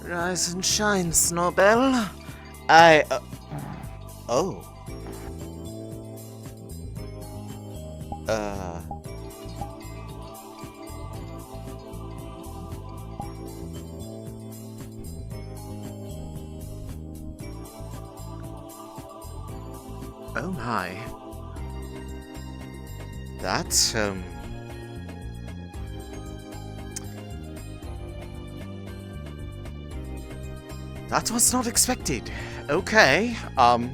Rise and shine, Snowbell. I... oh. Oh my. That, that was not expected. Okay, oh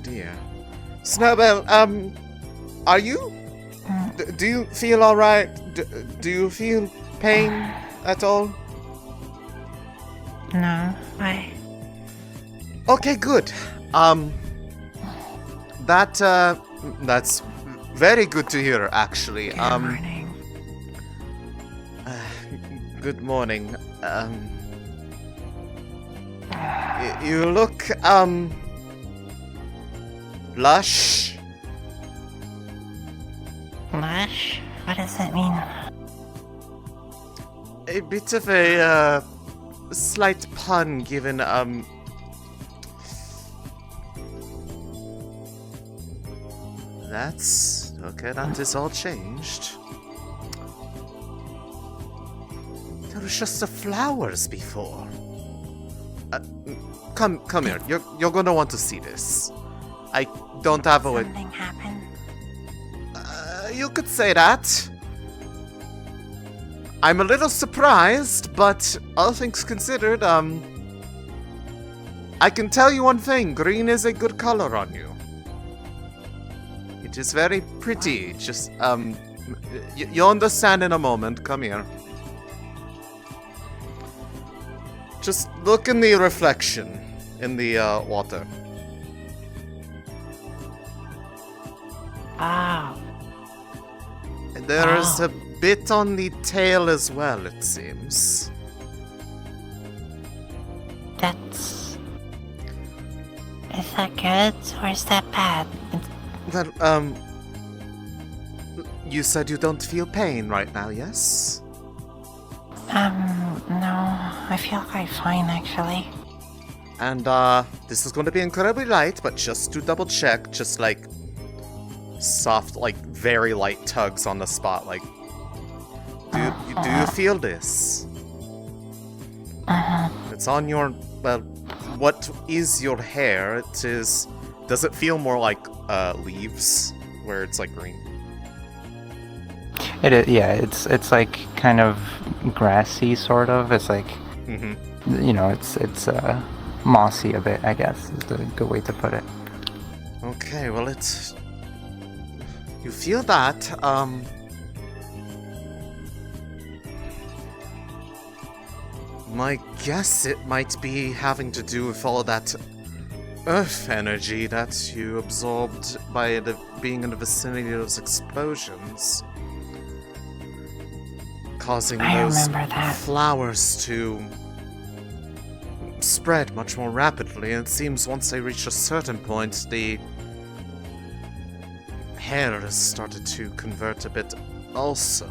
dear. Snowbell, are you? Do you feel alright? Do you feel pain at all? No, I... Okay, good. That's very good to hear, actually. Good morning. Good morning. You look, lush. Lush? What does that mean? A bit of a, slight pun given, that's... okay, that is all changed. There was just the flowers before. Come here. You're gonna want to see this. I don't have a way... Something happened? You could say that. I'm a little surprised, but all things considered, I can tell you one thing. Green is a good color on you. It is very pretty. Just, you'll understand in a moment. Come here. Just look in the reflection in the, water. Oh. There is a bit on the tail as well, it seems. That's... is that good or is that bad? Well, you said you don't feel pain right now, yes? No, I feel quite fine actually. And, this is going to be incredibly light, but just to double check, just like soft, like very light tugs on the spot, like, do you feel this? It's on your, well, what is your hair? It is, does it feel more like, leaves, where it's like green? It is, yeah, it's like kind of grassy, sort of. It's like, you know, it's mossy a bit, I guess, is the good way to put it. Okay, well, it's... you feel that, my guess it might be having to do with all that earth energy that you absorbed by being in the vicinity of those explosions. Causing those flowers to spread much more rapidly, and it seems once they reach a certain point, the hair has started to convert a bit also.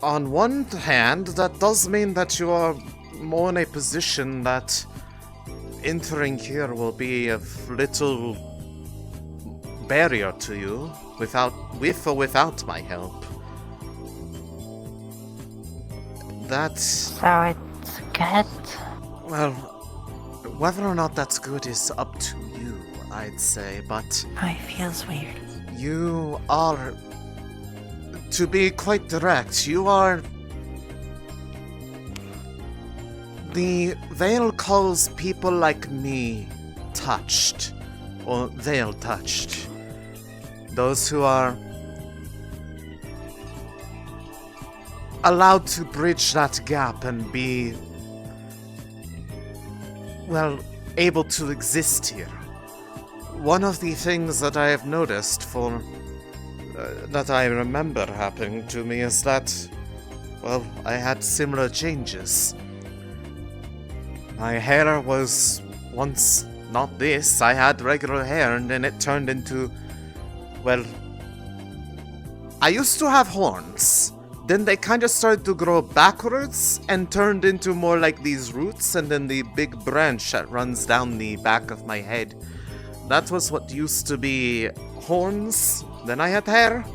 On one hand, that does mean that you are more in a position that entering here will be of little barrier to you, with or without my help. That's... so it's good? well, whether or not that's good is up to you, I'd say, but... it feels weird. You are... to be quite direct, you are... the Vale calls people like me touched, or Vale touched. Those who are allowed to bridge that gap and be, well, able to exist here. One of the things that I have noticed for, that I remember happening to me is that, well, I had similar changes. My hair was once not this. I had regular hair and then it turned into, well, I used to have horns, then they kind of started to grow backwards and turned into more like these roots, and then the big branch that runs down the back of my head. That was what used to be horns. Then I had hair.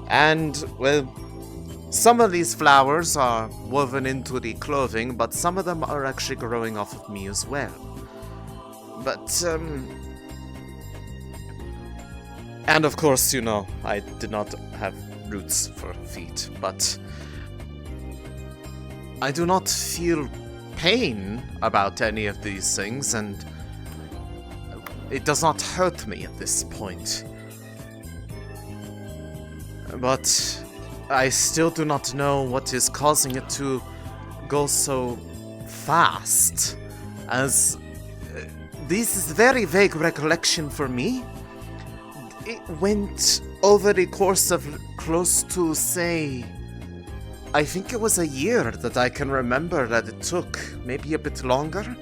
And, well, some of these flowers are woven into the clothing, but some of them are actually growing off of me as well. But, and of course, you know, I did not have roots for feet, but I do not feel pain about any of these things, and it does not hurt me at this point. But I still do not know what is causing it to go so fast, as this is very vague recollection for me. It went over the course of close to, say, I think it was a year that I can remember that it took, maybe a bit longer,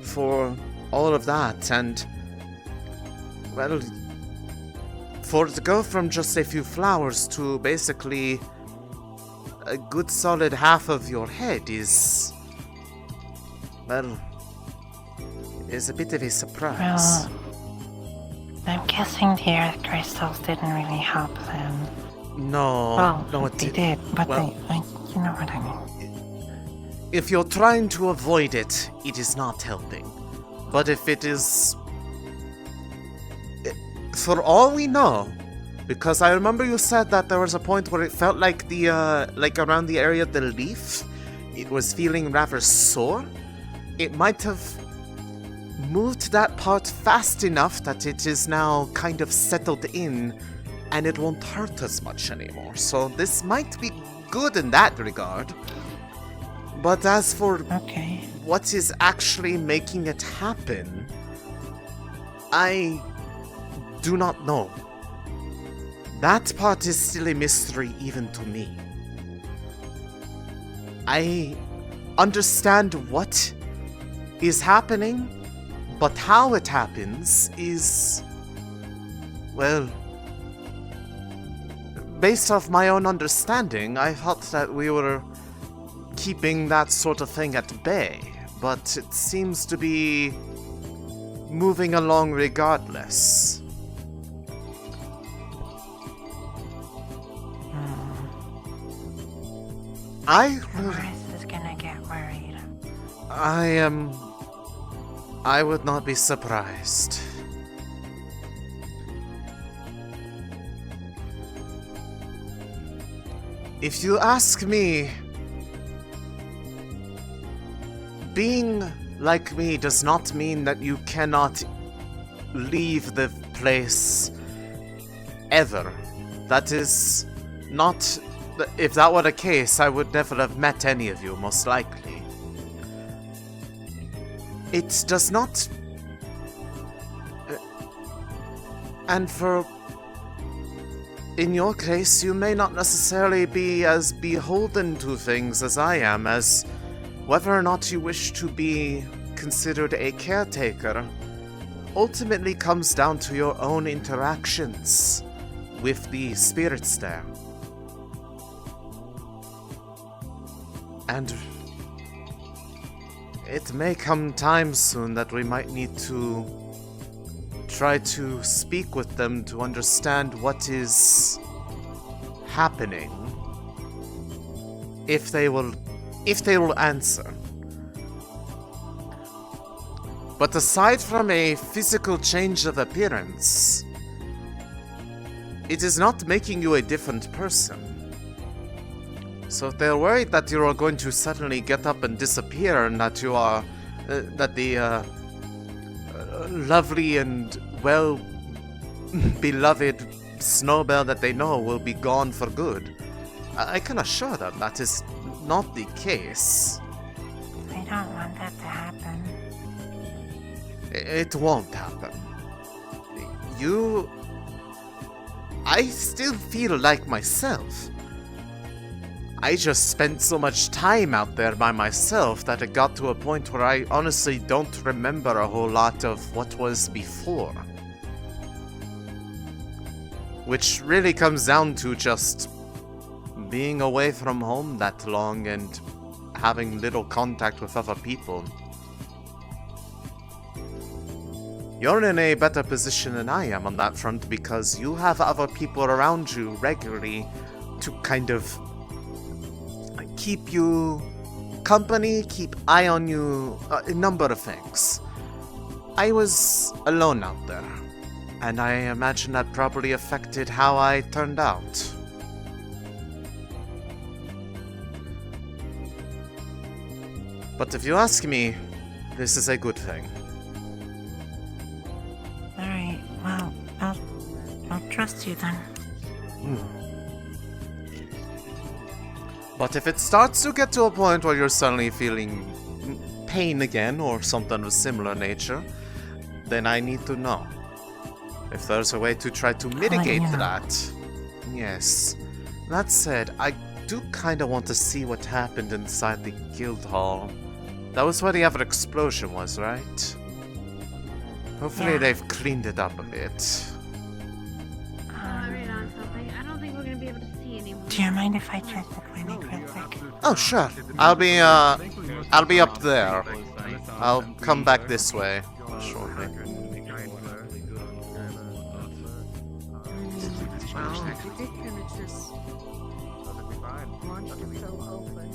for all of that, and, well, for it to go from just a few flowers to basically a good solid half of your head is, well, is a bit of a surprise. Well, I'm guessing the earth crystals didn't really help them. No, Well, no, it they did, but well, you know what I mean. if you're trying to avoid it, it is not helping. But if it is, for all we know, because I remember you said that there was a point where it felt like like around the area of the leaf, it was feeling rather sore. It might have moved that part fast enough that it is now kind of settled in, and it won't hurt as much anymore. So this might be good in that regard. But as for what is actually making it happen, I do not know. That part is still a mystery even to me. I understand what is happening, but how it happens is, well, based off my own understanding, I thought that we were keeping that sort of thing at bay, but it seems to be moving along regardless. Boris is gonna get worried. I would not be surprised. If you ask me, being like me does not mean that you cannot leave the place ever. That is not... If that were the case, I would never have met any of you, most likely. It does not... And for... In your case, you may not necessarily be as beholden to things as I am, as whether or not you wish to be considered a caretaker ultimately comes down to your own interactions with the spirits there. And it may come time soon that we might need to try to speak with them to understand what is happening. If they will answer. But aside from a physical change of appearance, it is not making you a different person. So if they're worried that you are going to suddenly get up and disappear, and that you are, that the lovely and well beloved Snowbell that they know will be gone for good, I can assure them that is not the case. I don't want that to happen. It won't happen. I still feel like myself. I just spent so much time out there by myself that it got to a point where I honestly don't remember a whole lot of what was before. Which really comes down to just being away from home that long and having little contact with other people. You're in a better position than I am on that front because you have other people around you regularly to kind of keep you company, keep eye on you, a number of things. I was alone out there, and I imagine that probably affected how I turned out. But if you ask me, this is a good thing. Alright, well, I'll trust you then. But if it starts to get to a point where you're suddenly feeling pain again or something of a similar nature, then I need to know. If there's a way to try to mitigate that. Yes. That said, I do kinda want to see what happened inside the guild hall. That was where the other explosion was, right? Hopefully they've cleaned it up a bit. Right on something. I don't think we're gonna be able to see anymore. Do you mind if I check the clinic real quick? Oh, sure. I'll be up there. I'll come back this way shortly. Wow, it did kind of just launched itself open.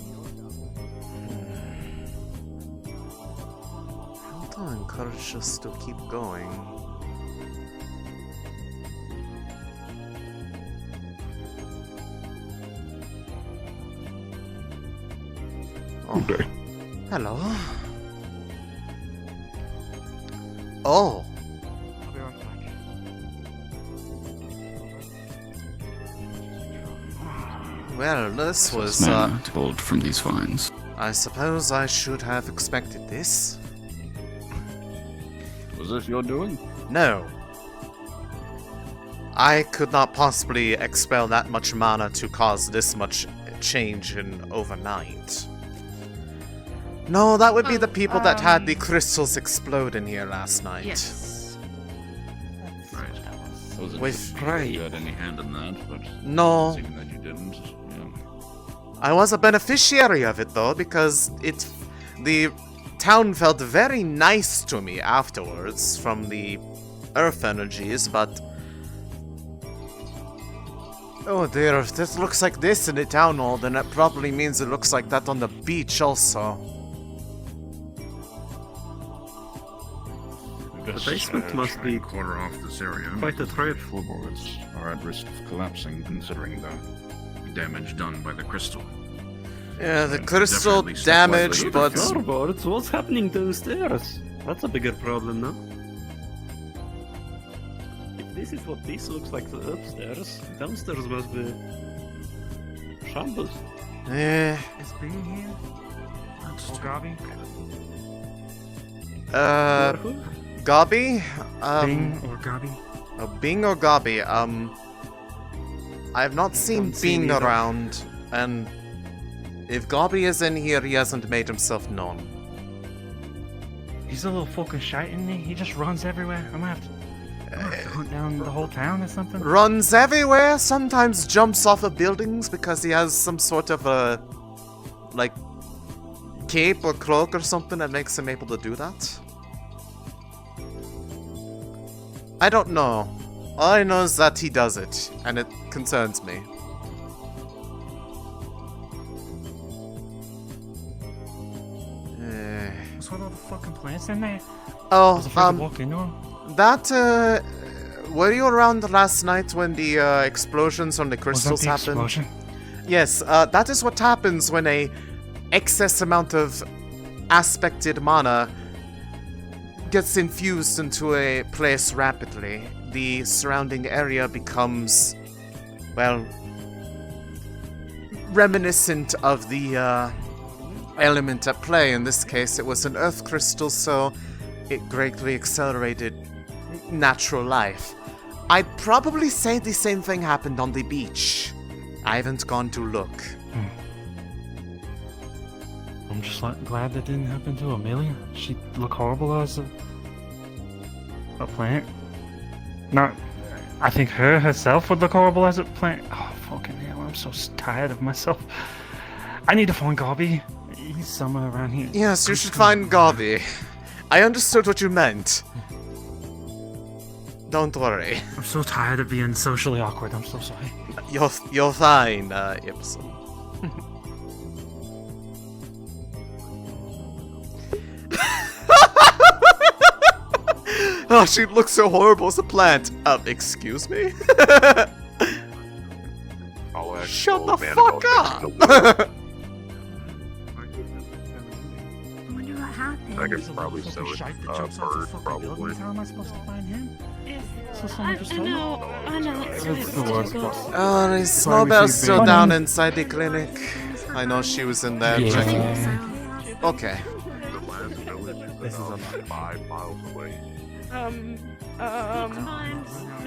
How to encourage us to keep going? Oh. Okay. Hello. Oh. I'll be right back. Well, this was, Man told from these vines. I suppose I should have expected this. Was this your doing? No. I could not possibly expel that much mana to cause this much change in overnight. No, that would be the people that had the crystals explode in here last night. Yes. Right. I wasn't With- sure if you had any hand in that, but No. seeing that you didn't, yeah. I was a beneficiary of it though, because the town felt very nice to me afterwards from the earth energies, but oh dear, if this looks like this in the town hall, then it probably means it looks like that on the beach also. The basement must be quarter off this area. quite a threat. Floorboards are at risk of collapsing considering the damage done by the crystal. Yeah, the And crystal definitely damaged, slightly but Floorboards? What's happening downstairs? That's a bigger problem now. If this is what this looks like upstairs, downstairs must be shambles. eh, Is Bing here? Or Gabi? Who? Gabi? Bing or Gabi? Bing or Gabi? I have not seen don't see Bing neither. around, and if Gabi is in here, he hasn't made himself known. He's a little fucking shite, isn't he? He just runs everywhere. I'm gonna have to hunt down the whole town or something. Runs everywhere, sometimes jumps off of buildings because he has some sort of a, like, cape or cloak or something that makes him able to do that. I don't know. All I know is that he does it, and it concerns me. What's with all the fucking plants in there? I Oh, was afraid to walk into them. that, were you around last night when the, explosions on the Was that crystals the happened? explosion? Yes, that is what happens when a excess amount of aspected mana gets infused into a place rapidly. The surrounding area becomes, well, reminiscent of the element at play. In this case, it was an earth crystal, so it greatly accelerated natural life. I'd probably say the same thing happened on the beach. I haven't gone to look. I'm just glad that didn't happen to Amelia. She'd look horrible as a plant. Not, I think her herself would look horrible as a plant. Oh, fucking hell. I'm so tired of myself. I need to find Garby. He's somewhere around here. Yes, you should find Garvey. I understood what you meant. Don't worry. I'm so tired of being socially awkward. I'm so sorry. You're fine, Ibsen. Oh, she looks so horrible as a plant. Excuse me? Shut the fuck up! I wonder what happened. I could probably sew it. Bird, probably. How am I supposed to find him? I know. It's the worst part. Oh, is Snowbell still down inside the clinic? I know she was in there checking. Okay. The last village is about 5 miles away. I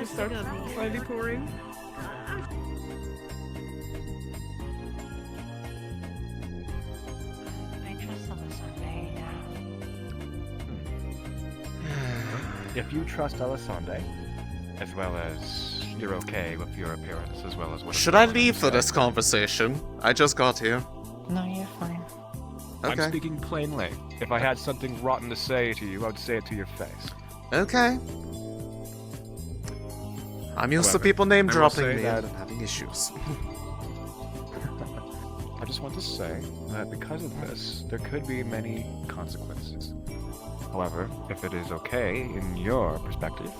start Slightly pouring. I trust Elisande now. If you trust Elisande, as well as you're okay with your appearance, as well as what... Should I leave for this conversation? I just got here. No, you're fine. Okay. I'm speaking plainly. If I had something rotten to say to you, I would say it to your face. Okay. I'm used to However, people name I will dropping say me that- and having issues. I just want to say that because of this, there could be many consequences. However, if it is okay in your perspective,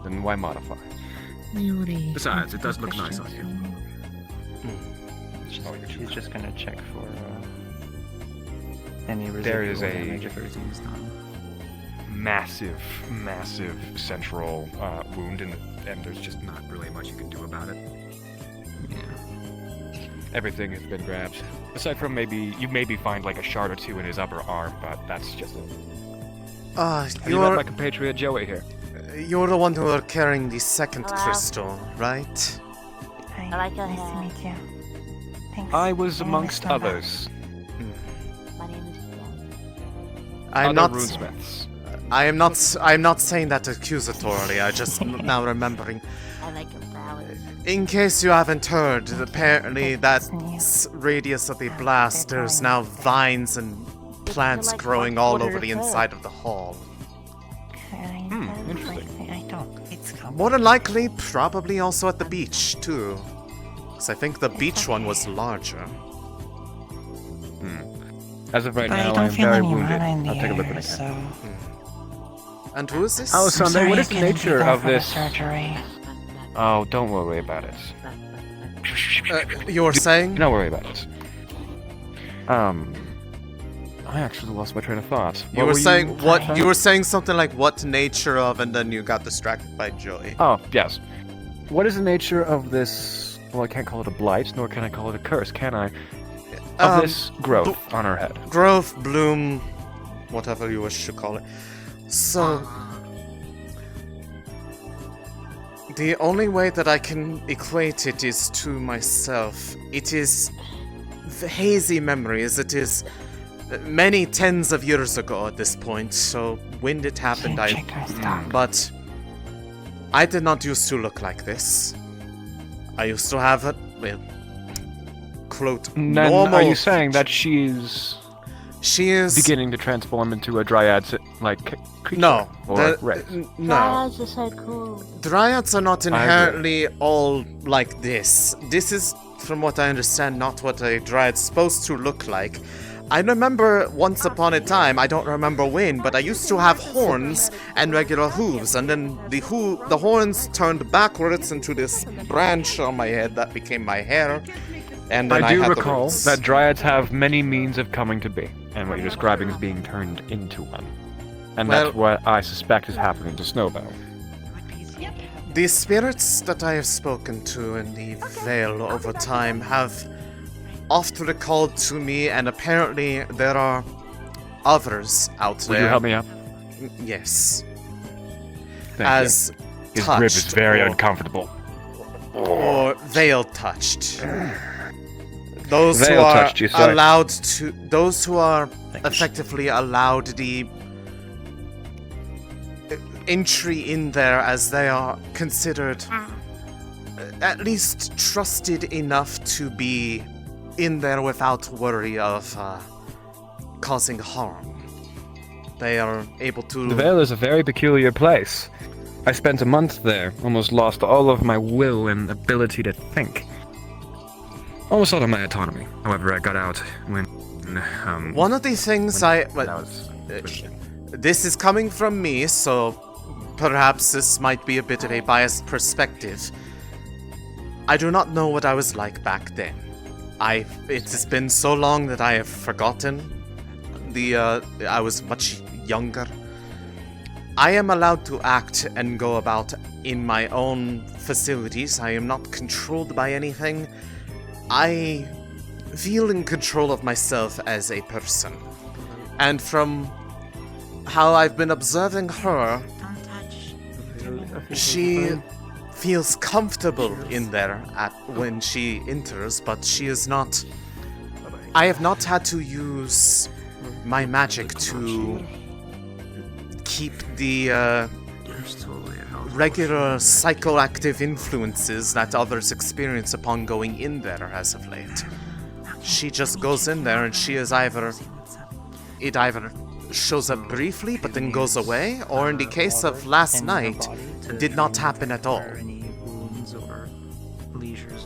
then why modify? Besides, it does look nice on you. She's just gonna check for any residual There is a damage if everything's done. massive central wound, and there's just not really much you can do about it. Everything has been grabbed. Aside from maybe find like a shard or two in his upper arm, but that's just it. Have you met my compatriot Joey here? You're the one who are carrying the second Hello? crystal, right? Hi, I like your nice hair. to meet you. Thanks. I was My name is amongst Nova. others. My name is Jen. I'm other not. runesmiths. I'm not saying that accusatorily. I just now remembering. I like your flowers. In case you haven't heard, apparently that radius of the blast, there's now vines and plants like growing one all quarter over the of inside of the hall. Interesting. I don't. It's More than likely, probably also at the beach too. Because I think the beach one was larger. As of right But I now, don't I'm feel very any wounded. mana in the I'll take a look air, when I can. so... And who is this? Oh, I'm Sunday, sorry what I is the couldn't be nature there of for the this? surgery. Oh, don't worry about it. You were saying? Don't worry about it. I actually lost my train of thought. You were saying what? saying? You were saying something like what nature of, and then you got distracted by Joey. Oh, yes. What is the nature of this? Well, I can't call it a blight, nor can I call it a curse, can I? Of this growth on her head. Growth, bloom, whatever you wish to call it. So, the only way that I can equate it is to myself. It is the hazy memories. It is many tens of years ago at this point. So when it happened, Check our stock. But I did not used to look like this. I used to have a, well, quote, Then normal. are you saying that she's She is beginning to transform into a dryad like creature? No, Or race? no. Flowers are so cool. Dryads are not I agree. inherently all like this. This is, from what I understand, not what a dryad's supposed to look like. I remember once upon a time, I don't remember when, but I used to have horns and regular hooves, and then the horns turned backwards into this branch on my head that became my hair, and then I do had the recall roots. that dryads have many means of coming to be, and what you're describing is being turned into one. And that's what I suspect is happening to Snowbell. The spirits that I have spoken to in the Vale over time have oft recalled to me, and apparently there are others out there. Would you help me out? Yes. Thank As you. His grip is touched very or- uncomfortable. Or veil touched. Those who Veil are touched, you say? allowed to. Those who are effectively allowed the entry in there, as they are considered at least trusted enough to be in there without worry of causing harm. They are able to... The Vale is a very peculiar place. I spent a month there, almost lost all of my will and ability to think. Almost all of my autonomy. However, I got out when... One of the things this is coming from me, so perhaps this might be a bit of a biased perspective. I do not know what I was like back then. It has been so long that I have forgotten. I was much younger. I am allowed to act and go about in my own facilities. I am not controlled by anything. I feel in control of myself as a person. And from how I've been observing her, she feels comfortable in there when she enters, but she is not... I have not had to use my magic to keep the regular psychoactive influences that others experience upon going in there as of late. She just goes in there and she is it either shows up briefly but then goes away, or in the case of last night, did not happen at all.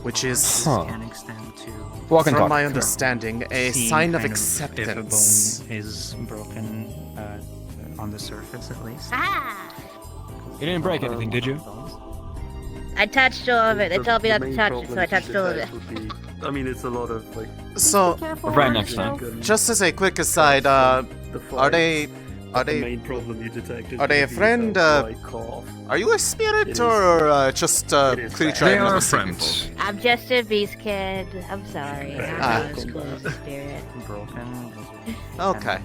Which is, from my understanding, a sign of acceptance. If a bone is broken on the surface, at least. Ah! You didn't break anything, did you? I touched all of it. They told me not to touch it, so I touched all of it. I mean, it's a lot of like. So, Right next time. just as a quick aside, are they the main problem you detected? are they a friend? Are you a spirit or just a creature They I've are never seen before? friends. I'm just a beast kid. I'm sorry. I'm not as cool as a spirit. Broken. Okay.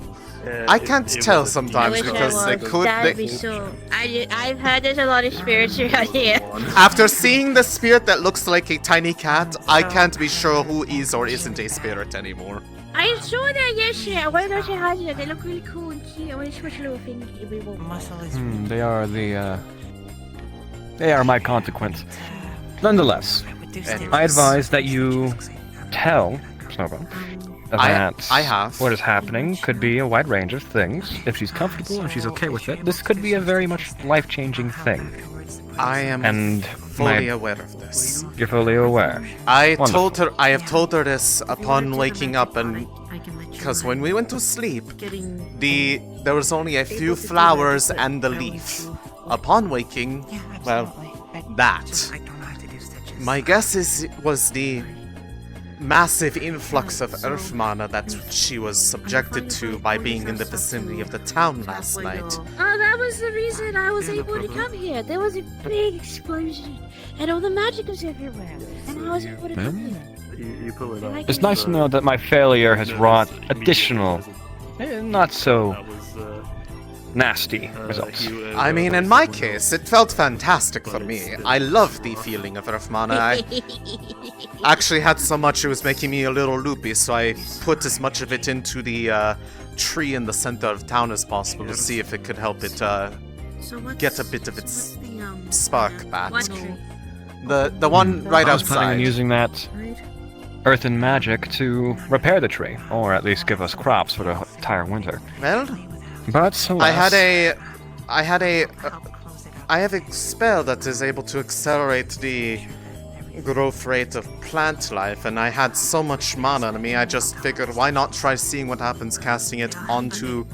I can't tell sometimes I wish because I they was. could. That'd be so. I've heard there's a lot of spirits around here. After seeing the spirit that looks like a tiny cat, I can't be sure who is or isn't a spirit anymore. I saw that yesterday. I want to go say hi to them. They look really cool and cute. I want to squish a little thingy. We won't. They are my consequence. Nonetheless, I advise that you tell Snowball that I have. what is happening could be a wide range of things. If she's comfortable and she's okay with it, this could be a very much life-changing thing. I am And fully aware of this. You're fully aware. I Wonderful. have told her this upon waking up, and because when we went to sleep, there was only a few flowers and the leaf. Upon waking, well, that. My guess is it was the massive influx of earth mana that she was subjected to by being in the vicinity of the town last night. Oh, that was the reason I was able to come here. There was a big explosion, and all the magic was everywhere, and I was able to come here. You pull it up. It's nice to know that my failure has wrought additional, not so nasty results. I mean, in my case, it felt fantastic for me. I love the feeling of earth mana. I actually had so much it was making me a little loopy, so I put as much of it into the tree in the center of town as possible to see if it could help it get a bit of its spark back. What tree? The one right I was planning on outside. using that earthen magic to repair the tree, or at least give us crops for the entire winter. Well, But I have a spell that is able to accelerate the growth rate of plant life, and I had so much mana on me, I just figured why not try seeing what happens casting it onto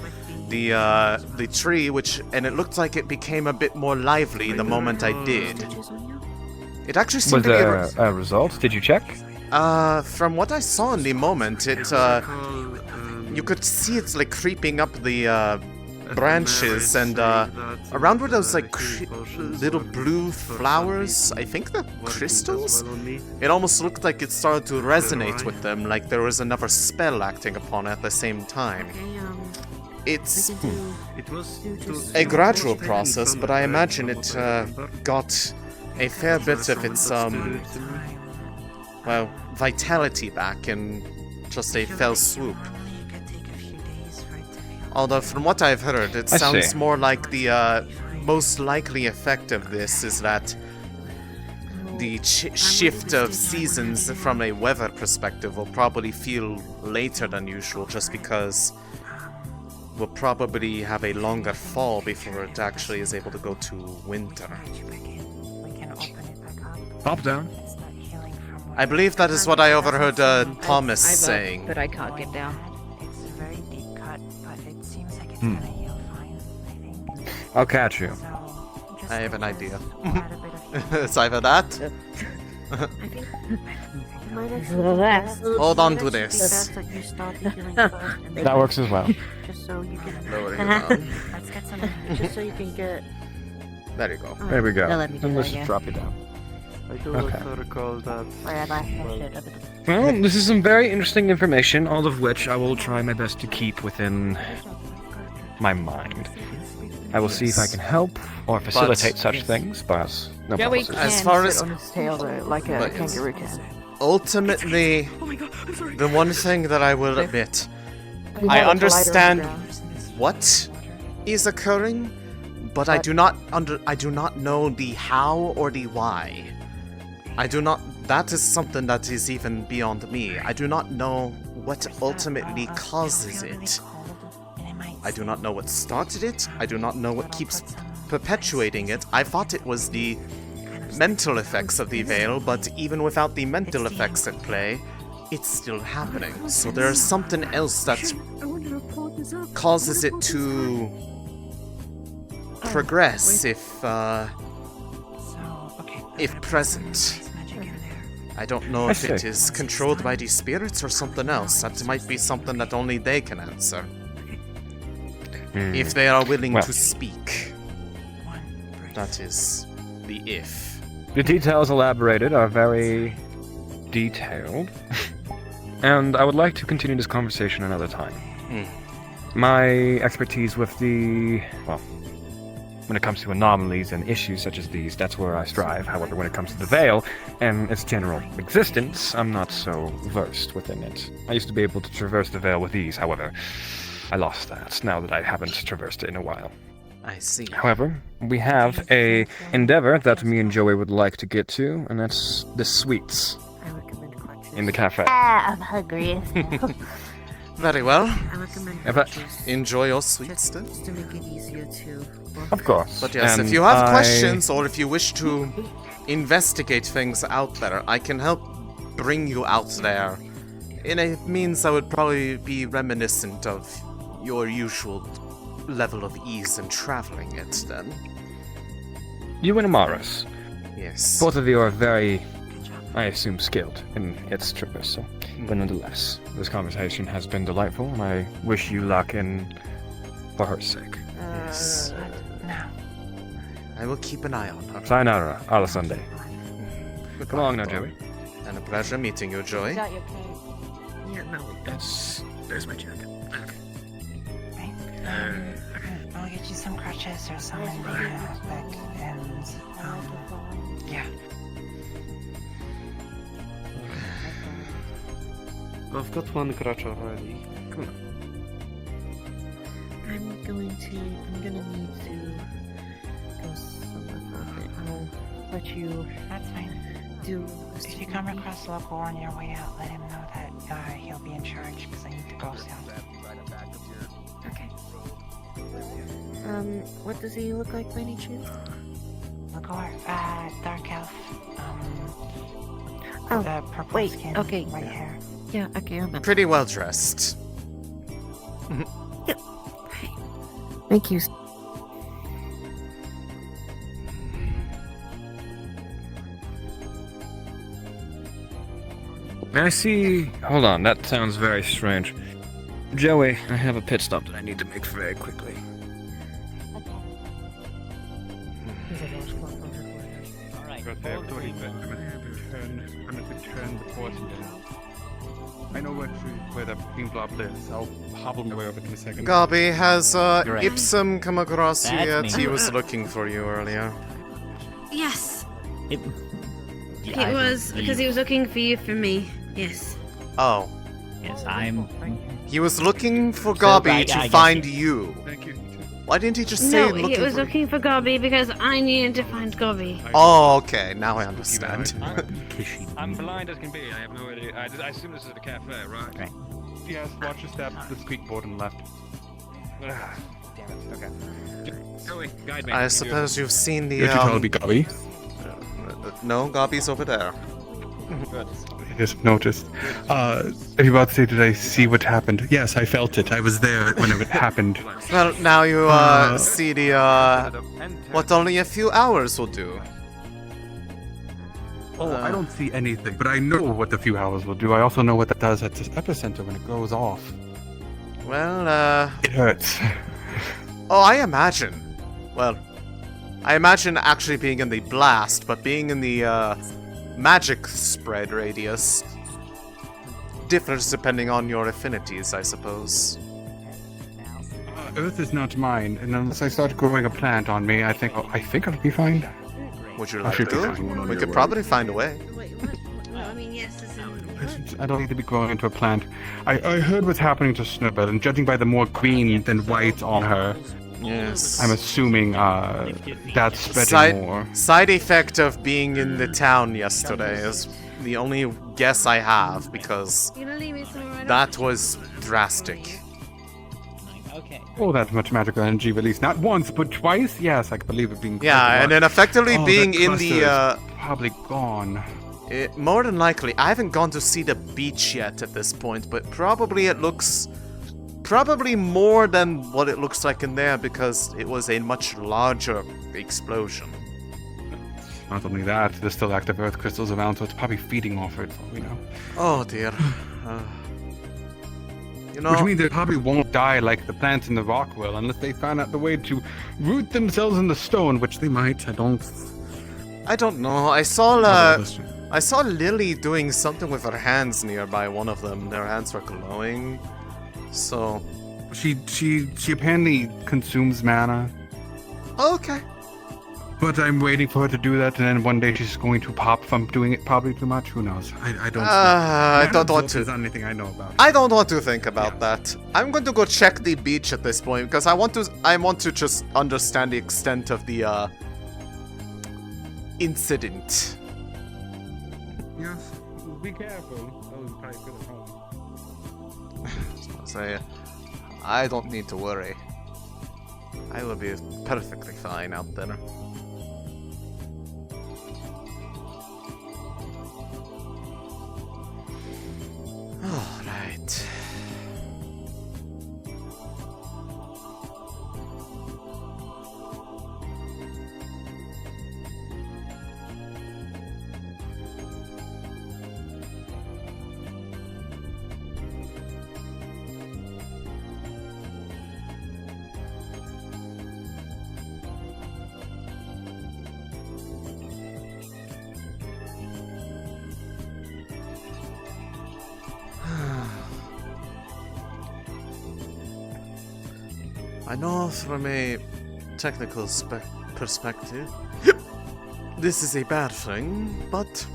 the tree, and it looked like it became a bit more lively the moment I did. It actually was seemed to be there a result? Did you check? from what I saw in the moment, you could see it's like creeping up the branches, and around where those like little blue flowers, I think they're crystals? It almost looked like it started to resonate with them, like there was another spell acting upon it at the same time. It's a gradual process, but I imagine it got a fair bit of its, well, vitality back in just a fell swoop. Although from what I've heard, it I sounds see. more like the most likely effect of this is that the shift of seasons from a weather perspective will probably feel later than usual, just because we'll probably have a longer fall before it actually is able to go to winter. Pop down. I believe that is what I overheard Thomas saying. But I can't get down. It's a very deep cut, but it seems like it's gonna heal fine, I think. I'll catch you. So, just I have an let's idea. add a bit of healing. It's either that. I think it might actually be best- Hold on it to might actually be this. best that you start the healing first, and then That works as well. just so you can Lower you down. let's get some just so you can get There you go. There we go. They'll let me do And let's that, just yeah. drop you down. I do Okay. also recall that. where I shit a bit. Well, this is some very interesting information, all of which I will try my best to keep within my mind. I will see if I can help or facilitate such things, but no Joey promises. As far as on his tail though, like a But yes. kangaroo can. ultimately, Oh my god, I'm sorry. the one thing that I will admit, We I have a glider understand underground. what is occurring, but I do not know the how or the why. I do not. That is something that is even beyond me. I do not know what ultimately causes it. I do not know what started it. I do not know what keeps perpetuating it. I thought it was the mental effects of the Vale, but even without the mental effects at play, it's still happening. So there's something else that I wanted to report this up. causes it to progress if present. I don't know I if it see. is controlled by the spirits or something else. That might be something that only they can answer. If they are willing Well. to speak. That is the if. The details elaborated are very detailed, and I would like to continue this conversation another time. My expertise with when it comes to anomalies and issues such as these, that's where I strive. However, when it comes to the Vale and its general existence, I'm not so versed within it. I used to be able to traverse the Vale with ease, however, I lost that now that I haven't traversed it in a while. I see. However, we have a endeavor that me and Joey would like to get to, and that's the sweets I recommend crunches. in the cafe. I'm hungry. Very well. I recommend If I- crunches. Enjoy your sweet stuff. Just to make it easier to. Of course. But yes, if and you have I- questions or if you wish to investigate things out there, I can help bring you out there in a means that would probably be reminiscent of your usual level of ease in traveling it then. You and Amaris, Yes. both of you are very, I assume, skilled in its traversal. But nonetheless, this conversation has been delightful, and I wish you luck for her sake. Yes. I will keep an eye on her. Sayonara, Elisande. Goodbye, Come along now, Thor. Joey. And a pleasure meeting you, Joey. Got your cane. Yeah, no, there's my jacket. I'll get you some crutches or something back and yeah. I've got one crutch already. Come on. I'm gonna need to go somewhere for a bit. I'll let you That's fine. do. If you come across local on your way out, let him know that he'll be in charge because I need to go soon. Okay. What does he look like by any chance? Lagor, dark elf. Oh, Purple wait, skin, okay. white hair. Yeah, okay, I'm Pretty well dressed. Thank you. I see. Hold on, that sounds very strange. Joey, I have a pit stop that I need to make very quickly. Got there, I'm gonna turn the portion down. I know where the pink blob lives. I'll hobble my way over in a second. Gabi, has Right. Ipsum come across you That's yet? me. He was looking for you earlier. Yes, It it was because he was looking for you for me. Yes. Oh. Yes, I'm. He was looking for So, Gabi right, to I guess find it- you. Thank you. Why didn't he just say No, he was looking for Gobby because I needed to find Gobby. Oh, okay. Now I understand. I'm blind as can be. I have no idea. I assume this is a cafe, right? Right. Yes, watch your step. The squeak board on the left. Damn it. Okay. Joey, guide me. I suppose you've seen the. Did you tell me, Gobby? No, Gobby's over there. I just noticed. Are you about to say, did I see what happened? Yes, I felt it. I was there when it happened. Well, now you see the what only a few hours will do. Oh, I don't see anything, but I know what the few hours will do. I also know what that does at the epicenter when it goes off. Well, It hurts. oh, I imagine. Well, I imagine actually being in the blast, but being in the magic spread radius differs depending on your affinities, I suppose. Earth is not mine, and unless I start growing a plant on me, I think I'll be fine. Would you I like should be to? fine. We could probably find a way. Wait, what? I mean, yes, this is. I don't need to be growing into a plant. I heard what's happening to Snowbird, and judging by the more green than white on her, Yes. I'm assuming that's spreading more. Side effect of being in the town yesterday is the only guess I have, because You gonna leave me somewhere right that was drastic. Okay. Oh, that much magical energy released. Not once, but twice? Yes, I can believe it being Yeah, quite a and lot. then effectively Oh, being that in cluster the is probably gone. more than likely, I haven't gone to see the beach yet at this point, but probably it looks probably more than what it looks like in there because it was a much larger explosion. Not only that, there's still active earth crystals around, so it's probably feeding off it, for all we know. Oh dear. You know, Which means they probably won't die like the plants in the rock will, unless they find out the way to root themselves in the stone, which they might. I don't know. I saw Lily doing something with her hands nearby one of them. Their hands were glowing. So She apparently consumes mana, okay. but I'm waiting for her to do that, and then one day she's going to pop from doing it probably too much. Who knows? I don't. I don't want to. Is anything I know about. I don't want to think about that. I'm going to go check the beach at this point because I want to just understand the extent of the incident. Yes. Be careful. That was probably good at home. So, I don't need to worry. I will be perfectly fine out there. Alright. I know from a technical perspective, this is a bad thing, but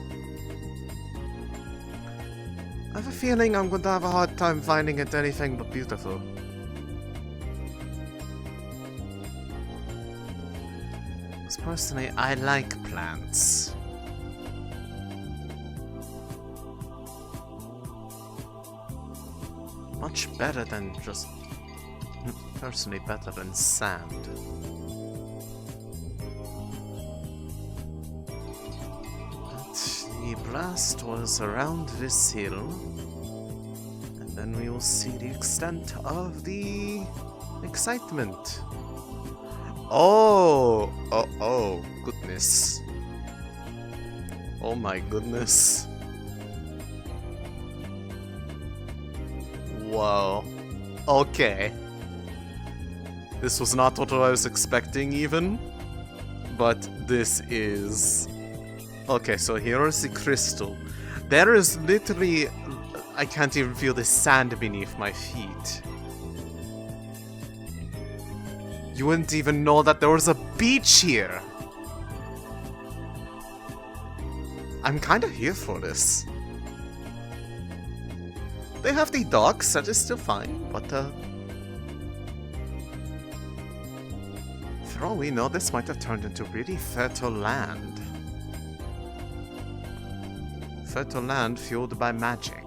I have a feeling I'm going to have a hard time finding it anything but beautiful. Because personally, I like plants. Much better than just... personally better than sand. But the blast was around this hill, and then we will see the extent of the excitement. Oh, goodness. Oh my goodness. Whoa. Okay. This was not what I was expecting even, but this is... Okay, so here is the crystal. There is literally... I can't even feel the sand beneath my feet. You wouldn't even know that there was a beach here. I'm kinda here for this. They have the docks, that is still fine, but For all we know, this might have turned into really fertile land. Fertile land fueled by magic.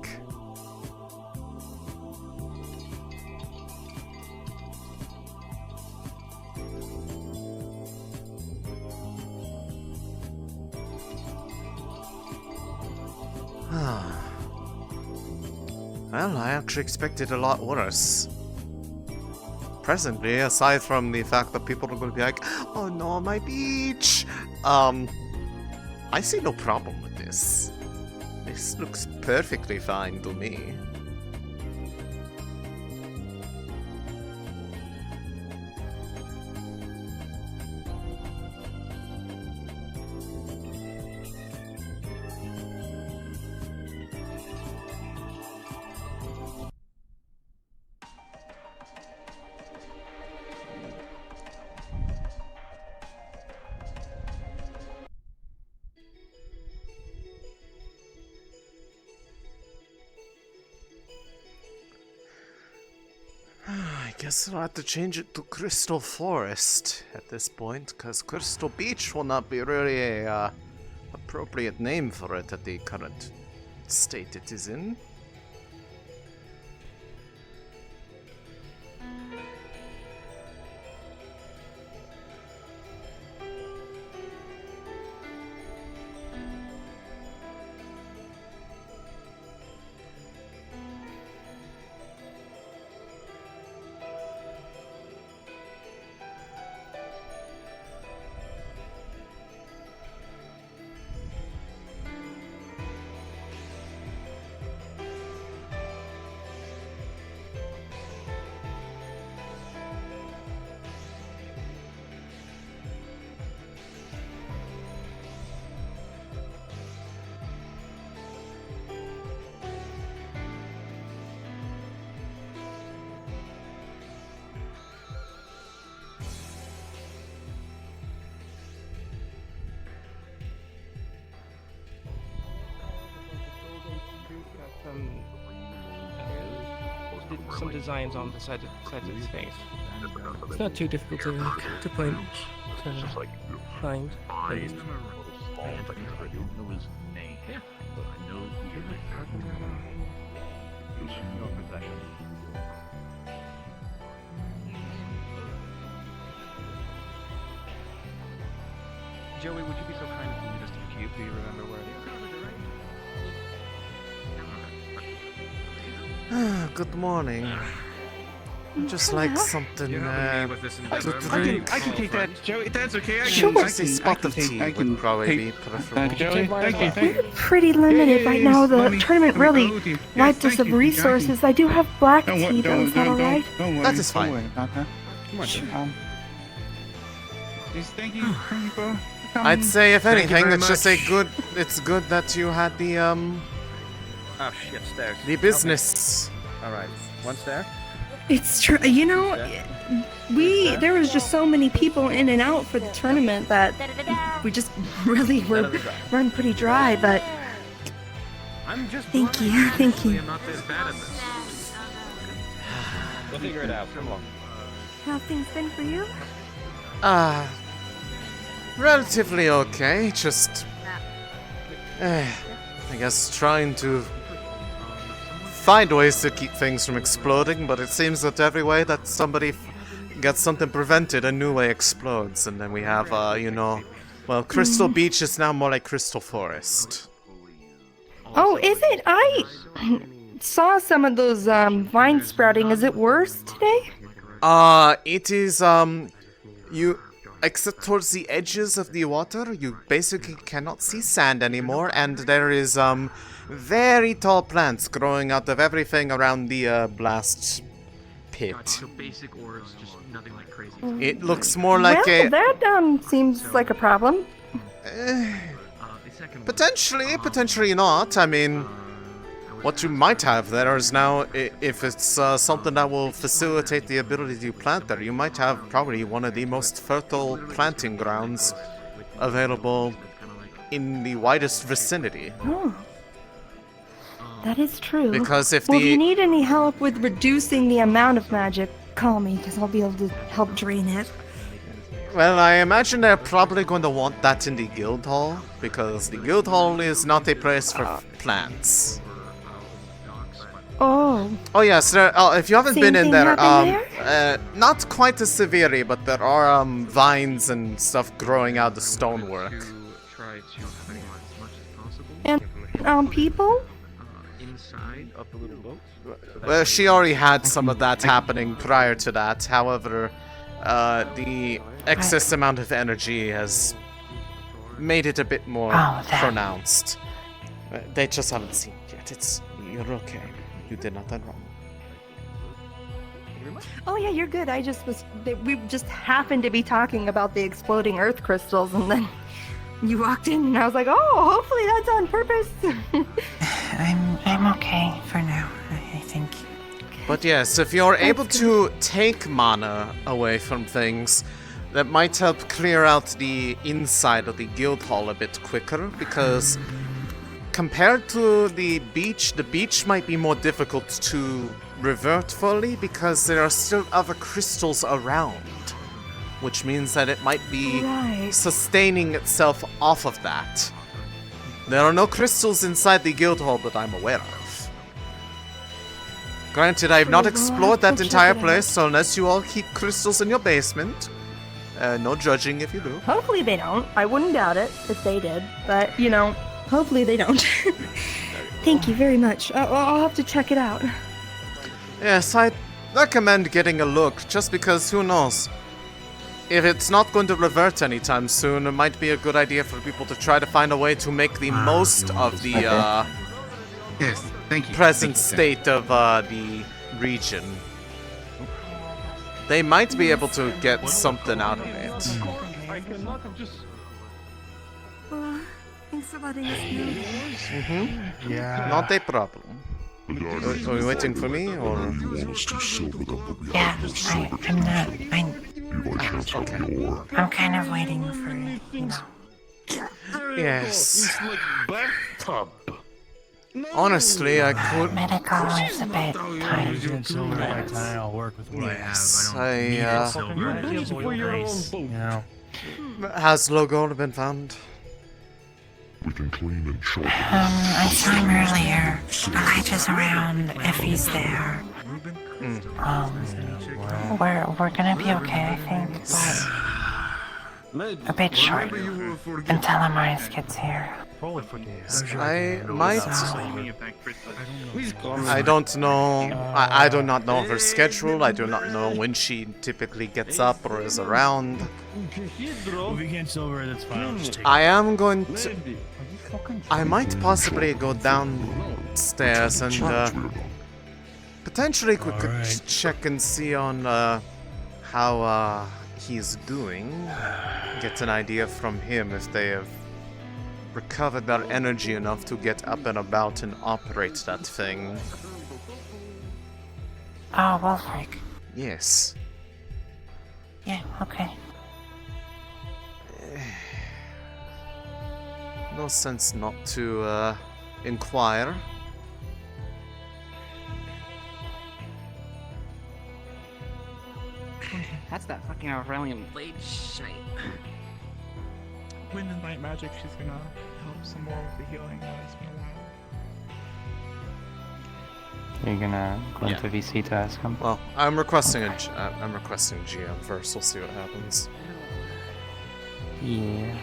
Well, I actually expected a lot worse. Presently, aside from the fact that people are going to be like, oh no, my beach! I see no problem with this. This looks perfectly fine to me. I guess I'll have to change it to Crystal Forest at this point, because Crystal Beach will not be really a appropriate name for it at the current state it is in. Some designs on the sides of his face. It's not too difficult to find. Find. I don't know his name, but I know he's in your possession. Joey, would you be so kind as to lead us to the cube? Do you remember where it is? Good morning. I'd just like something I can take that, Joey. That's okay. I Sure. can. a spot of tea would probably be preferable. Joey, thank you. We're pretty limited right now. The tournament really wiped us of resources. I do have black tea, though. Is that alright? Don't worry. That is fine. Don't worry about that. Come on, Joey. Just thank you for coming. I'd say, if Thank you anything, very it's just much. it's good that you had the Oh shit, stairs. the business. Alright, one stair. It's true. You know, there was just so many people in and out for the tournament that we just really were run pretty dry. But I'm just thank you, thank you. I'm not this bad at this. We'll figure it out. Come along. How's things been for you? Relatively okay. Just, I guess trying to find ways to keep things from exploding, but it seems that every way that somebody gets something prevented, a new way explodes, and then we have, well, Crystal Beach is now more like Crystal Forest. Oh, is it? I saw some of those vines sprouting. Is it worse today? It is, except towards the edges of the water, you basically cannot see sand anymore, and there is, very tall plants growing out of everything around the, blast pit. So basic ores, just nothing like crazy. It looks more like well, that seems like a problem. Potentially not. I mean, what you might have there is now, if it's something that will facilitate the ability to plant there, you might have probably one of the most fertile planting grounds available in the widest vicinity. Oh. That is true. Because if if you need any help with reducing the amount of magic, call me, because I'll be able to help drain it. Well, I imagine they're probably going to want that in the guild hall, because the guild hall is not a place for plants. Oh. Oh yes, if you haven't Same been in thing there, happened not quite as severely, but there are vines and stuff growing out of the stonework. And people? Inside of the little boat. Well, she already had some of that happening prior to that. However, the excess amount of energy has made it a bit more pronounced. They just haven't seen it yet. You're okay. You did nothing wrong. Oh yeah, you're good. We just happened to be talking about the exploding earth crystals, and then you walked in, and I was like, oh, hopefully that's on purpose. I'm okay for now, I think. But yes, if you're able to take mana away from things, that might help clear out the inside of the guild hall a bit quicker, because compared to the beach might be more difficult to revert fully because there are still other crystals around, which means that it might be sustaining itself off of that. There are no crystals inside the guild hall that I'm aware of. Granted, I have not explored that entire place, so unless you all keep crystals in your basement, no judging if you do. Hopefully they don't. I wouldn't doubt it if they did, but you know, hopefully they don't. Thank you very much. I'll have to check it out. Yes, I'd recommend getting a look, just because who knows? If it's not going to revert anytime soon, it might be a good idea for people to try to find a way to make the most of the yes, thank you. present state of the region. They might be able to get something out of it. I cannot have just. Thanks for letting us know. Yeah. Not a problem. Are you waiting for me, or? Yeah, I'm not. I'm kind of waiting for, you know. Yes. It's like bathtub. Honestly, I could. Medical is a bit tight. I'll work with what Yes, I have. Has Logor been found? We can clean and shorten. I saw him earlier. Elijah's around if he's there. We're gonna be okay, I think, but a bit short until Amaris gets here. I might. I don't know. I do not know her schedule. I do not know when she typically gets up or is around. If we can't silver, that's fine. I'll just take I am going to. I might possibly go downstairs and potentially we could check and see on how he's doing. Get an idea from him if they have recovered their energy enough to get up and about and operate that thing. Oh, Wolfric. Yes. Yeah, okay. No sense not to inquire. That's that fucking Aurelian blade shite. Wind and light magic, she's gonna help some more with the healing. It's been a while. Are you gonna go into VC to ask him? Well, I'm requesting I'm requesting GM first. We'll see what happens. Yeah.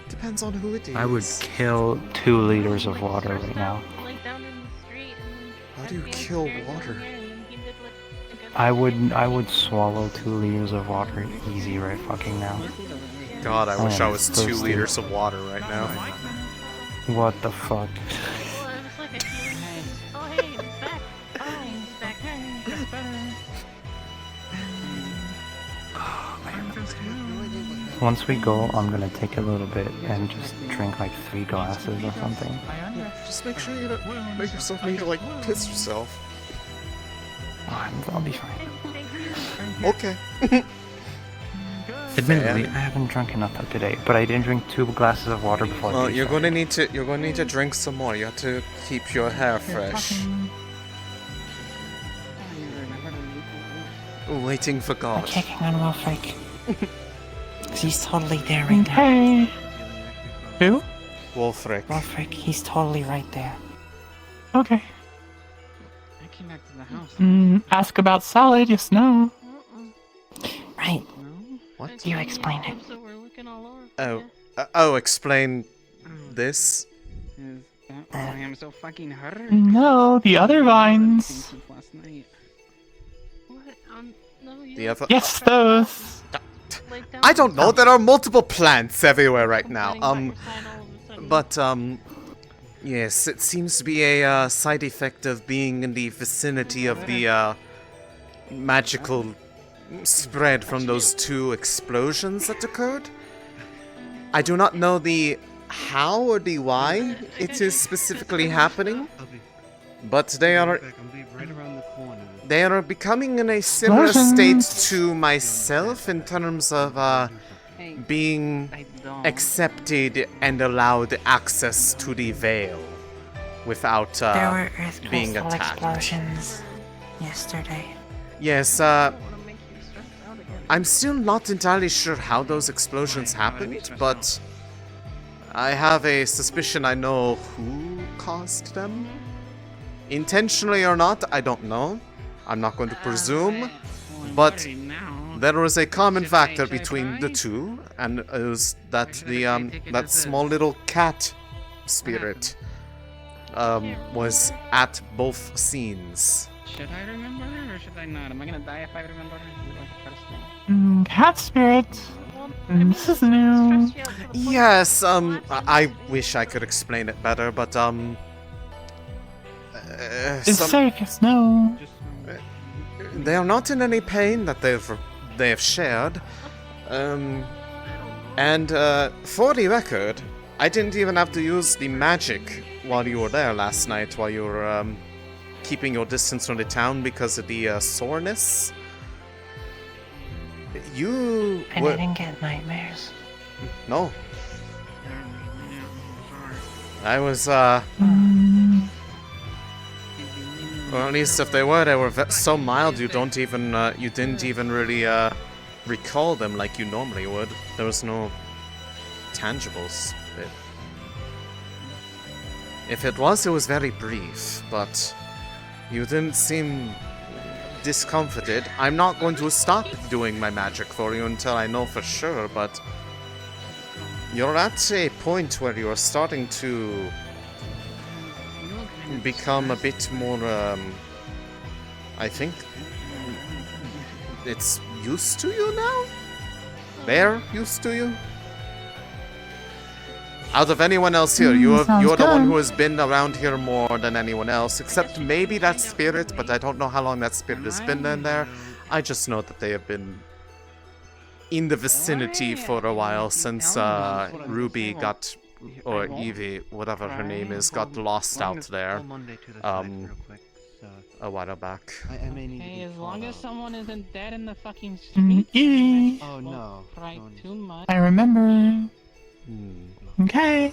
Depends on who it is. I would kill 2 liters of water right now. How do you kill water? I would swallow 2 liters of water easy right fucking now. God, I wish I was so 2 stupid. liters of water right now. What the fuck? Once we go, I'm gonna take a little bit and just drink like 3 glasses or something. Just make sure you don't make yourself need to like piss yourself. I'll be fine. Okay. Admittedly, I haven't drunk enough of today, but I didn't drink 2 glasses of water before. Well, you're gonna need to drink some more. You have to keep your hair fresh. Waiting for God. We're checking on Wolfric. He's totally there right now. Okay. Who? Wolfric. Wolfric, he's totally right there. Okay. I came back to the house. Ask about salad, yes, no. Right. What? You explain it. Oh, explain this? I am so fucking hurt. No, the other vines. Since last night. The other? Yes, those. I don't know. There are multiple plants everywhere right now. But yes, it seems to be a side effect of being in the vicinity of the magical spread from those 2 explosions that occurred. I do not know the how or the why it is specifically happening, but they are becoming in a similar state to myself in terms of being accepted and allowed access to the Vale without There were Earth being crystal attacked. explosions yesterday. Yes, I'm still not entirely sure how those explosions happened, but I have a suspicion I know who caused them. Intentionally or not, I don't know. I'm not going to presume, but there was a common factor between the 2, and it was that that small little cat spirit was at both scenes. Should I remember her or should I not? Am I gonna die if I remember her? Like the first thing? Cat spirit. This is new. Yes, I wish I could explain it better, but It's safe, yes, no. they are not in any pain that they have shared. And for the record, I didn't even have to use the magic while you were there last night, while you were keeping your distance from the town because of the soreness. You And were... I didn't get nightmares. No. I was, Well, at least if they were so mild you didn't even really, recall them like you normally would. There was no tangibles. If it was very brief, but you didn't seem discomforted. I'm not going to stop doing my magic for you until I know for sure, but you're at a point where you're starting to become a bit more, I think it's used to you now? They're used to you? Out of anyone else here, you're the one who has been around here more than anyone else, except maybe that spirit, but I don't know how long that spirit has been in there. I just know that they have been in the vicinity for a while since Ruby got, or Evie, whatever her name is, got lost out there a while back. Hey, as long as someone isn't dead in the fucking street, Oh no. Cry too much. I remember. Okay.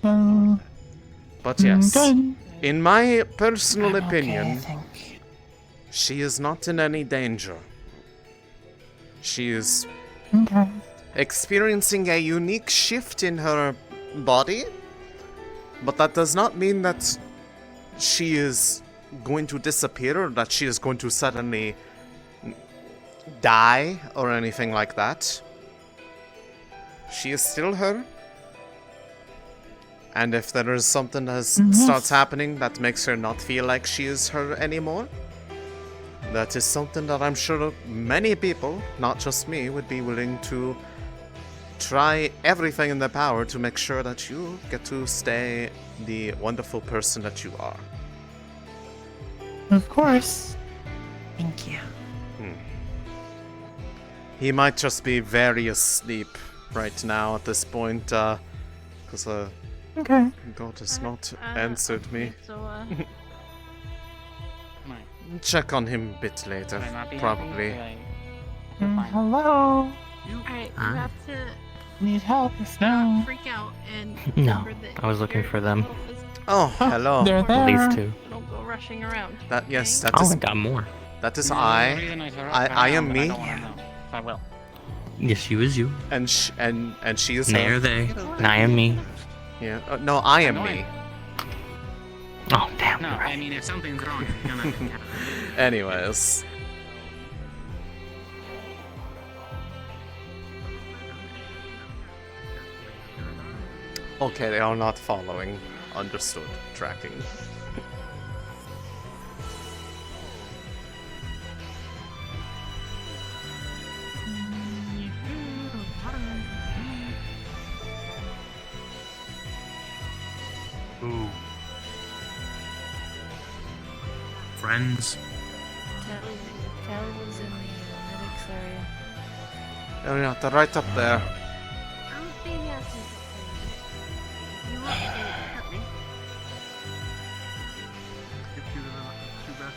But yes, good. in my personal opinion, she is not in any danger. She is experiencing a unique shift in her body, but that does not mean that she is going to disappear or that she is going to suddenly die or anything like that. She is still her. And if there is something that starts happening that makes her not feel like she is her anymore, that is something that I'm sure many people, not just me, would be willing to try everything in their power to make sure that you get to stay the wonderful person that you are. Of course. Thank you. He might just be very asleep right now at this point, because God has not answered me. Check on him a bit later, probably. Hello. Alright, you have to Need help? Yes, no. freak out and No, remember that I was looking for them. Oh, hello. They're there. These two. don't go rushing around. That Oh, is I got more. That is I am me. I will. Yes, you is you. And she is They her. are they. And I am me. Yeah. No, I am me. Oh, damn. No, I mean, if something's wrong, you're gonna... Anyways. Okay, they are not following. Understood. Tracking. Ooh. Friends. Tally was in the medics area. Oh yeah, they're right up there. I'm being asked you want to help me?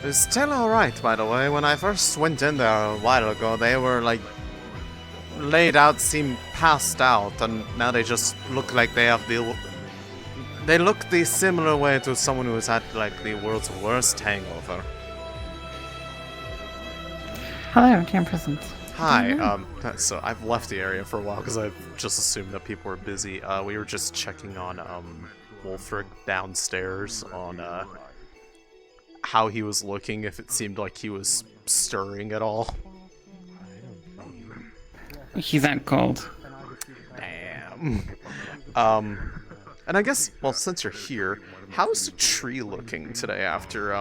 Is Tell alright, by the way? When I first went in there a while ago, they were like laid out, seemed passed out, and now they just look like they have the... They look the similar way to someone who's had like the world's worst hangover. Hello, Team Presence. Hi, so I've left the area for a while because I've just assumed that people were busy. We were just checking on Wolfrig downstairs on how he was looking, if it seemed like he was stirring at all. He's out cold. Damn. And I guess, well, since you're here, how's the tree looking today after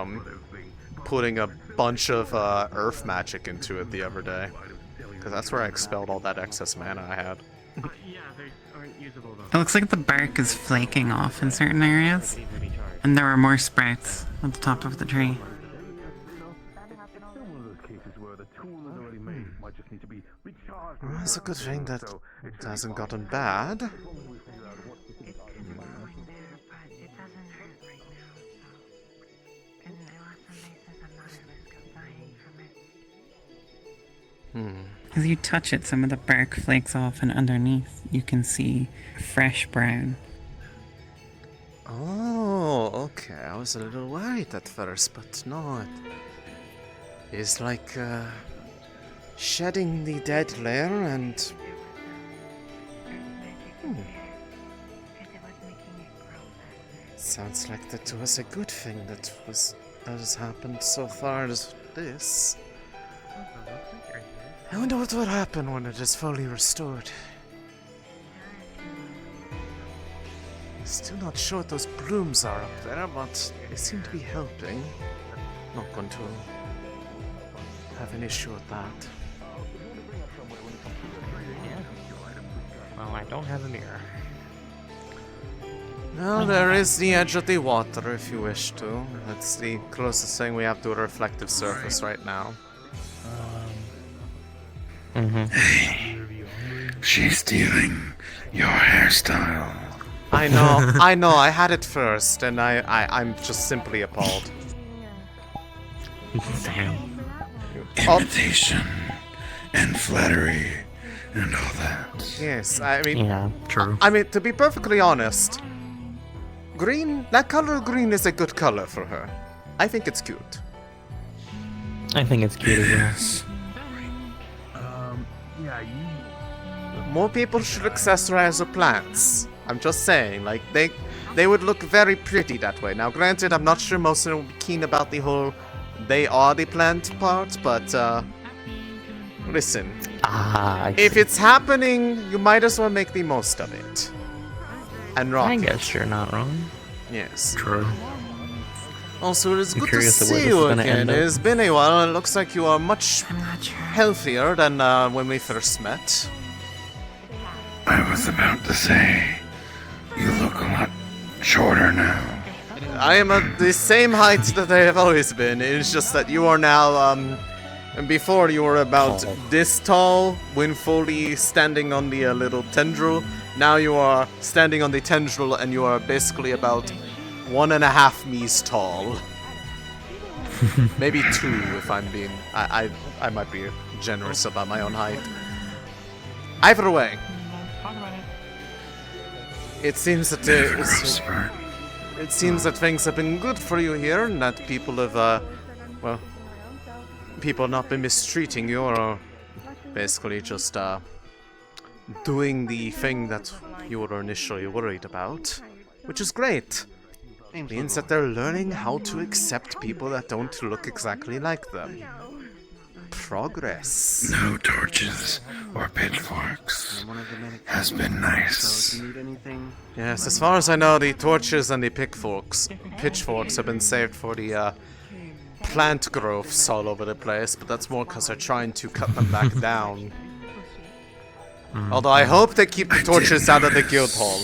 putting a bunch of earth magic into it the other day? Because that's where I expelled all that excess mana I had. It looks like the bark is flaking off in certain areas, and there are more sprouts at the top of the tree. Well, it's a good thing that it hasn't gotten bad. As you touch it, some of the bark flakes off, and underneath you can see fresh brown. Oh, okay. I was a little worried at first, but no. It's like shedding the dead layer and... Sounds like that was a good thing that has happened so far as this. I wonder what will happen when it is fully restored. Still not sure what those blooms are up there, but they seem to be helping. Not going to have an issue with that. Well, I don't have a mirror. Well, there is the edge of the water if you wish to. That's the closest thing we have to a reflective surface right now. Hey, she's stealing your hairstyle. I know, I had it first, and I'm just simply appalled. Imitation and flattery and all that. Yes, I mean... Yeah, true. I mean, to be perfectly honest, green, that color green is a good color for her. I think it's cute. I think it's cute as well. More people should accessorize their plants. I'm just saying, like, they would look very pretty that way. Now, granted, I'm not sure most of them would be keen about the whole they are the plant part, but, listen. If it's happening, you might as well make the most of it. And rock I guess you're not wrong. Yes. True. Also, it is I'm good to curious of where see this is you gonna again. end It up. has been a while, and it looks like you are much healthier than when we first met. I was about to say, you look a lot shorter now. I am at the same height that I have always been. It's just that you are now, and before you were about this tall when fully standing on the little tendril. Now you are standing on the tendril and you are basically about 1.5 meters tall. Maybe 2 if I'm being... I might be generous about my own height. Either way. It seems that it seems that things have been good for you here, and that people have, well, people have not been mistreating you, or basically just doing the thing that you were initially worried about, which is great. It means that they're learning how to accept people that don't look exactly like them. Progress. No torches or pitchforks. Has been nice. Yes, as far as I know, the torches and the pitchforks have been saved for the plant growths all over the place, but that's more because they're trying to cut them back down. Although I hope they keep the torches out of the guild hall.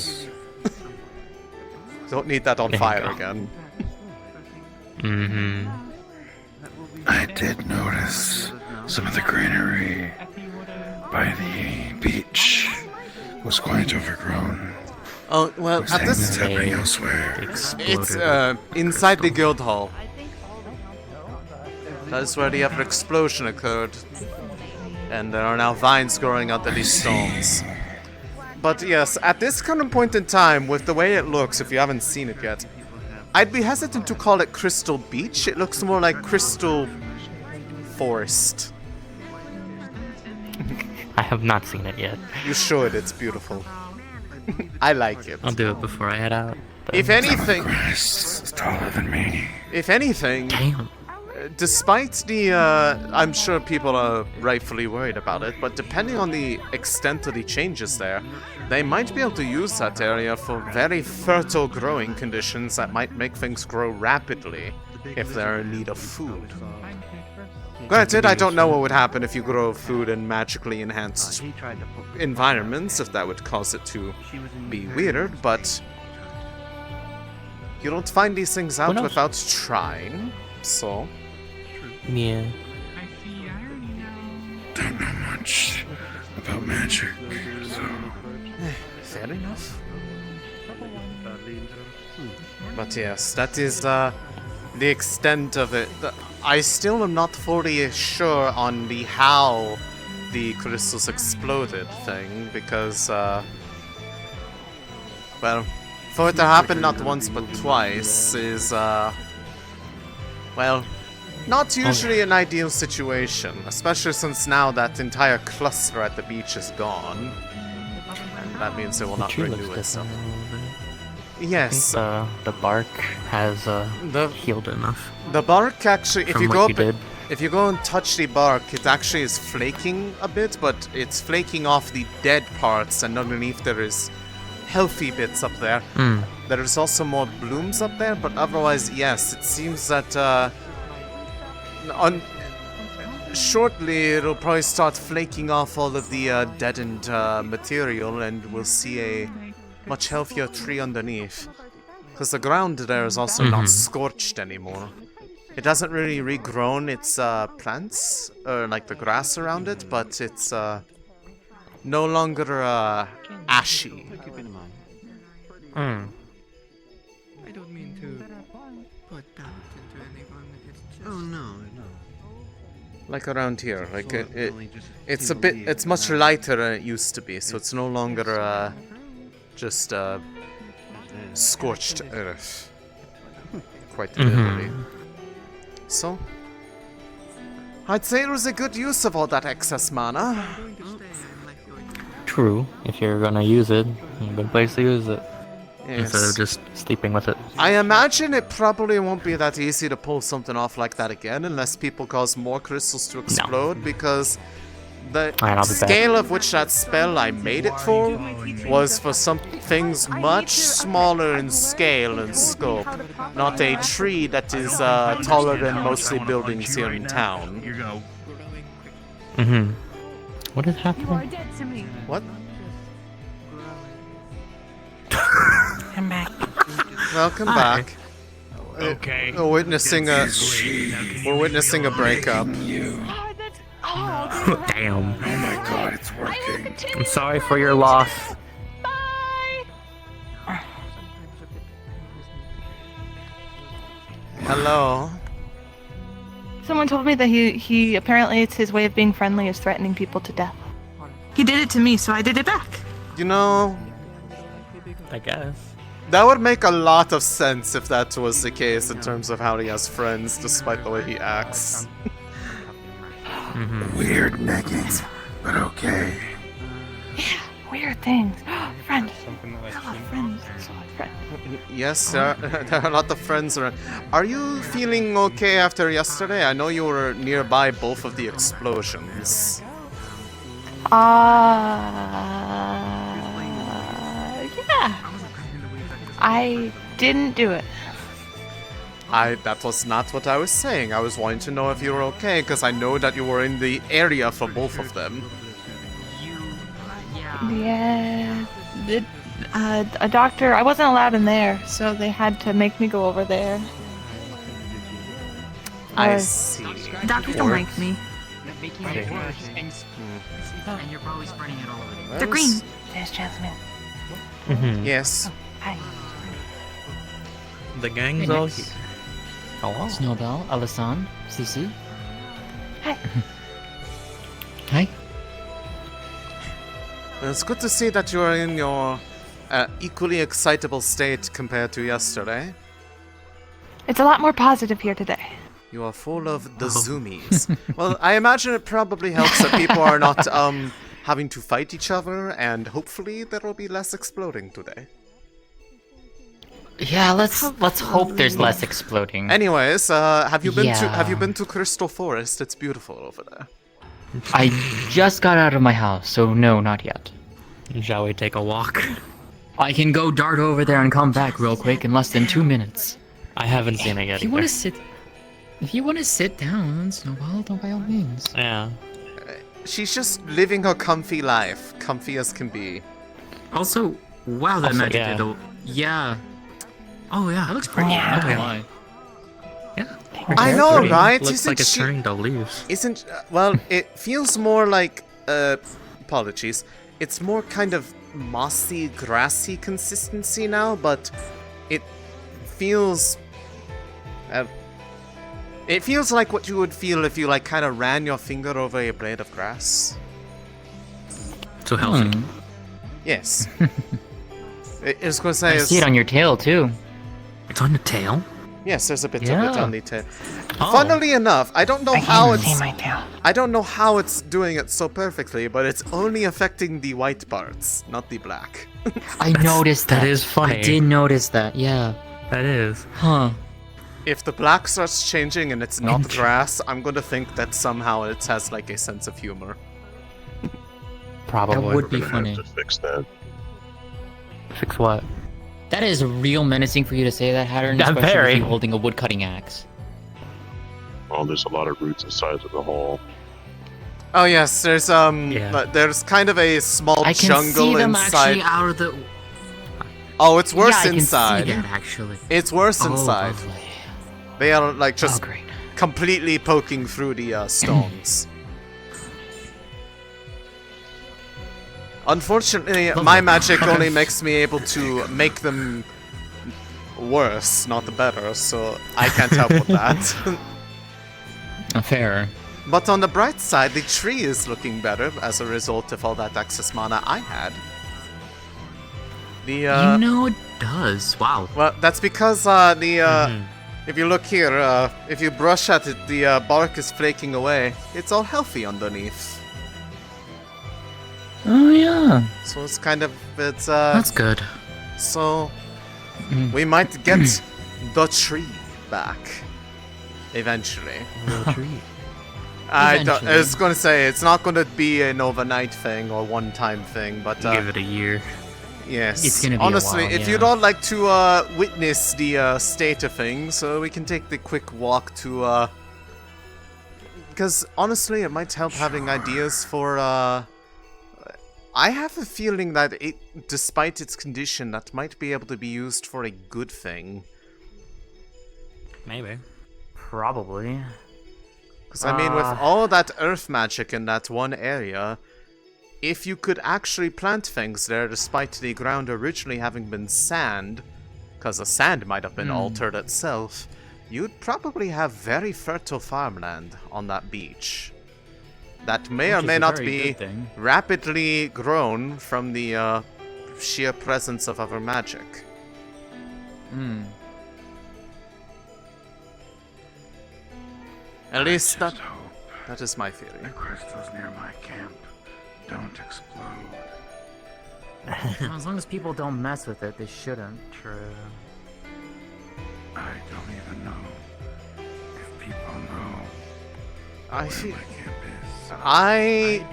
Don't need that on fire again. I did notice some of the greenery by the beach was quite overgrown. Oh, well, at this happening elsewhere. It's inside the guild hall. That is where the other explosion occurred. And there are now vines growing out of these stones. But yes, at this current point in time, with the way it looks, if you haven't seen it yet, I'd be hesitant to call it Crystal Beach. It looks more like Crystal Forest. I have not seen it yet. You should, it's beautiful. I like it. I'll do it before I head out. but- If anything... It's taller than me. If anything... Damn. Despite the, I'm sure people are rightfully worried about it, but depending on the extent of the changes there, they might be able to use that area for very fertile growing conditions that might make things grow rapidly if they're in need of food. Granted, I don't know what would happen if you grow food in magically enhanced environments, if that would cause it to be weird, but you don't find these things out without trying, so... Yeah. Don't know much about magic, so... Fair enough. But yes, that is the extent of it. I still am not fully sure on the how the crystals exploded thing, because, well, for it to happen not once but twice is, well, not usually an ideal situation, especially since now that entire cluster at the beach is gone. And that means it will not renew itself. Yes. I think the bark has healed enough. The bark actually, if From you what go you up, did. if you go and touch the bark, it actually is flaking a bit, but it's flaking off the dead parts, and underneath there is healthy bits up there. There is also more blooms up there, but otherwise, yes, it seems that shortly it'll probably start flaking off all of the deadened material, and we'll see a much healthier tree underneath. Because the ground there is also not scorched anymore. It hasn't really regrown its plants, or like the grass around it, but it's no longer ashy. I don't mean to put doubt into anyone. Oh no. Like around here, like it's much lighter than it used to be, so it's no longer just scorched earth. Quite literally. So, I'd say it was a good use of all that excess mana. True. If you're gonna use it, a good place to use it. Yes. Instead of just sleeping with it. I imagine it probably won't be that easy to pull something off like that again unless people cause more crystals to explode, because the scale of which that spell I made it for was for some things much smaller in scale and scope, not a tree that is taller than mostly buildings here in town. What is happening? What? I'm back. Welcome back. Okay. We're witnessing a breakup. Damn. Oh my god, it's working. I'm sorry for your loss. Hello. Someone told me that he apparently it's his way of being friendly is threatening people to death. He did it to me, so I did it back. You know, I guess. that would make a lot of sense if that was the case in terms of how he has friends, despite the way he acts. Weird negging, but okay. weird things. Friends. Something that Hello, I've seen. friends. Solid friends. Yes, there are a lot of friends around. Are you feeling okay after yesterday? I know you were nearby both of the explosions. Yeah. I didn't do it. That was not what I was saying. I was wanting to know if you were okay, because I know that you were in the area for both of them. Yeah. A doctor, I wasn't allowed in there, so they had to make me go over there. I see. Doctors don't like me. Making it worse, and you're probably spreading it all over. They're green. There's Jasmine. Yes. Hi. The gang's all here. Hello. Snowbell, Elisande, Cece. Hi. Hi. It's good to see that you are in your equally excitable state compared to yesterday. It's a lot more positive here today. You are full of the zoomies. Well, I imagine it probably helps that people are not having to fight each other, and hopefully there will be less exploding today. Yeah, let's hope there's less exploding. Anyways, have you been to Crystal Forest? It's beautiful over there. I just got out of my house, so no, not yet. Shall we take a walk? I can go dart over there and come back real quick in less than 2 minutes. I haven't seen it yet. If you want to sit down, Snowball, then by all means. Yeah. She's just living her comfy life, comfy as can be. Also, wow, that magic did though. Yeah. Oh yeah, that looks pretty. Yeah. Okay. Why? Yeah. I know, Pretty. right? Looks Isn't like it's she... turning to leaves. Isn't well? It feels more like apologies. It's more kind of mossy, grassy consistency now, but it feels. It feels like what you would feel if you like kind of ran your finger over a blade of grass. So healthy. Yes. I was going to say. I see it on your tail too. It's on the tail? Yes, there's a bit of it Yeah. on the tail. Oh. Funnily enough, I don't know how see it's. my tail. I don't know how it's doing it so perfectly, but it's only affecting the white parts, not the black. I noticed that. That is funny. I did notice that. Yeah. That is. Huh. If the black starts changing and it's not grass, I'm going to think that somehow it has like a sense of humor. Probably. That would be funny. To fix that. Fix what? That is real menacing for you to say that, Hattern, Yeah, especially very. with you holding a woodcutting axe. Well, there's a lot of roots inside of the hole. Oh yes, there's there's kind of a small I can jungle see them inside. actually out of the. Oh, it's worse yeah, inside. I can see that actually. It's worse Oh, inside. lovely. They are like just great. completely poking through the stones. Unfortunately, my magic only makes me able to make them worse, not better, so I can't help with that. Fair. But on the bright side, the tree is looking better as a result of all that excess mana I had. The You know it does. Wow. well, that's because if you look here, if you brush at it, the bark is flaking away. It's all healthy underneath. Oh yeah. So it's kind of That's good. So we might get the tree back eventually. The tree. I was going to say it's not going to be an overnight thing or one-time thing, but Give it a year. yes. It's gonna be a honestly, while, if yeah. you'd all like to witness the state of things, we can take the quick walk to. Because honestly, it might help having ideas for. I have a feeling that it, despite its condition, that might be able to be used for a good thing. Maybe. Probably. Because I mean, with all that earth magic in that one area, if you could actually plant things there, despite the ground originally having been sand, because the sand might have been altered itself, you'd probably have very fertile farmland on that beach. That may or may not be rapidly grown from the sheer presence of other magic. At least that is my theory. The crystals near my camp don't explode. As long as people don't mess with it, they shouldn't. True. I don't even know if people know I where see. my camp is. I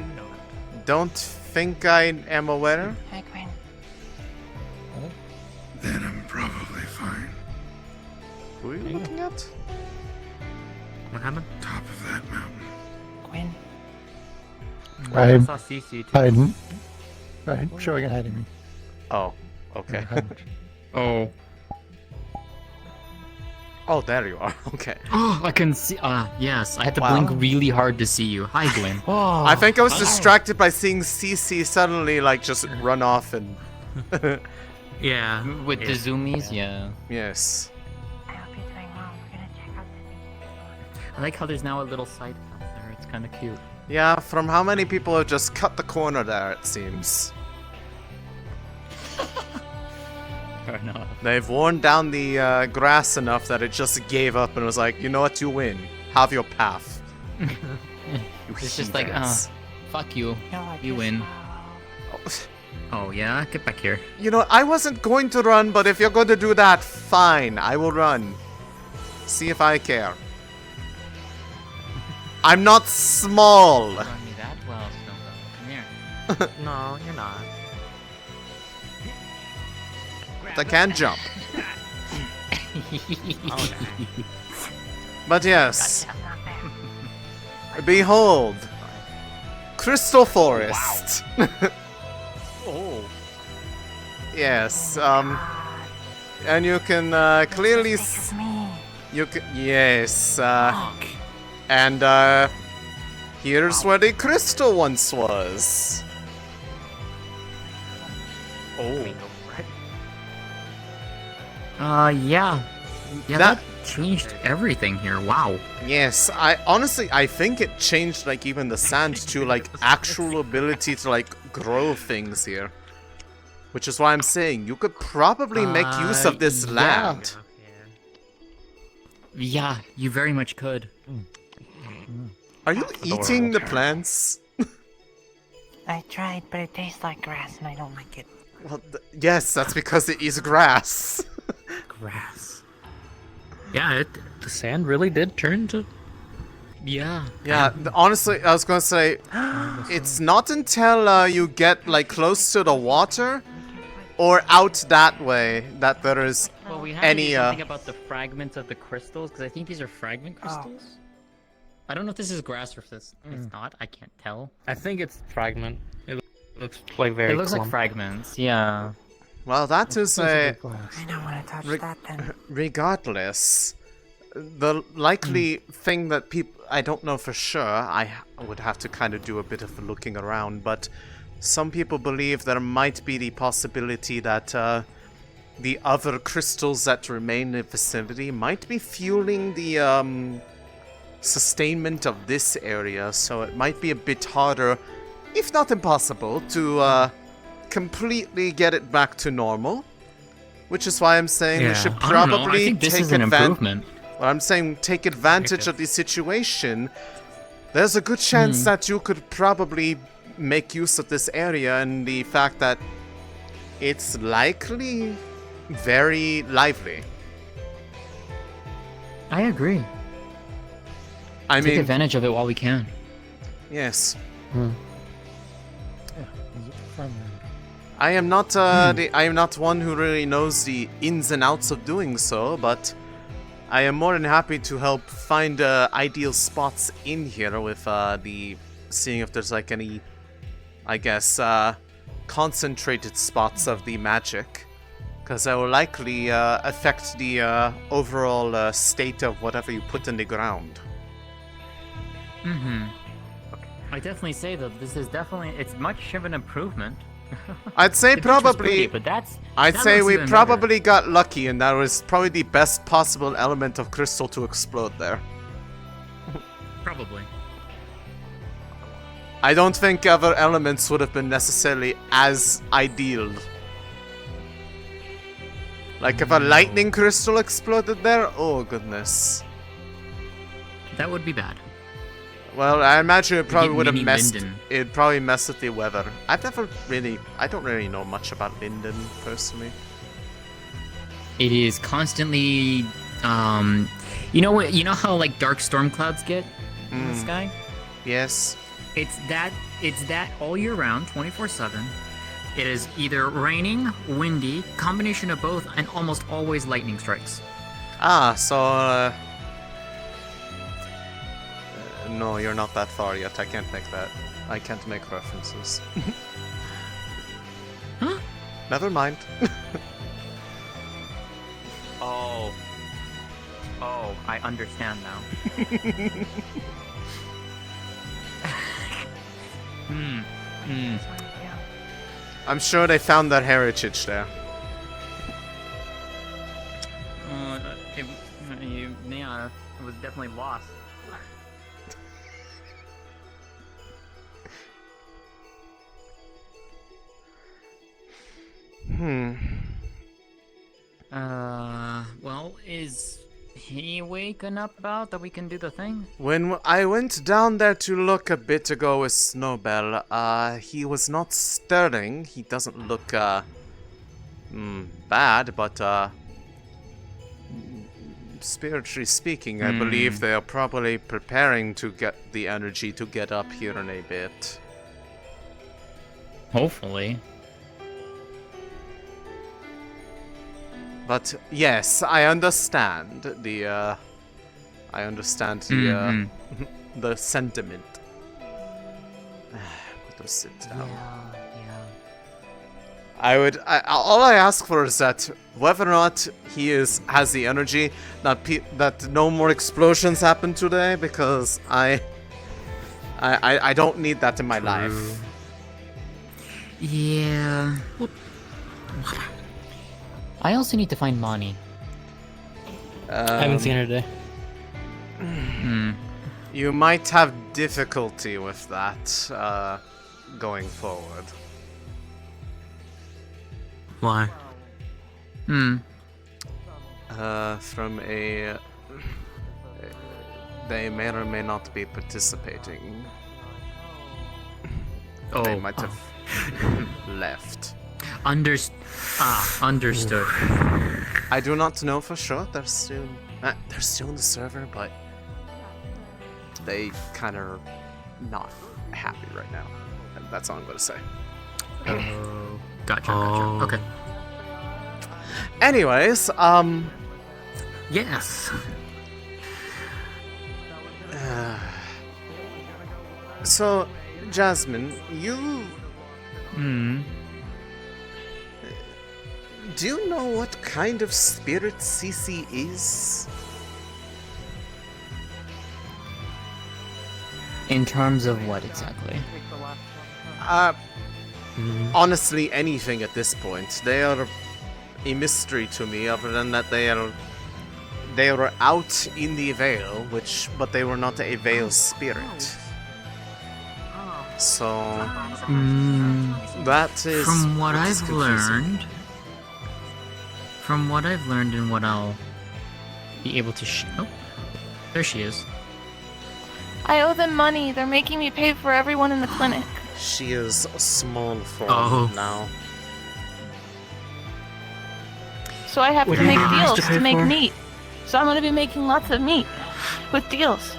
don't think I am aware. Hey, Quinn. Then I'm probably fine. Who are you looking at? What happened? Top of that mountain. Quinn. I saw CC too. Hiding. Right, showing and hiding me. Oh, okay. Oh. Oh, there you are. Okay. Oh, I can see. Yes. I had to Wow. blink really hard to see you. Hi, Gwen. I think I was distracted by seeing CC suddenly like just run off and. Yeah. With the zoomies, yeah. Yes. I hope you're doing well. We're gonna check out the I like how there's now a little side path there. It's kind of cute. Yeah, from how many people have just cut the corner there, it seems. Fair enough. They've worn down the grass enough that it just gave up and was like, you know what, you win. Have your path. It's just like, heathens. fuck you. You win. Oh, yeah? Get back here. You know, I wasn't going to run, but if you're going to do that, fine. I will run. See if I care. I'm not small. Run me that well, Snowbell. Come here. No, you're not. But I can jump. Oh, But yes. Behold. Crystal Forest. Oh. Yes, and you can clearly you can yes, and here's where the crystal once was. Oh. Yeah. Yeah, That- that changed everything here. Wow. Yes, I honestly I think it changed like even the sand to like actual ability to like grow things here. Which is why I'm saying you could probably make use of this yeah. land. Yeah, you very much could. Are you eating the plants? I tried, but it tastes like grass and I don't like it. Well, yes, that's because it is grass. Grass. Yeah, The sand really did turn to. yeah. Yeah, honestly, I was gonna say, it's not until you get like close to the water or out that way that there is Well, we have any to do something about the fragments of the crystals, because I think these are fragment crystals. I don't know if this is grass or if this. It's not. I can't tell. I think it's fragment. It looks like very. It looks like clumped. fragments. Yeah. well, that is a I don't want to touch that then. regardless. The likely thing that people I don't know for sure. I would have to kind of do a bit of looking around, but some people believe there might be the possibility that the other crystals that remain in the vicinity might be fueling the sustainment of this area, so it might be a bit harder, if not impossible, to completely get it back to normal. Which is why I'm saying we should I don't know. I probably think this take is an improvement. Well, I'm saying take advantage of the situation. There's a good chance that you could probably make use of this area and the fact that it's likely very lively. I agree. I Take mean, advantage of it while we can. yes. Yeah, farmland. I am not I am not one who really knows the ins and outs of doing so, but I am more than happy to help find ideal spots in here with the seeing if there's like any, I guess, concentrated spots of the magic, because that will likely affect the overall state of whatever you put in the ground. Mm-hmm. I definitely say that this is definitely it's much of an improvement. I'd say The beach was probably. pretty, but that I'd say looks we even probably got lucky, and that was probably the best possible element of crystal to explode there. better. Probably. I don't think other elements would have been necessarily as ideal. Like if a lightning crystal exploded there, oh goodness. That would be bad. Well, I imagine it probably get would have mini messed. Linden. It'd probably mess with the weather. I don't really know much about Linden personally. It is constantly, you know what? You know how like dark storm clouds get in the sky? Yes. It's that all year round, 24/7. It is either raining, windy, combination of both, and almost always lightning strikes. Ah, so no, you're not that far yet. I can't make that. I can't make references. Huh? Never mind. Oh, I understand now. I'm sure they found their heritage there. Yeah, it was definitely lost. Well, is he waking up about that we can do the thing? When I went down there to look a bit ago with Snowbell, he was not stirring. He doesn't look, bad, but, spiritually speaking, I believe they are probably preparing to get the energy to get up here in a bit. Hopefully. But yes, I understand the the sentiment. Let us sit down. All I ask for is that whether or not he has the energy, that no more explosions happen today, because I don't need that in my life. Yeah. I also need to find Mani. I haven't seen her today. You might have difficulty with that going forward. Why? From they may or may not be participating. They might have left. Understood. I do not know for sure. They're still in the server, but they kind of not happy right now. And that's all I'm gonna say. Gotcha. Okay. Anyways, yes. So, Jasmine, you. Do you know what kind of spirit Cece is? In terms of what exactly? Honestly, anything at this point. They are a mystery to me, other than that they were out in the Vale, but they were not a Vale spirit. So that is from what is I've confusing. learned and what I'll be able to oh, there she is. I owe them money. They're making me pay for everyone in the clinic. She is a small form now. So I have What to do you make need us deals to pay to make for? meat. So I'm going to be making lots of meat with deals.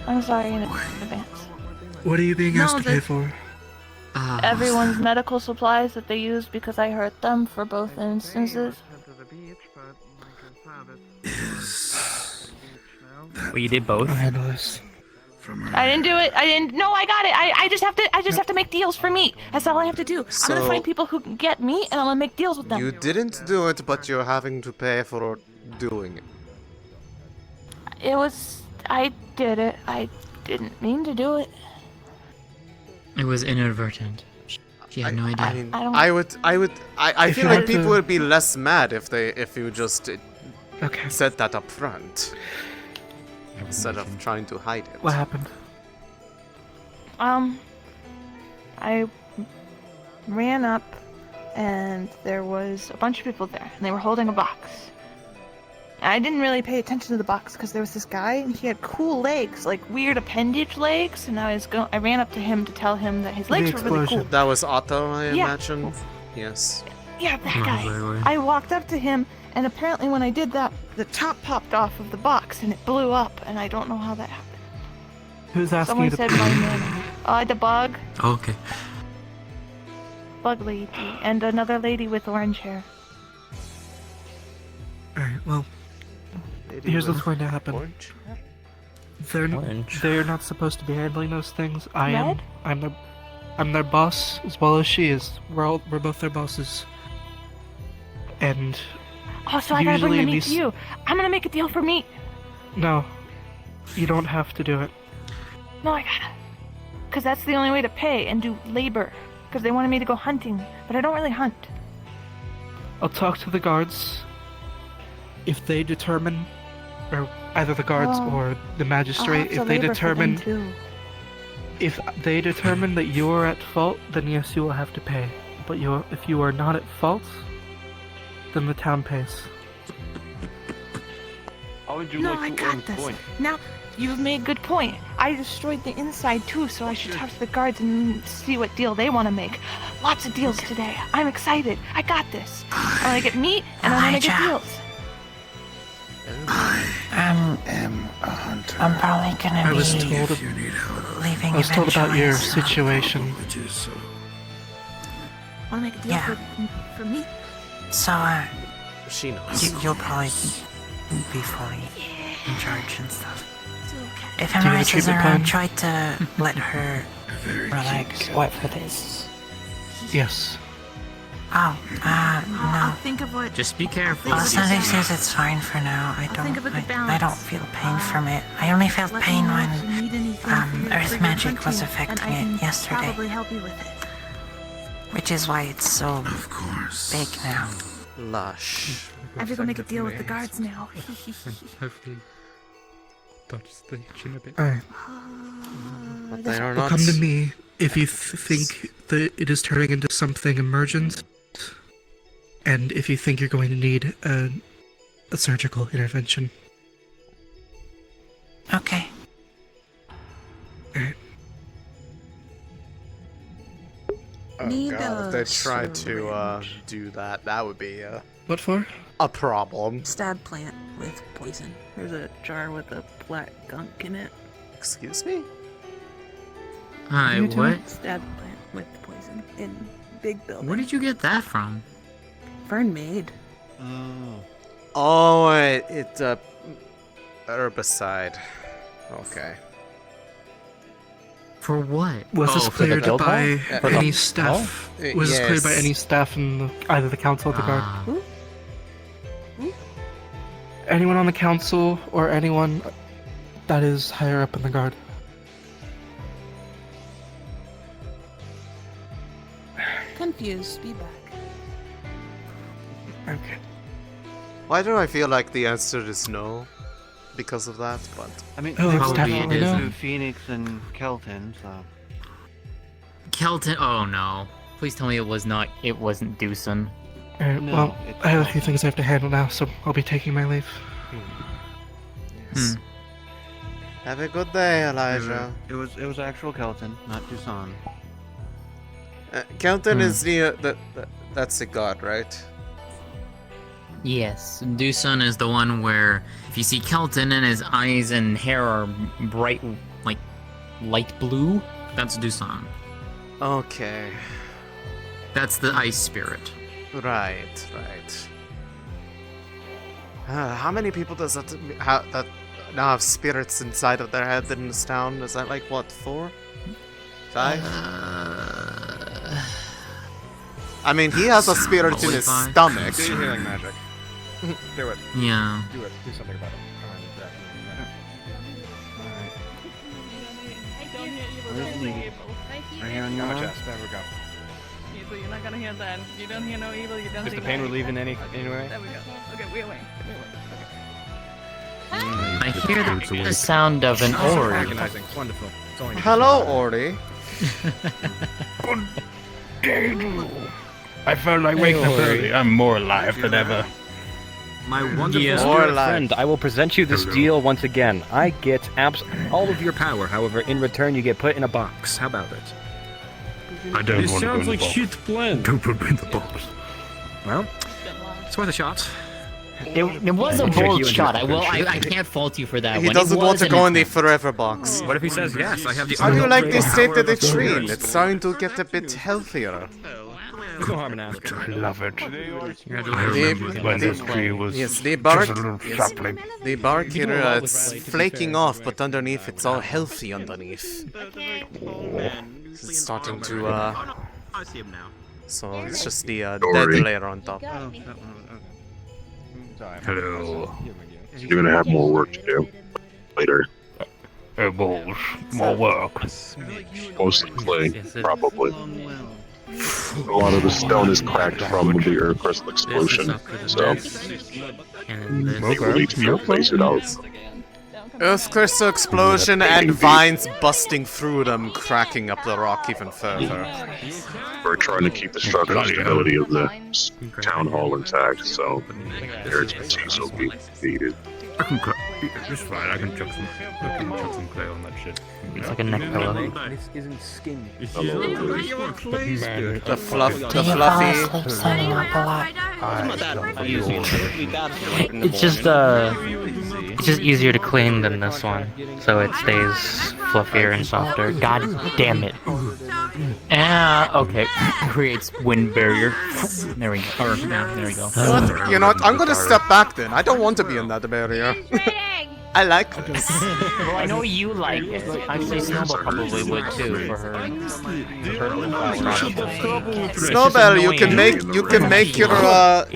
I'm sorry in advance. What are you being asked to pay for? Everyone's medical supplies that they used because I hurt them for both instances. Well, you did both. I didn't do it. No, I got it. I just have to make deals for meat. That's all I have to do. I'm gonna find people who can get meat, and I'm gonna make deals with them. You didn't do it, but you're having to pay for doing it. I did it. I didn't mean to do it. It was inadvertent. She had no idea. I mean, I feel like people would be less mad if you just said that up front. Instead of trying to hide it. What happened? I ran up, and there was a bunch of people there, and they were holding a box. I didn't really pay attention to the box because there was this guy and he had cool legs, like weird appendage legs, and I ran up to him to tell him that his legs were really cool. That was Otto, I imagine. Yes. Yeah, that guy. I walked up to him, and apparently when I did that, the top popped off of the box and it blew up, and I don't know how that happened. Who's asking Someone you to said my name. The bug. Oh, okay. Bug lady. And another lady with orange hair. Alright, well, here's what's going to happen. They're not supposed to be handling those things. I am. I'm their boss as well as she is. We're both their bosses. And oh, so I gotta bring the meat to you. I'm gonna make a deal for meat. No, you don't have to do it. No, I gotta. Because that's the only way to pay and do labor. Because they wanted me to go hunting, but I don't really hunt. I'll talk to the guards. If they determine, or either the guards or the magistrate, if they determine that you're at fault, then yes, you will have to pay. But if you are not at fault, then the town pays. How would you No, like I to got earn this. points? Now, you've made a good point. I destroyed the inside too, so I should talk to the guards and see what deal they want to make. Lots of deals today. I'm excited. I got this. I want to get meat and I want to get deals. I am a hunter. I'm probably gonna I was be leaving I was told about your eventually, so- situation. Want to make a deal for meat? So, she knows. you'll probably be fully in charge and stuff. If Do you have a Emma is treatment around, plan? try to let her relax. What for this? Yes. Oh, I'll no. think of what. Just be careful. Elisande says it's fine for now. I don't feel pain from it. I only felt pain when earth magic was affecting it yesterday, Probably help you with it. which is why it's so big now. Lush. I have to go make a deal with the guards now. Hopefully, dodge the chin a bit. Alright. But they are Well, not. come to me if you think that it is turning into something emergent, and if you think you're going to need a surgical intervention. Okay. Oh god, if they tried to do that, that would be What for? a problem. Stab plant with poison. There's a jar with a black gunk in it. Excuse me? Hi, what? Stab plant with poison in big building. Where did you get that from? Fern made. Oh, it's a herbicide. Okay. For what? Was this for the cleared guild hall? by For the any hall? staff? Was this cleared by Yes. any staff in either the council or the guard? Ah. Anyone on the council or anyone that is higher up in the guard? Confused. Be back. Okay. Why do I feel like the answer is no? Because of that, but I mean, Oh, there's it's Probably definitely it is. no. Phoenix and Kelton, so. Kelton. Oh no! Please tell me it wasn't Doosan. Alright, No, well, it's I have a not. few things I have to handle now, so I'll be taking my leave. yes. Have a good day, Elijah. It was actual Kelton, not Dusan. Kelton is that's the god, right? Yes, Doosan is the one where if you see Kelton and his eyes and hair are bright, like light blue, that's Doosan. Okay. That's the ice spirit. Right. How many people does that now have spirits inside of their head in this town? Is that like what, 4? 5? I mean, he has a spirit in Probably his 5. stomach. Do your healing magic. Do it. Yeah. Do it. Do something about it. Where's Lee? Right here on your On my arm? chest. There we go. So you're not gonna hear that. You don't hear no evil. You don't Is see the pain no relieving evil. anyway? There we go. Okay, we away. I hear the sound of an ori. Recognizing. It's wonderful. It's only Hello, Ori. I felt like waking up early. I'm more alive than ever. My wonderful Yeah. spirit More life. friend, I will present you this deal once again. I get all of your power. However, in return, you get put in a box. How about it? I don't This want to go sounds in the like box. shit plan. Don't put me in the box. Well, it's worth a shot. It was a I'll check bold you into shot. it. I can't fault you for that. He When doesn't it want was to an go in the attempt. forever box. What if he says yes? I have the How do you like the unupgraded state power of the of tree? words. It's starting to get a bit healthier. There's no harm in asking. I love it. I The- remember when this tree was Yes, the bark. just a little Yes, sapling. the bark You know here, what was it's right, to be flaking fair. off, but underneath it's all healthy underneath. It's starting to I see him now. so it's just the dead Sorry. layer on top. Hello. You're gonna have more work to do later. Balls. More work. Mostly clay, probably. A lot of the stone is cracked from the Earth crystal explosion, so they will need to replace it out. Earth crystal explosion and vines busting through them, cracking up the rock even further. We're trying to keep the structural stability of the town hall intact, so their expertise will be needed. I can cut. It's fine. I can chuck some clay on that shit. It's like a neck pillow. This isn't skin. The fluffy. Sleep standing up a lot. It's just easier to clean than this one, so it stays fluffier and softer. God damn it. Okay. Creates wind barrier. There we go. Or, yeah, there we go. You know what? I'm gonna step back then. I don't want to be in that barrier. I like this. Well, I know you like it. Actually, Snowball probably would too for her. Snowbell, you can make yourself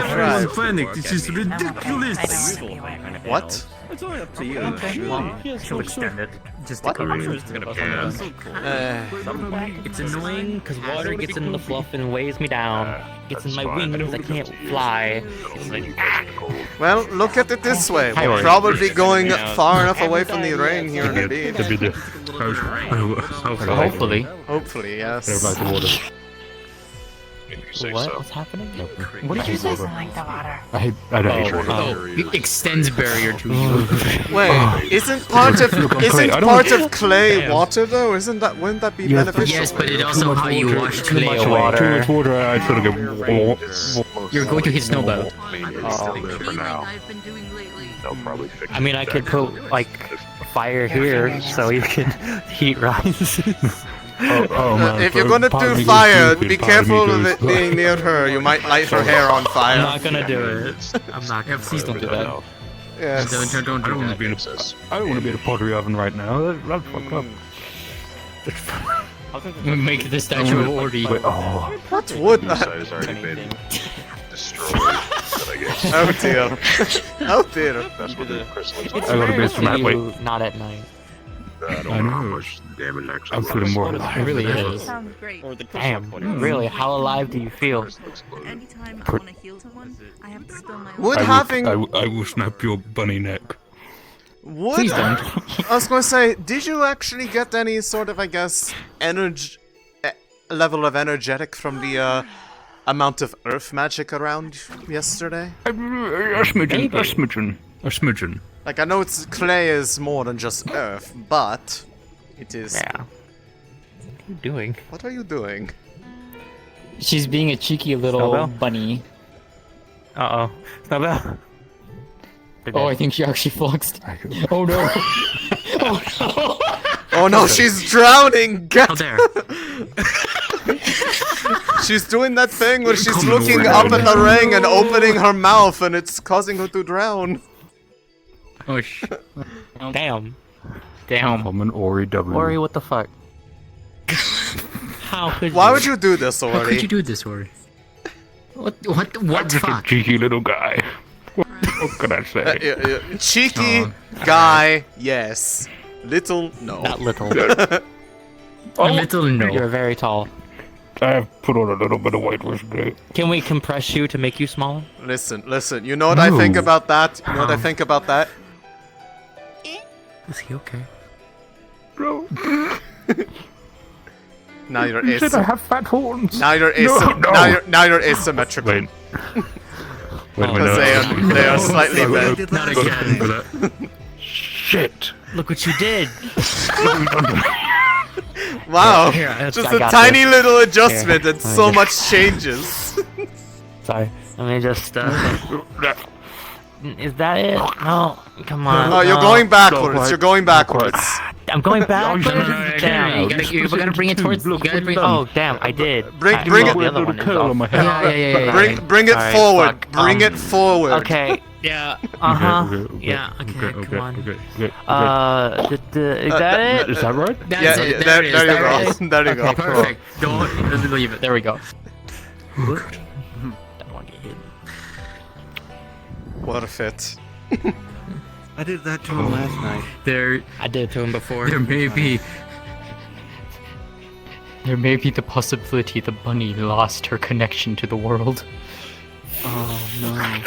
thrive. Panic. This is ridiculous. What? It's only up to you. She'll extend it. Just What? to cover. It's annoying because water gets in the fluff and weighs me down. Gets in my wings, I can't fly. It's like, Well, look at it this way. Hi, We're Ori. probably going far enough away from the rain here in the beach. hopefully. Hopefully, yes. What? What's happening? What did you say? Doesn't like the water. I don't hate water. It extends barrier to you. Wait, isn't part of clay water though? Wouldn't that be beneficial? Yes, but it also how you wash clay away. Too much water, I sort of get. You're going to hit Snowbell. For now. They'll probably fix I mean, I could put like fire here so you can heat rises. If you're gonna do fire, be careful of it being near her. You might light her hair on fire. I'm not gonna do it. I'm not gonna. Please don't do that. Yes. Don't I don't want to be in a. I don't want to be in a pottery oven right now. That's fucked up. We make the statue of Ordi. What would Leefside that? has already been destroyed, but I guess. Oh dear. Oh dear. That's what the crystal It's I gotta rare be to smart, wait. you not at night. I don't know how much damage actually I'm feeling more alive. It really is. Sounds great. Damn. Really, how alive do you feel? Anytime I want to heal someone, I have to spill my Would I having will snap your bunny neck. would Please don't. I was gonna say, did you actually get any sort of, I guess, level of energetic from the amount of earth magic around yesterday? A smidgen. Like, I know clay is more than just earth, but it is. Yeah. What are you doing? What are you doing? She's being a cheeky little Snowbell? bunny. Uh-oh. Snowbell? Oh, I think she actually fluxed. Oh no. Oh no. Oh no, she's drowning! Get Oh, there. She's doing that thing where she's looking up at the ring and opening her mouth and it's causing her to drown. Oh, Damn. Damn. I'm an Ori W. Ori, what the fuck? How could Why you? would you do this, How could you Ori? do this, Ori? What I'm just a fuck? cheeky little guy. What can I say? Cheeky guy, yes. Little, no. Not little. Little no. You're very tall. I have put on a little bit of weight recently. Can we compress you to make you smaller? Listen, you know what I think about that? You know what I think about that? Is he okay? Bro. Now you're You said I have fat horns. now you're No. now you're asymmetrical. Wait. Wait a Because minute. they are slightly Not bent. Not again. Shit. Look what you did. Wow, Here, just I a got tiny this. little adjustment Here, and let me so just- much changes. Sorry. Let me just. Is that it? No. Come on. No, you're no. going backwards. You're going backwards. I'm going backwards. Damn, you gotta bring it towards. You gotta bring. Oh damn! I did. Bring I- it- The other one is off. Yeah. Bring it Alright, forward. fuck. Bring it forward. Okay. Yeah. Yeah. Okay. Come on. Is that that it? Is that right? That's Yeah, it. there it is. you There go. it is. There you go. Okay, cool. Perfect. Don't leave it. There we go. Don't want to get hit. Worth it. I did that to him last night. I did it to him before. There may be. There may be the possibility the bunny lost her connection to the world. Oh no.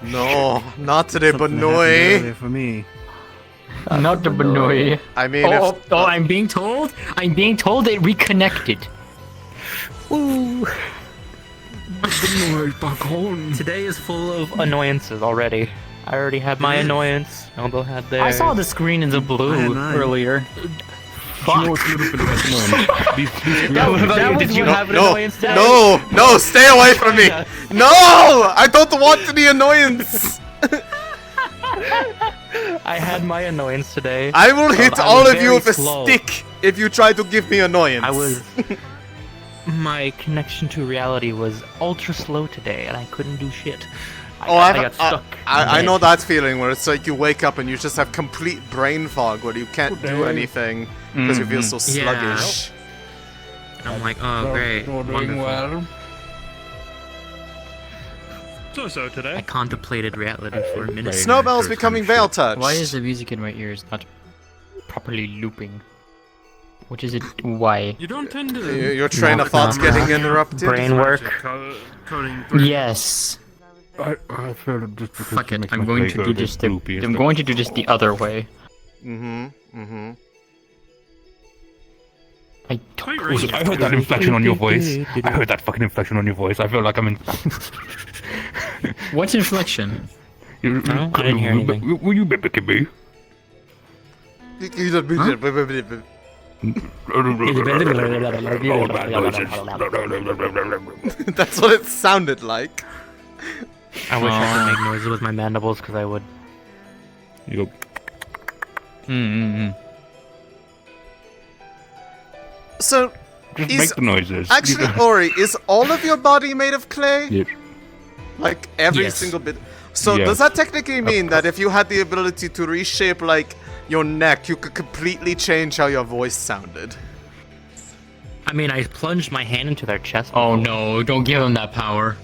No, not today, but Something happened earlier no. for me. Not the Benoy. I mean, if, I'm being told. I'm being told it reconnected. Ooh. Today is full of. Annoyances already. I already had my annoyance. Elbow had theirs. I saw the screen in the I had blue mine. earlier. You know what's a little bit less annoying? Did you have an annoyance today? No, stay away from me. No, I don't want any annoyance. I had my annoyance today. I will hit I all was of you very with a slow. stick if you try to give me annoyance. I was. My connection to reality was ultra slow today, and I couldn't do shit. I got stuck. I know that feeling where it's like you wake up and you just have complete brain fog where you can't do anything because you feel so Yeah. sluggish. I'm like, oh great. Wonderful. So today. I contemplated reality for a minute. Snowbell's becoming Vale touch. Why is the music in my ears not properly looping? Which is it? Why? You don't tend to. Your train of thought's getting interrupted? Brain work. Yes. I feel it just because Fuck it it. makes I'm my going face to go do a bit just the. loopy and I'm stuff. going to do just the other way. I Also, I heard that inflection on your voice. I heard that fucking inflection on your voice. I feel like I'm in. What's inflection? You, No, I didn't hear anything. Were you mimicking me? That's what it sounded like. I wish I could make noises with my mandibles because I would. You go. So, Just is, make the noises. actually, Ori, is all of your body made of clay? Yep. Like every Yes. single bit. So Yeah. does that technically mean that if you had the ability to reshape like your neck, you could completely change how your voice sounded? I mean, I plunged my hand into their chest. Oh no! Don't give him that power.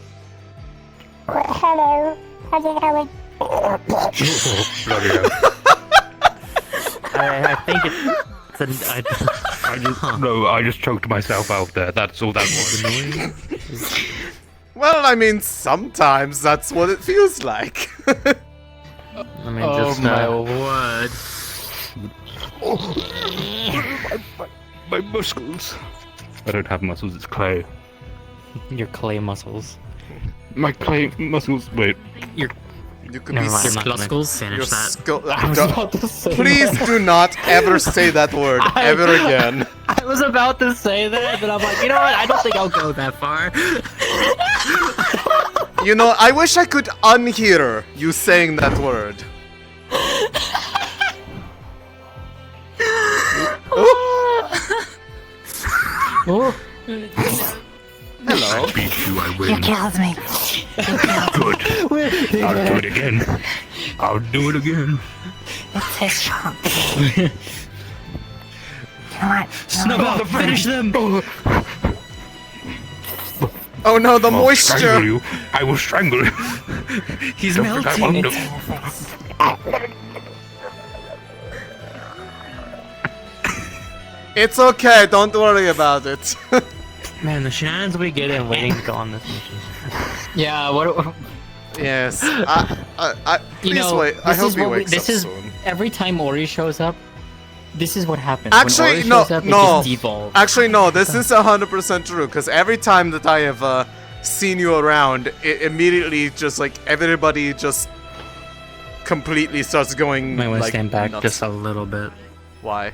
Hello. How's it going? Bloody hell. I think it's an. I just choked myself out there. That's all that was. Well, I mean, sometimes that's what it feels like. I mean, Oh just my What? My muscles. I don't have muscles, it's clay. your clay muscles. My clay muscles. Wait. You could Never be mind, Your I'm not gonna- cluscles? your Finish that. skull. I was about to say Please that. do not ever say that word ever again. I was about to say that, but I'm like, you know what? I don't think I'll go That far? You know, I wish I could unhear you saying that word. Oh. Hello. I beat you, I You win. killed me. Good. I'll do it again. I'll do it again. It's his fault. Come on. Snowball, finish them! Oh no, the I'll strangle moisture! you. I will strangle you. He's Don't think I melting. won't do- It's okay, don't worry about it. Man, the shenanigans we get in waiting to go on this mission. Yeah. What? Yes. Please You know, wait. I this hope is he what we- wakes this up is soon. every time Ori shows up. This is what happens. Actually, when Ori no, shows up, no. It just devolves. Actually, no, this is 100% true, because every time that I have seen you around, it immediately just like everybody just completely starts going. Might want to like, stand back nuts. just a little bit. Why?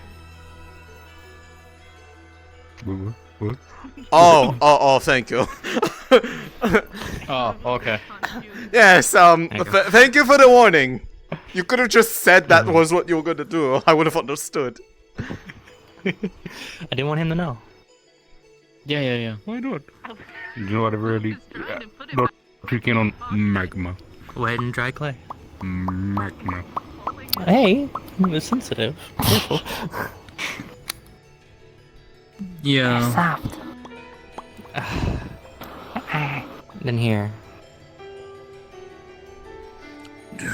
Oh, thank you. Oh, okay. Yes, thank you for the warning. You could have just said that was what you were gonna do. I would have understood. I didn't want him to know. Yeah. Why not? You know what I really... not picking on magma. Wet and dry clay. Magma. Hey, it's sensitive. Careful. Yeah. Soft. Then here. Do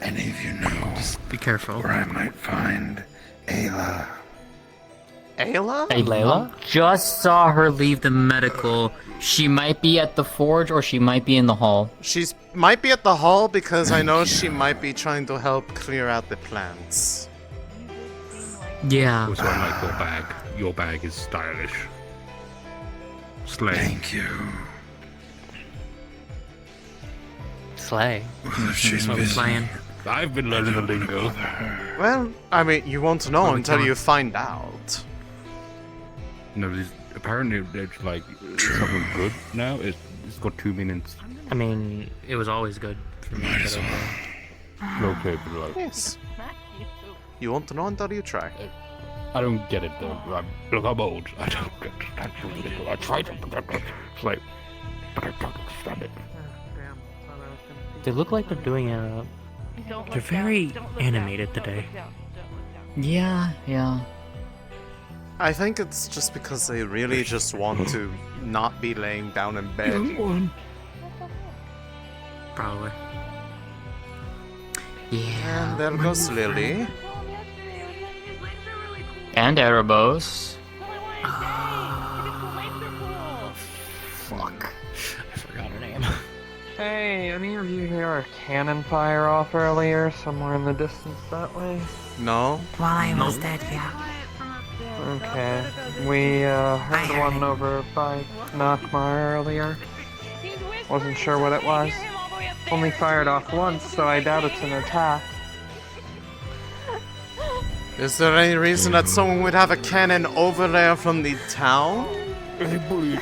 any of you know Just be careful. where I might find Ayla? Ayla? Hey, Layla? Just saw her leave the medical. She might be at the forge or she might be in the hall. She's might be at the hall because I know she might be trying to help clear out the plants. Yeah. Also, I like your bag. Your bag is stylish. Slay. Thank you. Slay. Well, she's What was busy. slaying? I've been learning the lingo. Well, I mean, you won't know What are we until doing? you find out. No, apparently it's like something good now. It's got 2 minutes. I mean, it was always good for me. Might as but, well. Okay, but like, Yes. You won't know until you try. I don't get it though. Look, I'm old. I don't get that lingo. I try to, it's like, but I don't understand it. They look like they're doing a... They're very animated today. Yeah. I think it's just because they really just want to not be laying down in bed. Probably. Yeah. And there goes Lily. And Erebos. Fuck. I forgot her name. Hey, any of you hear a cannon fire off earlier, somewhere in the distance that way? No? While I was dead, yeah. Okay. We heard one over by Knockmar earlier. Wasn't sure what it was. Only fired off once, so I doubt it's an attack. Is there any reason that someone would have a cannon over there from the town? Not sure.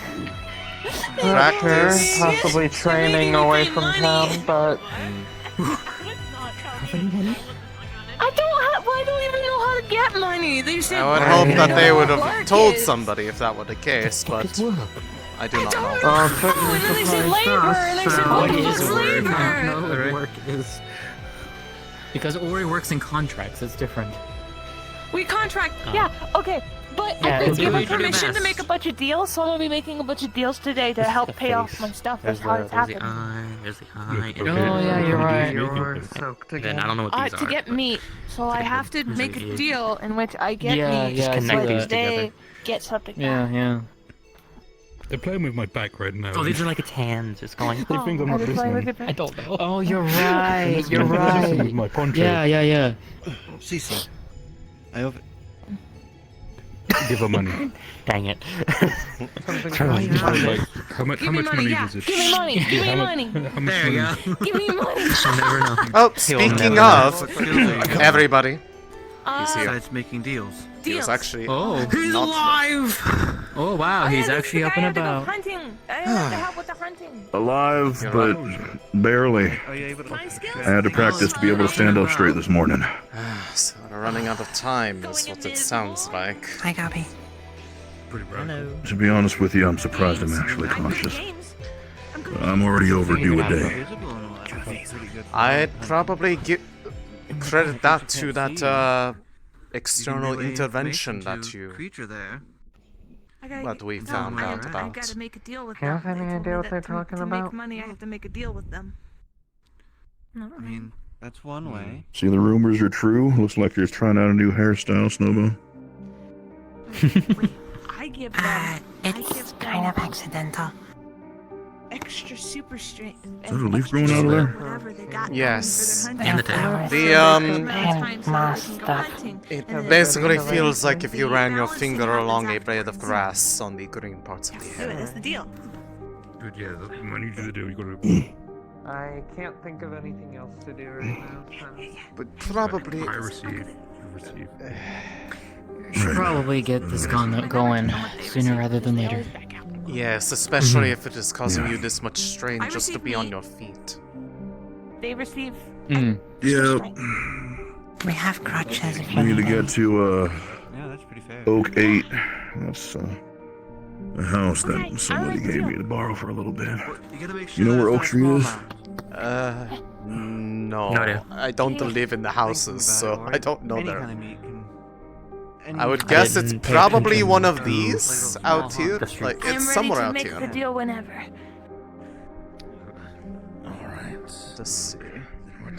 Practice? Possibly training away from town, but I don't even know how to get money. They said. I would hope that they would have told somebody if that were the case, but I do not know. certainly They said surprised labor. us. They said What what is is work? labor? I don't know what Work is... Because Ori works in contracts, it's different. We contract. Yeah. Okay. But Yeah, I've been do given what you do permission to best. make a bunch of deals, so I'm gonna be making a bunch of deals today to There's help the pay off face. my stuff. There's That's how the- it's There's the happening. eye. There's the eye. Okay. Oh yeah, you're right. You're You're soaked again. Then I don't know what these To are. get but- meat, so I have to make a deal in which I get Yeah, meat, yeah, I see so that. they get something back. Yeah. They're playing with my back right now. Oh, these are like its hands. It's going... They think I'm not listening. I don't know. Oh, you're right. You're With right. my poncho. Yeah. Cece, I have. Give her money. Dang it. Like, how much Give me money, money yeah. is it? Give me money. Give me How mu- money. How much There you money? go. Give me money. You'll never know. Oh, speaking of, everybody, he's here. Besides making deals. He was actually Oh, he's not- alive! Oh wow, he's actually up and about. Hunting. I have to help with the hunting. Alive, You're but barely. Are you able to? I had to practice to be able to stand up straight this morning. So we're running out of time is what it sounds like. Hi, Gabby. To be honest with you, I'm surprised I'm actually conscious. I'm already overdue a day. I'd probably credit that to that external intervention that you Creature there. that we found out I about. gotta make a deal with You them. have any They told idea me what that they're to talking make about? money, I have to make a deal with them. I mean, that's one way. See, the rumors are true. Looks like you're trying out a new hairstyle, Snowball. I give them. It's kind of accidental. Extra super strength. Is there a leaf growing out of there? Whatever they got. Yes. And the tail. It basically feels like if you ran your finger along a blade of grass on the green parts of the hair. That's the deal. But yeah, I need you to do. You gotta. I can't think of anything else to do right now. But probably. I receive. Should probably get this going sooner rather than later. Yes, especially if it is causing you this much strain just to be on your feet. They receive. Yeah. We have crutches. If We need to get to Yeah, that's pretty fair. Oak 8. That's a house that somebody gave me to borrow for a little bit. You know where Oak Street is? No. No idea. I don't live in the houses, so I don't know there. Kind of meat can... I would guess it's didn't pay probably attention one of to these out here. Like, I'm it's ready somewhere to out make here. the deal whenever. Alright, let's see.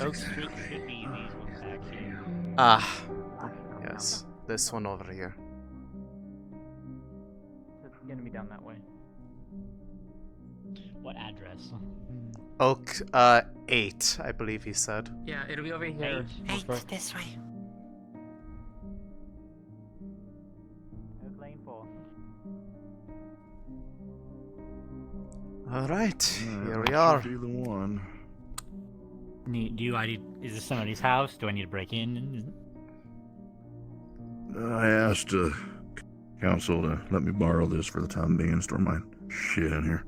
Oak Street should be these ones back here. Ah, yes. This one over here. It's gonna be down that way. What address? Oak, 8, I believe he said. Yeah, it'll be over here. 8 this way. Lane 4. Alright, here we are. Be the one. Is this somebody's house? Do I need to break in? I asked council to let me borrow this for the time being and store my shit in here.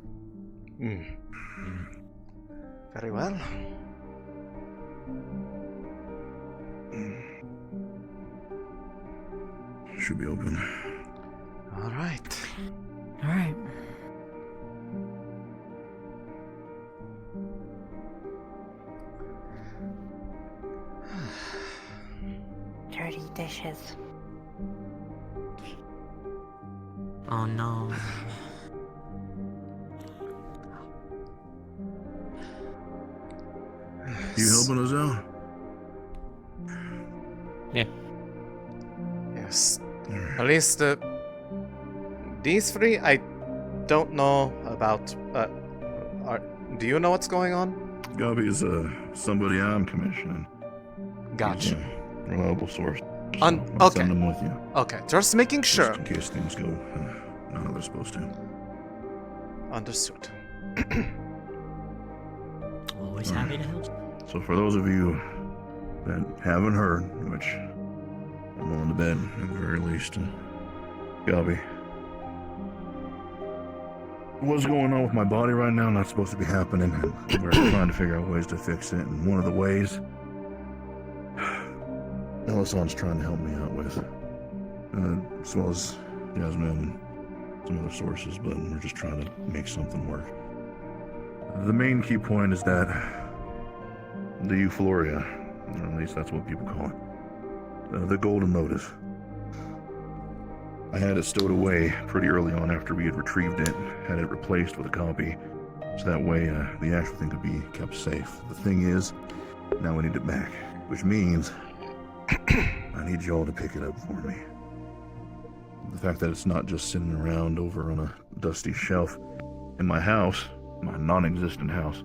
Very well. Should be open. Alright. Alright. Dirty dishes. Oh no. You helping us out? Yeah. Yes. At least, these three, I don't know about, do you know what's going on? Gobby is somebody I'm commissioning. Gotcha. He's a reliable source. So Okay. I'll send him with you. Okay, just making sure. Just in case things go not how they're supposed to. Understood. Always happy to help. So for those of you that haven't heard, which I'm willing to bet at the very least, Gobby, what's going on with my body right now? Not supposed to be happening. And we're trying to figure out ways to fix it. And one of the ways, Elisande's trying to help me out with, as well as Jasmine and some other sources, but we're just trying to make something work. The main key point is that the Euphoria, or at least that's what people call it, the Golden Lotus. I had it stowed away pretty early on after we had retrieved it, had it replaced with a copy, so that way the actual thing could be kept safe. The thing is, now we need it back, which means I need y'all to pick it up for me. The fact that it's not just sitting around over on a dusty shelf in my house, my non-existent house,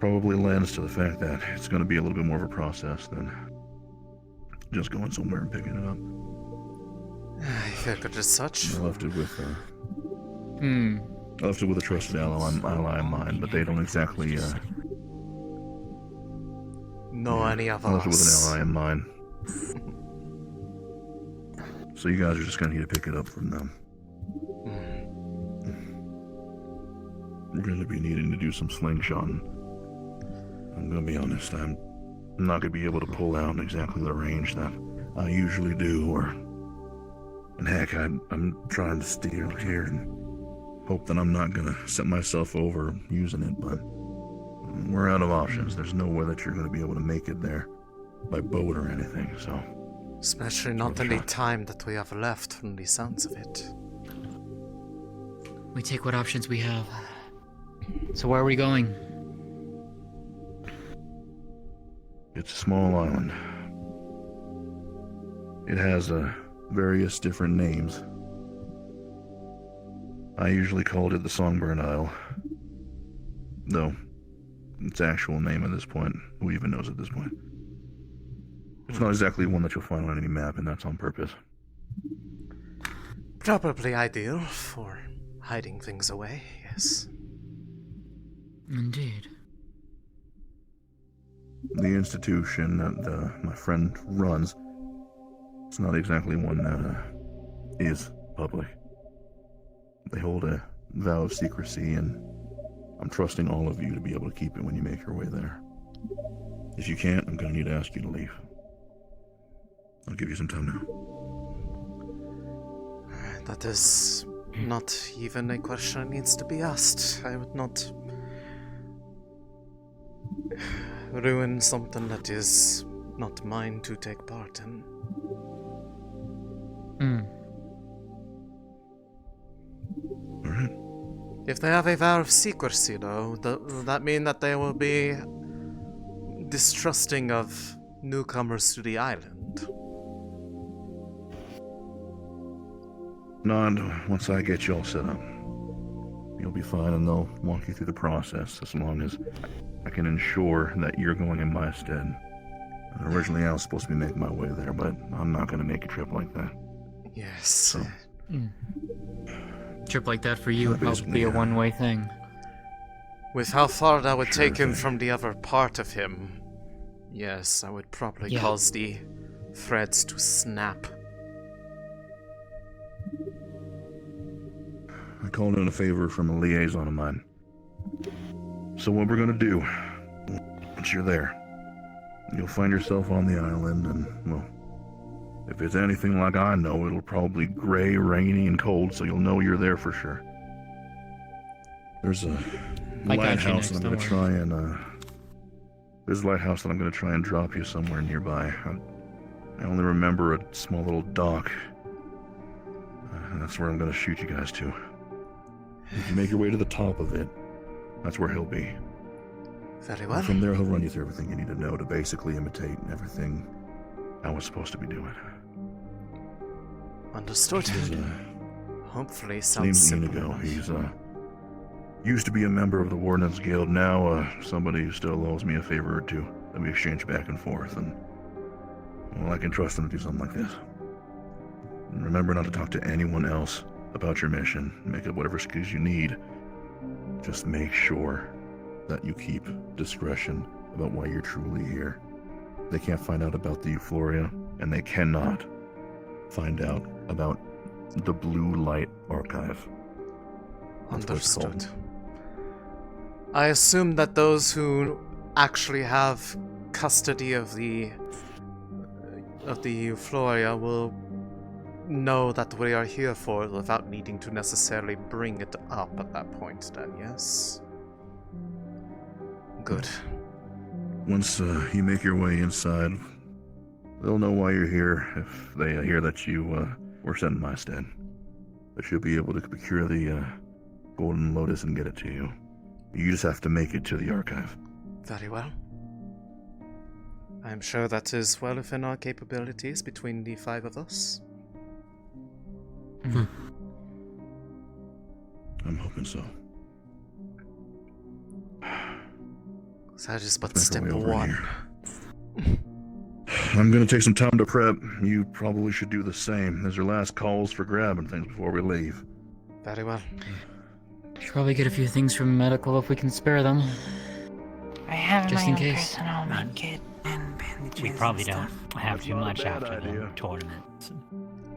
probably lends to the fact that it's going to be a little bit more of a process than just going somewhere and picking it up. I figured as such. I left it with I left it with a trusted ally of mine, but they don't exactly know any of I left it with us. an ally of mine. So you guys are just gonna need to pick it up from them. We're gonna be needing to do some slingshotting. I'm gonna be honest, I'm not gonna be able to pull out exactly the range that I usually do, and heck, I'm trying to steer here and hope that I'm not gonna set myself over using it, but we're out of options. There's no way that you're gonna be able to make it there by boat or anything, so. Especially not any time that we have left from the sounds of it. We take what options we have. So where are we going? It's a small island. It has various different names. I usually called it the Songbird Isle. Though, its actual name at this point, who even knows at this point? It's not exactly one that you'll find on any map, and that's on purpose. Probably ideal for hiding things away, yes. Indeed. The institution that my friend runs, it's not exactly one that is public. They hold a vow of secrecy, and I'm trusting all of you to be able to keep it when you make your way there. If you can't, I'm going to need to ask you to leave. I'll give you some time now. That is not even a question that needs to be asked. I would not ruin something that is not mine to take part in. Alright. If they have a vow of secrecy, though, does that mean that they will be distrusting of newcomers to the island? Not once I get you all set up. You'll be fine, and they'll walk you through the process as long as I can ensure that you're going in my stead. Originally, I was supposed to be making my way there, but I'm not going to make a trip like that. Yes. So, Trip like that for you would probably be a one-way thing. With how far that would take him from the other part of him, yes, I would probably cause the threads to snap. I called in a favor from a liaison of mine. So what we're going to do, once you're there, you'll find yourself on the island, and, well, if it's anything like I know, it'll probably gray, rainy, and cold, so you'll know you're there for sure. There's a lighthouse that I'm going to try and, there's a lighthouse that I'm going to try and drop you somewhere nearby. I only remember a small little dock, and that's where I'm going to shoot you guys to. If you make your way to the top of it, that's where he'll be. Very well. And from there, he'll run you through everything you need to know to basically imitate everything I was supposed to be doing. Understood. Hopefully sounds name's simple Inigo. enough. He's used to be a member of the Wardens Guild. Now somebody who still owes me a favor or two that we exchange back and forth. And well, I can trust him to do something like this. And remember not to talk to anyone else about your mission. Make up whatever excuse you need. Just make sure that you keep discretion about why you're truly here. They can't find out about the Euphoria, and they cannot find out about the Blue Light Archive. Understood. I assume that those who actually have custody of the Euphoria will know that we are here for it without needing to necessarily bring it up at that point, then, yes? Good. Once you make your way inside, they'll know why you're here if they hear that you were sent in my stead. But you'll be able to procure the Golden Lotus and get it to you. You just have to make it to the archive. Very well. I'm sure that is well within our capabilities between the 5 of us. I'm hoping so. So that is but step 1. I'm gonna take some time to prep. You probably should do the same. There's your last calls for grabbing things before we leave. Very well. Should probably get a few things from medical if we can spare them. I have just my in own case. personal med kit and bandages. We probably and don't stuff. have too much after the tournament.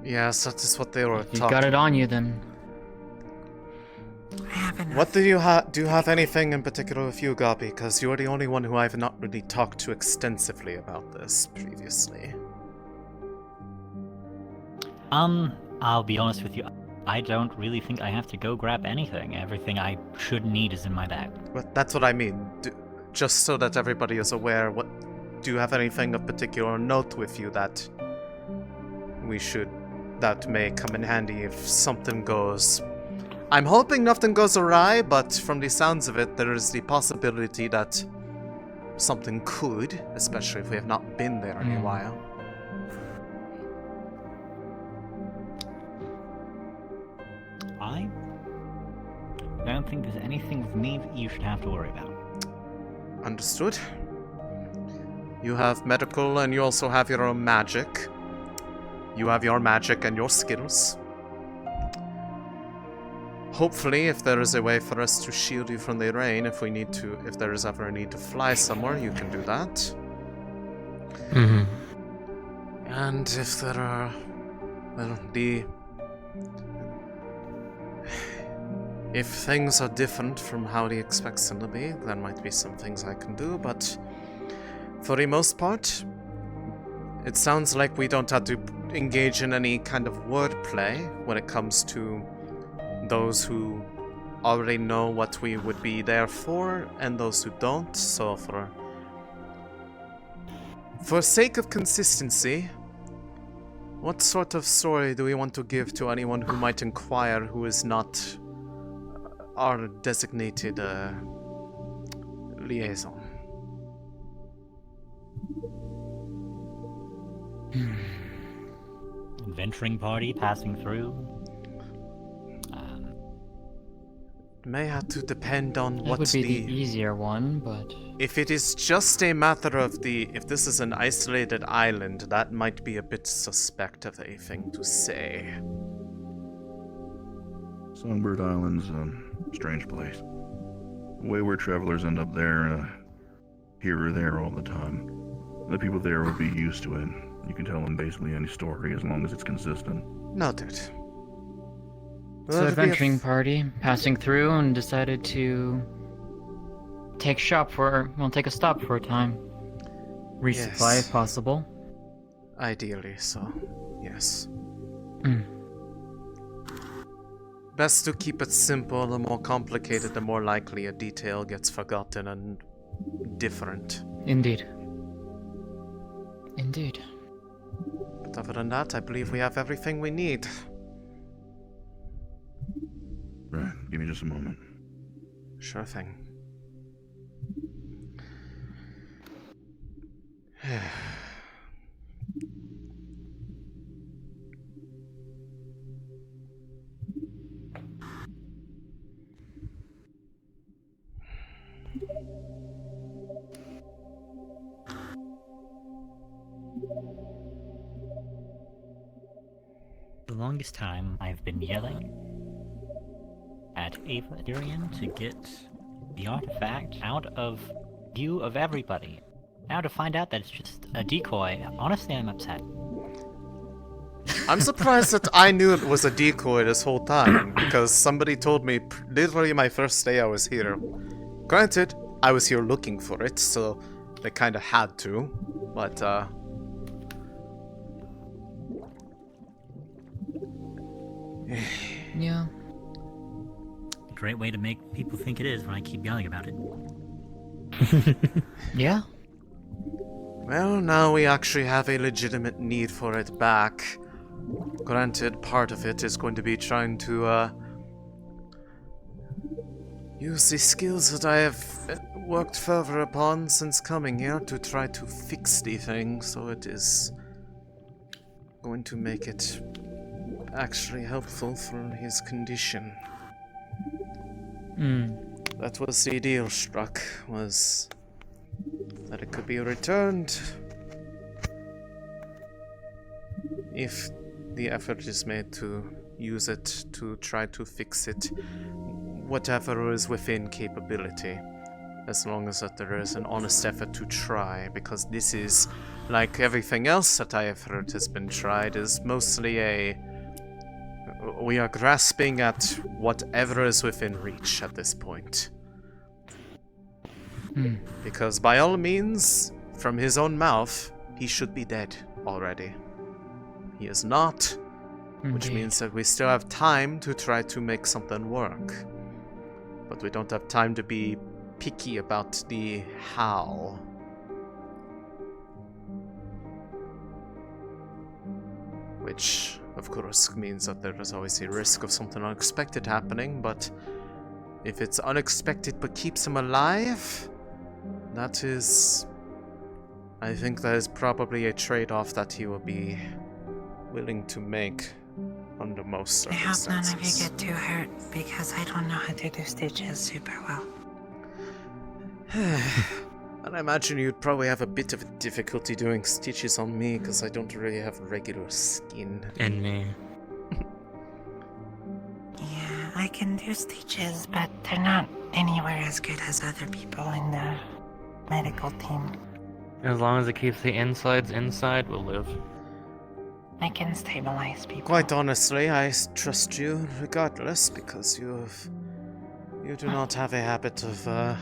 Yes, that is what they were If you got it on you, then. I have enough. What do you have? Do you have anything in particular with you, Gabi? Because you're the only one who I've not really talked to extensively about this previously. I'll be honest with you. I don't really think I have to go grab anything. Everything I should need is in my bag. But that's what I mean. Just so that everybody is aware, do you have anything of particular note with you that that may come in handy if something goes? I'm hoping nothing goes awry, but from the sounds of it, there is the possibility that something could, especially if we have not been there in a while. I don't think there's anything with me that you should have to worry about. Understood. You have medical and you also have your own magic. You have your magic and your skills. hopefully, if there is a way for us to shield you from the rain, if there is ever a need to fly somewhere, you can do that. Mm-hmm. And if there are, well, if things are different from how he expects them to be, there might be some things I can do, but for the most part, it sounds like we don't have to engage in any kind of wordplay when it comes to those who already know what we would be there for and those who don't. So for sake of consistency, what sort of story do we want to give to anyone who might inquire who is not our designated liaison? Adventuring party passing through. It may have to depend on That what would be the easier one, but if it is just a matter of if this is an isolated island, that might be a bit suspect of a thing to say. Songbird Island's a strange place. The way where travelers end up there, here or there all the time. The people there will be used to it. You can tell them basically any story as long as it's consistent. Noted. so adventuring party passing through and decided to take a stop for a time. Resupply if possible. Ideally, so yes. Mm. Best to keep it simple. The more complicated, the more likely a detail gets forgotten and different. Indeed. Indeed. But other than that, I believe we have everything we need. Right, give me just a moment. Sure thing. The longest time I've been yelling at Adrian to get the artifact out of view of everybody. Now to find out that it's just a decoy, honestly I'm upset. I'm surprised that I knew it was a decoy this whole time, because somebody told me literally my first day I was here. Granted, I was here looking for it, so they kinda had to, but yeah. Great way to make people think it is when I keep yelling about it. Yeah. Well, now we actually have a legitimate need for it back. Granted, part of it is going to be trying to use the skills that I have worked further upon since coming here to try to fix the thing, so it is going to make it actually helpful for his condition. That was the deal struck, was that it could be returned if the effort is made to use it to try to fix it, whatever is within capability, as long as that there is an honest effort to try, because this is, like everything else that I have heard has been tried, is mostly we are grasping at whatever is within reach at this point. Because by all means, from his own mouth, he should be dead already. He is not, which means that we still have time to try to make something work. But we don't have time to be picky about the how. Which, of course, means that there is always a risk of something unexpected happening, but if it's unexpected but keeps him alive, that is... I think that is probably a trade-off that he will be willing to make under most I hope circumstances. none of you get too hurt, because I don't know how to do stitches super well. And I imagine you'd probably have a bit of difficulty doing stitches on me, because I don't really have regular skin. And me. Yeah, I can do stitches, but they're not anywhere as good as other people in the medical team. As long as it keeps the insides inside, we'll live. I can stabilize people. Quite honestly, I trust you regardless, because you do not have a habit of,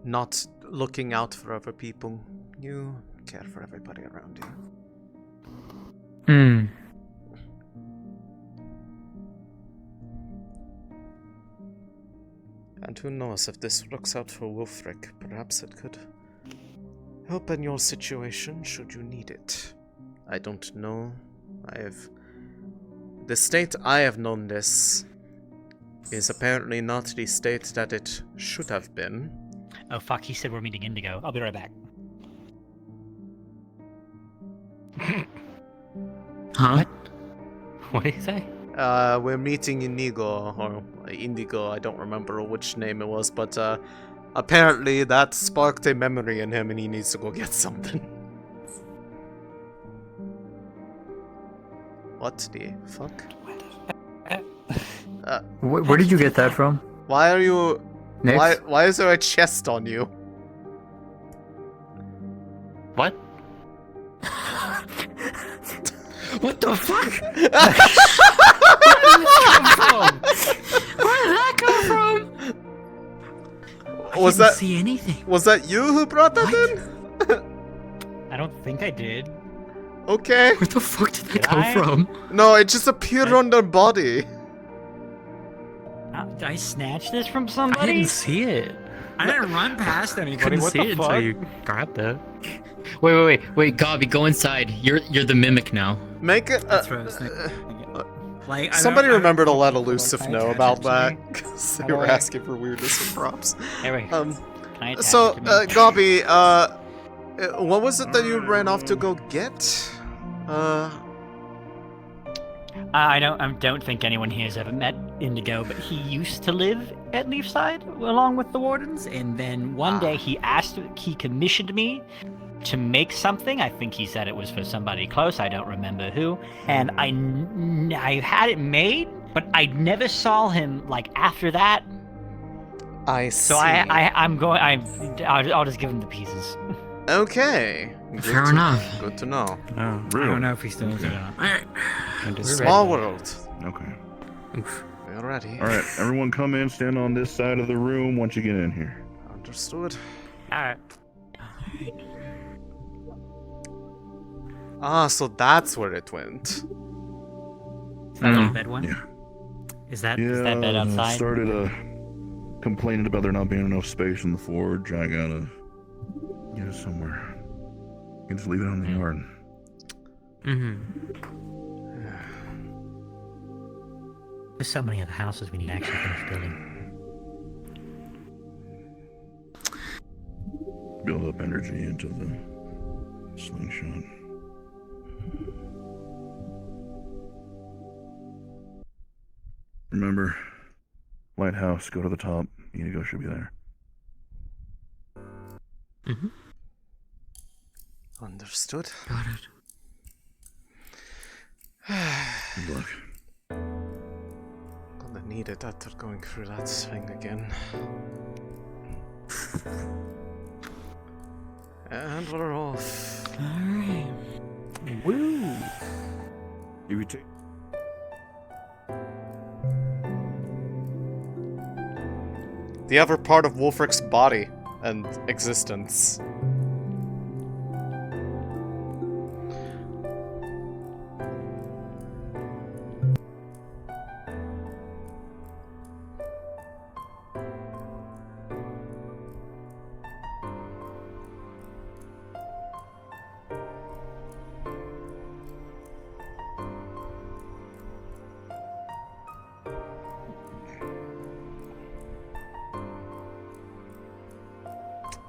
not looking out for other people. You care for everybody around you. And who knows, if this works out for Wulfric, perhaps it could help in your situation should you need it. I don't know. The state I have known this is apparently not the state that it should have been. Oh fuck, he said we're meeting Indigo. I'll be right back. Huh? What did he say? We're meeting Inigo, or Indigo, I don't remember which name it was, but apparently that sparked a memory in him and he needs to go get something. What the fuck? Where did you get that from? Why are you... Nix? Why is there a chest on you? What? What the fuck? Where did that come from? Was didn't that... see anything. Was that you who brought that in? I don't think I did. Okay. Where the fuck did that Did come I? from? No, it just appeared on their body. Did I snatch this from I somebody? didn't see it. I didn't run past anybody. Couldn't What see the it fuck? until you grabbed it. Wait, Gobby, go inside. You're the mimic now. Make it... That's what I was thinking. Like, Somebody I remember to don't- let Elusive Can I know attach about it to that, me? because How they do were I- asking for weirdness and props. Anyway, can I attach So, it to me? Gobby, what was it that you ran off to go get? I don't think anyone here has ever met Indigo, but he used to live at Leefside along with the Wardens, and then one day he commissioned me to make something. I think he said it was for somebody close, I don't remember who, and I had it made, but I never saw him, like, after that. I see. So I'll just give him the pieces. Okay. Fair enough. Good to know. Oh, I don't know if he's still there or not. Alright. Small world. Okay. We're ready. Alright, everyone come in, stand on this side of the room once you get in here. Understood. Alright. Ah, so that's where it went. Is that the bed one? Yeah. Is that Yeah, bed outside? started complaining about there not being enough space in the forge. I gotta get it somewhere. You can just leave it on the yard. There's so many other houses we need to actually finish building. Build up energy into the slingshot. Remember, lighthouse, go to the top. Inigo should be there. Understood. Got it. Good luck. Gonna need it after going through that thing again. And we're off. Alright. Woo! You take. The other part of Wulfric's body and existence.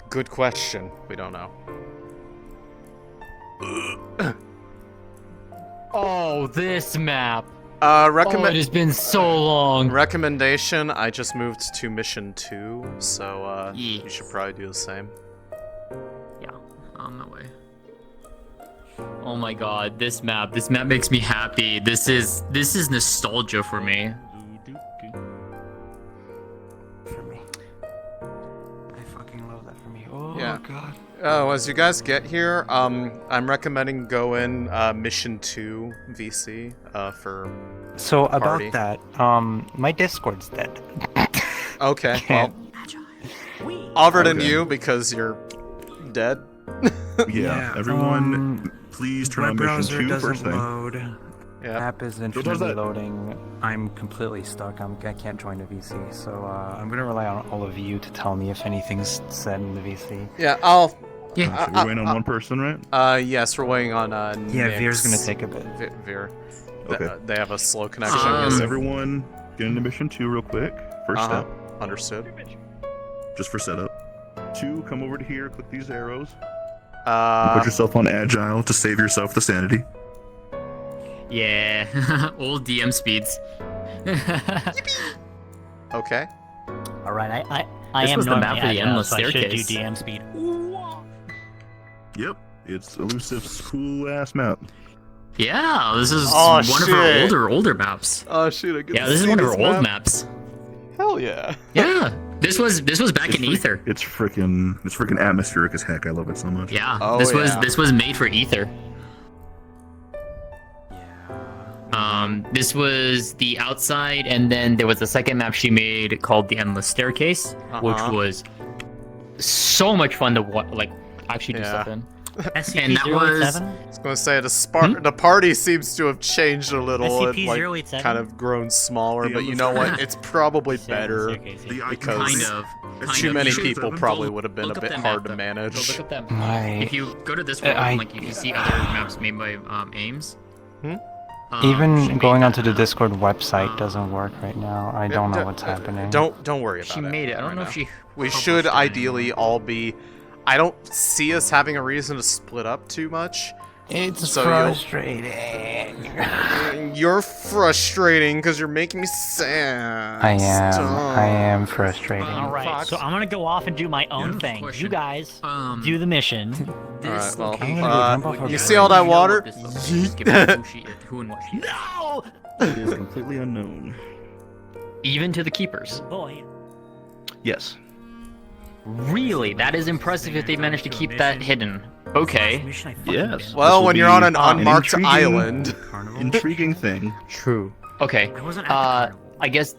Good question. We don't know. Oh, this map. Recommend. It has been so long. Recommendation. I just moved to mission 2, so you should probably do the same. Yeah, on the way. Oh my god, this map makes me happy. This is nostalgia for me. For me. I fucking love that for me. Oh Yeah. god. Oh, as you guys get here, I'm recommending go in mission 2 VC for So the party. about that, my Discord's dead. Okay, well, Alvord and you because you're dead. Yeah, everyone, please turn on Web mission browser 2 doesn't first thing. load. Yeah. App is infinitely loading. I'm completely stuck. I can't join the VC, so I'm gonna rely on all of you to tell me if anything's said in the VC. Yeah, I'll. Yeah. So we're waiting on one person, right? Yes, we're waiting on Yeah, Nick's. Veer's gonna take a bit. Veer. Okay. They have a slow connection. So everyone, get into mission 2 real quick. First step. Understood. Just for setup. 2, come over to here, click these arrows. Put Put yourself on agile to save yourself the sanity. Yeah, old DM speeds. Okay. All right, I This am was the map normally for the agile, endless so I should do staircase. DM speed. Yep, it's Elusive's cool-ass map. Yeah, this is Oh, one of our shit. older maps. Oh shoot! I get Yeah, to this is see one of this our old map. maps. Hell yeah. Yeah, this was back in Ether. It's freaking atmospheric as heck. I love it so much. Yeah, Oh, this was made for Ether. This was the outside, and then there was a second map she made called the Endless Staircase, which was so much fun to actually do stuff in. And that was I was going to say the party seems to have changed a little and SCP-087? kind of grown smaller, but you know what? It's probably better because too many people probably would have been a look up bit that hard map, to manage. Go look up that My- If you go to this one, you can see other maps made by Ames. Even going onto the Discord website doesn't work right now. I don't know what's happening. Don't worry about it. She made it. I don't right know now. if she. We should ideally all be. I don't see us having a reason to split up too much. It's So frustrating. You're frustrating because you're making me sad. I am. Stop. I am frustrating. All right, so I'm gonna go off and do my own thing. You guys do the mission. Alright, well, jump off you a see all that water? Who and what she is. No! It is completely unknown. Even to the keepers. Boy. Yes. Really? That is impressive if they managed to keep that hidden. Okay. Yes. Well, This when will you're be on an unmarked intriguing- island. Intriguing thing. True. Okay. I guess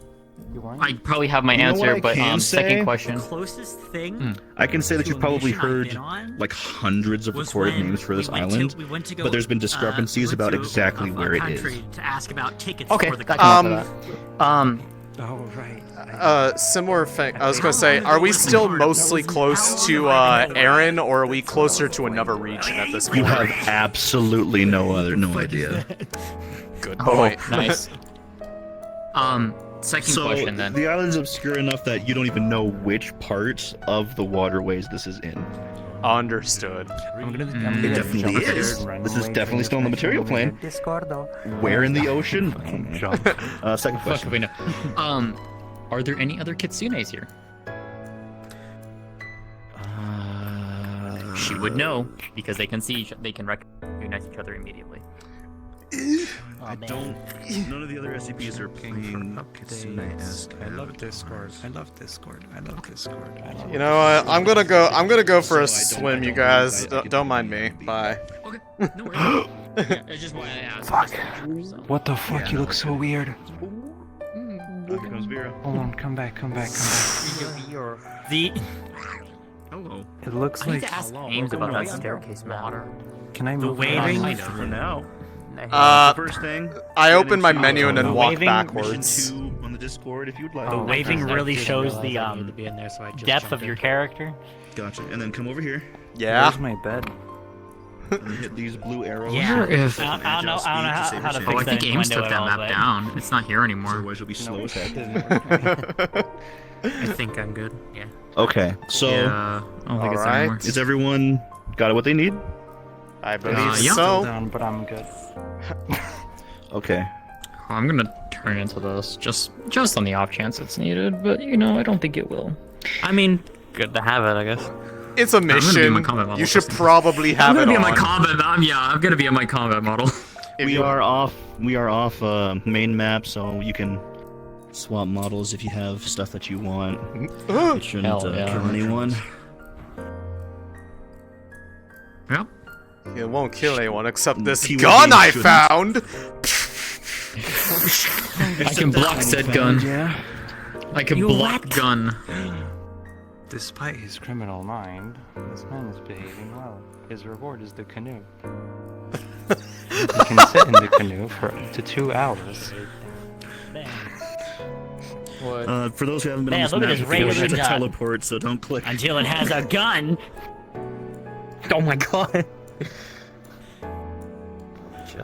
I probably have my You know what answer, I but can say? second question. Closest thing. I can say that you've to a probably mission I've heard been on like hundreds of was recorded when names for this we went island, to- we went to go, but there's been discrepancies we went about to exactly a where it is. country to ask about tickets Okay, for the I can offer that. Oh right. Similar thing. I was gonna say, are we still mostly close to Aaron, or are we closer to another region at this point? You have absolutely no idea. Good Oh, point. nice. Second So question then. the island's obscure enough that you don't even know which parts of the waterways this is in. Understood. It definitely is. This is definitely still on the material plane. Where in the ocean? Second Fuck question. if we know. Are there any other kitsunes here? She would know because they can see they can recognize each other immediately. I don't. None of the other SCPs are playing Kitsune-esque. I love Discord. I love Discord. I love Discord. I love You know what? I'm gonna go for a swim, you guys. Don't mind me. Bye. Okay, no worries. It's just why I asked. Fuck. What the fuck? You look so weird. Here comes Vera. Hold on. Come back. The Hello. It looks I need like. to ask Ames about that staircase map. Can I the move? waving. For now. Uh, First thing. I opened my menu and then walked Waving backwards. Mission 2 on the Discord if you'd like. The waving really shows the to be in there, so I just depth jumped of your in. character. Gotcha. And then come over here Yeah. Where's my bed? and hit these blue arrows. Yeah. wonder if- I don't know how to Oh, fix I think that in Ames window took at that all, map but- down. It's not here anymore. Otherwise you'll be slow as heck. I think I'm good. Yeah. Okay, so Yeah, I don't think it's Alright. anymore. is everyone got what they need? I believe yeah. so. Down, but I'm good. Okay. I'm gonna turn into this just on the off chance it's needed, but you know I don't think it will. I mean, good to have it, I guess. It's a I'm gonna be in my mission. combat model You should this time. probably have I'm it gonna be on. in my combat. I'm gonna be in my combat model. We are off main map, so you can swap models if you have stuff that you want. It shouldn't Hell yeah. kill anyone. Yep. It won't kill anyone except this PYD gun I shouldn't. found! I can block said gun. Yeah. I can You block what? gun. Despite his criminal mind, this man is behaving well. His reward is the canoe. He can sit in the canoe for up to 2 hours. For those who haven't been Man, on this look at map this before, regular it's a gun. teleport, so don't click. Until it has a gun. Oh my god.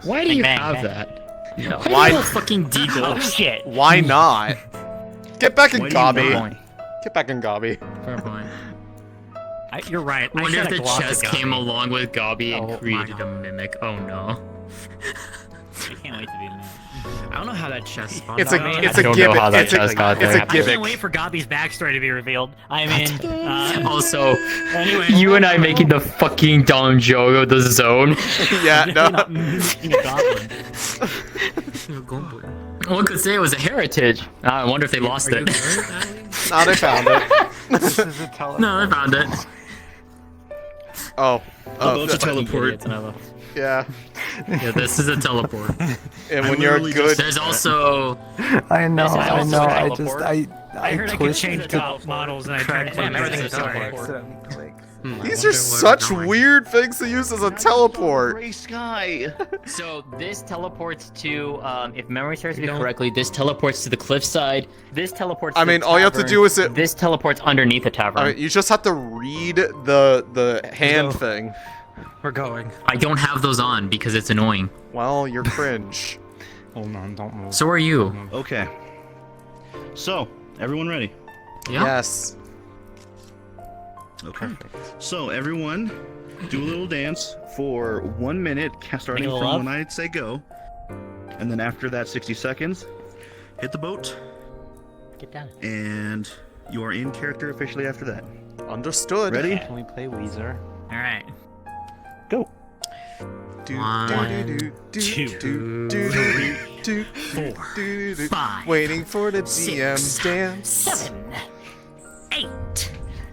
Why do you Bang, have bang. that? No. Why do you have fucking deagle? Oh shit. Why not? Get back in Why do you Gobby. not? Get back in Gobby. Fair point. You're right. I wonder if the glossed chest Gobby. came along with Gobby and Oh created a mimic. Oh no. I can't wait to be in there. I don't know how that chest spawned. It's a out. it's I a don't know gimmick. how that It's a chest got it's there. a I can't gimmick. wait for Gobby's backstory to be revealed. I mean, Also, anyway, you and I making the fucking Don Jogo the zone. Yeah, no. not mimicking a goblin. One could say it was a heritage. I wonder if they lost it. Nah, they found it. This is a teleport. No, they found it. Oh. About to teleport. Yeah. Yeah, this is a teleport. And when you're good. There's also. I know, This is I also know. a I teleport. I heard I could twisted change the models and I turned it into everything's a a teleport. teleport. These are such weird things to use as a teleport. Gray sky. So this teleports to, if memory serves me correctly, this teleports to the cliffside. This teleports. I to mean, the all you have to tavern. do is it. This teleports underneath the tavern. I mean, you just have to read the hand thing. We're going. I don't have those on because it's annoying. Well, you're cringe. Hold on, don't move. So are you. Okay. So, everyone ready? Yeah. Yes. Okay. So, everyone, do a little dance for 1 minute, starting Make a from love? when I say go. And then after that, 60 seconds, hit the boat, Get down. and you are in character officially after that. Understood. Ready? Can we play Weezer? All right. Go. One, two, 5, Waiting for the DM's dance. 7, 8,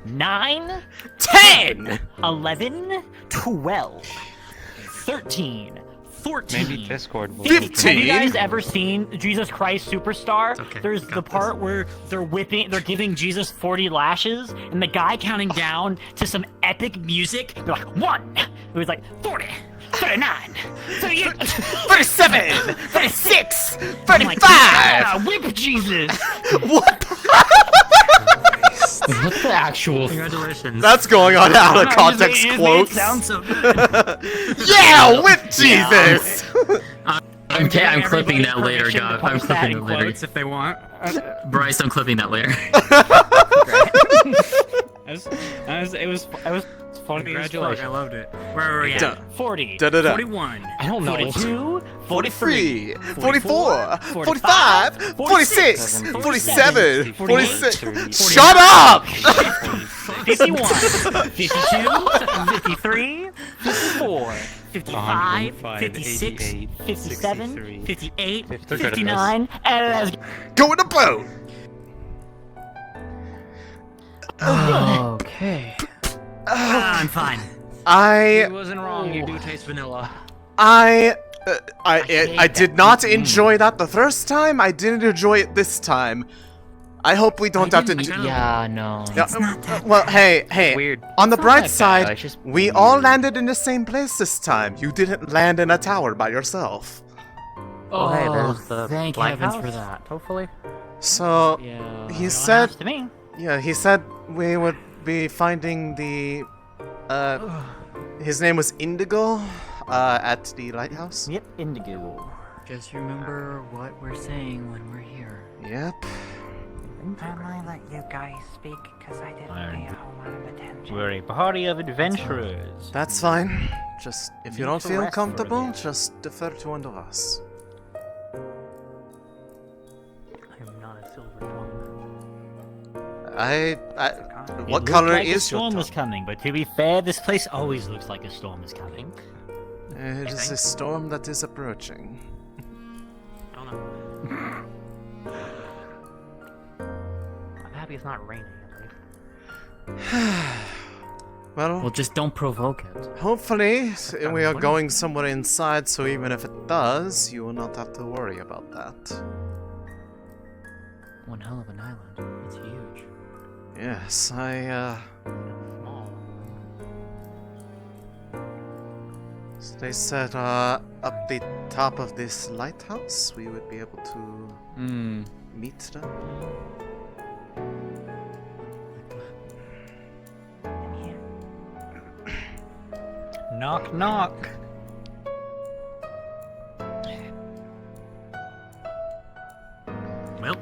9, 10, 11, 12, 13, 14. Maybe Discord will. 15. Have you guys ever seen Jesus Christ Superstar? Okay, There's got the part where they're giving Jesus 40 lashes, and the guy counting down to some epic music. They're like 1. It was like 40, 39, 38, 37, 36, 35. Yeah, whip Jesus. What? What's the actual? Congratulations. That's going on out of No, context it quotes. sounds so good. Yeah, whip Jesus. I'm clipping that later, Permission to God. I'm post that clipping in it later. quotes if they want. Bryce, I'm clipping that later. It was funny. Congratulations. I loved it. Where were we Yeah. at? 40, Da-da-da. 41, I don't know. 42, 43, 43, 44, 45, 45, 46, 47, 47, 46, 46. Shut up! 51, 52, 53, 54, 55, 56, 57, 58, 59, and let's go in the boat! Okay. I'm fine. It wasn't wrong. You do taste vanilla. I did not enjoy that the first time. I didn't enjoy it this time. I hope we don't have to do. Yeah, no. Yeah, well, hey. Weird. On the It's not bright that bad, side, it's just we all landed in the same place this time. You didn't land in a tower by yourself. Oh, hey, there's the thank Black heavens House, for that. Hopefully. So Yeah. he said, to me. yeah, he said we would be finding the, his name was Indigo, at the lighthouse. Yep, Indigo. Just remember what we're saying when we're here. Yep. Can I let you guys speak? Because I didn't pay a whole lot of attention. We're a party of adventurers. That's fine. Just if you don't to feel rest for a comfortable, bit. just defer to one of us. I'm not a silver tongue. I What It color looked like is a your storm tongue? was coming, but to be fair, this place always looks like a storm is coming. It is a storm that is approaching. I don't know. I'm happy it's not raining at least. Well, just don't provoke it. Hopefully, we are going somewhere inside, so even if it does, you will not have to worry about that. One hell of an island. It's huge. Yes, Small. So they said, up the top of this lighthouse, we would be able to meet them. Knock, knock. Well,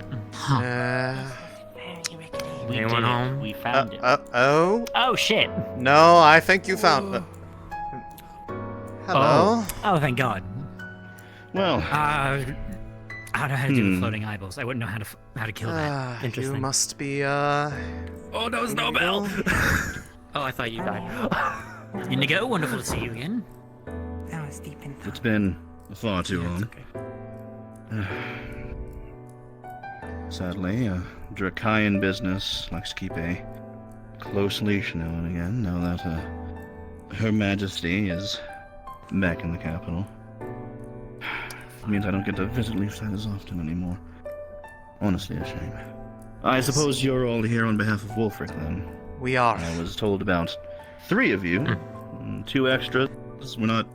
we Anyone did it. home? We found it. Oh? Oh shit! No, I think you found it. Hello? Oh, thank God. Well, I don't know how to do the floating eyeballs. I wouldn't know how to kill that. You Interesting. must be, Oh no, Snowbell! Oh, I thought you died. Indigo, wonderful to see you again. That was deep in it's been far too long. Sadly, Dracayan business likes to keep a close leash now and again, now that Her Majesty is back in the capital. It means I don't get to visit Leefside as often anymore. Honestly, a shame. I suppose you're all here on behalf of Wulfric, then? We are. I was told about 3 of you. 2 extras. We're not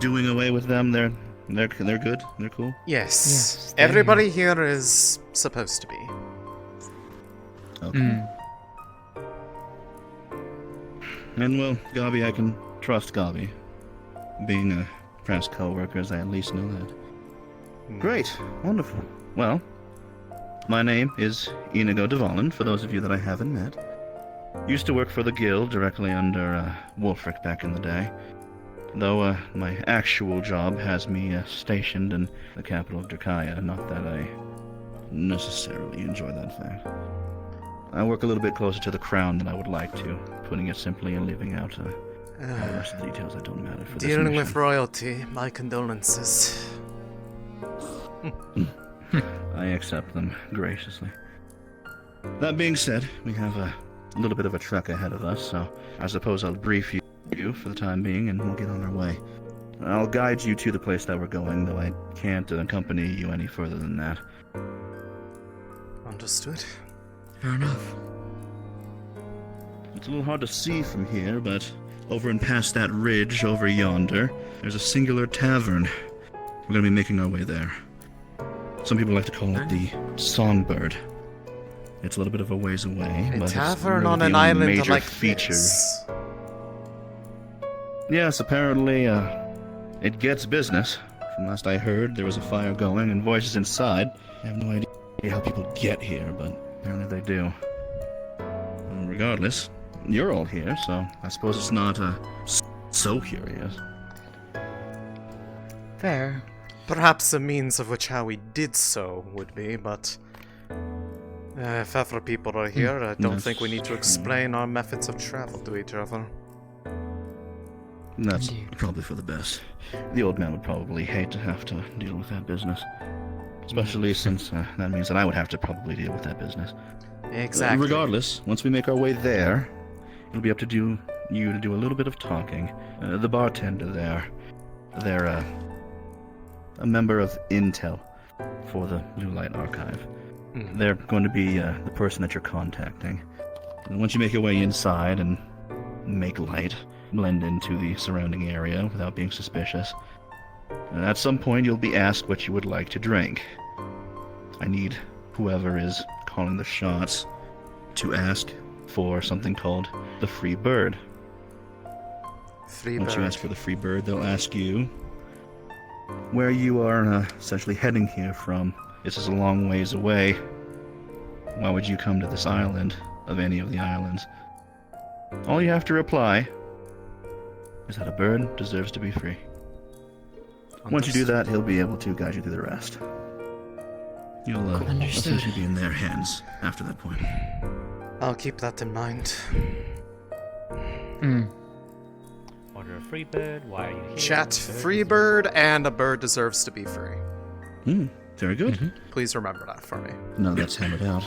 doing away with them. They're good. They're cool. Yes. Everybody here is supposed to be. Okay. And well, Gabi, I can trust Gabi. Being past co-workers, I at least know that. Great. Wonderful. Well, my name is Inigo de Valen, for those of you that I haven't met. Used to work for the guild directly under Wulfric back in the day. Though my actual job has me stationed in the capital of Dracaia, not that I necessarily enjoy that fact. I work a little bit closer to the crown than I would like to, putting it simply and leaving out all the rest of the details that don't matter for this Dealing mission. with royalty, my condolences. I accept them graciously. That being said, we have a little bit of a trek ahead of us, so I suppose I'll brief you for the time being, and we'll get on our way. I'll guide you to the place that we're going, though I can't accompany you any further than that. Understood. Fair enough. It's a little hard to see from here, but over and past that ridge over yonder, there's a singular tavern. We're gonna be making our way there. Some people like to call it the Songbird. It's a little bit of a ways away, A but tavern it's really on the an only island major like feature. this. Yes, apparently, it gets business. From last I heard, there was a fire going and voices inside. I have no idea how people get here, but apparently they do. And regardless, you're all here, so I suppose it's not, so curious. Fair. Perhaps a means of which how we did so would be, but if other people are here, I don't think we need to explain our methods of travel to each other. That's probably for the best. The old man would probably hate to have to deal with that business. Especially since that means that I would have to probably deal with that business. Exactly. Regardless, once we make our way there, it'll be up to you to do a little bit of talking. The bartender there, they're a member of Intel for the Blue Light Archive. They're going to be the person that you're contacting. And once you make your way inside and make light, blend into the surrounding area without being suspicious, at some point you'll be asked what you would like to drink. I need whoever is calling the shots to ask for something called the Free Bird. Once you ask for the Free Bird, they'll ask you where you are essentially heading here from. This is a long ways away. Why would you come to this island of any of the islands? All you have to reply is that a bird deserves to be free. Once you do that, he'll be able to guide you through the rest. You'll essentially be in their hands after that point. I'll keep that in mind. Order a free bird. Why are you here? Chat, free bird, and a bird deserves to be free. Very good. Please remember that for me. Now that's hammered out.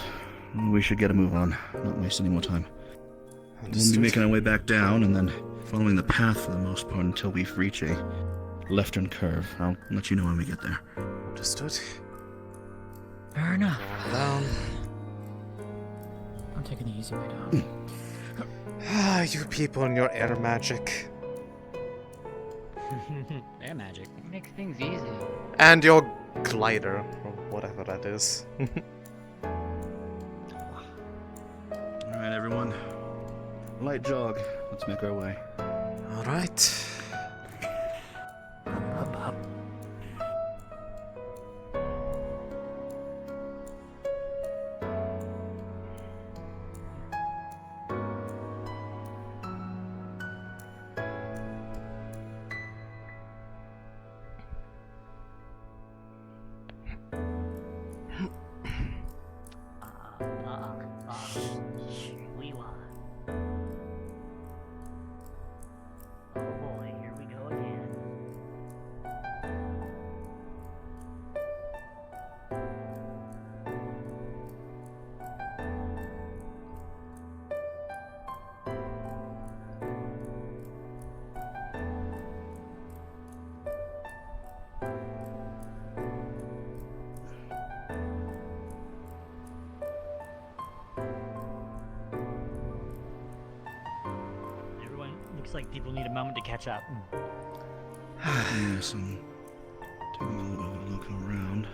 We should get a move on, not waste any more time. We'll be making our way back down and then following the path for the most part until we reach a left-turn curve. I'll let you know when we get there. Understood. Fair enough. Down. I'm taking the easy way down. Ah, you people and your air magic. Air magic. It makes things easy. And your glider, or whatever that is. Alright, everyone. Light jog. Let's make our way. Alright. Up. Oh boy, here we go again. Everyone looks like people need a moment to catch up. Yes, I'm taking a little bit of a look around.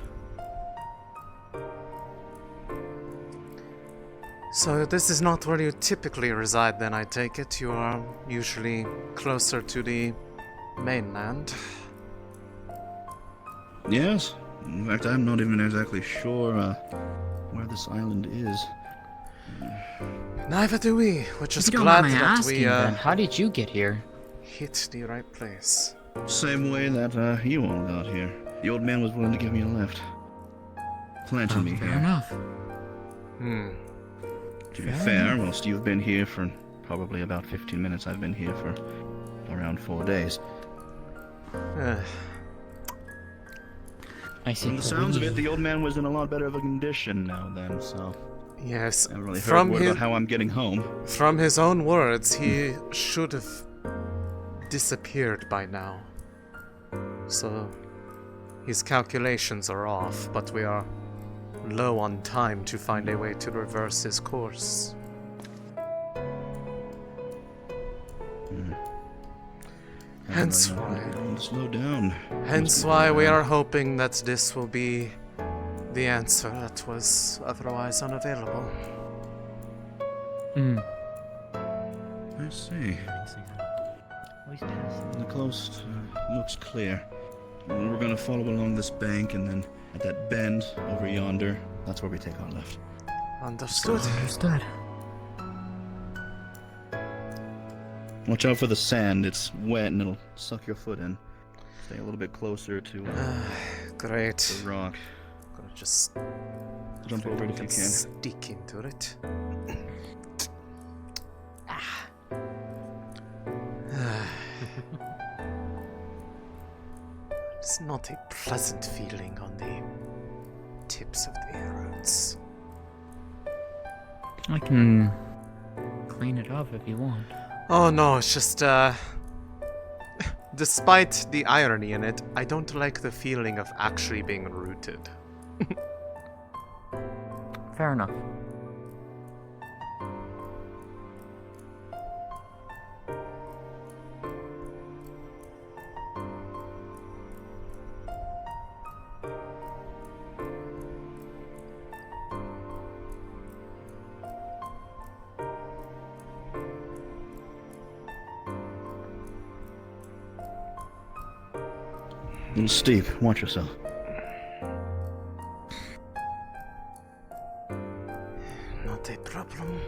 So this is not where you typically reside then, I take it? You are usually closer to the mainland. Yes. In fact, I'm not even exactly sure where this island is. Neither do we. We're just If you don't glad mind me that asking, we then, how did you get here? hit the right place. Same way that you all got here. The old man was willing to give me a lift. Planted me Fair here. enough. To be fair, whilst you've been here for probably about 15 minutes, I've been here for around 4 days. I see. From the sounds of it, the old man was in a lot better of a condition now then, so... Yes, I haven't really heard from word his, about how I'm getting home. From his own words, he should have disappeared by now. So, his calculations are off, but we are low on time to find a way to reverse his course. Hence why. Slow down. Hence why we are hoping that this will be the answer that was otherwise unavailable. I see. The coast looks clear. We're gonna follow along this bank and then at that bend over yonder, that's where we take our left. Understood. Understood. Watch out for the sand, it's wet and it'll suck your foot in. Stay a little bit closer to Great. the rock. Gonna just jump over it if you can. Stick into it. It's not a pleasant feeling on the tips of the arrows. I can clean it up if you want. Oh no, it's just despite the irony in it, I don't like the feeling of actually being rooted. Fair enough. A little steep, watch yourself. Not a problem.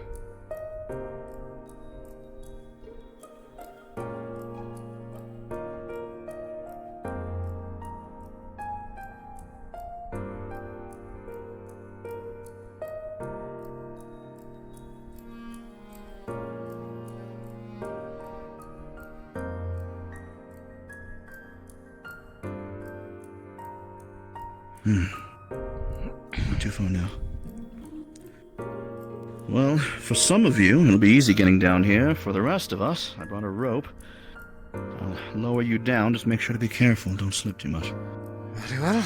Not too far now. Well, for some of you, it'll be easy getting down here. For the rest of us, I brought a rope. I'll lower you down. Just make sure to be careful. Don't slip too much. Very well.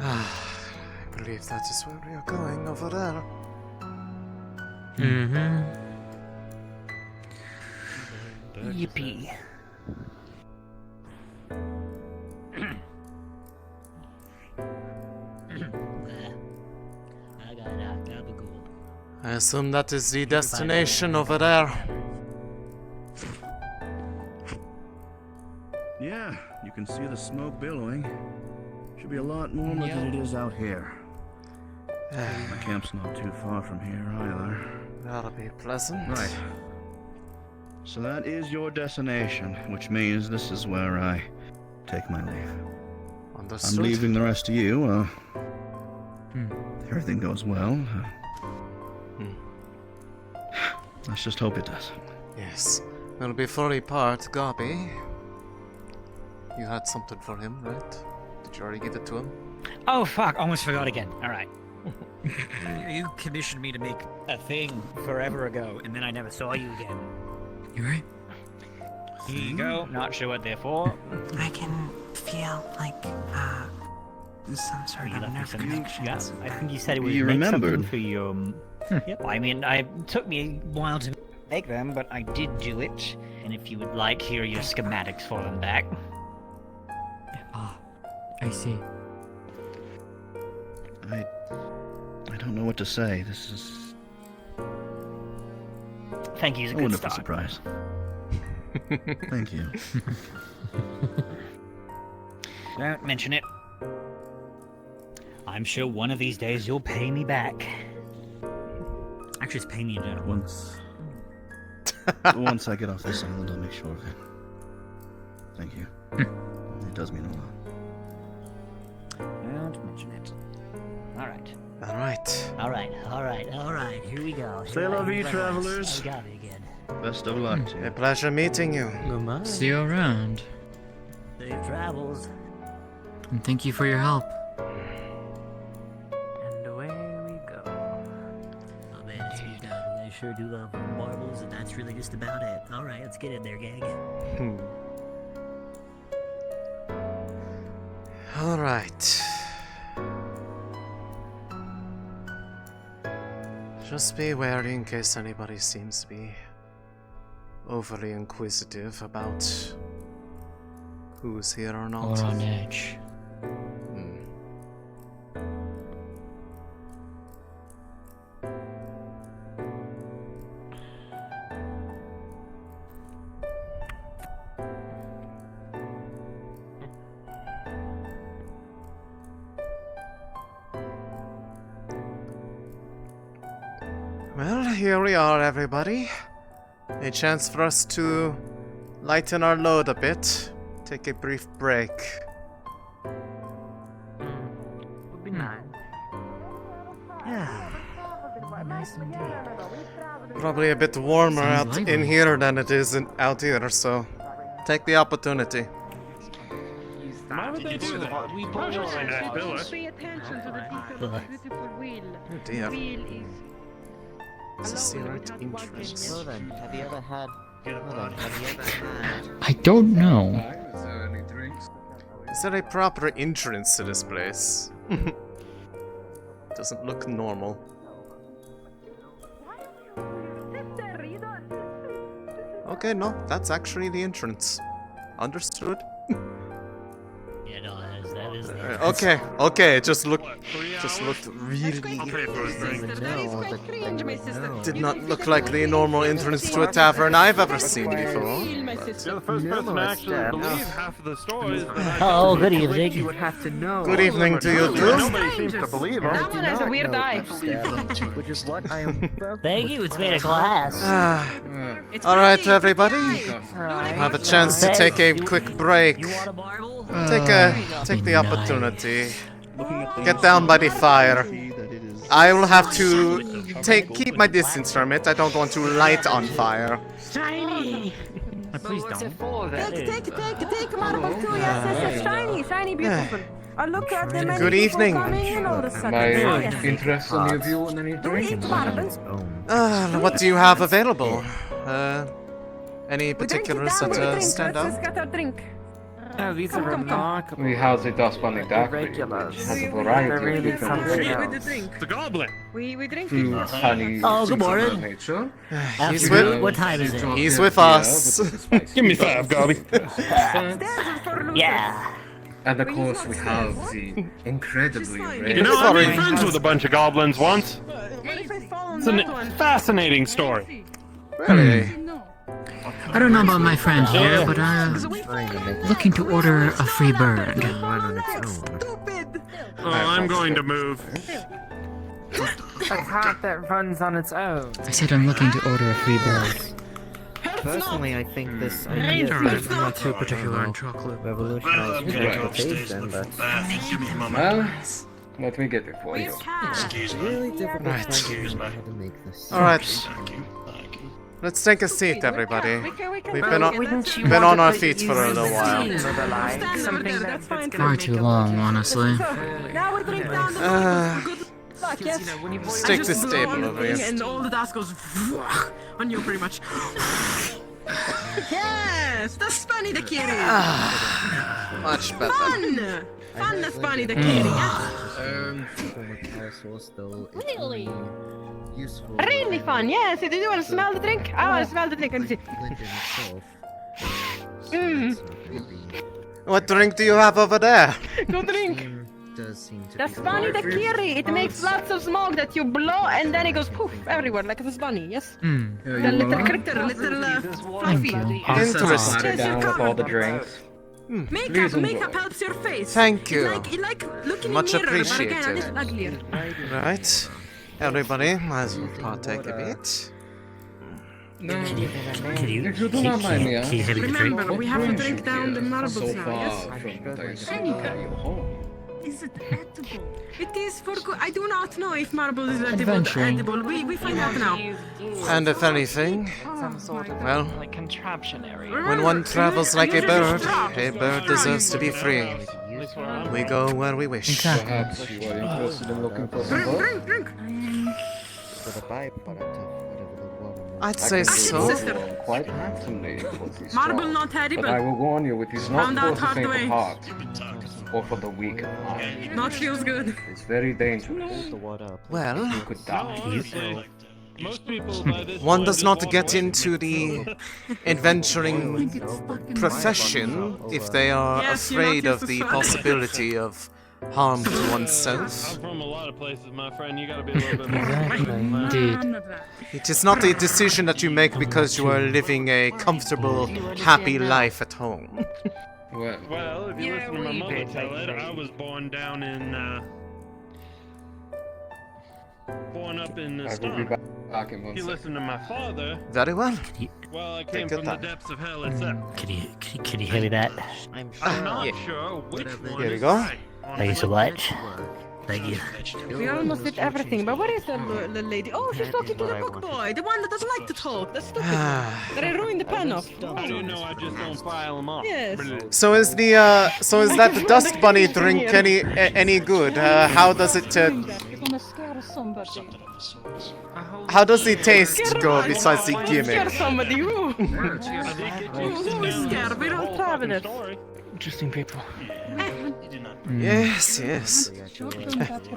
I believe that is where we are going over there. Yippee. I assume that is the destination over there. Yeah, you can see the smoke billowing. Should be a lot warmer than it is out here. My camp's not too far from here either. That'll be pleasant. Right. So that is your destination, which means this is where I take my leave. Understood. I'm leaving the rest of you. If everything goes well. Let's just hope it does. Yes. Well, before we part, Gabi, you had something for him, right? Did you already give it to him? Oh fuck, almost forgot again. Alright. You commissioned me to make a thing forever ago, and then I never saw you again. You right? Here you go, not sure what they're for. I can feel like, some sort of nerve connection. Yeah, I think you said it was You make something remembered. for your... Yep, I mean, it took me a while to make them, but I did do it. And if you would like, here are your schematics for them back. Ah, I see. I don't know what to say. This is... Thank you, it's a I good wouldn't be start. surprised. Thank you. Don't mention it. I'm sure one of these days you'll pay me back. Actually, it's pay me in general. Once I get off this island, I'll make sure of it. Thank you. It does mean a lot. Don't mention it. Alright. Alright. Here we go. Say la vie, travelers. I got it again. Best of luck to you. A pleasure meeting you. Goodbye. See you around. Safe travels. And thank you for your help. And away we go. Oh man, it's me, Gabby. I sure do love marbles, and that's really just about it. Alright, let's get in there, gang. Alright. Just be wary in case anybody seems to be overly inquisitive about who's here or not. Or on edge. Well, here we are, everybody. A chance for us to lighten our load a bit. Take a brief break. Would be nice. Yeah. Nice indeed. Probably a bit warmer Sounds out in here than it is out here, so take the opportunity. Why would they do that? We push us in that pillar. Pay attention to the beautiful wheel. Oh dear. The wheel is... Is this the right entrance? Have you ever had... I don't know. Is there a proper entrance to this place? Doesn't look normal. Okay, no, that's actually the entrance. Understood? Yeah, no, that is the Okay. It just looked really. Did not look like the normal entrance to a tavern I've ever seen before. You're the first person to actually believe half of the stories. Oh, good evening. You would have to know. Good evening to you too. Nobody seems to believe them. That one has a weird eye. Which is what I am. Thank you, it's made of glass. Alright, everybody. Have a chance to take a quick break. Take the opportunity. Get down by the fire. I will have to keep my distance from it. I don't want to light on fire. Shiny! Please don't. Take marble too, yes, shiny, beautiful. I look at them and Good evening. Am I interested in you in any drink? What do you have available? Any particulars that stand out? Let's get our drink. Oh, these are remarkable. We have the dust bunny duck, which has a variety of different The goblin. We drink fruits, honey, Oh, good morning. of nature. He's with. What time is it? He's with us. Give me 5, Gobby. Yeah. And of course we have the incredibly rare. You know, I've been friends with a bunch of goblins once. It's a fascinating story. Really? I don't know about my friend here, but I'm looking to order a free bird. Oh, I'm going to move. A cat that runs on its own. I said I'm looking to order a free bird. Personally, I think this idea is not too particular in chocolate. Revolutionized transportation, but Well, let me get it for you. it's really difficult to figure out how to make this. Alright. Let's take a seat, everybody. We've been Wouldn't you on want our to feet put for a you little in while. the scene or the like? Something that's gonna Far make too a long, honestly. Now we drink down the good luck, yes? Let's take this table over here. And all the dust goes on you pretty much. Yes, the Spani the Kiri. Much better. Fun the Spani the Kiri. Really? Really fun, yes. Do you want to smell the drink? I want to smell the drink. Let me see. What drink do you have over there? Good drink. The Spani the Kiri. It makes lots of smoke that you blow and then it goes poof everywhere like the Spani, yes? The little critter, little fluffy. Interesting. Down with all the drinks. Makeup helps your face. Thank you. Like looking Much in mirror, appreciated. but again, it's uglier. Right. Everybody, might as well partake a bit. If you do not mind me, Remember, we have to drink down the marbles so now, far yes? from the home. Is it edible? It is for good. I do not know if marble is edible. We find out now. And if anything, well, Like contraption area. when one travels like a bird deserves to be free. We go where we wish. Perhaps you are interested in looking for some work? Drink. I'd say so. Quite handsomely for this Marble job. not edible. But I will warn you, it is not Found for out the hard faint way. of heart, or for the weak of heart. Not feels good. It's very dangerous. Well, You could die. Most people by this one point does just not walk get away. into the adventuring profession if they are Yes, you're not afraid used of to the fun. possibility of harm to oneself. I'm from a lot of places, my friend. You gotta be a little bit more. Indeed. It is not a decision that you make because you are living a comfortable, happy life at home. Well, if you listen to my mother tell it, I was born down in, born up in the I will be slum. back in 1 If you second. listen to my father, Very well. well, I came your from the time. depths of hell itself. Can you hear me that? I'm not sure which one Here we is go. right. Thank you so much. Thank you. We almost did everything, but what is the lady? Oh, she's talking to the book boy, the one that doesn't like to talk. That's stupid. That I ruined the pen off. How do you know I just don't file them off? Yes. So is that the dust bunny drink any good? How does it how does the taste go besides the Scare gimmick? somebody, you. Who is scared? We're all travelers. Interesting people. Yes, yes.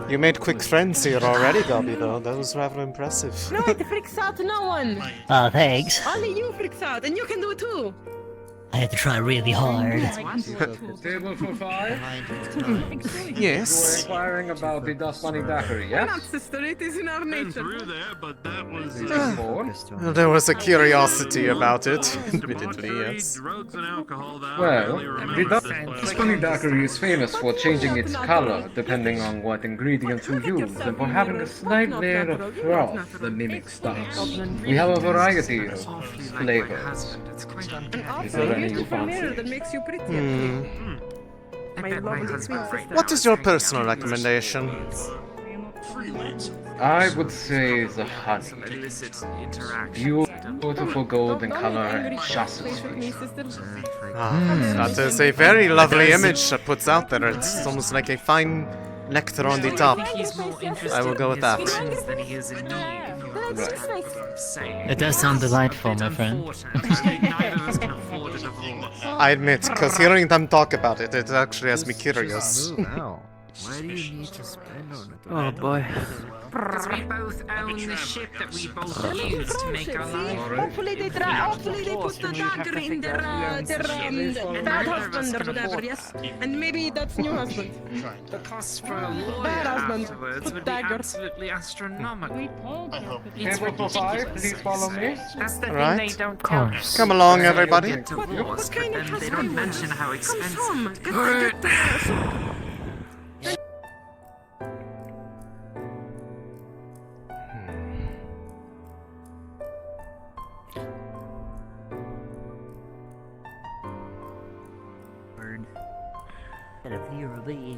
You made quick friends here already, Gobby, though. That was rather impressive. No, it freaks out no one. Thanks. Only you freaks out, and you can do it too. I had to try really hard. Table for 5? Yes. You were inquiring about the Dust Bunny Daiquiri, Why not, yes? sister? It is in our nature. Well, there was a curiosity about it, admittedly, yes. Well, the Dust Bunny Daiquiri is famous for changing its color depending on what ingredient you use, and for having a slight layer of froth that mimics dust. We have a variety of flavors. Is there any you fancy? That makes you pretty. My lovely sweet sister. What is your personal recommendation? I would say the honey. Beautiful golden color and just as sweet. That is a very lovely image that puts out there. It's almost like a fine nectar on the top. I will go with that. It does sound delightful, my friend. I admit, because hearing them talk about it, it actually has me curious. Why do you need to spend on it? Oh boy. Because we both own the ship that we both use to make our life. Hopefully they put the dagger in their bad husband or whatever, yes? And maybe that's new husband. The cost for a lawyer Bad husband. afterwards Put would dagger. be absolutely astronomical. It's Table for 5, ridiculous. please follow me. That's the thing Right. they don't tell us. Come along, everybody. Get divorced, but then they don't mention how expensive. It appear to be.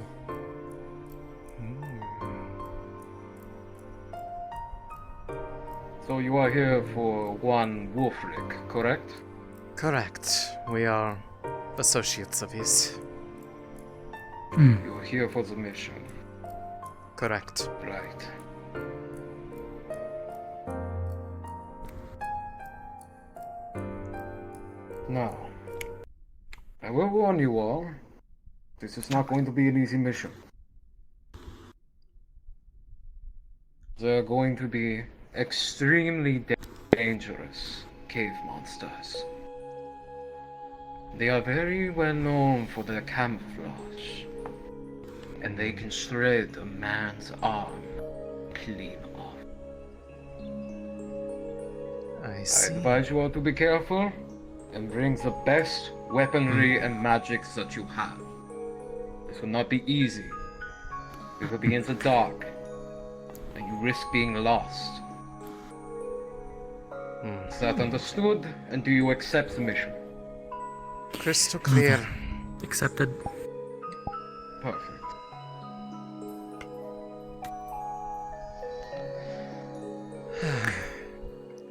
So you are here for one Wolfric, correct? Correct. We are associates of his. You are here for the mission. Correct. Right. Now, I will warn you all, this is not going to be an easy mission. There are going to be extremely dangerous cave monsters. They are very well known for their camouflage, and they can shred a man's arm clean off. I I see. advise you all to be careful and bring the best weaponry and magics that you have. This will not be easy. We will be in the dark, and you risk being lost. Is that understood? And do you accept the mission? Crystal clear. Accepted. Perfect.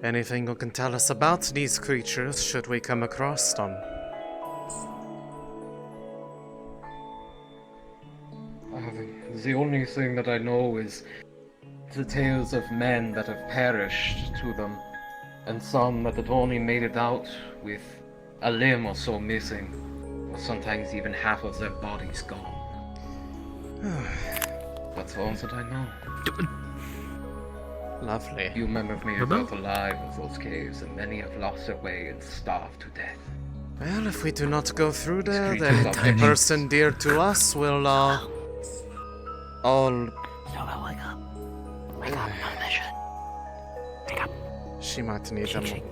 Anything you can tell us about these creatures should we come across them? The only thing that I know is the tales of men that have perished to them, and some that have only made it out with a limb or so missing, or sometimes even half of their bodies gone. That's all that I know. Lovely. Few men have made it out alive of those caves, and many have lost their way and starved to death. Well, if we do not go through there, These then creatures a are person dear to us will, all... Wake up. Wake up, not a mission. Wake up. She might need them. Shake.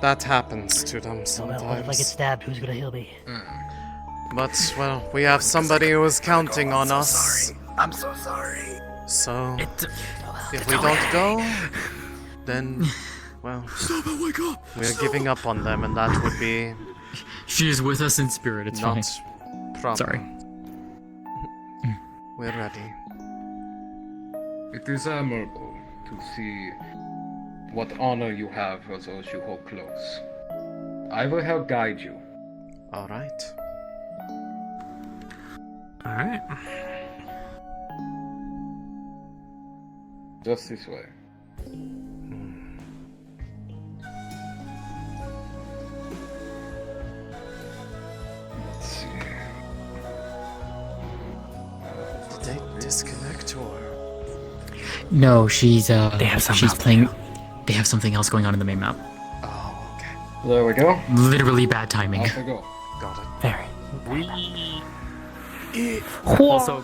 That happens to them What if I get sometimes. stabbed? Who's gonna heal me? But, well, we have somebody who is counting on us. I'm so sorry. So, if we don't go, then, well, we're giving up on them, and that would be She is with us in spirit, it's not fine. proper. Sorry. We're ready. It is admirable to see what honor you have for those you hold close. I will help guide you. Alright. Alright. Just this way. Let's see. Did they disconnect or? No, she's They have something she's else playing. They have something else going on in the main map. Oh, okay. There we go. Literally bad timing. Off we go. Got it. Very. Also,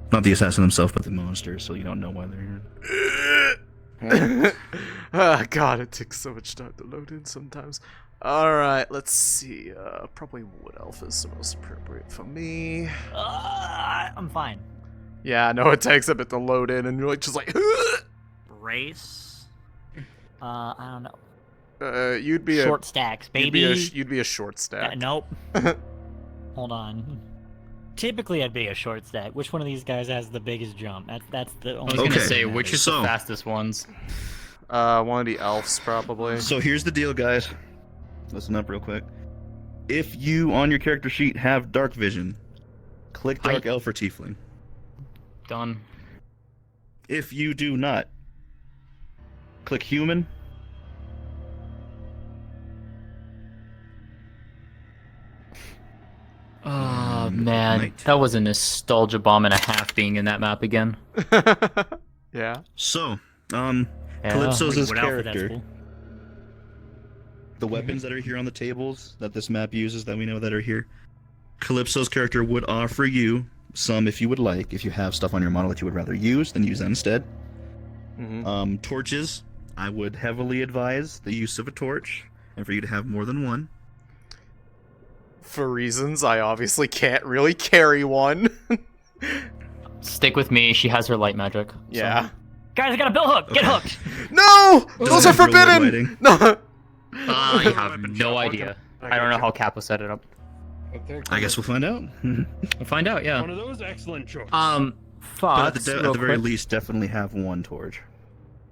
Not the assassin himself, but the monster, so you don't know why they're here. God, it takes so much time to load in sometimes. Alright, let's see. Probably Wood Elf is the most appropriate for me. I'm fine. Yeah, no, it takes a bit to load in, and you're like, just like, Race. I don't know. you'd be short stacks, baby. You'd be a short stack. Nope. Hold on. Typically, I'd be a short stack. Which one of these guys has the biggest jump? That's the only. I was gonna say, which is the fastest ones? One of the elves, probably. So here's the deal, guys. Listen up real quick. If you, on your character sheet, have dark vision, click Dark Elf or Tiefling. Done. If you do not, click Human. Oh man, that was a nostalgia bomb and a half being in that map again. Yeah. So, Calypso's his What outfit, that's character. cool. The weapons that are here on the tables that this map uses that we know that are here. Calypso's character would offer you some if you would like, if you have stuff on your model that you would rather use, then use that instead. Torches, I would heavily advise the use of a torch, and for you to have more than one. For reasons I obviously can't really carry one. Stick with me, she has her light magic. Yeah. Guys, I got a bill hook. Get hooked. No! Those are forbidden! No! You have no idea. I don't know how Kappa set it up. I guess we'll find out. We'll find out, yeah. One of those excellent choices. But Fox, at the very least, definitely have one torch.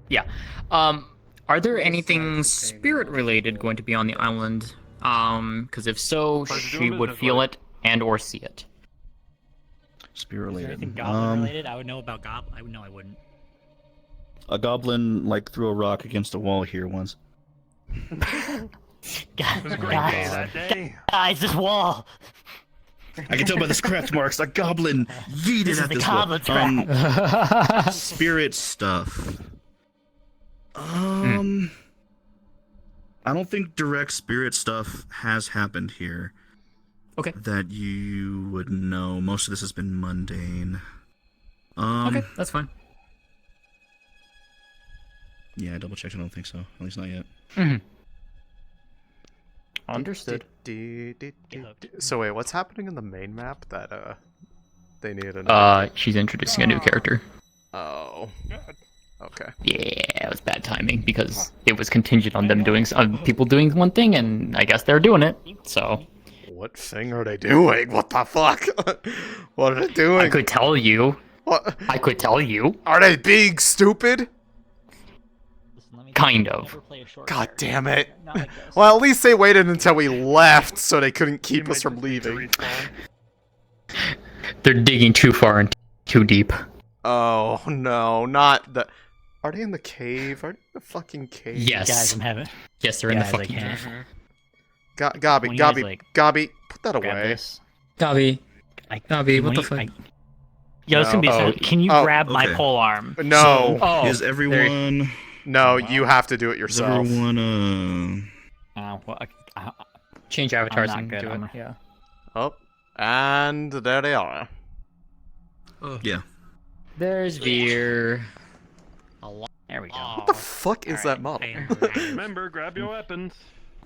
Yeah. Are there anything spirit related going to be on the island? Because if so, she would feel it and or see it. Spirit Anything related. goblin related? I would know about goblin. I wouldn't. A goblin like threw a rock against a wall here once. Guys, this wall. I can tell by the scratch marks. A goblin yeeted This is at the this goblin wall. trap. Spirit stuff. I don't think direct spirit stuff has happened here. Okay. That you would know. Most of this has been mundane. Okay, that's fine. Yeah, I double checked. I don't think so. At least not yet. Understood. So wait, what's happening in the main map that they need a She's introducing a new character. Oh. Okay. Yeah, it was bad timing because it was contingent on them doing people doing one thing, and I guess they're doing it. So. What thing are they doing? What the fuck? What are they doing? I could tell you. What? I could tell you. Are they being stupid? Kind of. God damn it. Well, at least they waited until we left so they couldn't keep us from leaving. They're digging too far and too deep. Oh, no, not the... Are they in the cave? Are they in the fucking cave? Yes. Guys, I'm having. Yes, they're in the Guys, I fucking can't. cave. Gobby, put that grab away. this. Gobby, Gobby, what the fuck? Yo, it's gonna be so. Can you grab my okay. pole arm? No. Oh, Is everyone... No, you have to do it Is yourself. everyone, Well, Change avatars I'm and not do good. it. Yeah. Oh, and there they are. Yeah. There's Veer. There we go. What the fuck is that model? Remember, grab your weapons.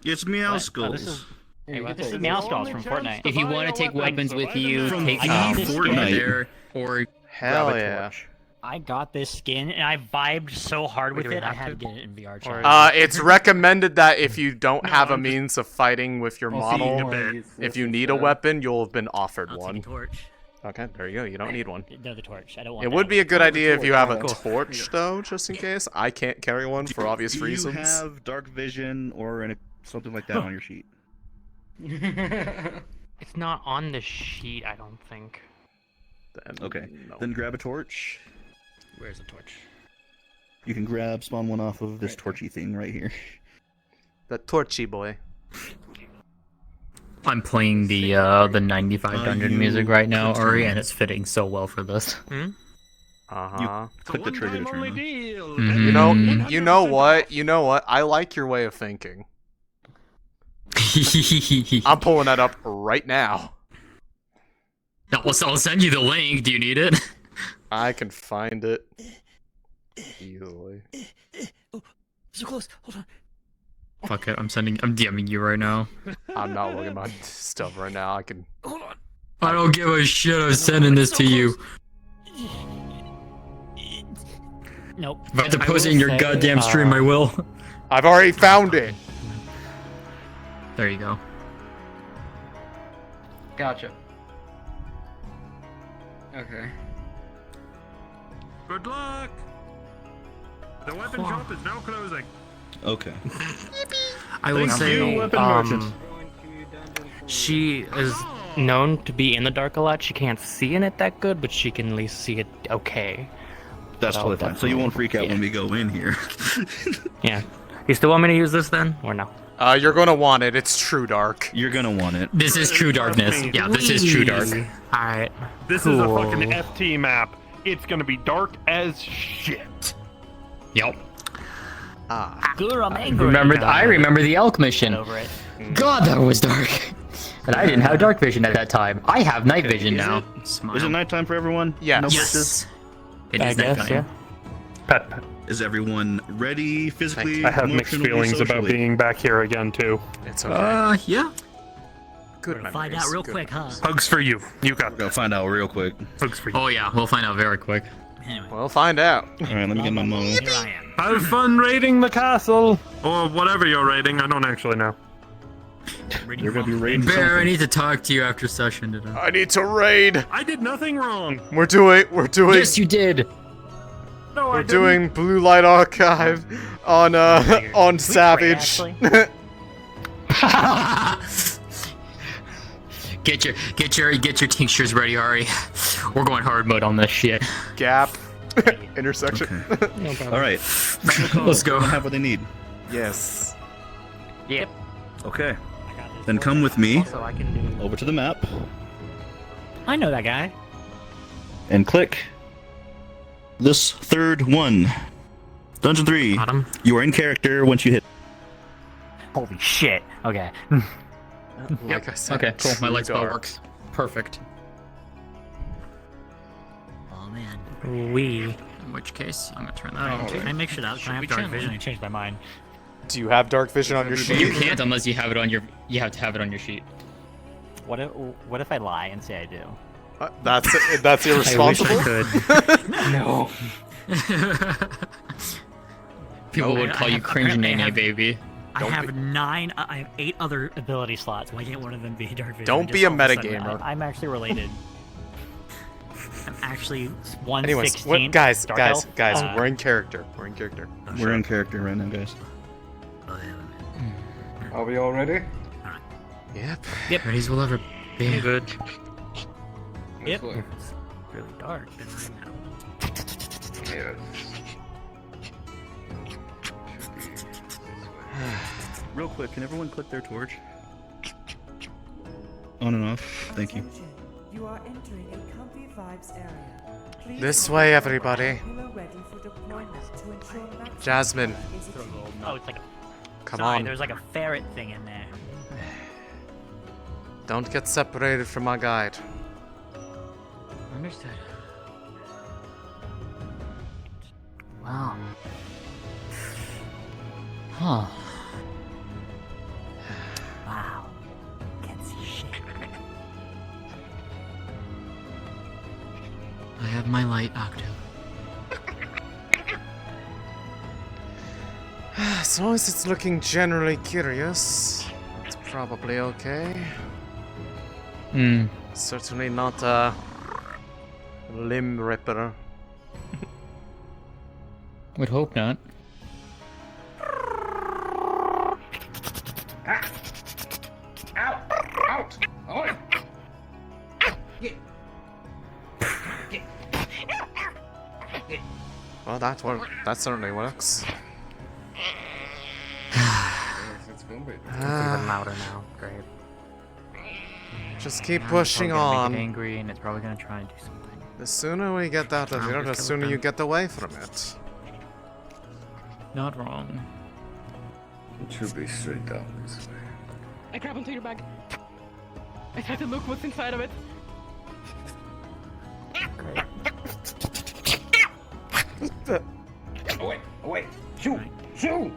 It's Meow What? Skulls. This is Meow Skulls from Fortnite. If you want to take weapons with you, From take Fortnite. there or Hell grab a yeah. torch. I got this skin and I vibed so hard with it. I had to get it in VR chat. It's recommended that if you don't have a means of fighting with your model, if you need a weapon, you'll have been offered one. Torch. Okay, there you go. You don't need one. No, the torch. I don't want It that. would be a good idea if you have a Cool. torch, though, just in case. I can't carry one for obvious Do reasons. you have dark vision or something like that on your sheet? It's not on the sheet, I don't think. Okay, then grab a torch. Where's the torch? You can spawn one off of this torchy thing right here. The torchy boy. I'm playing the 95 dungeon music right now, Ori, and it's fitting so well for this. Uh-huh. Click the trigger to turn on. You know what? I like your way of thinking. I'm pulling that up right now. I'll send you the link. Do you need it? I can find it easily. So close. Hold on. Fuck it, I'm DMing you right now. I'm not looking at my stuff right now. I can. Hold on. I don't give a shit. I'm sending this to you. Nope. If I have to post it in your goddamn stream, I will. I've already found it. There you go. Gotcha. Okay. Good luck! The weapon shop is now closing. Okay. I will Thank say, you, weapon merchant. she is known to be in the dark a lot. She can't see in it that good, but she can at least see it okay. That's totally fine. So you won't freak out when we go in here. Yeah. You still want me to use this then, or no? You're gonna want it. It's true dark. You're gonna want it. This is true darkness. Yeah, this is true dark. Alright. This is a fucking FT map. It's gonna be dark as shit. Yep. I'm angry. I remember the elk mission. Over it. God, that was dark. And I didn't have dark vision at that time. I have night vision Is now. Is it nighttime for everyone? Yes. No Yes. glitches? It is nighttime. Pet. Is everyone ready physically? I have mixed emotionally, feelings about socially? being back here again too. It's okay. Yeah. Good Find memories, out real good quick, huh? Hugs for you. You got Go find out real quick. hugs for you. Oh yeah, we'll find out very quick. Anyway, We'll find out. Alright, let me get my mo. here I am. Have fun raiding the castle, or whatever you're raiding. I don't actually know. You're gonna be raiding Bear, I something. need to talk to you after session today. I need to raid. I did nothing wrong. We're doing. Yes, you did. No, We're doing Blue Light Archive on Savage. Get your tinctures ready, Ari. We're going hard mode on this shit. Gap. Intersection. Okay. Alright. Let's go. Have what they need. Yes. Yep. Okay. Then come with me Also, I can do. over to the map I know that guy. and click this third one. Dungeon 3. Got him. You are in character once you hit. Holy shit. Okay. Like I said. Okay, cool. My true light spell dark. works. Perfect. Oh man. In which case, I'm gonna turn that on. Can I make sure that can I have dark vision? I changed my mind. Do you have dark vision on your sheet? You can't unless you have it on your. You have to have it on your sheet. What if I lie and say I do? That's irresponsible. I wish I could. No. People would call you cringe nene, baby. I have 8 other ability slots. Why can't one of them be dark vision? Don't Just be a all of sudden, metagamer. I'm actually related. I'm actually 1/16. Anyways, guys, Dark Elf. we're in character. We're in character. We're in character right now, guys. Are we all ready? Yep. Yep. Ready as we'll ever be. Good. Yep. Let's It's really dark. Then I know. look. Yes. Real quick, can everyone click their torch? On and off. Thank you. You are entering a comfy vibes area. Please This way, everybody. ready for deployment to ensure maximum Jasmine. Oh, it's like a. Come Sorry, on. there's like a ferret thing in there. Don't get separated from my guide. Understood. Wow. Huh. Wow. Can't see shit. I have my light, Octo. As long as it's looking generally curious, it's probably okay. Hmm. Certainly not limb ripper. Would hope not. Out! Out! Oi! Well, that certainly works. It's going to be. It's even louder now. Great. Just keep Now pushing it's probably gonna on. Make it angry, and it's probably gonna try and do something. The sooner we get out of here, the sooner you get away from it. Not wrong. It should be straight down this way. I grab onto your bag. I try to look what's inside of it. Away! Shoot! Shoot!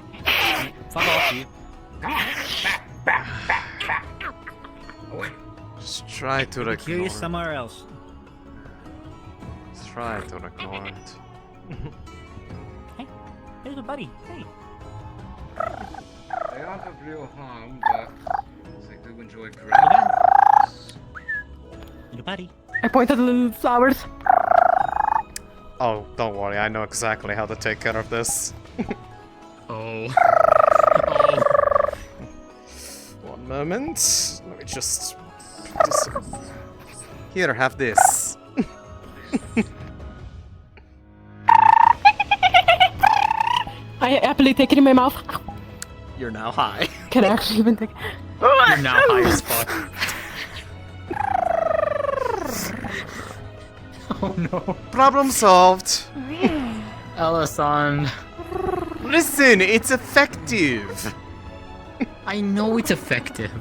Fuck off, you. Back! Away. Just try to ignore Kill you it. somewhere else. Try to ignore it. Hey, there's a buddy. Hey. They aren't of real harm, but they do enjoy grass. Little buddy. I point at the little flowers. Oh, don't worry, I know exactly how to take care of this. Oh. One moment. Let me just... Here, have this. I happily take it in my mouth. You're now high. Can I actually even take it? You're now high as fuck. Oh no. Problem solved. Elisande. Listen, it's effective. I know it's effective.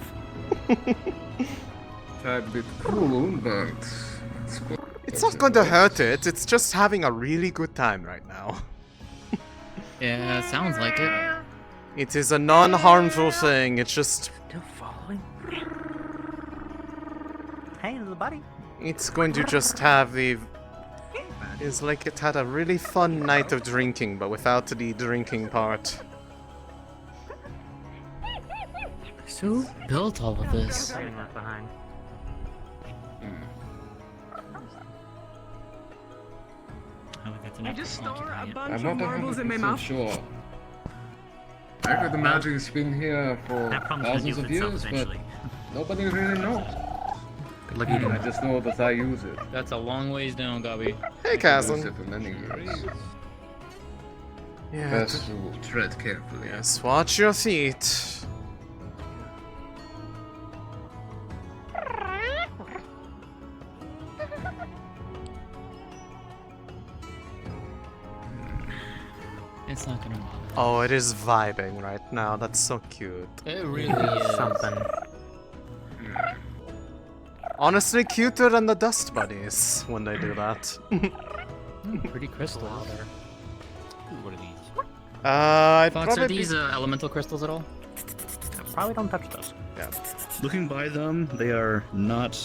A bit cool, but It's not going to hurt it. It's just having a really good time right now. Yeah, sounds like it. It is a non-harmful thing. It's just... Still following? Hey, little buddy. It's going to just have the... It's like it had a really fun night of drinking, but without the drinking part. So who built all of this? Getting left behind. I just store a bunch I'm of not marbles in my 100% mouth. sure. I could imagine it's been here for That promise thousands of reveals years, itself but eventually. nobody really knows. Good luck eating I that. just know that I use it. That's a long ways down, Gobby. Hey, I've cousin. used it for many years. Yeah, Best to tread carefully. yes, watch your feet. It's not gonna bother. Oh, it is vibing right now. That's so cute. It really is. Something. Honestly, cuter than the dust bunnies when they do that. Pretty crystal out there. What are these? I'd Fox, probably are these elemental crystals at all? Probably don't touch those. Yeah. Looking by them, they are not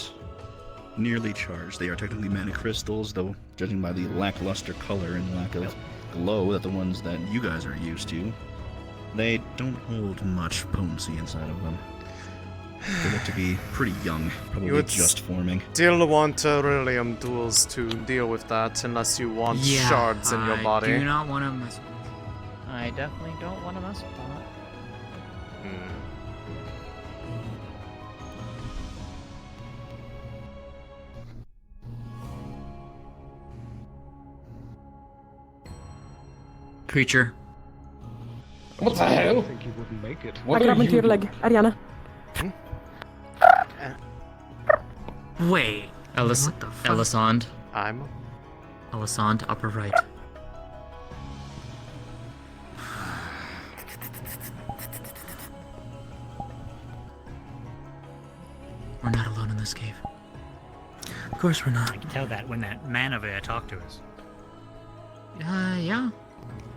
nearly charged. They are technically mana crystals, though judging by the lackluster color and lack of glow that the ones that you guys are used to, they don't hold much potency inside of them. They look to be pretty young, probably would just forming. Still want Aurelium tools to deal with that, unless you want shards in your body. I do not want to mess with that. I definitely don't want to mess with that. Creature. What the hell? I think you wouldn't make it. I grab onto your leg, Ariana. Wait. Elisande. I'm... Elisande, upper right. We're not alone in this cave. Of course we're not. I can tell that when that man over there talked to us. Yeah.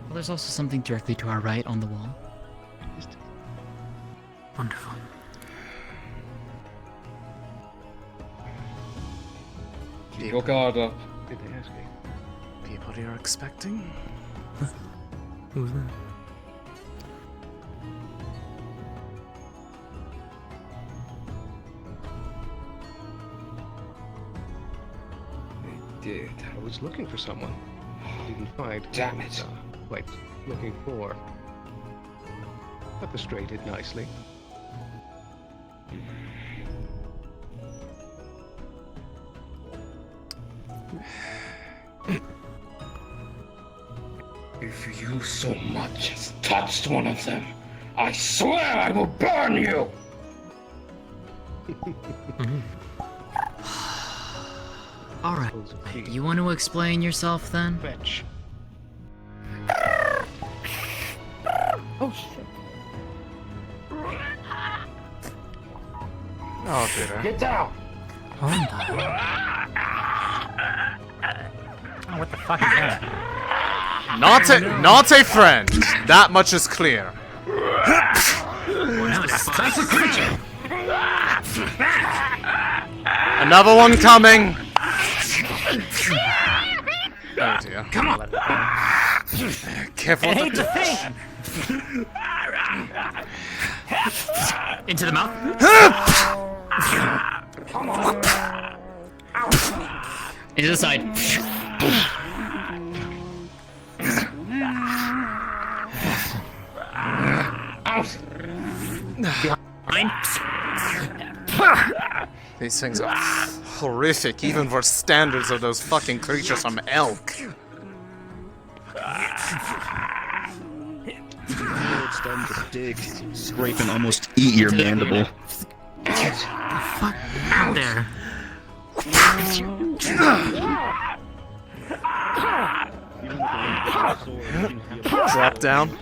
Well, there's also something directly to our right on the wall. Wonderful. Keep your guard up. Did they ask you? People you're expecting? Who's that? did. I was looking for someone. I didn't find. Damn it. Quite looking for. Orchestrated nicely. If you so much as touched one of them, I swear I will burn you! Alright, you want to explain yourself then? Fetch. Oh shit. Oh dear. Get down! Oh, what the fuck is that? Not a friend. That much is clear. That's a creature! Another one coming. Oh dear. Come on! Careful. I hate to think. Into the mouth. Come on! Into the side. Out! Behind. These things are horrific, even for standards of those fucking creatures from Elk. It's starting to dig, scrape, and almost eat your mandible. Fuck out there. Drop down.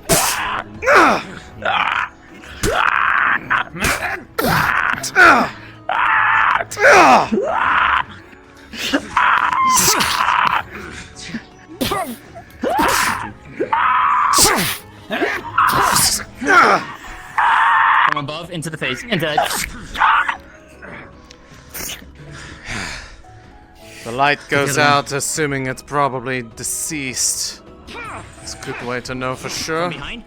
From above into the face. Into The light goes out, assuming it's probably deceased. It's a good way to know for sure. behind.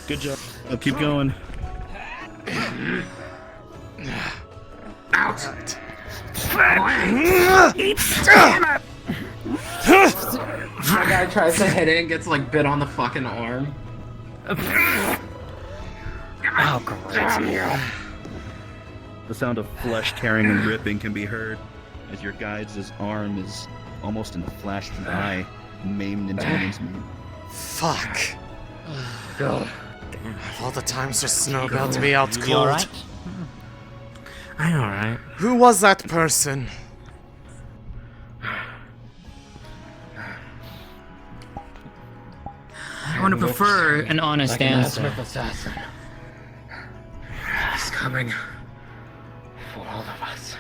Good job. Oh, keep going. Out! My guy tries to hit it and gets like bit on the fucking arm. Oh, great. The sound of flesh tearing and ripping can be heard as your guide's arm is almost in a flash of an eye, maimed into mincemeat. Fuck. Go. All the times for Snow about to be out You cold. alright? I'm alright. Who was that person? I would prefer an honest Like an answer. Smith assassin. He's coming. For all of us.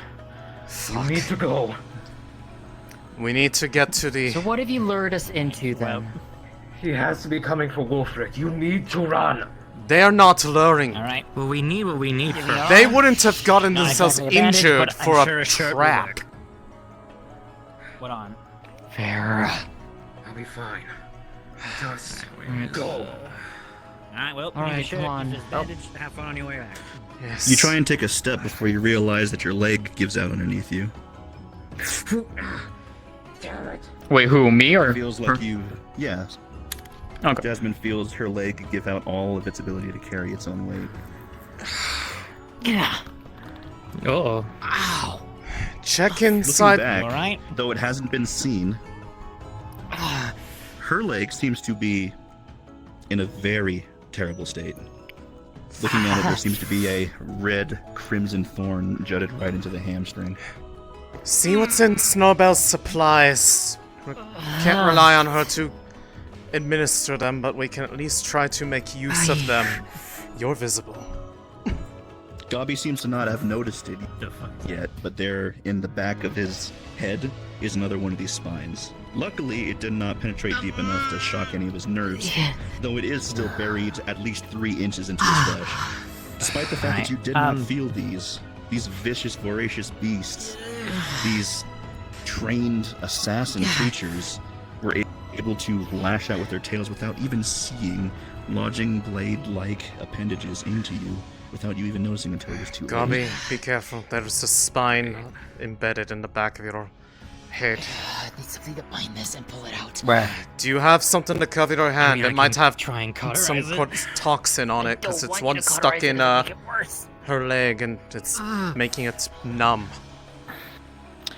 Fuck. You need to go. We need to get to the... So what have you lured us into then? He has to be coming for Wolfric. You need to run. They are not luring. Alright. Well, we need what we need first. They wouldn't have gotten Not themselves exactly a bandage, injured but I'm for sure a a shirt will trap. work. What on? Fair. I'll be fine. Just Alright. go. Alright, well, Alright, you should come on. use this bandage. Have fun on your way back. Yes. You try and take a step before you realize that your leg gives out underneath you. Damn it. Wait, who? Me or Feels her? like you... Yeah. Okay. Jasmine feels her leg give out all of its ability to carry its own weight. Yeah. Oh. Ow. Check Looking inside. back, Alright. though it hasn't been seen, her leg seems to be in a very terrible state. Looking at it, there seems to be a red crimson thorn jutted right into the hamstring. See what's in Snowbell's supplies. We can't rely on her to administer them, but we can at least try to make use of them. You're visible. Gobby seems to not have noticed it yet, but there in the back of his head is another one of these spines. Luckily, it did not penetrate deep enough to shock any of his nerves, though it is still buried at least 3 inches into his flesh. Despite the fact that you did not feel these vicious, voracious beasts, these trained assassin creatures were able to lash out with their tails without even seeing lodging blade-like appendages into you. without you even noticing until it was too late. Gabi, be careful. There's a spine embedded in the back of your head. I need something to bind this and pull it out. Where? Do you have something to cover your hand? Maybe I It might can have try and some cauterize it. toxin on it because it's one stuck in her leg and it's making it numb.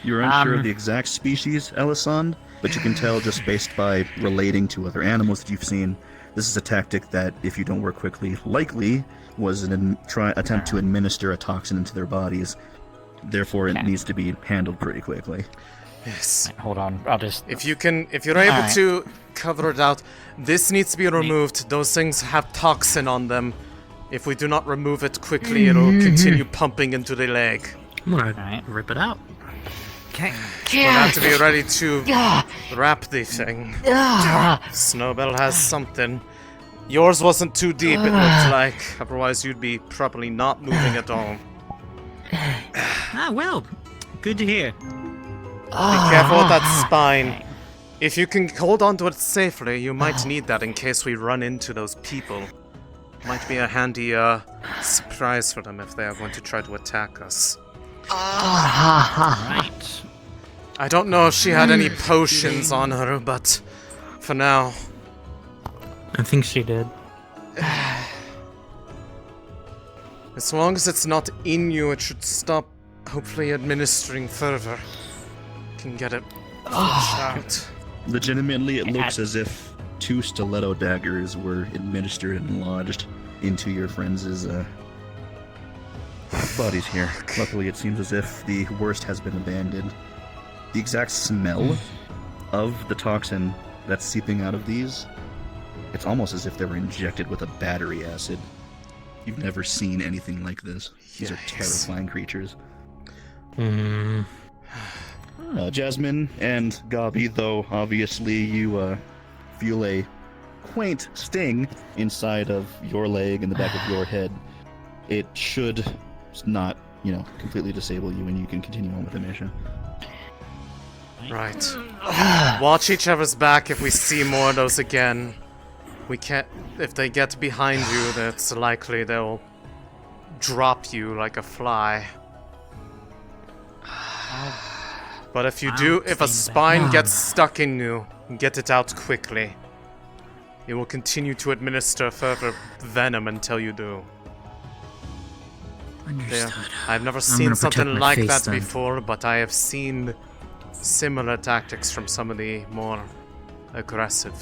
You're unsure of the exact species, Elisande, but you can tell just based by relating to other animals that you've seen, this is a tactic that, if you don't work quickly, likely was an attempt to administer a toxin into their bodies. Therefore, it needs to be handled pretty quickly. Yes. Right, hold on, I'll just... If you're able to cover it out, this needs to be removed. Those things have toxin on them. If we do not remove it quickly, it'll continue pumping into the leg. I'm gonna rip it out. Okay. We'll have to be ready to wrap the thing. Snowbell has something. Yours wasn't too deep, it looked like. Otherwise, you'd be probably not moving at all. Well, good to hear. Be careful with that spine. If you can hold on to it safely, you might need that in case we run into those people. Might be a handy surprise for them if they are going to try to attack us. Right. I don't know if she had any potions on her, but for now... I think she did. As long as it's not in you, it should stop, hopefully, administering further. Can get it flushed out. Legitimately, it looks as if 2 stiletto daggers were administered and lodged into your friends' bodies here. Luckily, it seems as if the worst has been abandoned. The exact smell of the toxin that's seeping out of these, it's almost as if they were injected with a battery acid. You've never seen anything like this. These are terrifying creatures. Jasmine and Gabi, though obviously you feel a quaint sting inside of your leg and the back of your head, it should not, completely disable you and you can continue on with the mission. Right. Watch each other's back if we see more of those again. We can't... If they get behind you, that's likely they'll drop you like a fly. But if you do, if a spine gets stuck in you, get it out quickly. It will continue to administer further venom until you do. Understood. I've never seen something like that before, but I have seen similar tactics from some of the more aggressive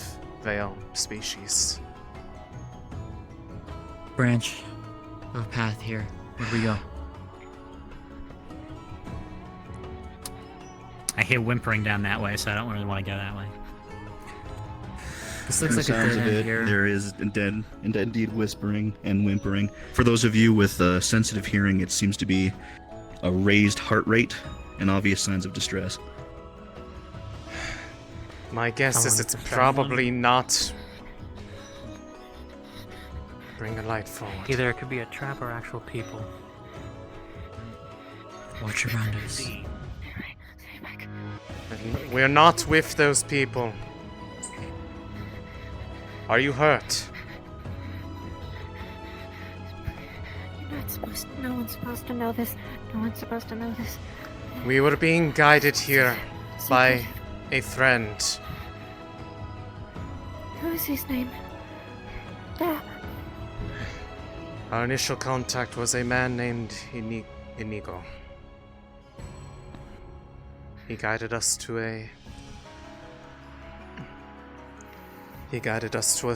Vale species. Branch of path here. Where do we go? I hear whimpering down that way, so I don't really want to go that way. This looks like a sounds dead of end it, here. there is indeed whispering and whimpering. For those of you with sensitive hearing, it seems to be a raised heart rate and obvious signs of distress. My guess is it's probably not... Bring a light forward. Either it could be a trap or actual people. Watch around us. We're not with those people. Are you hurt? You're not supposed to. No one's supposed to know this. No one's supposed to know this. We were being guided here by a friend. Who is his name? Our initial contact was a man named Inigo. He guided us to a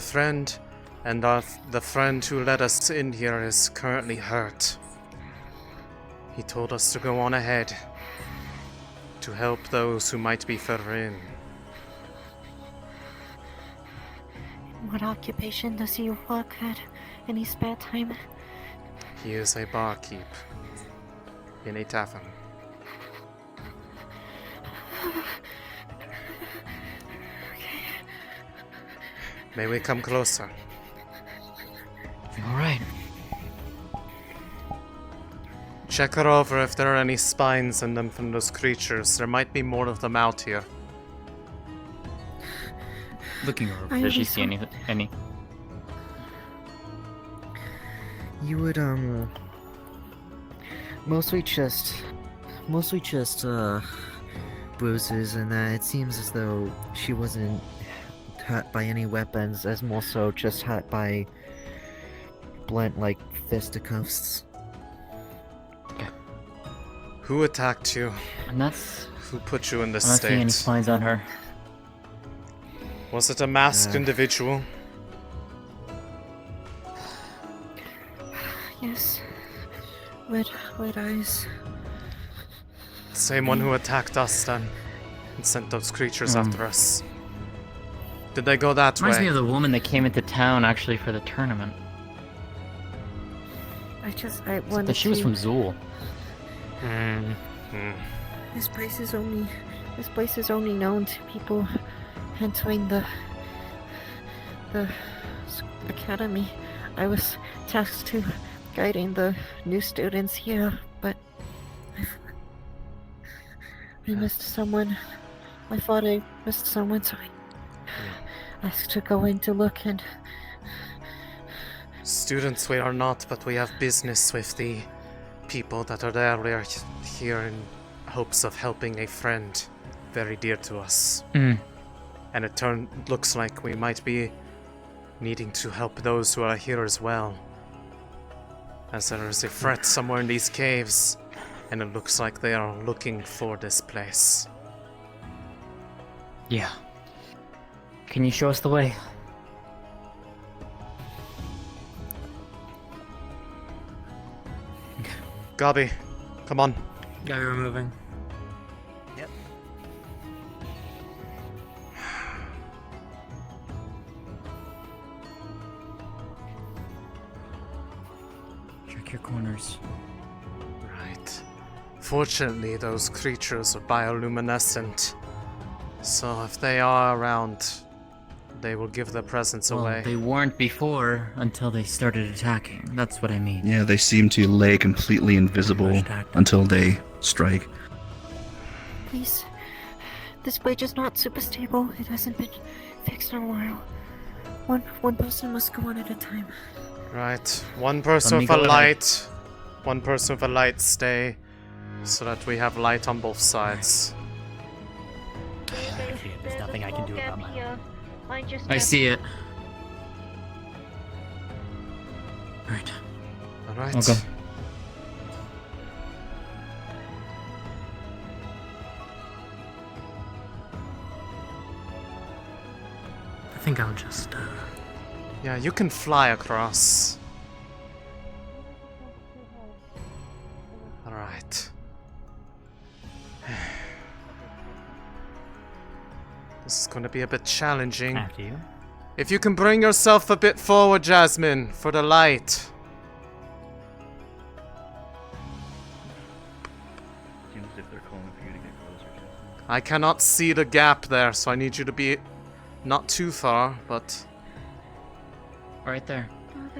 friend, and the friend who led us in here is currently hurt. He told us to go on ahead to help those who might be further in. What occupation does he work at in his spare time? He is a barkeep in a tavern. May we come closer? Alright. Check her over if there are any spines in them from those creatures. There might be more of them out here. Looking over. I Does she really see any? You would, mostly just, bruises, and it seems as though she wasn't hurt by any weapons, as more so just hurt by blunt, like, fisticuffs. Who attacked you? And that's... Who put you in this I'm not seeing any state? signs on her. Was it a masked individual? Yes. Red eyes. Same one who attacked us then, and sent those creatures after us. Did they go that Reminds way? me of the woman that came into town actually for the tournament. I wanted But she was to... from Zool. This place is only known to people entering the academy. I was tasked to guiding the new students here, but I missed someone. I thought I missed someone, so I asked to go in to look, and Students we are not, but we have business with the people that are there. We are here in hopes of helping a friend very dear to us. And it looks like we might be needing to help those who are here as well. As there is a threat somewhere in these caves, and it looks like they are looking for this place. Yeah. Can you show us the way? Gabi, come on. Yeah, we're moving. Yep. Check your corners. Right. Fortunately, those creatures are bioluminescent. So if they are around, they will give their presence Well, away. they weren't before until they started attacking. That's what I mean. Yeah, they seem to lay completely invisible until they strike. please. This bridge is not super stable. It hasn't been fixed in a while. One person must go on at a time. Right. One person with a light. One person with a light stay. So that we have light on both sides. There's nothing I can do about my own. I see it. Alright. Alright. I'll go. I think I'll just, Yeah, you can fly across. Alright. This is going to be a bit challenging. After you. If you can bring yourself a bit forward, Jasmine, for the light. Seems as if they're calling for you to get closer, Jasmine. I cannot see the gap there, so I need you to be not too far, but... Right there.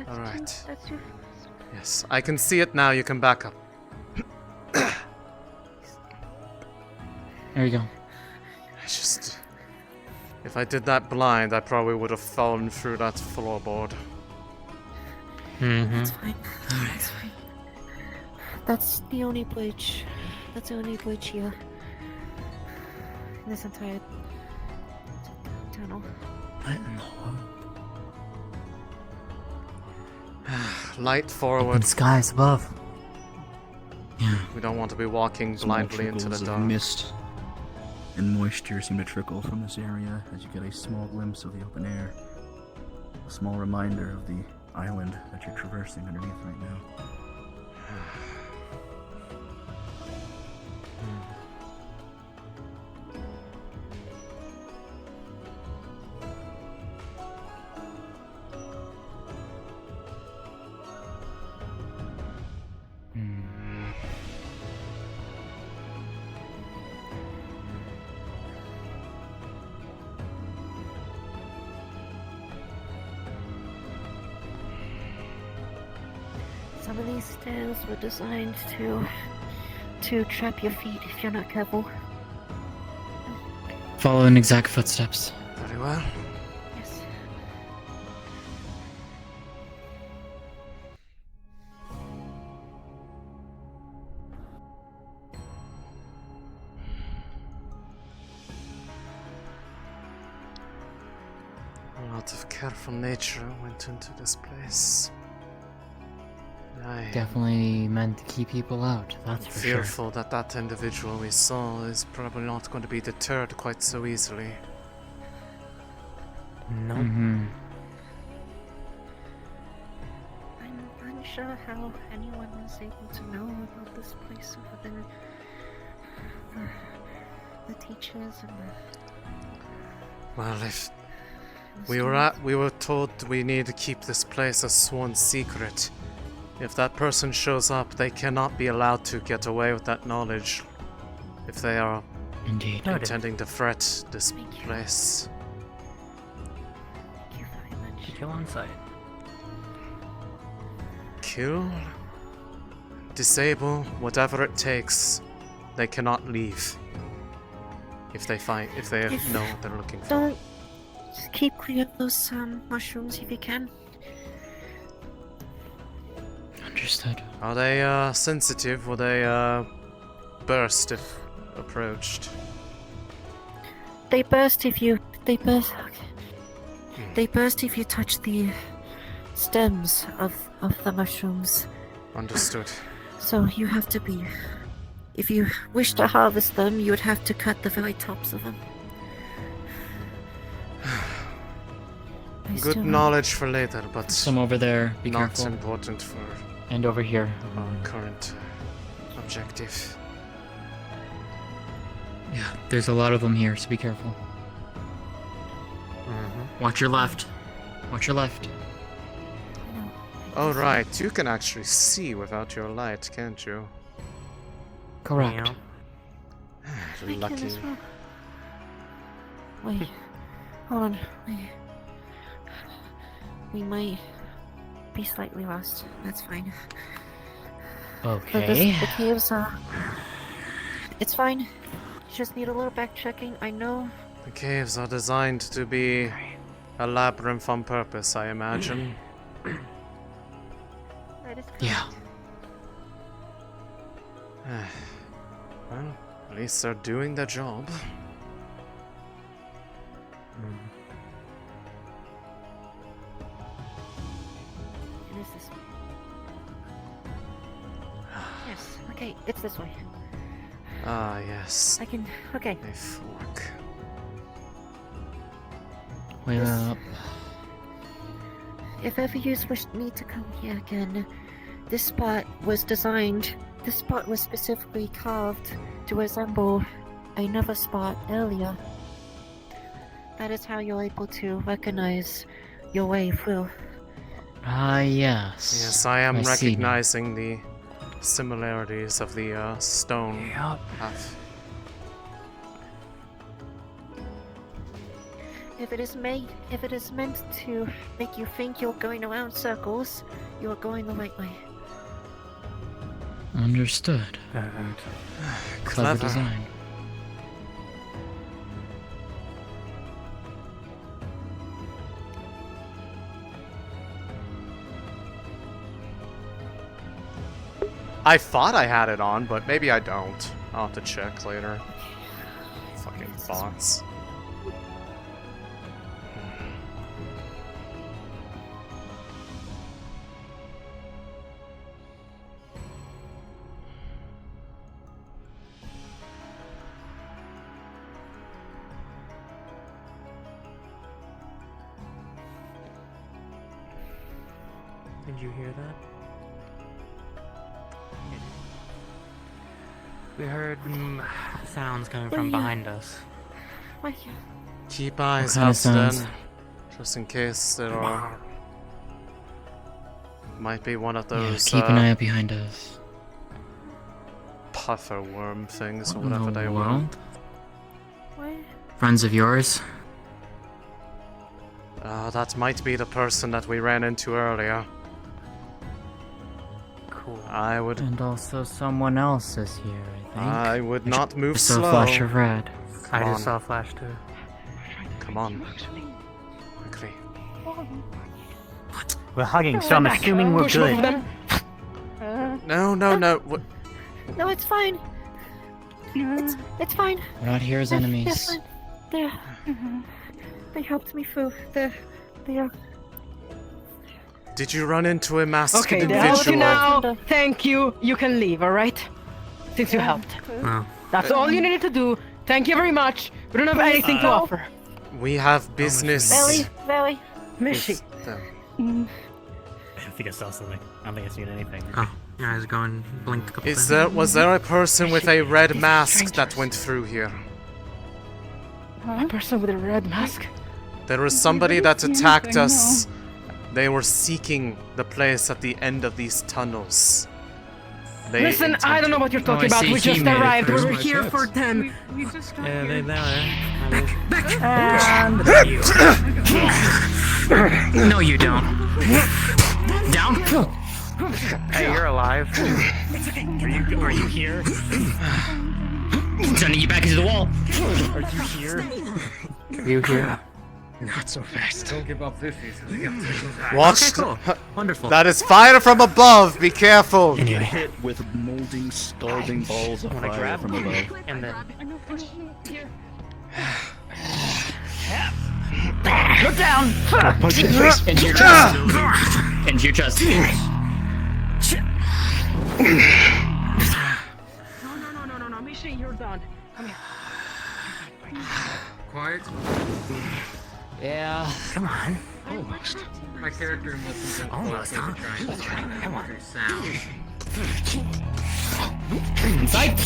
Oh, Alright. That's too fast. Yes, I can see it now. You can back up. There you go. I just... If I did that blind, I probably would have fallen through that floorboard. That's fine. That's fine. That's the only bridge. That's the only bridge here. In this entire tunnel. what in the world? Light forward. Open skies above. Yeah. We don't want to be walking Small blindly into the trickles of dark. mist and moisture seem to trickle from this area as you get a small glimpse of the open air. A small reminder of the island that you're traversing underneath right now. Some of these stairs were designed to trap your feet if you're not careful. Follow in exact footsteps. Very well. Yes. lot of careful nature went into this place. Definitely meant to keep people out, that's for sure. Fearful that that individual we saw is probably not going to be deterred quite so easily. No. Mm-hmm. I'm unsure how anyone was able to know about this place other than the teachers and the... Well, if we were told we need to keep this place a sworn secret. If that person shows up, they cannot be allowed to get away with that knowledge. If they are indeed intending to threat this place. Thank you very much. Kill on sight. Kill? Disable? Whatever it takes. They cannot leave. If they know what they're looking for. Don't... Just keep clear of those mushrooms if you can. Understood. Are they sensitive? Will they burst if approached? They burst if you... They burst if you touch the stems of the mushrooms. Understood. So you have to be... If you wish to harvest them, you would have to cut the very tops of them. Good knowledge for later, but some over there. Be not careful. Important for and over here. Our current objective. Yeah, there's a lot of them here, so be careful. Watch your left. Watch your left. Oh right, you can actually see without your light, can't you? Correct. Lucky. Wait, hold on. We might be slightly lost. That's fine. Okay. The caves are... It's fine. Just need a little back checking. I know. The caves are designed to be a labyrinth on purpose, I imagine. That is correct. Yeah. Well, at least they're doing their job. It is this way. Yes, okay, it's this way. Ah, yes. I can... Okay. A fork. Wait up. If ever you wish me to come here again, this spot was designed... This spot was specifically carved to resemble another spot earlier. That is how you're able to recognize your way through. Ah, yes. Yes, I am see now. recognizing the similarities of the stone path. If it is meant to make you think you're going around circles, you are going the right way. Understood. Clever design. I thought I had it on, but maybe I don't. I'll have to check later. Fucking bots. Did you hear that? We heard sounds coming from behind us. Keep eyes kind out of sounds? then, just in case there are. Might be one of those. Keep an eye out behind us. Puffer worm things, or What in whatever the they world? were. Friends of yours? That might be the person that we ran into earlier. Cool. I would. And also someone else is here, I think. I would not move Just saw slow. a flash of red. I just saw a flash too. Come on. Quickly. We're hugging, so I'm assuming we're good. No. What? No, it's fine. It's fine. We're not here as enemies. They're fine. They helped me through. Did you run into a masked Okay, they helped you individual? now. Thank you. You can leave, alright? Since you helped. Wow. That's all you needed to do. Thank you very much. We don't have anything to offer. We have business. Vale. Mishy. I think I saw something. I don't think I've seen anything. Oh, your eyes going blinked a couple Was there a person with a red mask that went through here? A person with a red mask? There was somebody that attacked us. They were seeking the place at the end of these tunnels. Listen, I don't know what you're talking about. We just arrived. We were here for them. Yeah, they No, you don't. Down. Hey, you're alive. Are you here? Sending you back into the wall. Are you here? You here? Not so fast. Don't give up this easily. Watch. Okay, cool. Wonderful. That is fire from above. Be careful. Get hit with molding, scalding balls of fire grab from above. and then. Look down. Punch in the face. Into your chest. Into your chest. No, Mishy, you're done. Come here. Quiet. Yeah. Come on. Almost. My character wasn't Almost, huh? Come on. Sound. Inside.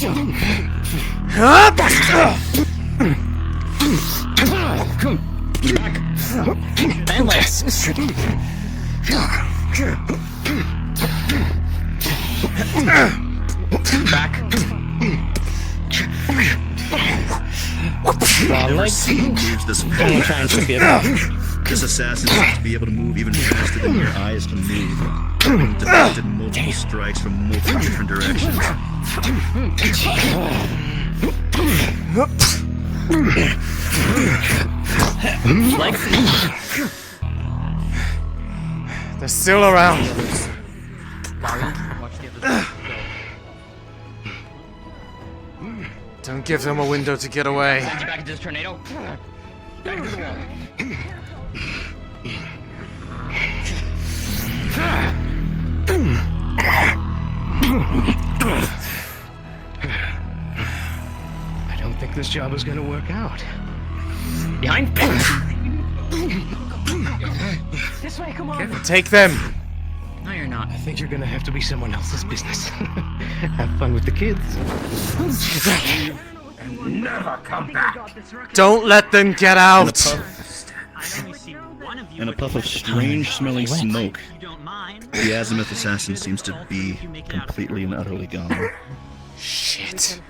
Back. And legs. Back. Legs. Moves this This assassin seems to be able to move even faster than your eyes can move. Deflected multiple strikes from multiple different directions. They're still around. Don't give them a window to get away. Send you back into this tornado. Back into the wall. I don't think this job is gonna work out. Behind. This way, come on. Take them. No, you're not. I think you're gonna have to be someone else's business. Have fun with the kids. And never come back. Don't let them get out. In a puff of strange-smelling smoke, the Azimuth assassin seems to be completely and utterly gone. Shit.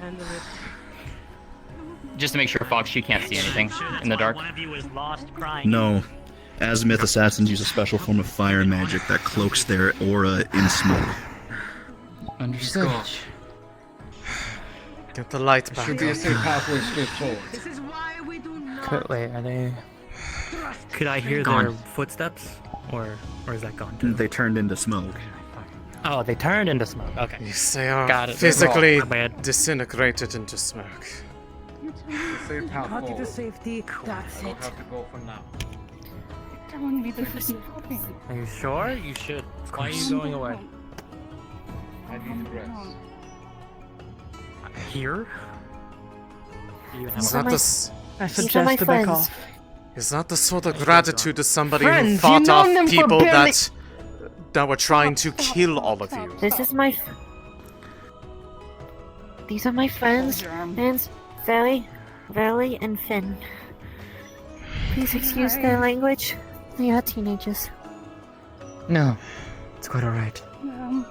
Just to make sure, Fox, you can't see anything in the dark. No. Azimuth assassins use a special form of fire magic that cloaks their aura in smoke. Understood. Get the light back. Should be a safe pathway straight forward. Wait, are they? Could I hear Gone. their footsteps, or is that gone too? They turned into smoke. Oh, they turned into smoke. Okay. Yes, they are Got it. physically My bad. disintegrated into smoke. Safe path Got you to forward. safety. That's I don't it. have to go for now. Are you sure? You should. Why are you going away? I need rest. Here? Is that the I These are my suggest to back friends. off. is that the sort of gratitude to somebody who Friends, fought you've known off them for people barely- that were trying to kill all of you? This is my. These are my friends, and Vale, and Finn. Please excuse their language. They are teenagers. No, it's quite alright. Come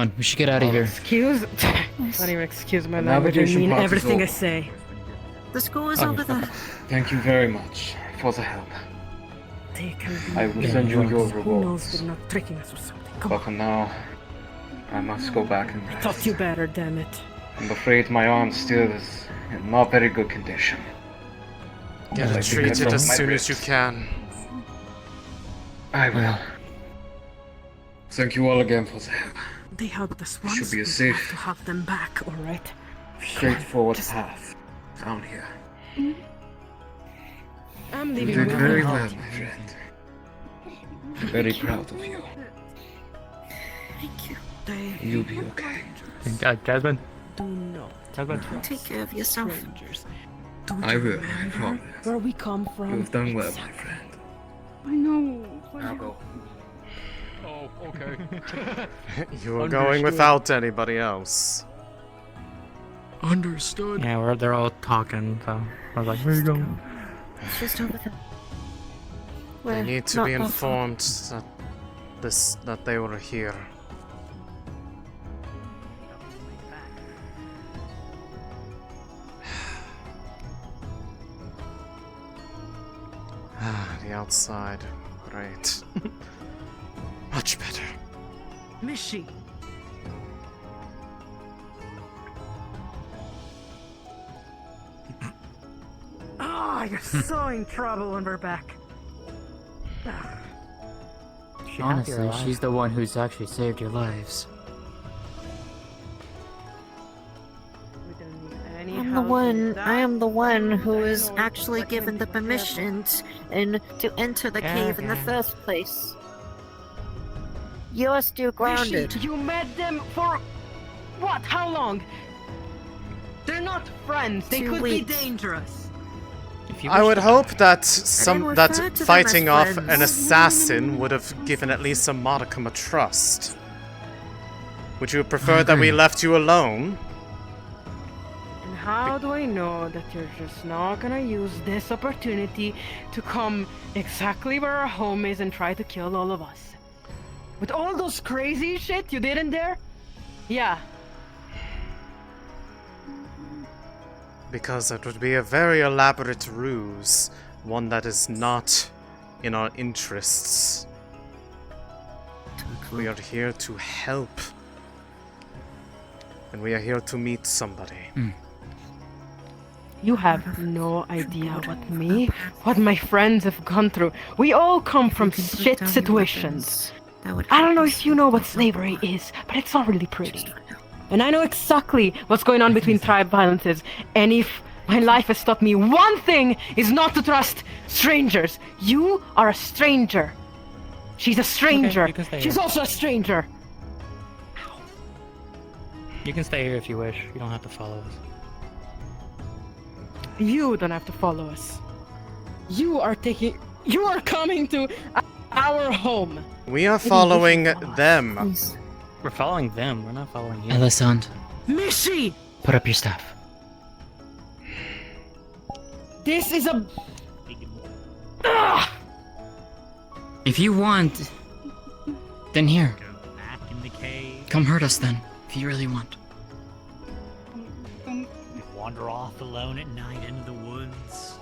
on, we should get out of here. Excuse? Not even excuse my The language. I navigation mean part is everything I over. say. The school is over there. Thank you very much for the help. They can be. I will send you your Who knows? rewards. They're not tricking us or something. Come But on. for now, I must go back and Thought rest. you better, damn it. I'm afraid my arm still is in not very good condition. Get I it think I treated broke as my soon as you wrist. can. I will. Thank you all again for the help. They helped us once. should be a we safe- have to help them back, alright? Straightforward path down here. I'm You leaving. did very well, my friend. I'm very proud of you. Thank you. You'll be okay. Jasmine? Do not Take care of yourself. strangers. I will, I promise. Where we come from. You've done well, my friend. I know. I'll go. Oh, okay. You were going without anybody else. Understood. Yeah, they're all talking, so I was like, where you going? It's just over there. They need to be informed that they were here. The outside. Great. Much better. Mishi. Oh, you're so in trouble when we're back. Honestly, she's the one who's actually saved your lives. I am the one who is actually given the permission to enter the cave in the first place. You're still grounded. Mishi, you met them for what? How long? They're not friends. They 2 could weeks. be dangerous. I would hope that refer to them as fighting off friends. an assassin would have given at least a modicum of trust. Would you have preferred that we left you alone? And how do I know that you're just not gonna use this opportunity to come exactly where our home is and try to kill all of us? With all those crazy shit you did in there? Yeah. Because it would be a very elaborate ruse, one that is not in our interests. We are here to help. And we are here to meet somebody. You have no idea what my friends have gone through. We all come from shit situations. I don't know if you know what slavery is, but it's not really pretty. And I know exactly what's going on between tribe violences. And if my life has taught me one thing, is not to trust strangers. You are a stranger. She's a stranger. you can stay She's here. also a stranger. You can stay here if you wish. You don't have to follow us. You don't have to follow us. You are coming to our home. We are following them. We're following them. We're not following you. Elisande, Mishi! put up your staff. This is a... Ugh! If you want, then here. Back in the cave. Come hurt us then, if you really want. Wander off alone at night into the woods.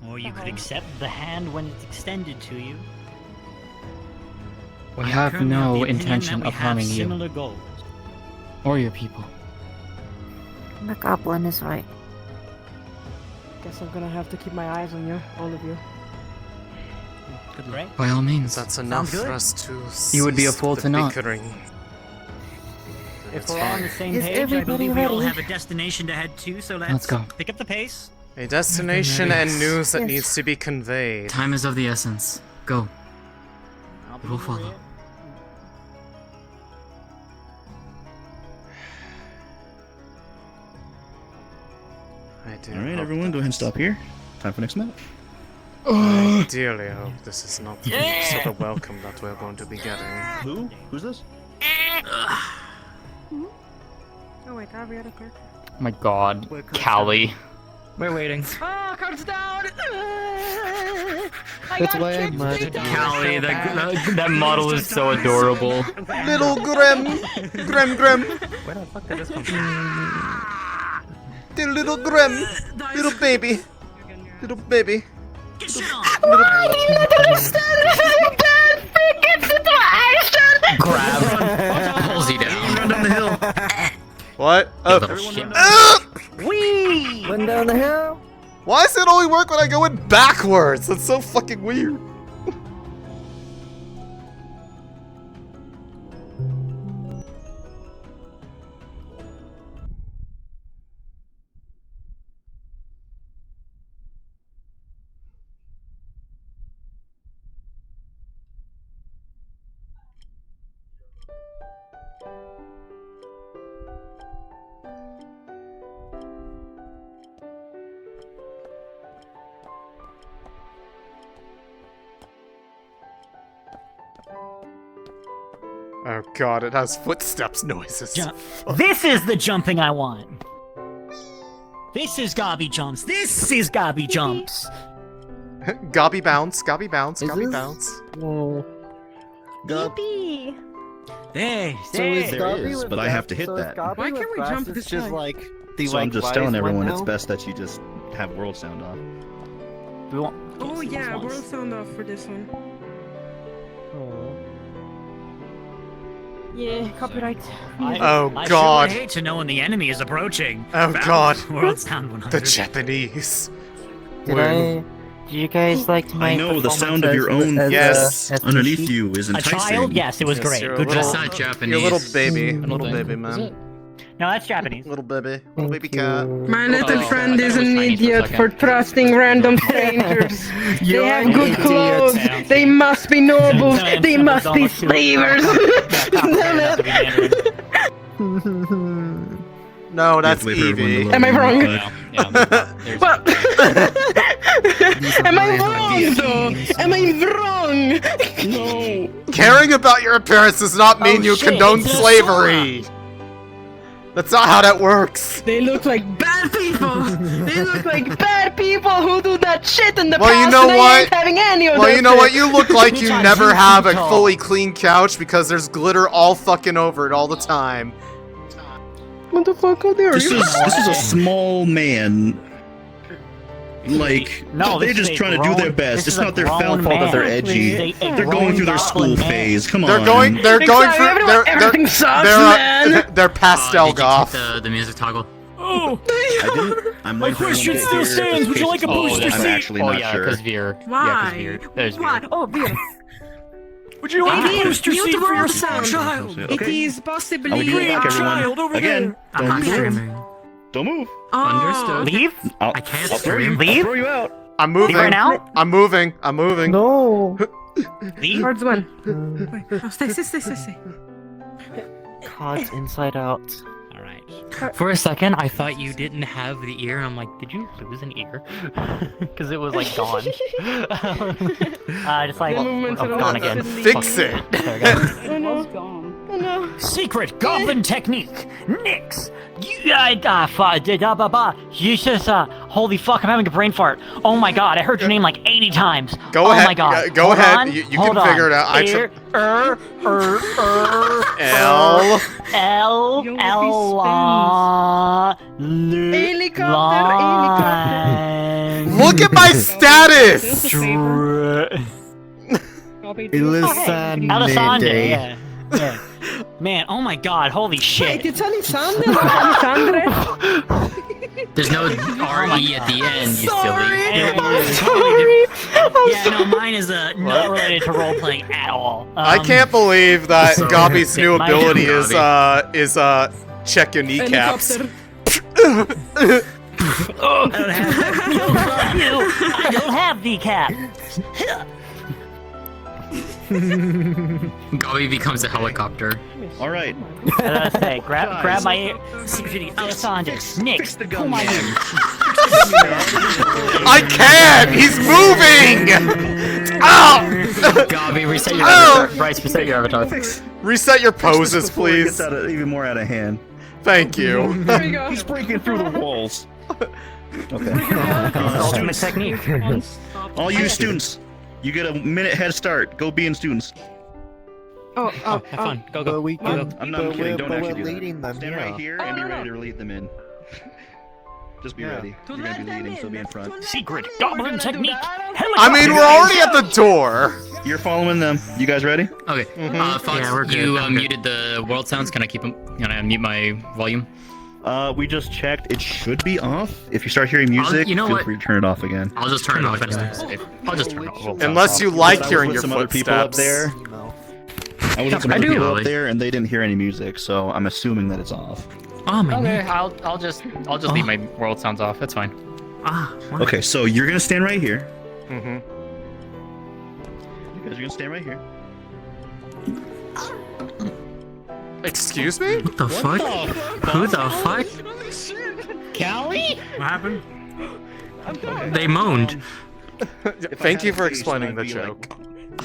Or you could accept the hand when it's extended to you. We I have currently no the opinion intention that we of have harming you. similar goals. Or your people. The goblin is right. Guess I'm gonna have to keep my eyes on you, all of you. Great. By all means. That's enough good. for us to You would be a cease fool the to not. bickering. If we're all on the same Is page, I everybody believe we all ready? have a destination to head to, so Let's go. pick up the pace. A destination and news that Yes. needs to be conveyed. Time is of the essence. Go. We will follow. I do. Alright, hope everyone, go ahead and stop here. Time for next map. I dearly hope this is not the sort of welcome that we're going to be getting. Who? Who's this? Oh wait, have we had a card? Oh my god. Callie. We're waiting. Ah, cards down! That's why I murdered you. Callie, that model is so adorable. Little Grem! Grem! Where the fuck did this come from? The little Grem! Little baby! Little baby! Grab. Pulls you down. Run down the hill. What? You Oh. little shit. Wee! Run down the hill. Why does it only work when I go in backwards? That's so fucking weird. Oh god, it has footsteps noises. This is the jumping I want. This is Gobby jumps. This is Gobby jumps. Gobby bounce, Gobby bounce, Gobby bounce. Yippee! There, There is, but I have to hit that. Why can't we jump this just high? like the So I'm just telling wise one everyone it's now? best that you just have world sound off. We want. Oh yeah, world sound off for this one. Yeah, copyright. Oh I god. sure hate to know when the enemy is approaching. Oh Vale, god. World Sound 100. The Japanese. Do you guys like my I know the sound of your performance own Yes. as underneath Kishi? you is A enticing. child? Yes, it was great. you're a Good little- job. That's not Japanese. You're a little baby. I don't Little think. baby, Is man. it? No, that's Japanese. Little baby. Little baby cat. My little Oh, friend I thought is it was an Chinese for a idiot second. for trusting random strangers. They have good idiot. clothes. Fancy. They must be nobles. Fancy. They must be Fancy. slavers. Have to be Mandarin. No, that's Wait for everyone to Evie. load Am I in. wrong? There's What? Am I wrong though? Am I wrong? No. Caring about your appearance does not mean you shit, condone it's a slavery. That's not how that works. They look like bad people. They look like bad people who do that shit in the Well, past. you know and I what? ain't having any of Well, that you know shit. what? You look like you Bitch, I'm never Jim have a Tall. fully clean couch because there's glitter all fucking over it all the time. What the fuck are they? This is a small man. Like, No, they're this is just a trying to do grown- their best. this It's is a not their fault grown that they're man. edgy. He's a They're going grown through their school goblin man. phase. Come They're on. going. They're going Exactly, through. everyone- everything sucks, man. They're pastel Did you goth. hit the music toggle? Oh, I didn't. I'm my waiting for everyone question to still get here. stands. Would you like a Oh, booster that's I'm seat? actually Oh not yeah, sure. because Veer. Why? Yeah, because Veer. There's Why? Veer. Oh, beer. Would you like Mute a booster seat for your world small sound. child? It Okay. is I'll possibly be right back, everyone. child over Again, I'm don't not move. streaming. Don't move. Oh. Leave? I'll, I can't I'll throw you. stream. I'll Leave? throw you out. I'm moving. Leave right now? I'm moving. I'm moving. No. Leave? Cards one. Wait, oh, stay. Cards inside out. Alright. For a second, I thought you didn't have the ear. I'm like, did you lose an ear? Because it was like gone. Just like, The movement oh, of gone the again. Fix it. There we go. Oh no. Oh no. Secret goblin technique. Nix. You just, holy fuck, I'm having a brain fart. Oh my god, I heard your name like 80 times. Go oh ahead. my god. Go Hold ahead. on, You hold can figure on. it out. L. L. Yo, L. Helicopter. Look at my status. Elisande. Elisande, yeah. Yeah. Man, oh my god, holy shit. Wait, it's Elisande. Elisande. There's no R-E at the end, you Sorry. silly. Yeah, no, mine is not related to role playing at all. I can't believe that Sorry. Gobby's new My- ability is check your kneecaps. Helicopter. I don't have I don't have kneecap. Gobby becomes a helicopter. All right. I say, grab my Elisande. Nick, pull my ear. I can't. He's moving. Ow! Gobby, reset your Oh! avatar. Bryce, reset your avatar. Reset your poses, Before it gets please. even more out of hand. Thank you. There we go. He's breaking through the walls. Okay. Ultimate technique. All you students, you get a minute head start. Go being students. Oh, Have fun. Go, go. But we can. I'm not kidding. Don't but actually we're do leading that. them. Stand right here and be no, ready to lead them in. Just be ready. You're gonna be leading, so be in front. Secret goblin technique. I mean, we're already at the door. You're following them. You guys ready? Okay. Fox, Yeah, we're good. you I'm good. muted the world sounds. Can I keep them? Can I mute my volume? We just checked. It should be off. If you start hearing music, you know feel what? free to turn it off again. I'll just turn it off. I'll just turn it off. Unless you like I was hearing with your some other people up footsteps. there. I was with some I other do. people up there, and they didn't hear any music, so I'm assuming that it's off. Oh my Okay, god. I'll just leave my world sounds off. That's fine. Okay, so you're gonna stand right here. Mm-hmm. You guys are gonna stand right here. Excuse me? What the fuck? Who the fuck? Callie? What happened? They moaned. Thank you for explaining the joke.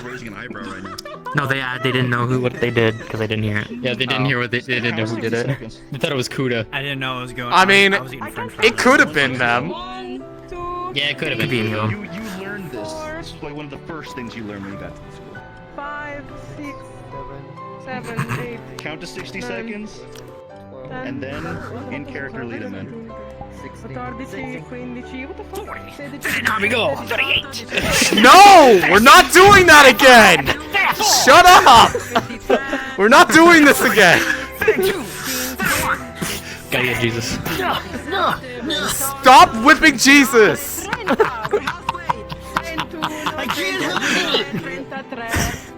Raising an eyebrow right now. No, they didn't know what they did because they didn't hear it. Yeah, they didn't hear what they didn't know who did it. They thought it was Kuda. I didn't know it was going. I mean, I was eating French it could have been them. Yeah, it could have Could be been. You learned this. This is like one of the first things you learned when you got to the school. 5, 6, 7, 8. Count to 60 seconds, 10, and then in character lead them in. 14, 15, what the fuck? 16, Here we go. 38. No! We're not doing that again! Shut up! We're not doing this again! Gotta get Jesus. Stop whipping Jesus! I can't help it.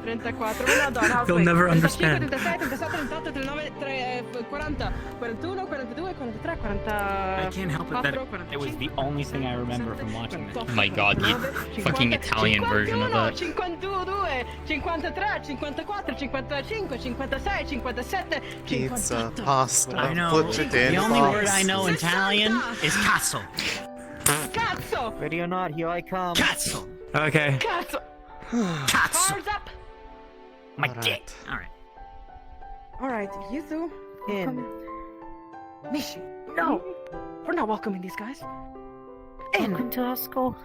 34, He'll never understand. 41, 42, 43, I can't help it that it was the only thing I remember from watching this. Oh my god, the fucking Italian version of that. 52, 53, 54, 55, 56, 57, Pizza, pasta, I know. put it in The only box. word I know in Italian is cazzo. Cazzo! Ready or not, here I come. Cazzo. Okay. Cazzo! Cazzo. Cars up! My dick. All right. Alright, you two. In. Mishi, no! We're not welcoming these guys. Welcome to our school.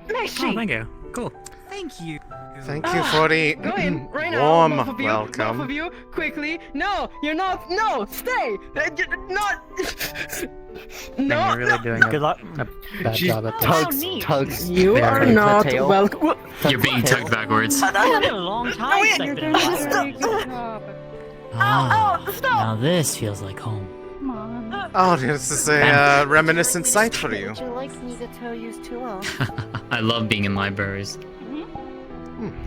Mishi! Oh, thank you. Cool. Thank you. Thank you for the Go in, right now, warm both of you, welcome. Both of you, quickly. No, you're not. No, stay. Not. No, You're really doing Good luck. a bad job at this. Tugs. You their are not tail. welcome. You're being tugged backwards. That's been a long time since I've been Ah, Stop! now this feels like home. Oh, this is a reminiscent sight for you. Would you like me to tell you to I love being in libraries.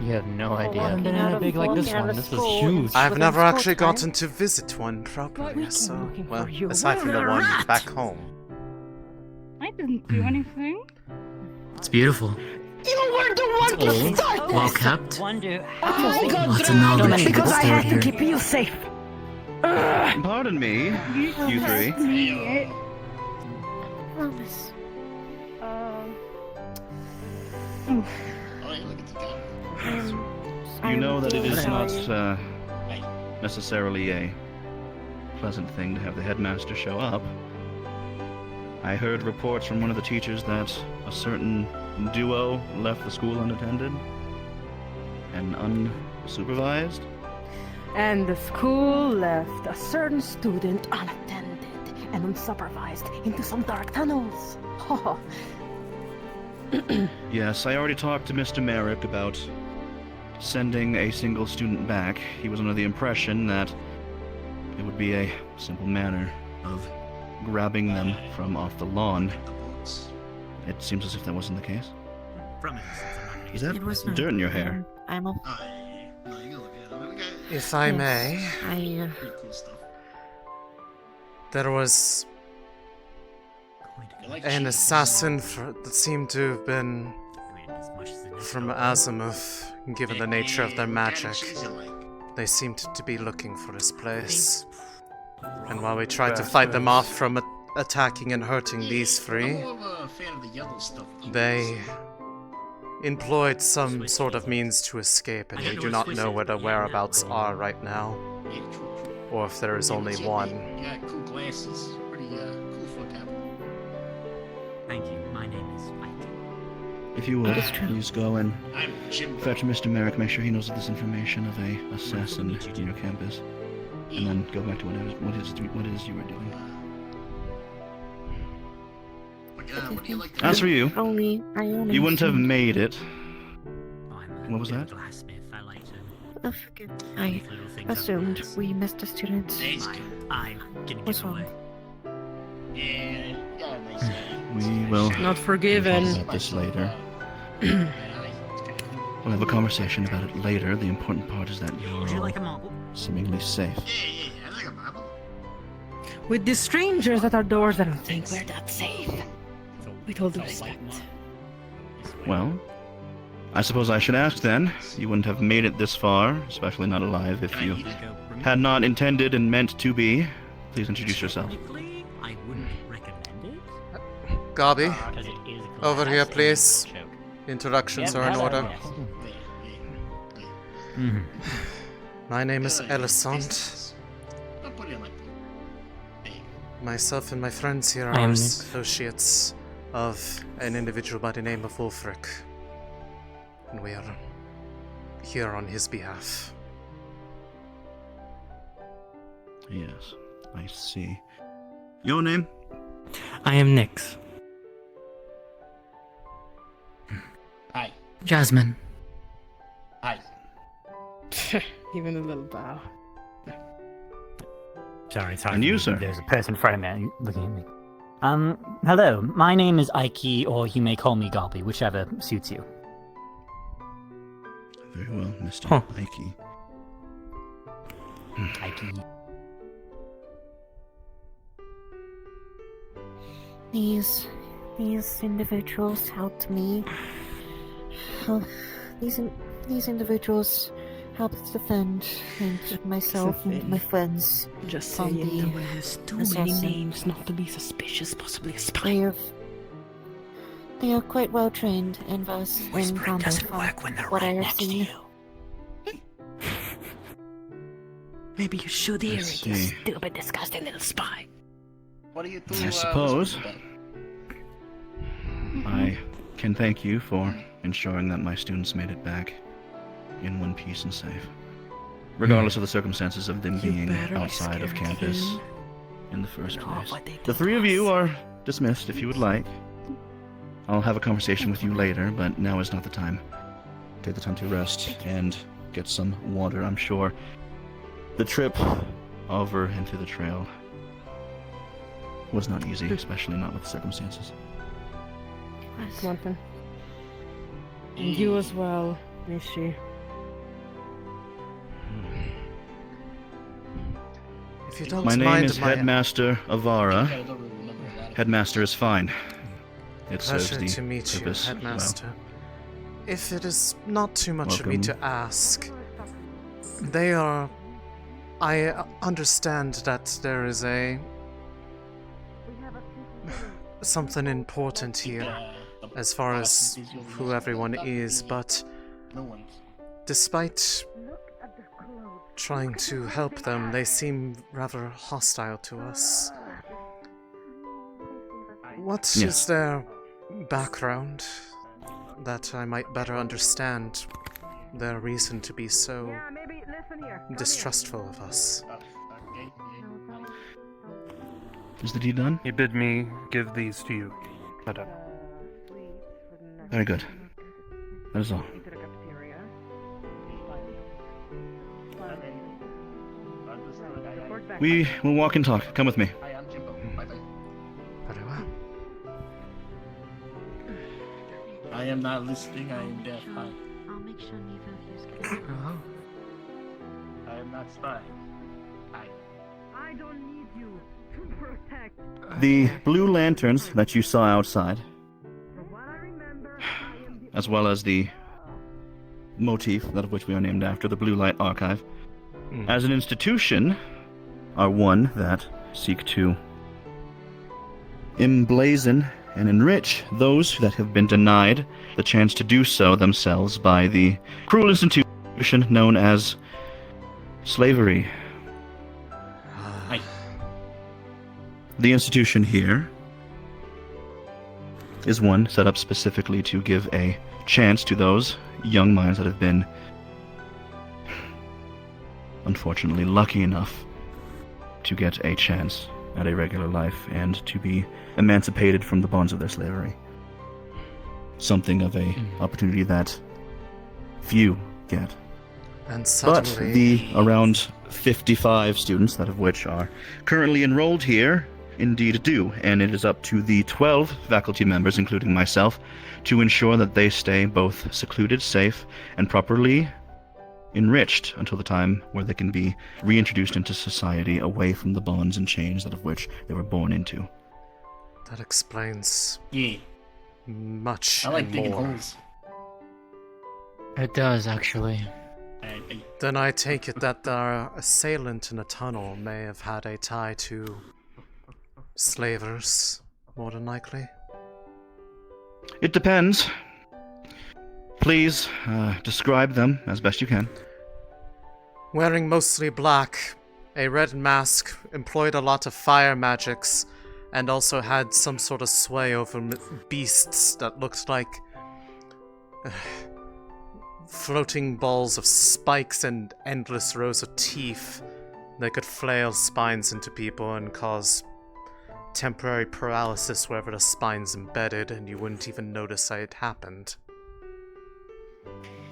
You have no idea. I haven't been in a big like this one. This was huge. I've never actually gotten to visit one properly, so, well, aside from the one back home. I didn't do anything. It's beautiful. You were the one to Old, start well this. kept. Wonder. I got Lots of dragged knowledge because I stored had to here. keep you safe. Pardon me, you three. promise. You know that it is not necessarily a pleasant thing to have the headmaster show up. I heard reports from one of the teachers that a certain duo left the school unattended and unsupervised. And the school left a certain student unattended and unsupervised into some dark tunnels. Yes, I already talked to Mr. Merrick about sending a single student back. He was under the impression that it would be a simple matter of grabbing them from off the lawn. It seems as if that wasn't the case. Is that dirt in your hair? I'm a... If I may, there was an assassin that seemed to have been from Azimuth, given the nature of their magic. They seemed to be looking for this place. And while we tried to fight them off from attacking and hurting these three, they employed some sort of means to escape, and we do not know where their whereabouts are right now, or if there is only one. Yeah, cool glasses. Pretty cool foot cap. Thank you. My name is Mike. If you would, please go and I'm Jim. fetch Mr. Merrick, make sure he knows this information of a assassin in your campus, and then go back to what it is you were doing. What do you like to As for you, I only you wouldn't have made it. I'm What was that? glassmith. I like to Oh, forgive me. I assumed we missed a student. I'm getting What's wrong? Yeah, you got a nice We will Not forgiven. talk about this later. We'll have a conversation about it later. The important part is that Would you you're like a marble? seemingly safe. I like a marble. With the strangers at our doors, I don't think we're that safe. With all due respect. Well, I suppose I should ask then. You wouldn't have made it this far, especially not alive, if you had not intended and meant to be. Please introduce yourself. I wouldn't recommend it. Gabi, Because it is over glass here, and please. choke. Introductions Yep, are in hello, order. yes. My name is Elisande. Myself and my friends here I are am Nick. associates of an individual by the name of Wolfric. And we are here on his behalf. Yes, I see. Your name? I am Nyx. Hi. Jasmine. Hi. Even a little bow. Sorry. And you, sir? There's a person in front of me looking at me. Hello. My name is Ike, or you may call me Galby, whichever suits you. Very well, Mr. Ike. Ike. These individuals helped me. These individuals helped defend myself and my friends Just from saying. the There's too many assassin. names not to be suspicious, possibly a spy. They are quite well trained and versed in combat doesn't from work when they're what right I have next to seen. Maybe you should hear I it, you see. stupid, disgusting little spy. What do you do? I suppose I can thank you for ensuring that my students made it back in one piece and safe, regardless of the circumstances of them being better be outside of scared, campus King. in the first place. what they did The three of you are dismissed if you would like. I'll have a conversation with you later, but now is not the time. Take the time to rest and get some water. I'm sure the trip over into the trail was not easy, especially not with the circumstances. Come on, then. And you as well, Nishi. If you don't My name mind is Headmaster Avara. Headmaster is fine. It serves Pleasure the to meet you, purpose well. Headmaster. If it is not too much of me Welcome. to ask, I understand that there is something important here as far as who everyone is, but despite trying to help them, they seem rather hostile to us. What is Yes. their background that I might better understand their reason to be so distrustful of us? Is the deed done? He bid me give these to you, madam. Very good. That is all. We will walk and talk. Come with me. Very well. I am not listening, I am deaf. Hi. I'll make sure neither of you I am not spying. Hi. I don't need you to protect. The blue lanterns that you saw outside, as well as the motif, that of which we are named after, the Blue Light Archive, as an institution, are one that seek to emblazon and enrich those that have been denied the chance to do so themselves by the cruel institution known as slavery. The institution here is one set up specifically to give a chance to those young minds that have been, unfortunately, lucky enough to get a chance at a regular life and to be emancipated from the bonds of their slavery. Something of a opportunity that few get. And But suddenly, the around 55 students, that of which are currently enrolled here, indeed do, and it is up to the 12 faculty members, including myself, to ensure that they stay both secluded, safe, and properly enriched until the time where they can be reintroduced into society away from the bonds and chains that of which they were born into. that explains much I like and digging more. holes. It does, actually. Then I take it that our assailant in a tunnel may have had a tie to slavers, more than likely. It depends. Please, describe them as best you can. wearing mostly black, a red mask, employed a lot of fire magics, and also had some sort of sway over beasts that looked like floating balls of spikes and endless rows of teeth. They could flail spines into people and cause temporary paralysis wherever the spine's embedded, and you wouldn't even notice that it happened.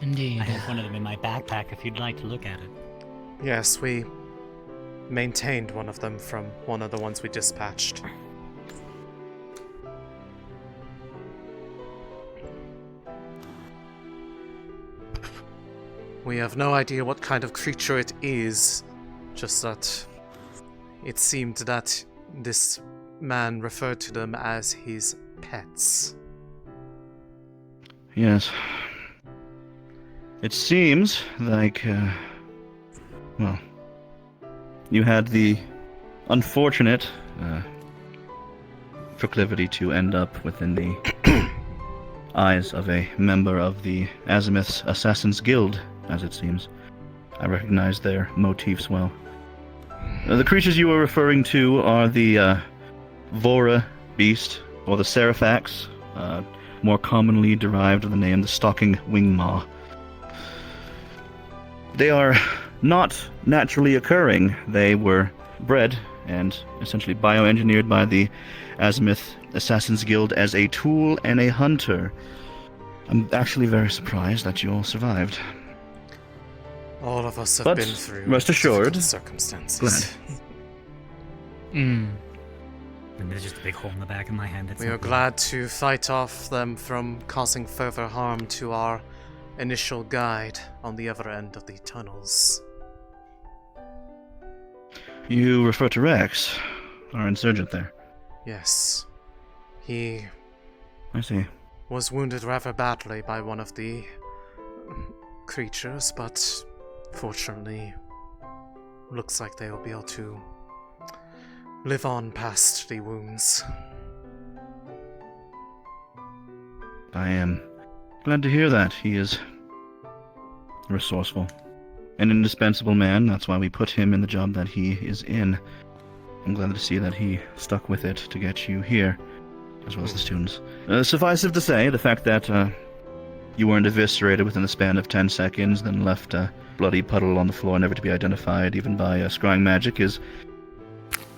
Indeed. I have one of them in my backpack if you'd like to look at it. Yes, we maintained one of them from one of the ones we dispatched. We have no idea what kind of creature it is, just that it seemed that this man referred to them as his pets. Yes. It seems like, well, you had the unfortunate proclivity to end up within the eyes of a member of the Azimuth's Assassin's Guild, as it seems. I recognize their motifs well. The creatures you are referring to are the Vora beast, or the Seraphax, more commonly derived of the name the Stalking Wingmaw. They are not naturally occurring. They were bred and essentially bioengineered by the Azimuth Assassin's Guild as a tool and a hunter. I'm actually very surprised that you all survived. All of us have But been through rest assured, difficult circumstances. And there's just a big hole in the back of my hand. We are glad to fight off them from causing further harm to our initial guide on the other end of the tunnels. You refer to Rex, our insurgent there. Yes. He I see. was wounded rather badly by one of the creatures, but fortunately looks like they will be able to live on past the wounds. I am glad to hear that. He is resourceful. An indispensable man, that's why we put him in the job that he is in. I'm glad to see that he stuck with it to get you here, as well as the students. Suffice it to say, the fact that you weren't eviscerated within the span of 10 seconds, then left a bloody puddle on the floor never to be identified even by scrying magic is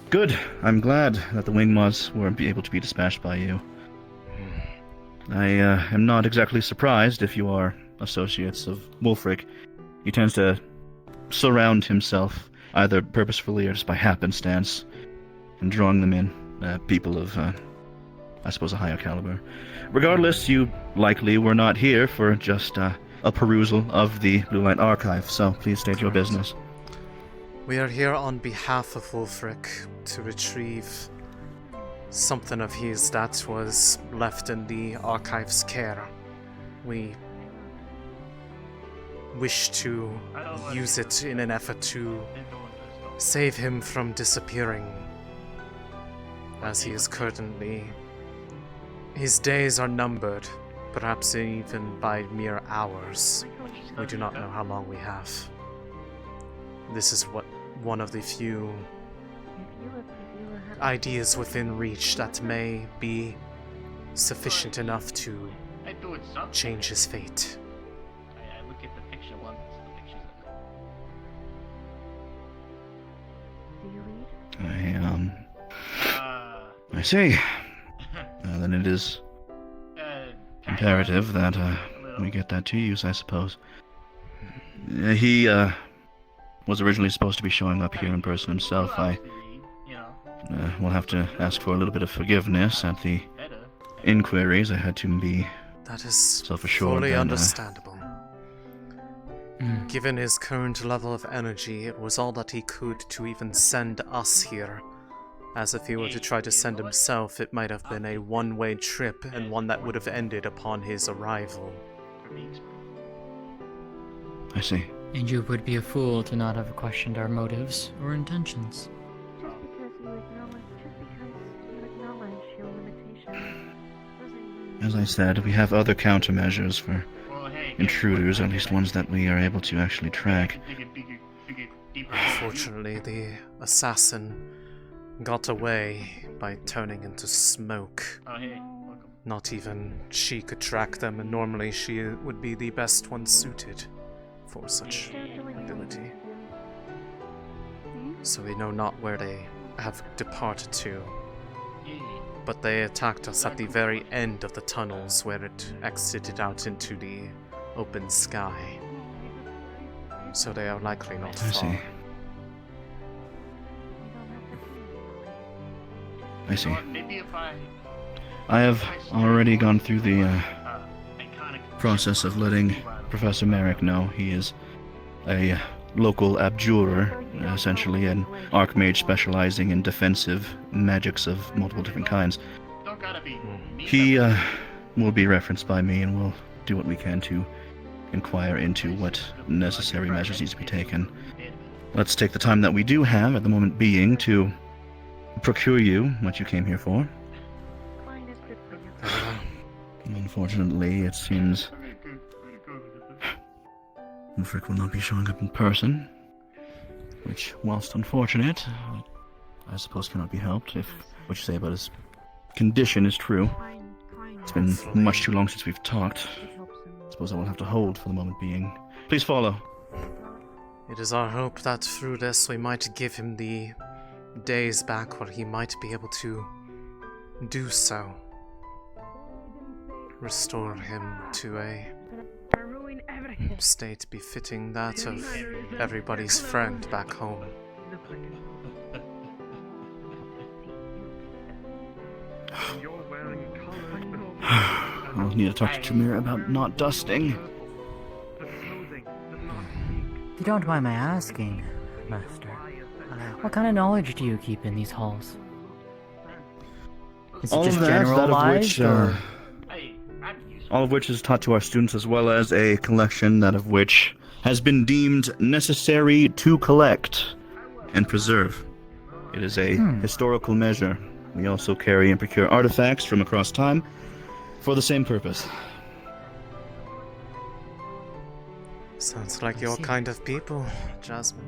good. I'm glad that the Wingmaws were able to be dispatched by you. I am not exactly surprised if you are associates of Wulfric. He tends to surround himself, either purposefully or just by happenstance, and drawing them in people of, I suppose, a higher caliber. Regardless, you likely were not here for just a perusal of the Blue Light Archive, so please state your business. We are here on behalf of Wulfric to retrieve something of his that was left in the Archive's care. We wish to use it in an effort to save him from disappearing, as he is currently... His days are numbered, perhaps even by mere hours. We do not know how long we have. This is one of the few ideas within reach that may be sufficient enough to change his fate. I look at the picture once. The picture's I see. Then it is imperative that we get that to use, I suppose. He was originally supposed to be showing up here in person himself. I will have to ask for a little bit of forgiveness at the inquiries. I had to be that is self-assured. Fully understandable. Given his current level of energy, it was all that he could to even send us here. As if he were to try to send himself, it might have been a one-way trip, and one that would have ended upon his arrival. I see. And you would be a fool to not have questioned our motives or intentions. Just because you acknowledge your limitations doesn't mean... As I said, we have other countermeasures for intruders, or at least ones that we are able to actually track. Unfortunately, the assassin got away by turning into smoke. Oh, hey, welcome. Not even she could track them, and normally she would be the best one suited for such ability. So we know not where they have departed to. But they attacked us at the very end of the tunnels where it exited out into the open sky. So they are likely not I far. see. I see. Maybe if I I have already gone through the process of letting Professor Merrick know. He is a local abjurer, essentially an archmage specializing in defensive magics of multiple different kinds. He will be referenced by me, and we'll do what we can to inquire into what necessary measures need to be taken. Let's take the time that we do have at the moment being to procure you what you came here for. Unfortunately, it seems Frick will not be showing up in person, which, whilst unfortunate, I suppose cannot be helped if what you say about his condition is true. It's been much too long since we've talked. I suppose I will have to hold for the moment being. Please follow. It is our hope that through this we might give him the days back where he might be able to do so. Restore him to a state befitting that of everybody's friend back home. I'll need to talk to Tamira about not dusting. If you don't mind my asking, Master, what kind of knowledge do you keep in these halls? Is it All just of that, generalized, or... all of which is taught to our students, as well as a collection that of which has been deemed necessary to collect and preserve. It is a historical measure. We also carry and procure artifacts from across time for the same purpose. Sounds like your kind of people, Jasmine.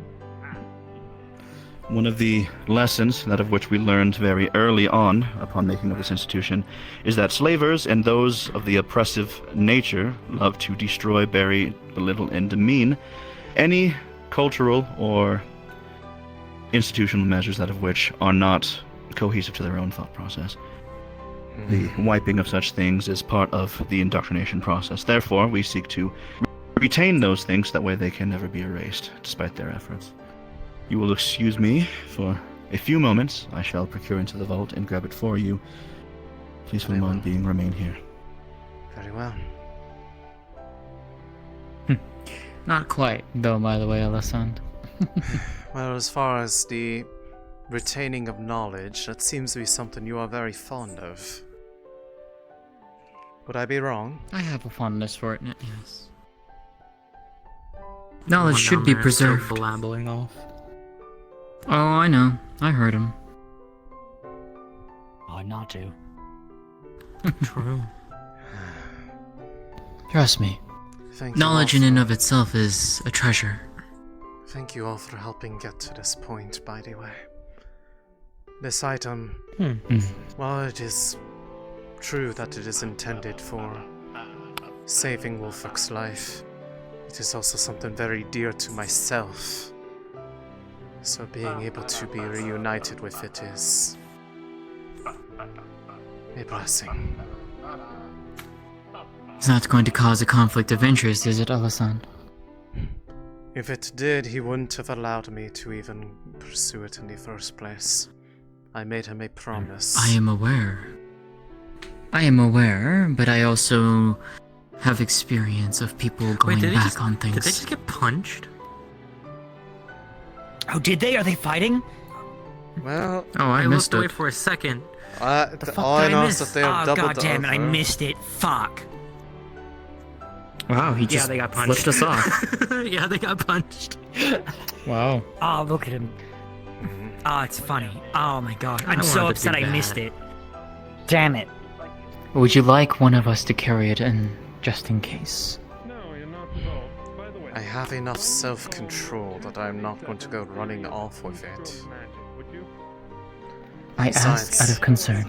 One of the lessons, that of which we learned very early on upon making of this institution, is that slavers and those of the oppressive nature love to destroy, bury, belittle, and demean any cultural or institutional measures that of which are not cohesive to their own thought process. The wiping of such things is part of the indoctrination process. Therefore, we seek to retain those things, that way they can never be erased, despite their efforts. You will excuse me for a few moments. I shall procure into the vault and grab it for you. Please, for the moment being, remain here. Very well. Not quite, though, by the way, Elisande. Well, as far as the retaining of knowledge, that seems to be something you are very fond of. Would I be wrong? I have a fondness for it, yes. Knowledge should be preserved. Blabbling off. Oh, I know. I heard him. Oh, not to. True. Trust me. Thank you Knowledge all in and of itself is a treasure. Thank you all for helping get to this point, by the way. This item, while it is true that it is intended for saving Wolfok's life, it is also something very dear to myself. So being able to be reunited with it is a blessing. It's not going to cause a conflict of interest, is it, Elisande? If it did, he wouldn't have allowed me to even pursue it in the first place. I made him a promise. I am aware. I am aware, but I also have experience of people going back on things. Did they just get punched? Oh, did they? Are they fighting? Well, I missed looked away it. for a second. All I know is that they have Oh, doubled god damn it, I over. missed it. Fuck. Wow, he Yeah, just they got punched. flipped us off. Yeah, they got punched. Wow. Oh, look at him. Oh, it's funny. Oh my god. I I'm wanted so to upset be I missed bad. it. Damn it. Would you like one of us to carry it in, just in case? I have enough self-control that I'm not going to go running off with it. I ask out of concern.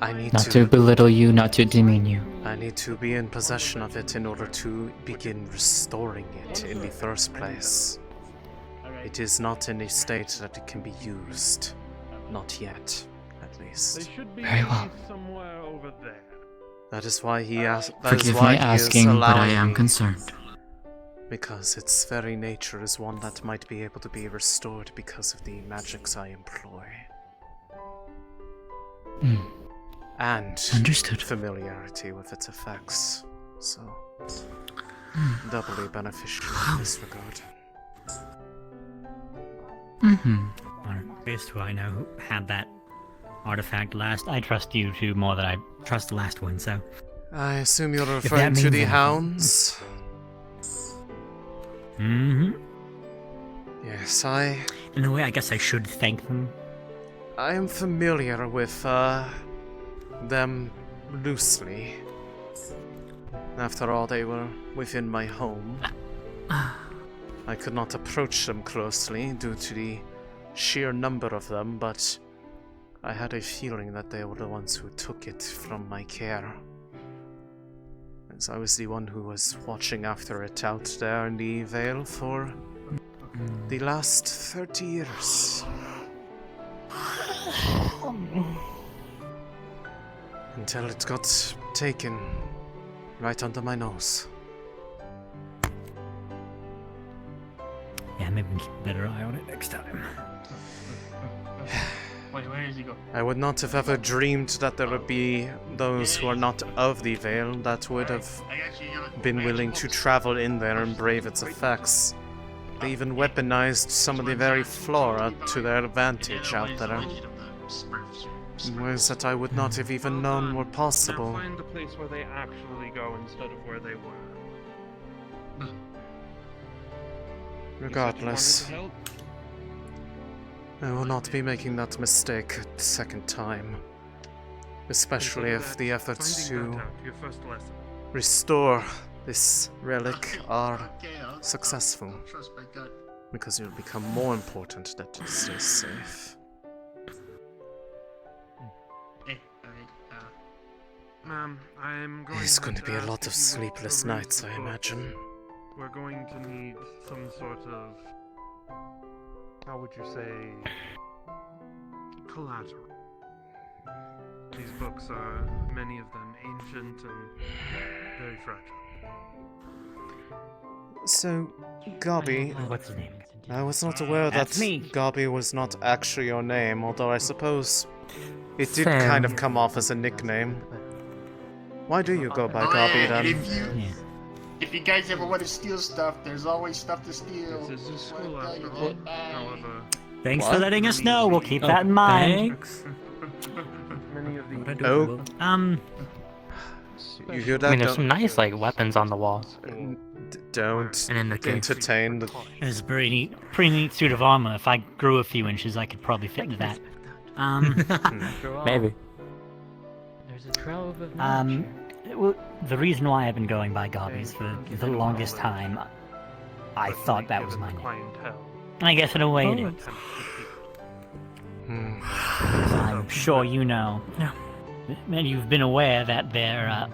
I need Not to belittle you, not to demean you. I need to be in possession of it in order to begin restoring it in the first place. It is not in a state that it can be used. Not yet, at least. Very well. Somewhere over there. That is why he asked. Forgive my asking, but I am concerned. Because its very nature is one that might be able to be restored because of the magics I employ. And Understood. Familiarity with its effects. So, doubly beneficial in this regard. Based who I know who had that artifact last, I trust you two more than I trust the last one, so... I assume you're referring to the hounds? Yes, In a way, I guess I should thank them. I am familiar with, them loosely. After all, they were within my home. I could not approach them closely due to the sheer number of them, but I had a feeling that they were the ones who took it from my care. As I was the one who was watching after it out there in the Vale for the last 30 years. Until it got taken right under my nose. Yeah, maybe we can keep a better eye on it next time. Wait, where does he go? I would not have ever dreamed that there would be those who are not of the Vale that would have been willing to travel in there and brave its effects. They even weaponized some of the very flora to their advantage out there. In ways that I would not have even known were possible. Find the place where they actually go instead of where they were. Regardless, I will not be making that mistake a second time. Especially if the efforts to restore this relic are successful. Because it will become more important that it stays safe. Ma'am, I'm going There's going to be a ask lot of if you want sleepless to read nights, the I book. imagine. We're going to need some sort of, how would you say, collateral. These books are, many of them, ancient and very fragile. So, Garby, What's his name? I was not aware that That's me. Garby was not actually your name, although I suppose it did Sam. kind of come off as a nickname. Why do you go by Oh, Garby yeah, then? If you guys ever want to steal stuff, there's always stuff to steal. This is a school after all, however. Thanks for letting us know. We'll keep that in mind. Many of the Oh, you hear that? I mean, there's Don't- some nice like weapons on the wall. Don't And in the cave. entertain the... It's a pretty neat suit of armor. If I grew a few inches, I could probably fit into that. Maybe. There's a trove of Well, the reason why I've been going by Garby's for the longest time, I thought that was my name. I guess in a way it is. I'm sure you know. And you've been aware that there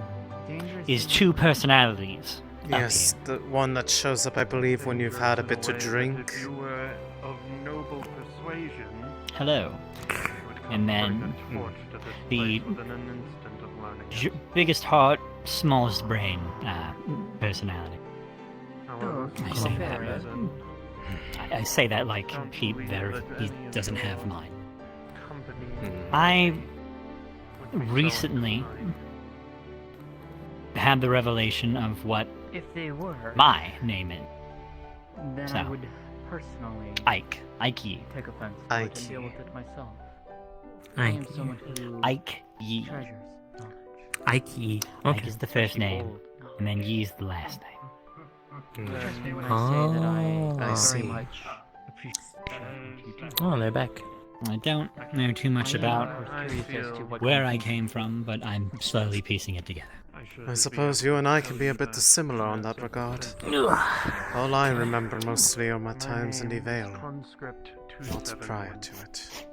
is two personalities. Yes, the one that shows up, I believe, when you've had a bit to drink. If you were of noble persuasion, Hello. And then the biggest heart, smallest brain personality. I say that, but I say that like he doesn't have mine. I recently had the revelation of what If they were, my name is. then So, I would personally Ike. take offense to it and deal with it myself. I am someone who Ike Yi. treasures knowledge. Ike. Ike is the first name, and then Yi is the last name. Trust me when I say that I I very see. much appreciate Oh, they're back. I don't know too much about curious as to what where I kind of came from, but I'm slowly piecing it together. I suppose you and I can be a bit dissimilar on that regard. All I remember mostly are my times in the Vale, not prior to it.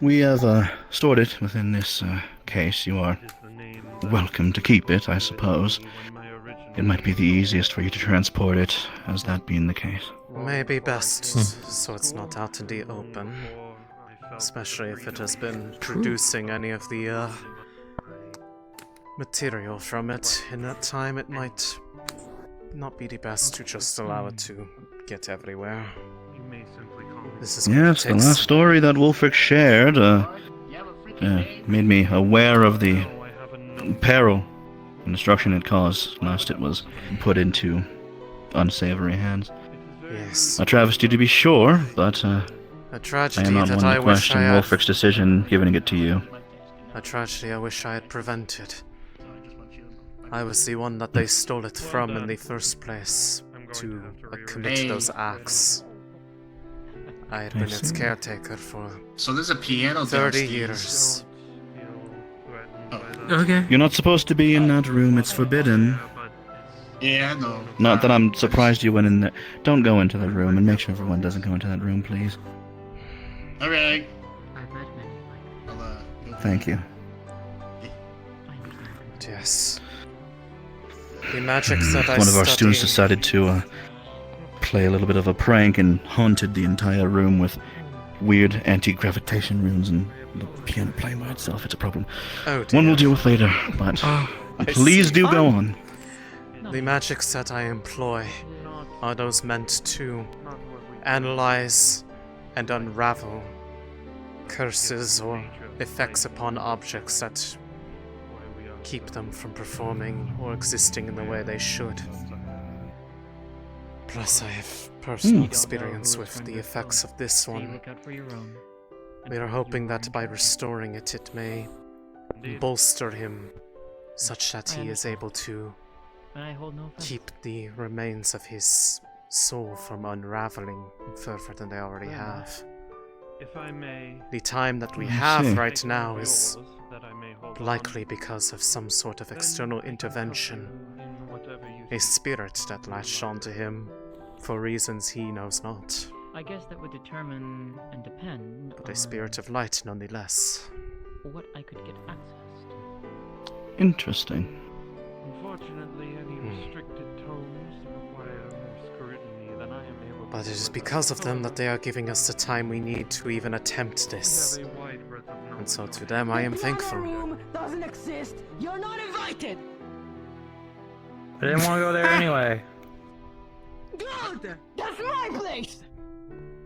We have stored it within this case. You are welcome to keep it, I suppose. It might be the easiest for you to transport it, as that being the case. Maybe best so it's not out in the open. Especially if it has been producing any of the material from it. In that time, it might not be the best to just allow it to get everywhere. This is yes, the last story that Wulfric shared made me aware of the peril and destruction it caused last it was put into unsavory hands. Yes. A travesty to be sure, but a tragedy I am not that one I to wish question I had. Wulfric's decision giving it to you. A tragedy I wish I had prevented. I was the one that they stole it from in the first place to commit those acts. I had been its caretaker for So there's a piano 30 downstairs. years. Okay. You're not supposed to be in that room, it's forbidden. Yeah, I know. Not that I'm surprised you went in there. Don't go into that room, and make sure everyone doesn't go into that room, please. Alright. Thank you. Yes. The magics that I One of our study... students decided to play a little bit of a prank and haunted the entire room with weird anti-gravitation runes, and the piano playing by itself. It's a problem. Oh, dear. One we'll deal with later, but please do go on. The magics that I employ are those meant to analyze and unravel curses or effects upon objects that keep them from performing or existing in the way they should. Plus, I have personal experience with the effects of this one. We are hoping that by restoring it, it may bolster him such that he is able to keep the remains of his soul from unraveling further than they already have. If I may, the time that we I have see. right now is likely because of some sort of external intervention. A spirit that latched onto him for reasons he knows not. I guess that would determine and depend But a spirit of light nonetheless. what I could get access to. Interesting. Unfortunately, any restricted tomes require more scrutiny than I am able to. But it is because of them that they are giving us the time we need to even attempt this. And so to them I am thankful. Room doesn't exist. You're not invited. I didn't want to go there anyway. Good. That's my place.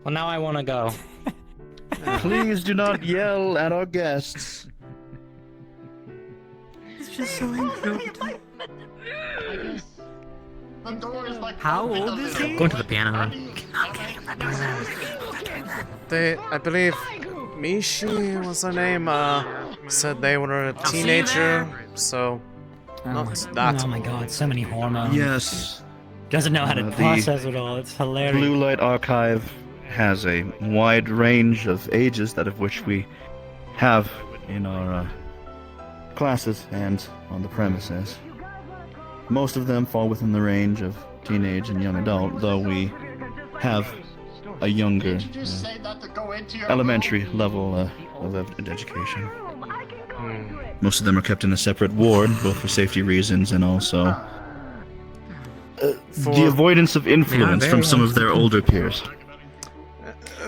Well, now I want to go. Please do not yell at our guests. It's just so inappropriate. The door is like How old is he? Go into the piano room. They, I believe, Mishi was her name, said they were a teenager, so not that Oh my god, so many hormones. Yes. Doesn't know how to The process it all. It's hilarious. Blue Light Archive has a wide range of ages, that of which we have in our classes and on the premises. Most of them fall within the range of teenage and young adult, though we have a younger elementary level of education. Most of them are kept in a separate ward, both for safety reasons and also the avoidance of influence from some of their older peers.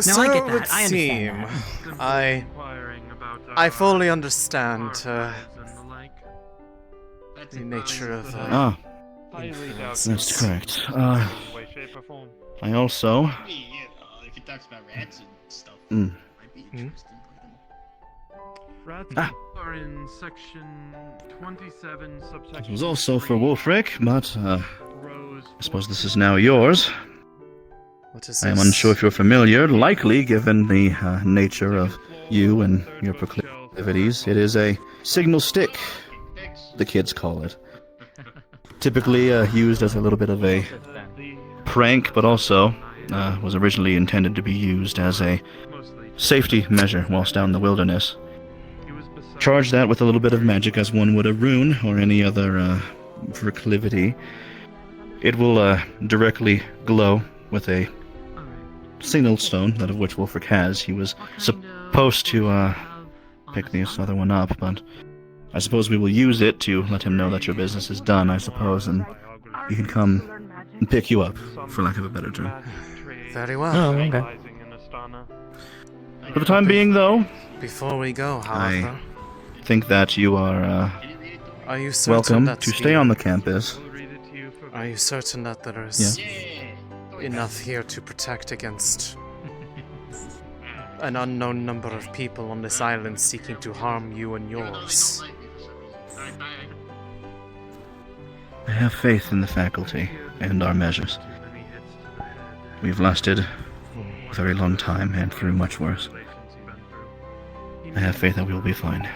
So I get it that. would I seem. understand I fully understand the nature of influences. That's correct. I also. If he talks about rats and stuff, Mm. might be interesting. Rats are in section 27, subsection. This was also for Wulfric, but I suppose this is now yours. What is I am this? unsure if you're familiar, likely given the nature of you and your proclivities. It is a signal stick, the kids call it. Typically used as a little bit of a prank, but also was originally intended to be used as a safety measure whilst down in the wilderness. charge that with a little bit of magic as one would a rune or any other proclivity. It will directly glow with a signal stone, that of which Wolfric has. He was supposed to pick this other one up, but I suppose we will use it to let him know that your business is done, I suppose, and he can come and pick you up, for lack of a better term. Very well. Oh, okay. For the time being, though, before we go, however, I think that you are you certain welcome that to stay on the campus. Are you certain that there is enough here to protect against an unknown number of people on this island seeking to harm you and yours? I have faith in the faculty and our measures. We've lasted a very long time and through much worse. I have faith that we will be fine.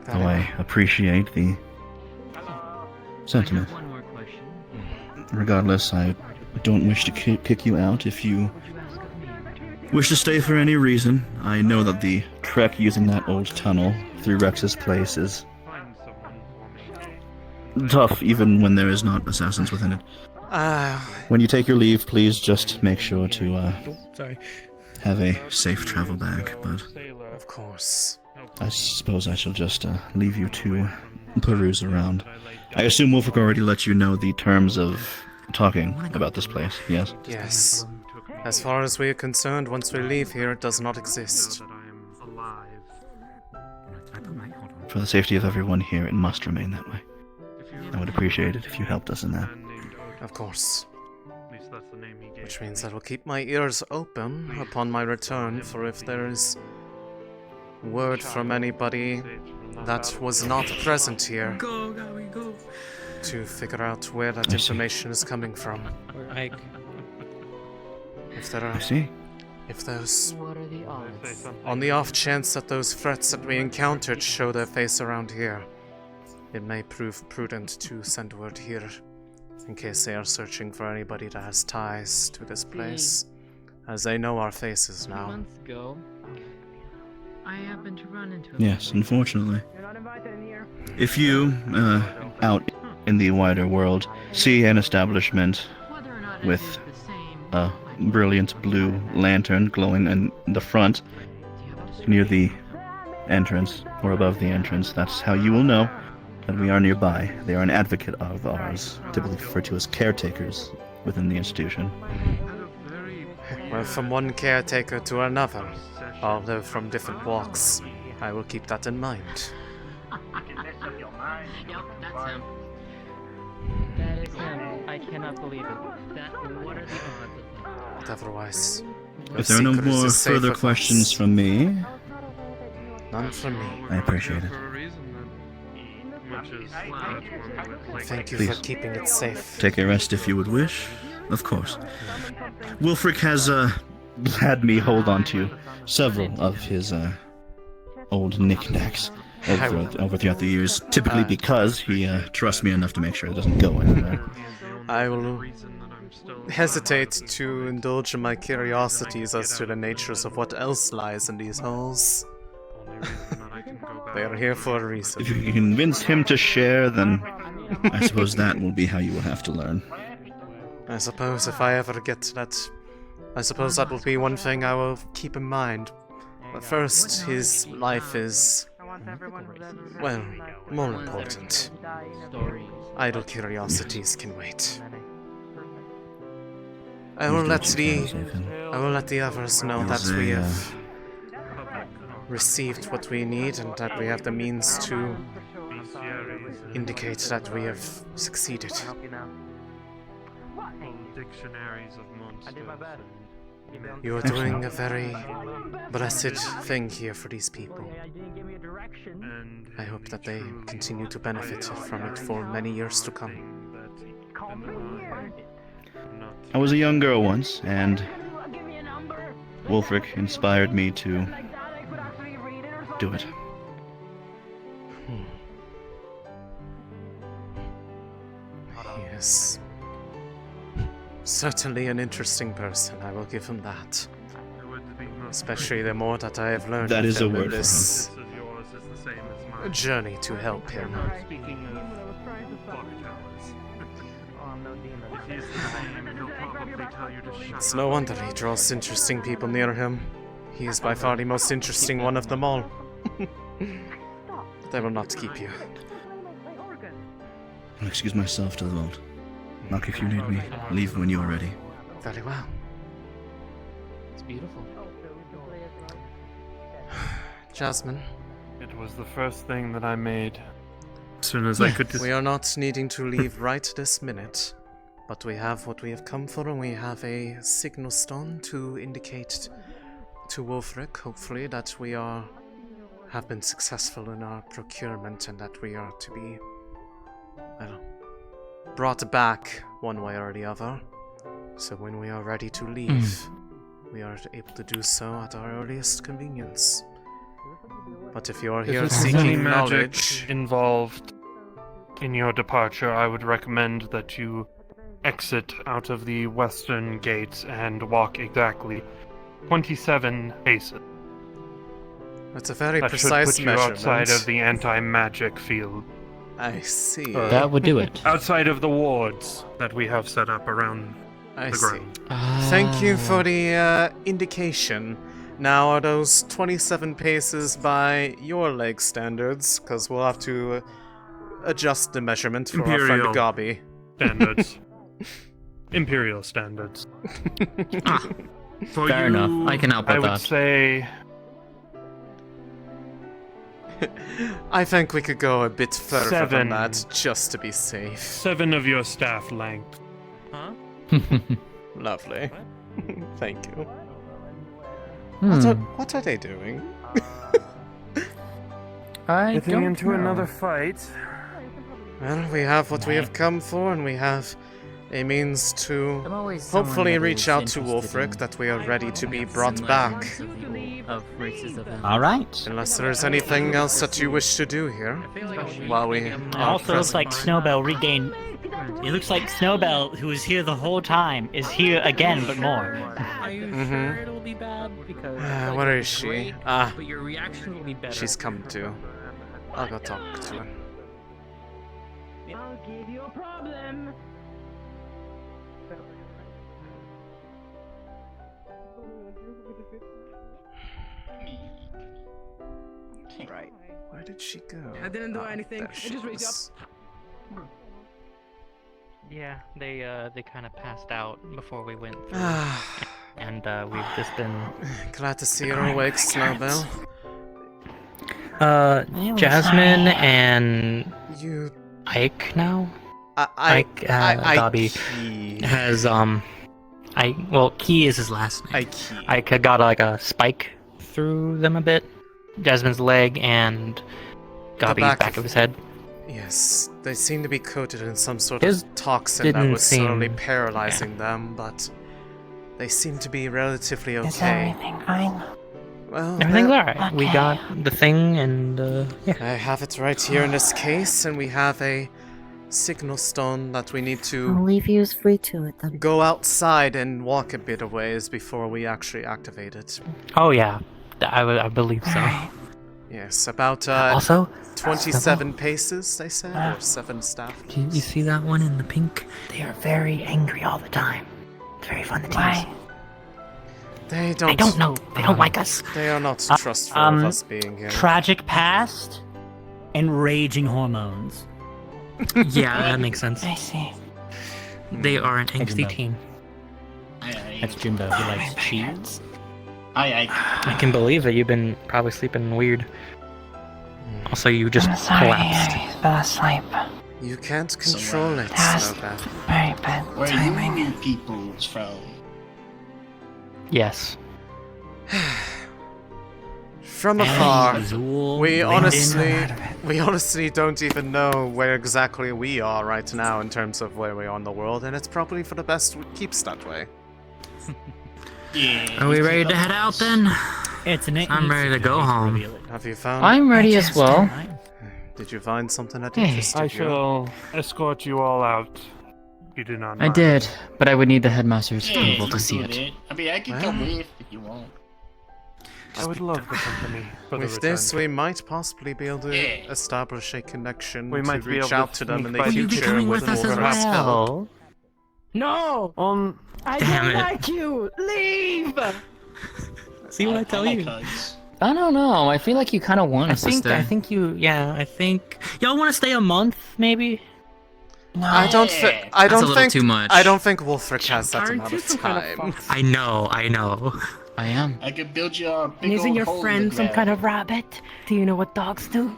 Though I appreciate the sentiment. Regardless, I don't wish to kick you out. If you wish to stay for any reason, I know that the trek using that old tunnel through Rex's place is tough, even when there is not assassins within it. When you take your leave, please just make sure to have a safe travel bag, but of course. I suppose I shall just leave you to peruse around. I assume Wolfric already let you know the terms of talking about this place, yes? Yes. As far as we are concerned, once we leave here, it does not exist. For the safety of everyone here, it must remain that way. I would appreciate it if you helped us in that. Of course. Which means I will keep my ears open upon my return for if there is word from anybody that was not present here to figure out where that information is coming from. If there are, if those, on the off chance that those threats that we encountered show their face around here, it may prove prudent to send word here in case they are searching for anybody that has ties to this place, as they know our faces now. Months ago, I happened to run into Yes, unfortunately. If you, out in the wider world, see an establishment with a brilliant blue lantern glowing in the front, near the entrance, or above the entrance, that's how you will know that we are nearby. They are an advocate of ours, typically referred to as caretakers within the institution. Well, from one caretaker to another, although from different walks, I will keep that in mind. Yep, that's him. That is him. I cannot believe it. What are the odds of that? But otherwise, If there are no more further questions from me, none from me. I appreciate it. Thank you Please. for keeping it safe. Take a rest if you would wish. Of course. Wolfric has had me hold on to several of his old knickknacks over throughout the years, typically because he trusts me enough to make sure it doesn't go anywhere. I will hesitate to indulge in my curiosities as to the natures of what else lies in these halls. They are here for a reason. If you can convince him to share, then I suppose that will be how you will have to learn. I suppose if I ever get to that, I suppose that will be one thing I will keep in mind. But first, his life is, well, more important. Idle curiosities can wait. I will let the others know that we have received what we need and that we have the means to indicate that we have succeeded. You are doing a very blessed thing here for these people. I hope that they continue to benefit from it for many years to come. I was a young girl once, and Wolfric inspired me to do it. Yes. Certainly an interesting person, I will give him that. Especially the more that I have learned That of is a him in word for this journey to help him. Speaking of clock towers. If he's the same, he'll probably tell you to shut It's no wonder he draws interesting people near him. He is by far the most interesting one of them all. But I will not keep you. I'll excuse myself to the vault. Knock if you need me. Leave when you're ready. Very well. It's beautiful. Jasmine. It was the first thing that I made. As soon as I could. We are not needing to leave right this minute, but we have what we have come for, and we have a signal stone to indicate to Wolfric, hopefully, that we have been successful in our procurement and that we are to be, well, brought back one way or the other. So when we are ready to leave, we are able to do so at our earliest convenience. But if you are here seeking knowledge involved in your departure, I would recommend that you exit out of the western gate and walk exactly 27 paces. That's a very that precise should put you measurement. outside of the anti-magic field. I see. That would do it. Outside of the wards that we have set up around I the see. ground. Thank you for the indication. Now, are those 27 paces by your leg standards? Because we'll have to adjust the measurement for our friend Gabi. Standards. Imperial standards. Fair enough. I can help with I would that. say... I think we could go a bit further than 7. that, just to be safe. 7 of your staff length. Huh? Lovely. Thank you. Hmm. What are they doing? Getting into another fight. Well, we have what we have come for, and we have a means to always someone hopefully that reach is out to interested Wolfric that we are ready to be brought back. Alright. Unless there's anything else that you wish to do here while we It are also looks like present. Snowbell regained. It looks like Snowbell, who was here the whole time, is here again, but more. Are you Mhm. sure it'll be bad? Because Where is she? great, Ah, but your reaction will be better. she's come too. I'll go talk to her. I'll give you a problem. Right. Where did she go? I didn't do Ah, anything. there I she just raised you is. Yeah, they kind of passed out before we went through. Ah. And we've just been... Glad to see you're awake, Snowbell. Jasmine and You... Ike now? Ike, Gabi has, well, Key is his last name. Ike got, like, a spike through them a bit. Jasmine's leg and Gabi's back of his head. Yes, they seem to be coated in some sort His of toxin that didn't was slowly seem- paralyzing them, but they seem to be relatively okay. Is everything fine? Well, Everything's well, alright. We got the thing and, yeah. I have it right here in this case, and we have a signal stone that we need I'll to leave you as free to it then. go outside and walk a bit of ways before we actually activate it. Oh, yeah. I believe so. Yes, about Also, 27 paces, they said, or 7 staff. Do you see that one in the pink? They are very angry all the time. It's very fun to tease. They don't. I don't know. They don't like us. They are not trustful of us being here. Tragic past and raging hormones. Yeah, that makes sense. I see. They are an angsty Jimbo. teen. That's Jimbo. He likes cheese. I can believe it. You've been probably sleeping weird. Also, you just I'm sorry, collapsed. he's been asleep. You can't control it, That's Snowbell. very bad Where timing. you people's from? Yes. From afar, Azul, we Linden. honestly don't even know where exactly we are right now in terms of where we are in the world, and it's probably for the best it keeps that way. Are we ready to head out then? I'm ready to go home. Have you found? I'm ready as well. Did you find something that Hey. interested I you? shall escort you all out. You do not I mind. did, but I would need the headmaster's Yeah, approval you to see can it. do I mean, I can come with if you want. I would love the company for the With return. this, we might possibly be able to establish a connection We to might be reach able out to to them in sneak the by the future coming with with us more as perhaps help. Well, No! I Damn don't it. like you! Leave! see what I tell like you? hugs. I don't know. I feel like you kind of want I us think- to stay. I think you. Yeah, I think y'all want to stay a month, maybe. I don't think. I That's a don't little think. too much. I don't think Wolfric has that Aren't amount you of some kind of time. fox? I know. I am. I could build you a big Isn't old your hole in friend the some ground. kind of rabbit? Do you know what dogs do?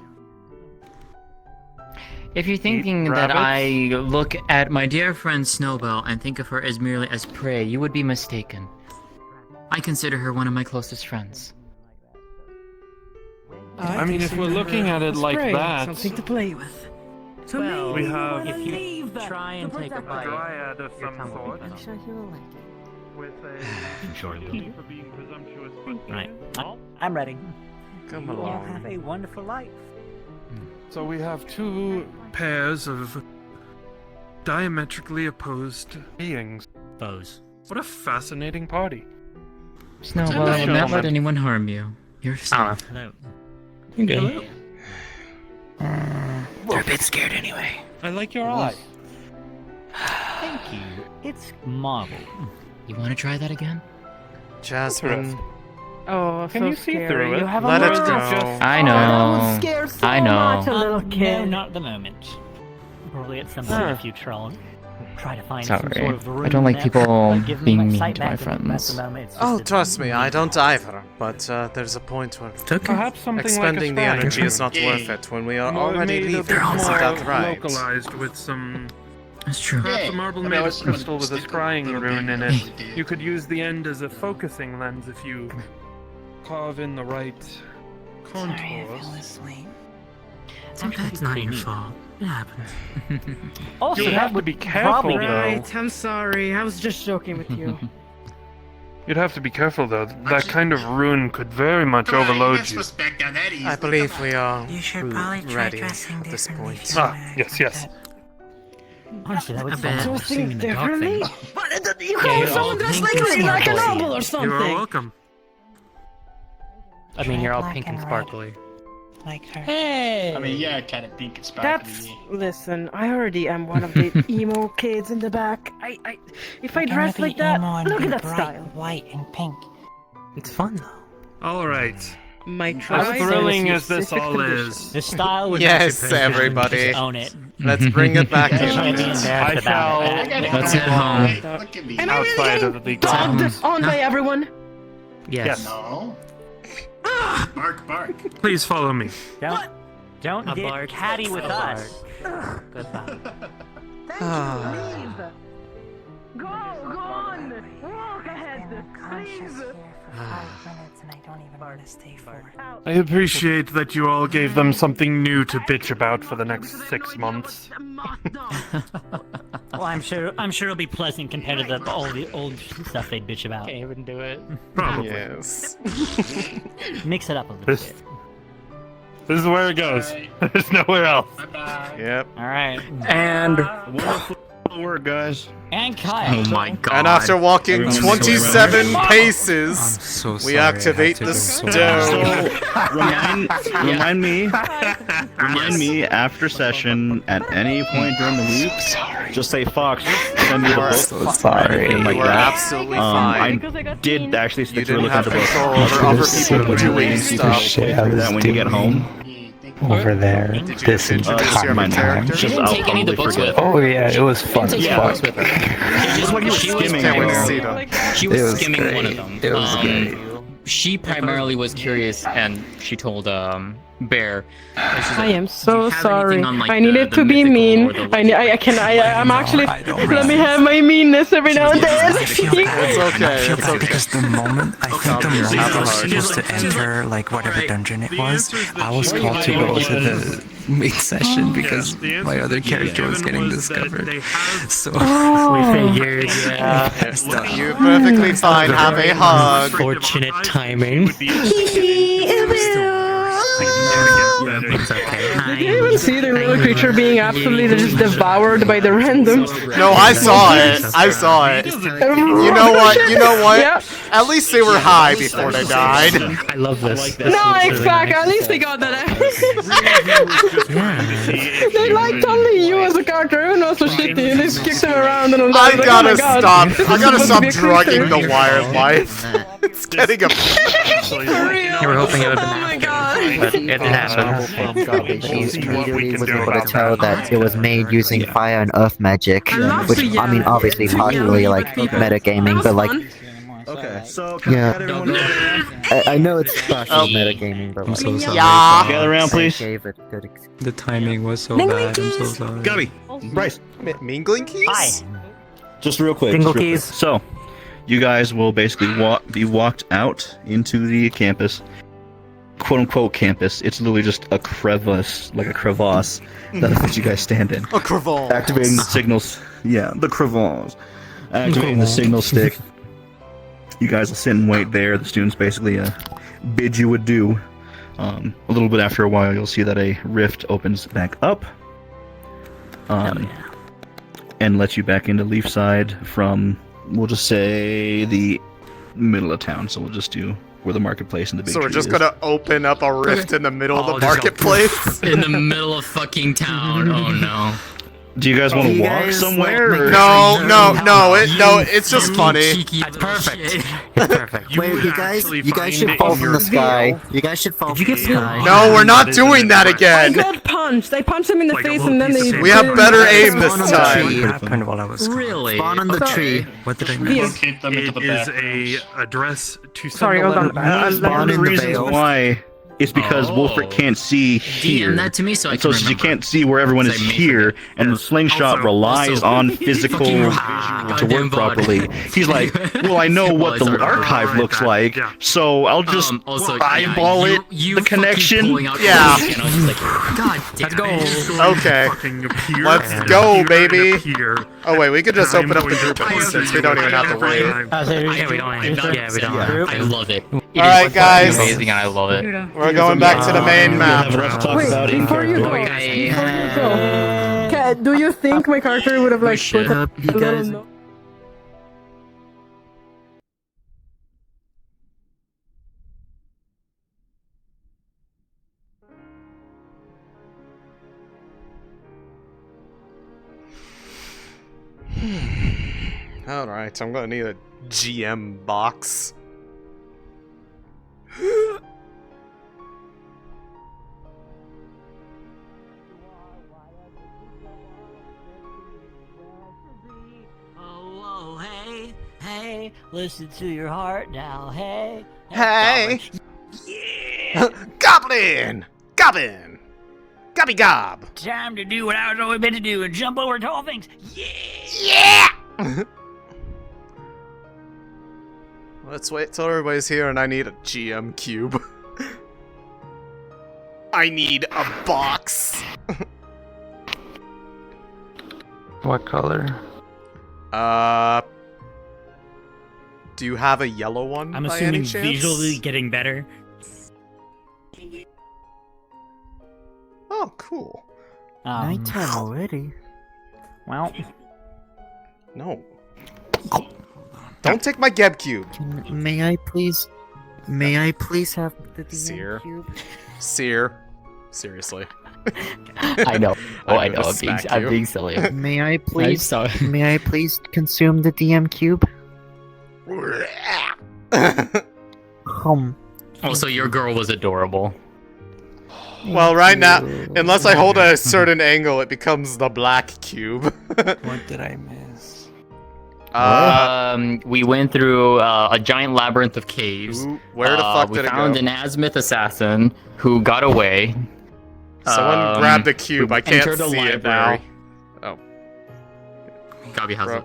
If you're thinking that rabbits? I look at my dear friend Snowbell and think of her as merely as prey, you would be mistaken. I consider her one of my closest friends. I mean, if we're looking at it like that, Something to play with. Well, we have if you try and take a a bite, dryad of some sort I'm sure he will like it. with a I'm sure you'll do. for being presumptuous. but- Right. I'm ready. Come You all along. have a wonderful life. So we have two pairs of diametrically opposed beings. Foes. What a fascinating party. Snowbell, I will not let anyone harm you. You're safe. Hello. You're good. Hello. They're a bit scared anyway. I like your eye. Thank you. It's marble. You want to try that again? Jasmine, Oh, Can so you see scary. through it? You have let a it mouth. go. I Oh, that would know. scare so I know. much a little No, kid. not at the moment. Probably at some point in the future I'll try to find some Sorry. sort of room I don't like there. people But give me being my mean sight to my back, and at friends. the moment it's oh, just a trust me, I need. don't either. But there's a point where Perhaps something expending the like a energy is scrying. not worth it when we are More- already made a leaving bit more without right. localized with some. That's true. Perhaps Yeah, a marble I mean, made I of was crystal with a stick scrying little rune in baby it. dude. You could use the end as a focusing lens if you carve in the right contours. That's not your fault. It happens. Also, You that have to would be careful, probably though. Right, I'm sorry. I was just joking with you. You'd have to be careful, though. That kind of rune could very much overload you. Back down that easy. I believe we are You should probably try ready dressing at this differently point. Ah, yes. Honestly, that would I solve bet. the Dressing scene in the dark differently? thing. What? You Yeah, call you're someone all dressed pink like and me, like a sparkly. noble or You are something? welcome. I mean, you're all Black pink and and red. sparkly. Like her. Hey! I mean, yeah, kind of pink and sparkly. That's listen. I already am one of the emo kids in the back. If I You're dress gonna like be that, emo and look be at that bright style. White and pink. It's fun though. All right. My As try thrilling is as this specific all conditions. is, The style would Yes, match your everybody. Just own it. Let's bring it back There in. should be embarrassed I about shall- it. Let's head home. Look at me. Am I really outside of getting the dogged on by everyone? Yes. No. Bark, bark. Please follow me. Don't A get bark. catty with A us. Goodbye. Leave. Go on. Walk ahead, Conscious please. here for 5 minutes and I don't even want to stay for it. I appreciate that you all gave them something new to bitch about for the next 6 months. Well, I'm sure it'll be pleasant compared to all the old stuff they'd bitch about. Can't even do it. Probably. Yes. Mix it up a little This, bit. this is where it goes. There's nowhere else. Bye-bye. Yep. All right. And Wonderful work, guys. And Kyle. Oh my god. And after walking Everyone's 27 still around. paces, so we activate the stone. Remind me after session at any point during the week. Just say Fox, send me the book. So sorry. Anything like You are that. absolutely I fine. did actually You stick to didn't look have at the book. control over other people doing See stuff. shit I was when you get home. Over there, Did you this introduce your entire time. character? She didn't take any of the books with her. Oh yeah, it was fun as fuck. Just like you were skimming Can't wait to it. see them. She was It was skimming great. one of them. It was great. She primarily was curious, and she told Bear. I am so have sorry. anything on, like, I the- needed the to be mythical mean. or the I'm actually. I don't Let me really- have my meanness every now and then. I feel bad. It's okay, I feel it's bad okay. because the moment I think I'm you're ready, having I was a hard supposed to enter like whatever dungeon it was. I was called to go to the main session because my other character was getting discovered. So We figured, yeah. You're perfectly fine. Have a hug. Fortunate timing. Hee hee, It's okay. Did you even see the little creature being absolutely just devoured by the randoms? No, I saw it. I saw it. You know what? You know what? Yeah. At least they were high before they died. I love this. No, exactly. At least they got that. They liked only you as a character. Everyone else was shitty. And they just kicked him around. And I like, gotta oh my God, stop. this I is gotta supposed to stop be a drugging creature. the wildlife. It's getting a. You were hoping it would have been but it didn't happen. She's immediately was able to tell that it was made using fire and earth magic, which I mean, obviously partially like metagaming, but like. Okay, so Yeah, I know it's partially metagaming, but I'm so sorry. Yeah. Gather around, please. Gave it good The timing was so bad. I'm so sorry. Gabby, Bryce, Mingling keys? Hi. just real quick. Dingle just real keys. quick. So, you guys will basically be walked out into the campus, quote unquote campus. It's literally just a crevice, like a crevasse that you guys stand in. A crevasse. Activating the signals. Yeah, the crevasse. Activating the signal stick. You guys will sit and wait there. The students basically bid you adieu. A little bit after a while, you'll see that a rift opens back up. And lets you back into Leefside from, we'll just say, the middle of town. So we'll just do where the marketplace and the big So we're tree just is. gonna open up a rift in the middle of the just go marketplace? in the middle of fucking town. Oh no. Do you guys want to walk somewhere? Or? No, it's just funny. It's perfect. It's perfect. Wait, you guys should fall from the sky. You guys should fall from the sky. No, we're not doing that I again. got punched. I punched him in the face and then they. We have better aim this Spawn on the time. tree. What happened while I was gone? Really? Spawn on the tree. What did I miss? It is a address to send Sorry, the hold letter on. back. One of the reasons why is because Wolfric can't see here. DM that to me so I And can so since you remember. can't see where everyone is Because I made here, and the slingshot relies on physical fucking to goddamn work body. properly. He's like, well, I know what the archive looks like, so I'll just Also, eyeball yeah, it, you the connection. pulling out Yeah. your and I was just like, God damn it. Okay. Fucking appear Let's and go, appear baby. and appear. Oh wait, we could just I'm open up the going to group pause since we don't even have to wait. Yeah, we don't. Yeah, we don't. I love it. Alright, guys. Amazing, and I love it. We're going back to the main map. Wait, before you go, do you think my character would have like put a little note? Alright, I'm gonna need a GM box. Oh, hey, hey, listen to your heart now, hey. Hey! Goblin! Goblin! Gobby gob! Time to do what I was always meant to do and jump over tall things. Yeah! Let's wait till everybody's here and I need a GM cube. I need a box! What color? Do you have a yellow one? I'm by assuming any chance? visually getting better. Oh, cool. Nighttime already. Well, no. Don't take my Geb cube. May I please have the DM Seer. cube? Seer. Seriously. I know. Oh, I know. gonna I'm smack you. being silly. May I please? sorry. May I please consume the DM cube? Also, your girl was adorable. Well, right now, unless I hold a certain angle, it becomes the black cube. What did I miss? We went through a giant labyrinth of caves. Where the fuck we did it found go? an Azimuth assassin who got away. Someone grabbed the cube. we I can't entered a see it now. library. Oh. Gabi has it.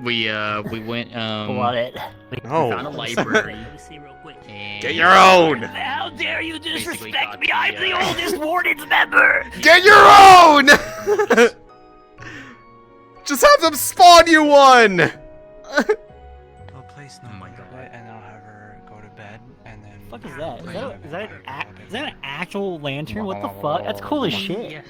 We went What? No. we found a library. Get your own! How dare you disrespect me? I'm the oldest Wardens member! Get your own! Just have them spawn you one! I'll place them and I'll have her go to bed, and then What the fuck is that? Is that an actual lantern? What the fuck? That's cool as shit.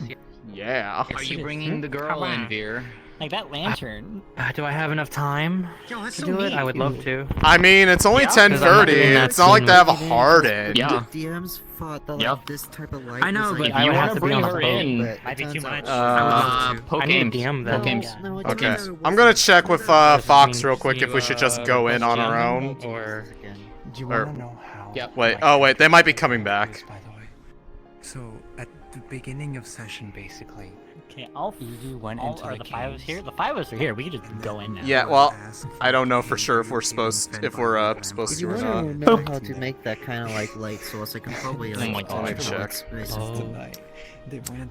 Yeah. Are you bringing the girl in, Veer? Like that lantern. Do I have enough time to do it? I would love to. I mean, it's only 10:30. It's not like they have a hard end. The DMs thought that like this type of light. I know, was, but like, I you would have have to to bring be on her the boat, in. but Might be it too turns much. out- Poke I need a games. DM Poke then. games. No, it Okay. turns out- I'm gonna check with Fox real quick if we should just go in on our own. Or do you Or- want to know how? Yep. Wait. Oh wait, they might be coming back. By the way, so at the beginning of session, basically, Okay, all you went all, into are the the five of us caves. here? The five of us are here. We can just go in now. Yeah. Well, I don't know for sure if we're supposed If to you or want to not. know how to make that kind of like light source, I can probably like Let me check.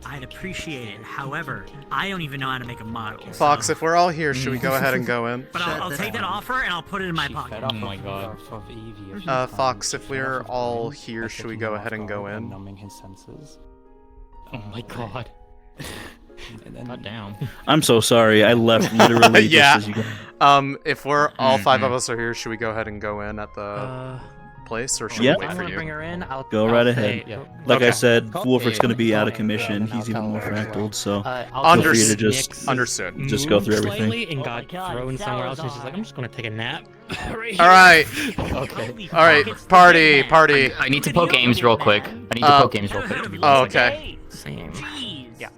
I'd appreciate it. However, I don't even know how to make a model. Fox, if we're all here, should we go ahead and go in? But I'll take that offer and I'll put it in my pocket. Oh my god. Of Evie, Fox, if we're all here, should we go ahead and go in? Numbing his senses. Oh my god. Not down. I'm so sorry. I left literally Yeah. just as you go. If we're all five of us are here, should we go ahead and go in at the place, or should Yeah. we wait I'm for gonna bring you? her in. Go right ahead. Yeah. Like I Okay. said, Wolfrick's going to be out of commission. He's even more fractaled, so I'll feel free Unders- to just Understood. just go through moved everything. slightly and got thrown somewhere else, and she's like, I'm just gonna take a nap. Right All right. Okay. All right. Party. Party. I need to poke games real quick. I need to poke games real quick. Oh, okay. Same. Yeah.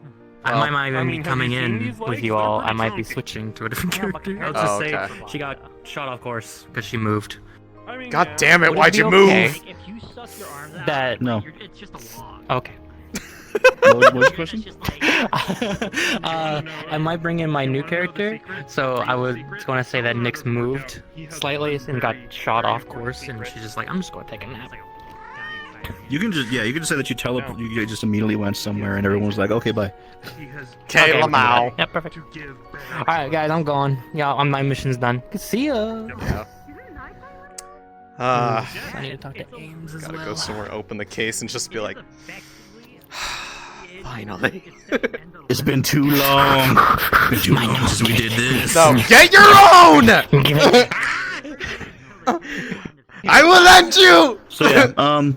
I might even I be mean, have coming you seen in these with legs? you They're all. pretty I might be chunky. switching to a different character. I'll Oh, just say okay. she got shot off course because she moved. I mean, God yeah. damn it! Would Why'd be you okay move? If you suck your arms out, That No. it's just a log. okay. What was your question? I might bring in my new character, so I was going to say that Nyx moved slightly and got shot off course, and she's just like, I'm just going to take a nap. You can just you can just say that you teleport. You just immediately went somewhere, and everyone was like, "Okay, bye." Okay, Okay, Lamau. Yeah, perfect. All right, guys, I'm going. Yeah, my mission's done. See ya. I I need to talk to Ames as gotta well. go somewhere, open the case, and just be like, finally. It's been too long. Been too long since we did this. No, get your own. I will lend you. So yeah,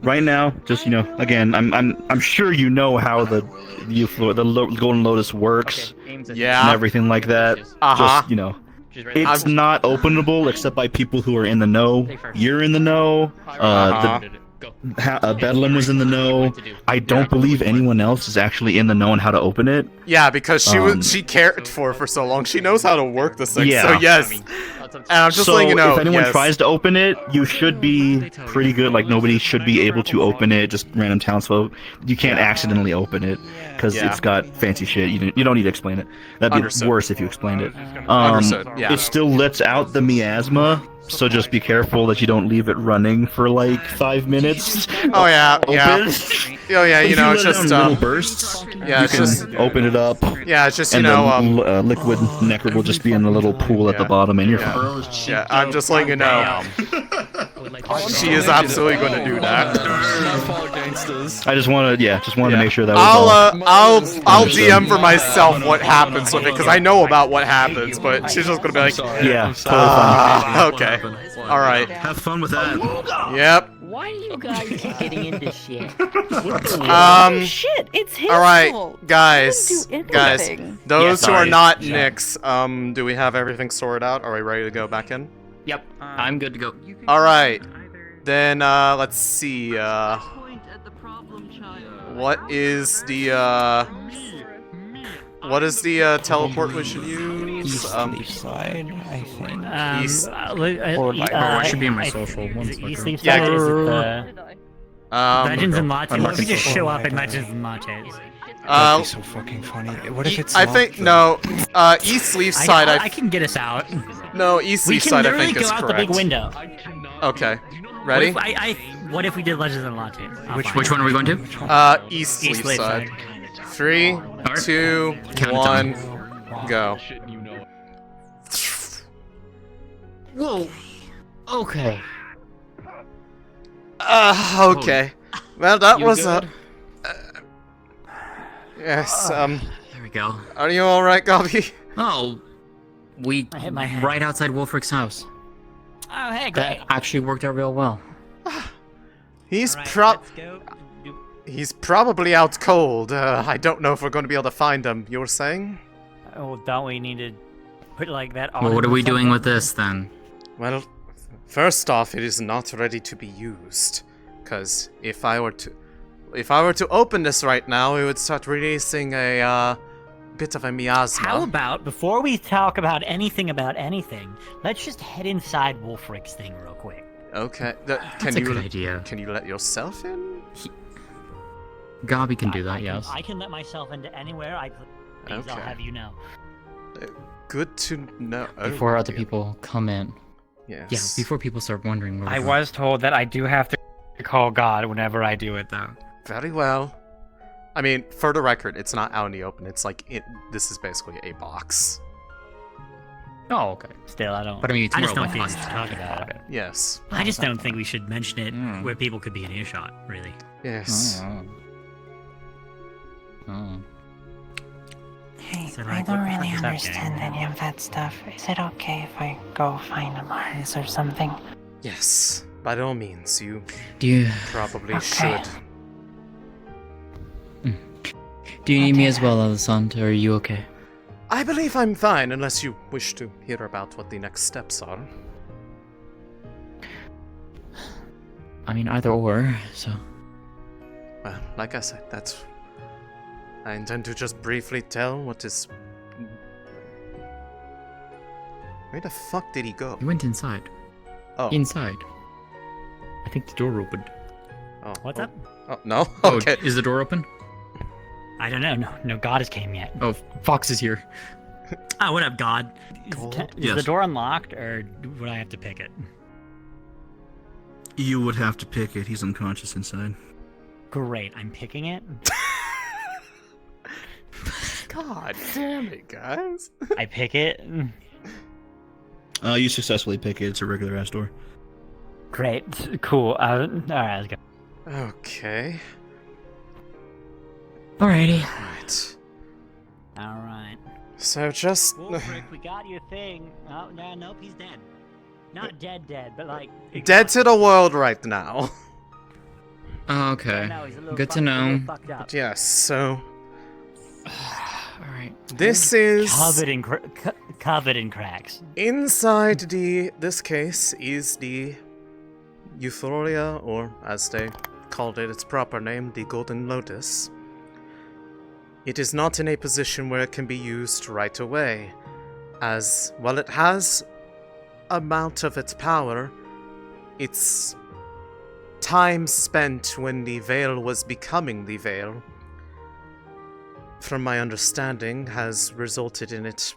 right now, just again, I'm sure you know how the Golden Lotus works, Yeah. and everything like that. Uh-huh. Just it's not openable except by people who are in the know. You're in the know. Bedlam was in the know. I don't believe anyone else is actually in the know on how to open it. Yeah, because she cared for so long. She knows how to work this thing. Yeah. So yes. And I'm just letting you know. if anyone yes. tries to open it, you should be pretty good. Like nobody should be able to open it. Just random townsfolk. You can't accidentally open it because Yeah. it's got fancy shit. You don't need to explain it. That'd be Understood. worse if you explained it. Understood, yeah. It still lets out the miasma. So just be careful that you don't leave it running for like 5 minutes. Oh yeah, yeah. Open. Oh yeah, If you know, let it's it just down in little bursts. yeah, you it's can just open it up. yeah, it's just and then, liquid nectar will just be in the little pool at the bottom, and you're fine. Yeah, I'm just letting you know. She is absolutely going to do that. I just wanted to make sure that was I'll DM for myself what happens with it because I know about what happens, but she's just gonna be like, yeah, totally fine. Okay, all right. Have fun with that. Yep. Why do you guys keep getting into shit? Shit, it's his All right, fault. guys, He didn't do guys. anything. Those Yeah, who are sorry. not Yeah. Nyx, do we have everything sorted out? Are we ready to go back in? Yep, I'm good to go. All right. Then let's see. What is the teleport we should use? Leefside, I think. East. I should be in my social. One second. Leafside, Yeah, or is it the Legends and lattes. I'm What if we not just gonna- show up in Legends and lattes? That'd be so fucking funny. What if it's I locked, think though? no. East Leafside. I can get us out. No, East We can Leafside. I literally think go is out correct. the big window. Okay. Ready? What if we did Legends and lattes? Which one are we going to? East East Leafside. Leafside. 3, 2, Count 1, time. go. Whoa. Okay. Okay. Well, that You was good? yes. There we go. Are you all right, Gabi? Oh, we I hit my head. right outside Wolfrick's house. Oh, hey, great. That actually worked out real well. He's Alright, let's go. He's probably out cold. I don't know if we're going to be able to find him. You were saying? Oh, don't we need to put like that on? Well, what are we doing something? with this then? Well, first off, it is not ready to be used. Because if I were to open this right now, it would start releasing a bit of a miasma. How about, before we talk about anything, let's just head inside Wolfric's thing real quick. Okay. That's a good idea. Can you let yourself in? Gabi can do that, yes. I can let myself into anywhere I please, Okay. I'll have you know. Good to know. Before Oh, other people come in. Yes. Yeah, before people start wondering where I we're was told that I do have to call God whenever I do it, though. Very well. I mean, for the record, it's not out in the open. It's like this is basically a box. Oh, okay. Still, I don't. But I mean, it's I more just don't like think we fun should talk about it. Yes. I just don't think we should mention it where people could be in earshot. Really. Yes. Hey, So, I like, don't what the really fuck is that understand game? any of that stuff. Is it okay if I go find a Mars or something? Yes. By all means, you Do you probably should. Do you need me as well, Elisande, or are you okay? I believe I'm fine, unless you wish to hear about what the next steps are. I mean, either or, so. Well, like I said, I intend to just briefly tell what is... Where the fuck did he go? He went inside. Oh. Inside. I think the door opened. Oh. What's up? Oh, no? Oh, Okay. is the door open? I don't know. No, God has came yet. Oh, Fox is here. Oh, what up, God? Is the Yes. door unlocked, or would I have to pick it? You would have to pick it. He's unconscious inside. Great, I'm picking it. God damn it, guys. I pick it. You successfully pick it. It's a regular ass door. Great, cool. Alright, let's go. Okay. Alrighty. Right. Alright. So just... Wolfric, we got your thing. Oh, no, nope, he's dead. Not dead, but like... Dead to the world right now. Oh, okay. No, he's a little Good to know. But yes, so... Alright. This is... Covered in cracks. Inside this case is the Euphoria, or as they called it its proper name, the Golden Lotus. It is not in a position where it can be used right away, as while it has amount of its power, its time spent when the Vale was becoming the Vale, from my understanding, has resulted in it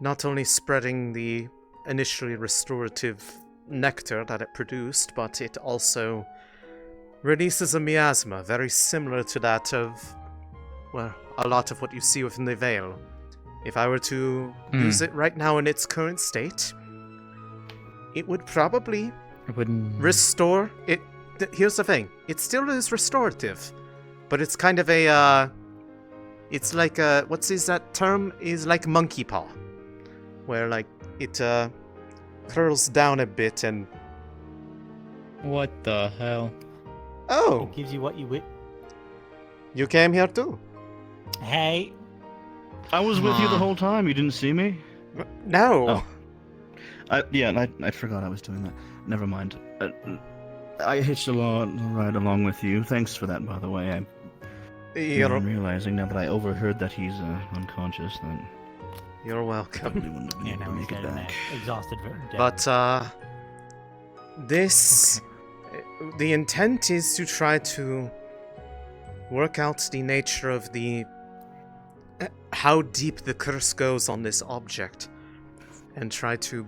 not only spreading the initially restorative nectar that it produced, but it also releases a miasma very similar to that of, well, a lot of what you see within the Vale. If I were to use it right now in its current state, it would probably restore it. Here's the thing, it still is restorative, but it's kind of a, it's like a, that term? Is like monkey paw, where like it curls down a bit and... What the hell? Oh! It gives you what you wish. You came here too? Hey. I was with you the whole time. You didn't see me? No. Oh. I forgot I was doing that. Never mind. I hitched a ride along with you. Thanks for that, by the way. I'm realizing now that I overheard that he's unconscious. Then you're welcome. Probably wouldn't have been able to make it back. Exhausted. But this, the intent is to try to work out the nature of the how deep the curse goes on this object, and try to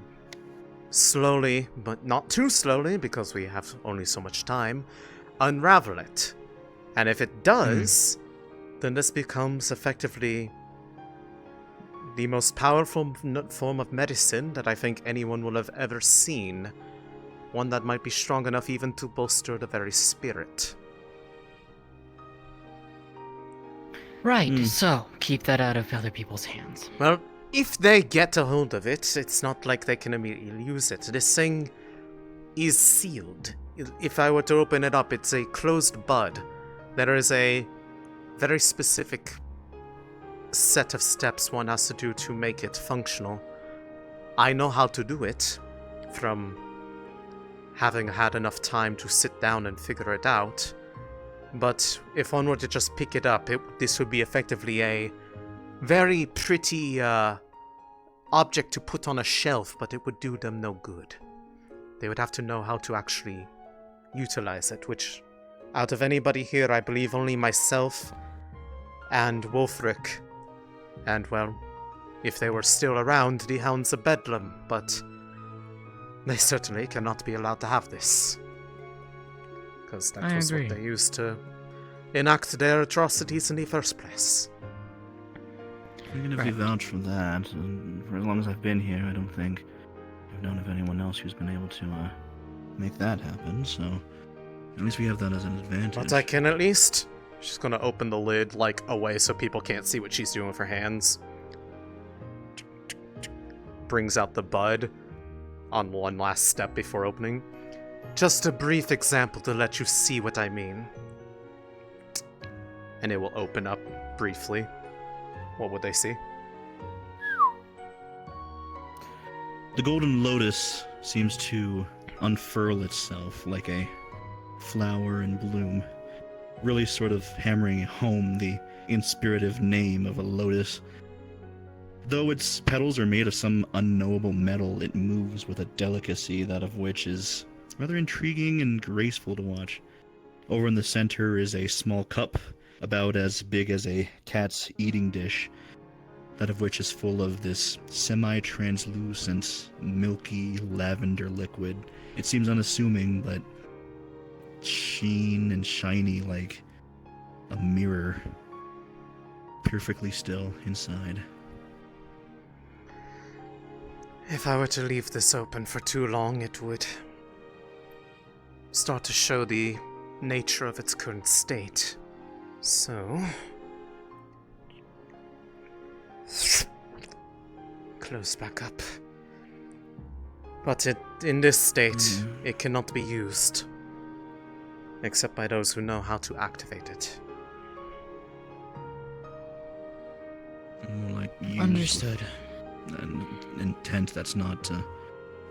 slowly, but not too slowly because we have only so much time, unravel it. And if it does, then this becomes effectively the most powerful form of medicine that I think anyone will have ever seen. One that might be strong enough even to bolster the very spirit. Right, so keep that out of other people's hands. Well, if they get a hold of it, it's not like they can immediately use it. This thing is sealed. If I were to open it up, it's a closed bud. There is a very specific set of steps one has to do to make it functional. I know how to do it from having had enough time to sit down and figure it out. But if one were to just pick it up, this would be effectively a very pretty object to put on a shelf, but it would do them no good. They would have to know how to actually utilize it, which, out of anybody here, I believe only myself and Wolfric, and, well, if they were still around, the Hounds of Bedlam, but they certainly cannot be allowed to have this. Because that was what they used to enact their atrocities in the first place. Even if you vouch for that, and for as long as I've been here, I don't think I've known of anyone else who's been able to make that happen, so at least we have that as an advantage. But I can at least... She's gonna open the lid, like, away so people can't see what she's doing with her hands. Brings out the bud on one last step before opening. Just a brief example to let you see what I mean. And it will open up briefly. What would they see? The golden lotus seems to unfurl itself like a flower in bloom, really sort of hammering home the inspirative name of a lotus. Though its petals are made of some unknowable metal, it moves with a delicacy that of which is rather intriguing and graceful to watch. Over in the center is a small cup, about as big as a cat's eating dish, that of which is full of this semi-translucent, milky lavender liquid. It seems unassuming, but sheen and shiny like a mirror, perfectly still inside. If I were to leave this open for too long, it would start to show the nature of its current state. So... close back up. But in this state, it cannot be used. Except by those who know how to activate it. More like use Understood. An intent that's not to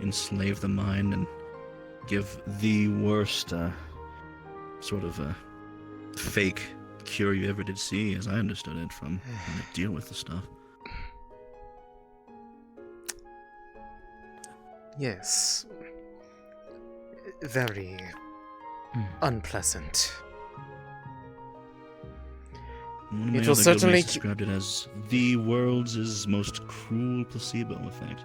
enslave the mind and give the worst sort of a fake cure you ever did see, as I understood it, from how to deal with the stuff. Yes. Very unpleasant. One of my It will other certainly guildmates described it as the world's most cruel placebo effect.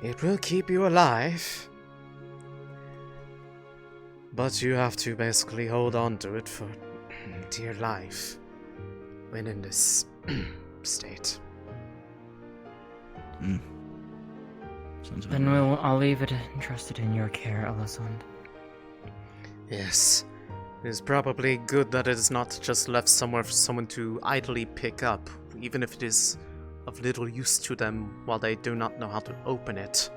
It will keep you alive. But you have to basically hold on to it for dear life when in this state. Then I'll leave it entrusted in your care, Elisande. Yes. It is probably good that it is not just left somewhere for someone to idly pick up, even if it is of little use to them while they do not know how to open it.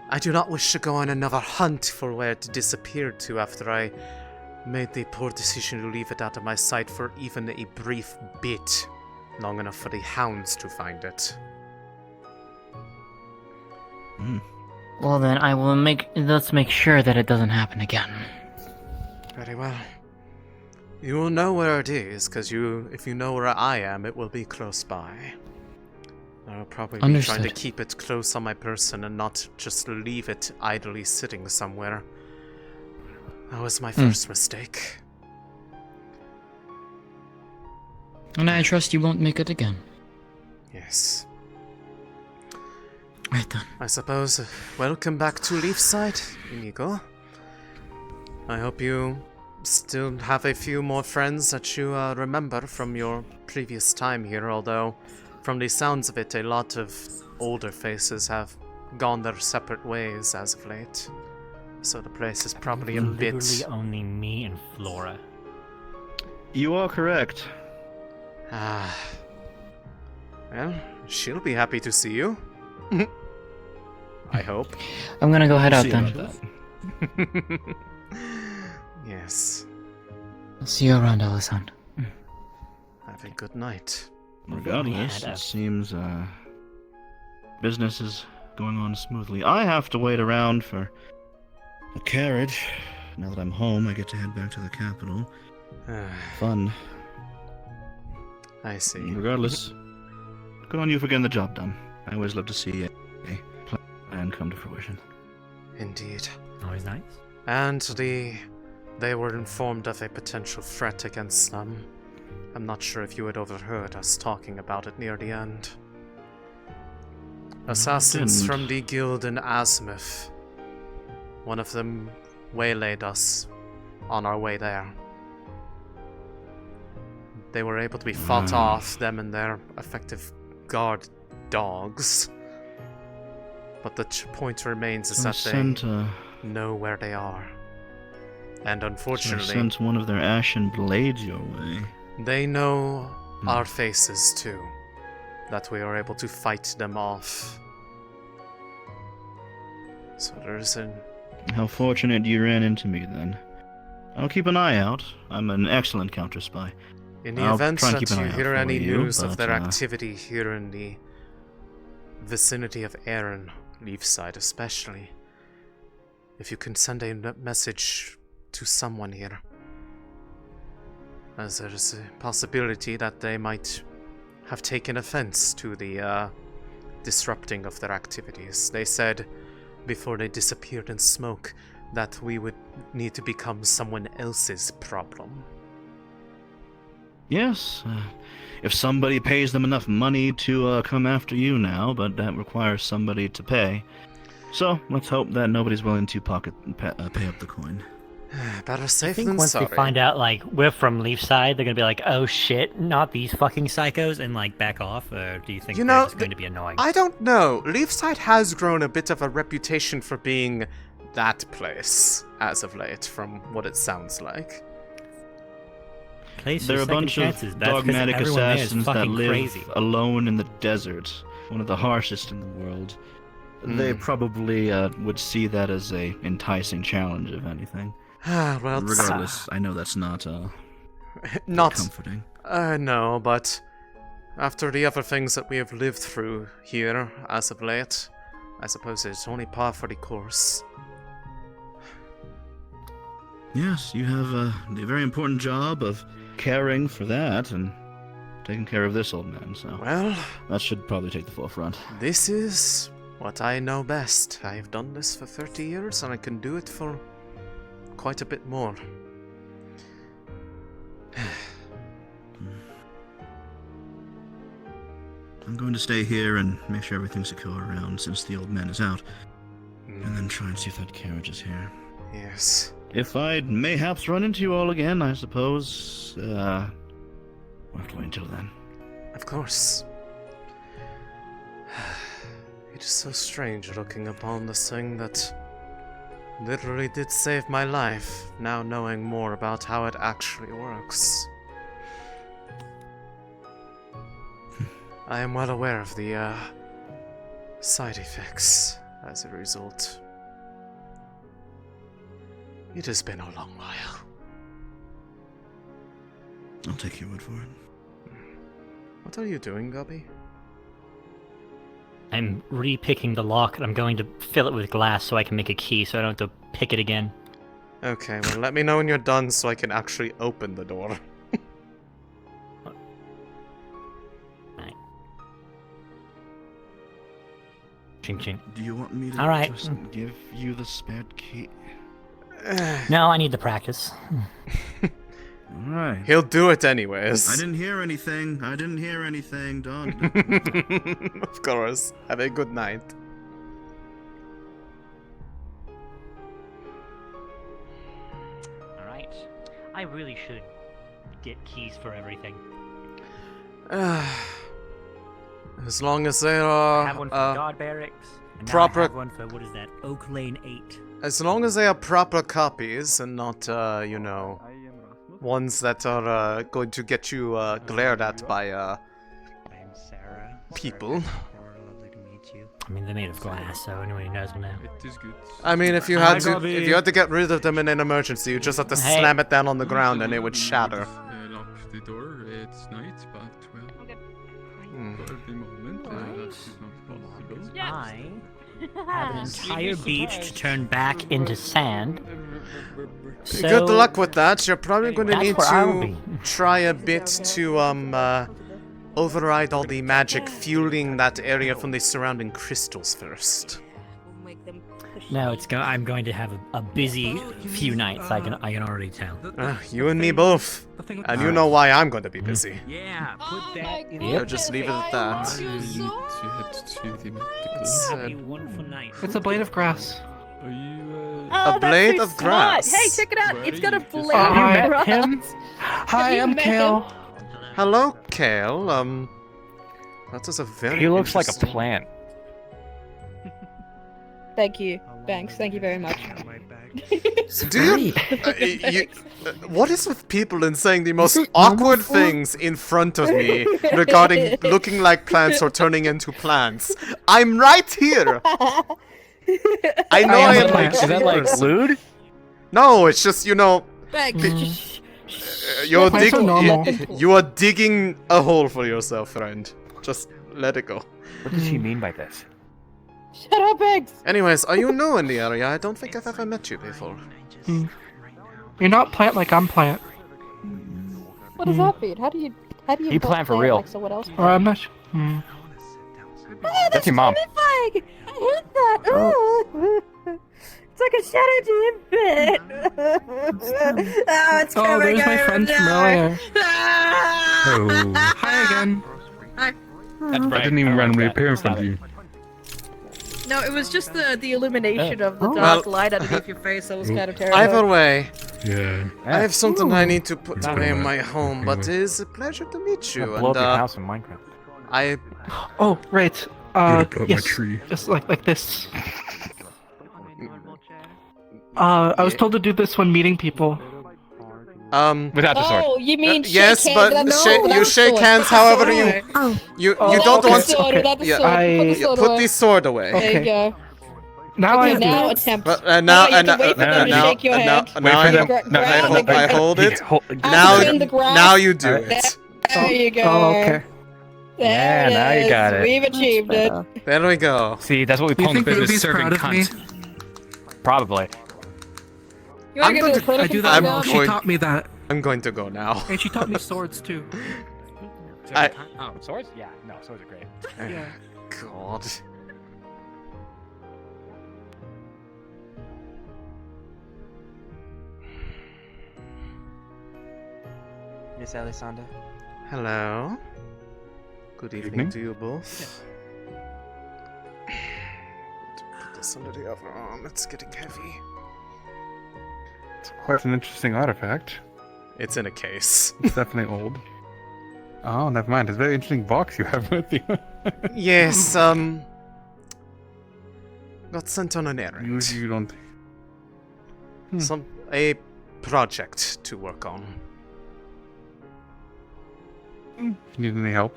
I do not wish to go on another hunt for where it disappeared to after I made the poor decision to leave it out of my sight for even a brief bit, long enough for the hounds to find it. Well then, let's make sure that it doesn't happen again. Very well. You will know where it is, because if you know where I am, it will be close by. I'll probably be trying to keep it close on my person and not just leave it idly sitting somewhere. That was my first mistake. And I trust you won't make it again. Yes. Right then. I suppose, welcome back to Leefside, Inigo. I hope you still have a few more friends that you remember from your previous time here, although from the sounds of it, a lot of older faces have gone their separate ways as of late. So the place is probably a bit... Literally only me and Flora. You are correct. Well, she'll be happy to see you. I hope. I'm gonna go head out See then. about that. Yes. I'll see you around, Elisande. Have a good night. Regardless, it seems business is going on smoothly. I have to wait around for a carriage. Now that I'm home, I get to head back to the capital. Fun. I see. Regardless, good on you for getting the job done. I always love to see a plan come to fruition. Indeed. Always nice. And they were informed of a potential threat against them. I'm not sure if you had overheard us talking about it near the end. Assassins from the guild in Azimuth. One of them waylaid us on our way there. They were able to be fought off, them and their effective guard dogs. But the point remains is that they know where they are. And unfortunately, so I sent one of their ashen blades your way. They know our faces too. That we are able to fight them off. So there's an... How fortunate you ran into me then. I'll keep an eye out. I'm an excellent counter-spy. In the event that you hear any news of but, their activity here in the vicinity of Erin, Leefside especially, if you can send a message to someone here, as there's a possibility that they might have taken offense to the disrupting of their activities. They said before they disappeared in smoke that we would need to become someone else's problem. Yes, if somebody pays them enough money to come after you now, but that requires somebody to pay. So, let's hope that nobody's willing to pay up the coin. Better safe I think than once sorry. they find out, like, we're from Leefside, they're gonna be like, oh shit, not these fucking psychos, and, like, back off? Or do you think they're just going to be annoying? I don't know. Leefside has grown a bit of a reputation for being that place, as of late, from what it sounds like. They're a bunch of dogmatic assassins that live alone in the desert, one of the harshest in the world. They probably would see that as a enticing challenge, if anything. Well, regardless, I know that's not comforting. No, but after the other things that we have lived through here as of late, I suppose it's only par for the course. Yes, you have the very important job of caring for that and taking care of this old man, so... Well... that should probably take the forefront. This is what I know best. I have done this for 30 years, and I can do it for quite a bit more. I'm going to stay here and make sure everything's secure around since the old man is out. And then try and see if that carriage is here. Yes. If I'd mayhaps run into you all again, I suppose, we'll have to wait until then. Of course. It is so strange looking upon this thing that literally did save my life, now knowing more about how it actually works. I am well aware of the side effects as a result. It has been a long while. I'll take your word for it. What are you doing, Gubby? I'm re-picking the lock, and I'm going to fill it with glass so I can make a key, so I don't have to pick it again. Okay, well let me know when you're done so I can actually open the door. Right. Ching ching. Do you want me to Alright. just give you the spare key? No, I need the practice. Alright. He'll do it anyways. I didn't hear anything. Don't. Of course. Have a good night. Alright. I really should get keys for everything. As long as they are I have one for guard barracks, and now proper. I have one for, what is that, Oak Lane 8. As long as they are proper copies and not, you know, ones that are going to get you glared at by Name's Sarah. people. I mean, they're made of glass, so anyone who knows will know. I mean, if you had to get rid of them in an emergency, you just have to slam it down on the ground and it would shatter. Lock the door. It's night, but well, for the moment, that is not possible. I have an entire beach to turn back into sand. So Good luck with that. You're probably going to that's need where I'll to be. try a bit to override all the magic fueling that area from the surrounding crystals first. No, I'm going to have a busy few nights. I can already tell. You and me both. And you know why I'm going to be busy. Yeah, put that in. Yep. Just leave it at that. It's a blade of grass. Oh, A blade that's of so grass. smart. Hey, check it out. It's got a blade Have you of met grass. him? Hi, You I'm met Kale. him? Hello, Kale. That is a very He looks like a interesting- plant. Thank you. Thanks. Thank you very much. Do you? What is with people in saying the most awkward things in front of me regarding looking like plants or turning into plants? I'm right here. I know I am like. Is that like lewd? No, it's just you're Thanks. you are digging a hole for yourself, friend. Just let it go. What does he mean by this? Shut up, Eggs! Anyways, are you new in the area? I don't think I've ever met you before. You're not plant like I'm plant. What does that mean? How do you You plant for real. like someone else? Or I'm not. Oh, That's your mom. terrifying! I hate that! Oh. It's like a Shadow Team bit! Oh, it's Oh, coming there's my out friend of from nowhere. earlier. Oh. Hi again. Hi. I didn't even randomly appear in front of you. No, it was just the illumination of the Oh. dark Well- light underneath your face that was kind of terrifying. Either way, Yeah. I have something I need to put It's away in been my a- home, but it is a pleasure to meet you. Blow up your And house in Minecraft. I Oh, right. Gonna blow up my Yes. tree. Just like this. I was told to do this when meeting people. Without the sword. Oh, you mean shake yes, hands but without you the shake sword. hands Put the however sword you away. you Oh, don't put the want sword without the yeah, sword. Put the sword put away. the sword away. There you go. Now Okay, I do. now attempt. But, No, now you have to wait for them to shake your hand. now I Wait for them- I hold it. Out in the grass. Now you do it. There you go. Oh, okay. There Yeah, it now you is. got it. We've achieved it. There we go. See, that's what we Do you call in think business Ruby's serving proud of me? cunt. Probably. You want to I'm get going to the to- political I'm now? She going- taught me that. I'm going to go now. And she taught me swords too. Oh, swords? Yeah, no, swords are great. Yeah. God. Miss Elisande. Hello. Good evening, Evening. to you both. Put this under the other arm. It's getting heavy. It's quite an interesting artifact. It's in a case. It's definitely old. Oh, never mind. It's a very interesting box you have with you. Yes, got sent on an errand. You don't. A project to work on. Need any help?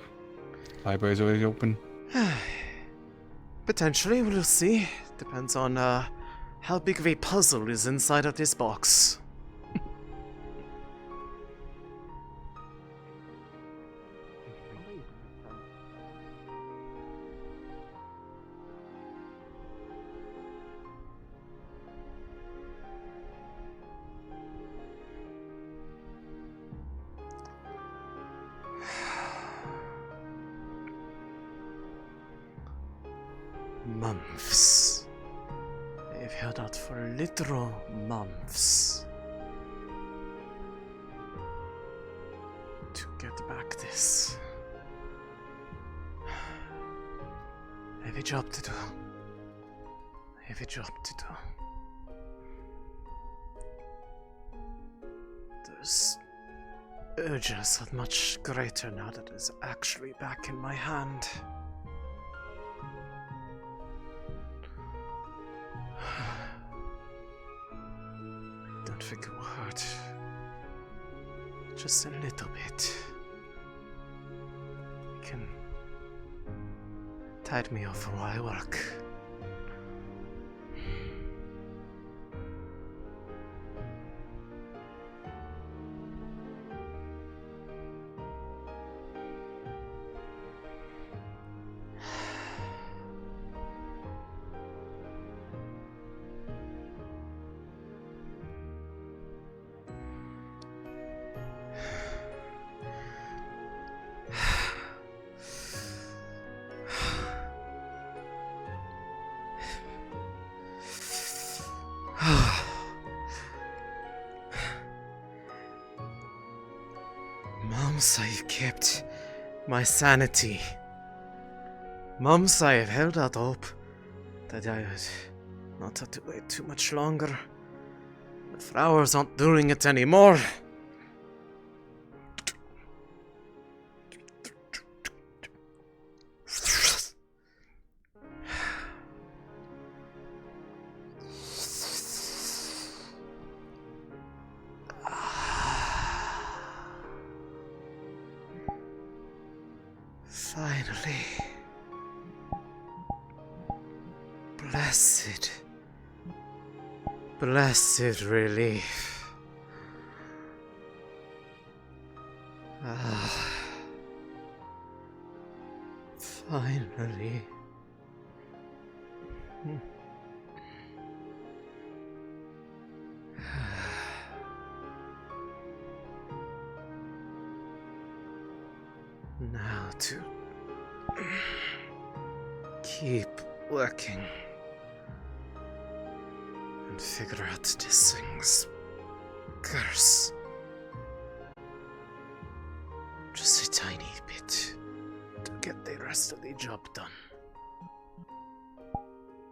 Library's always open. Potentially, we'll see. Depends on how big of a puzzle is inside of this box. Months. They've held out for literal months to get back this. I have a job to do. I have a job to do. Those urges are much greater now that it's actually back in my hand. Don't think it will hurt. Just a little bit. Tide me over while I work. Mums, I've kept my sanity. Mums, I have held out hope that I would not have to wait too much longer. The flowers aren't doing it anymore. Finally. Blessed relief. Finally. Now to keep working and figure out this thing's curse. Just a tiny bit to get the rest of the job done.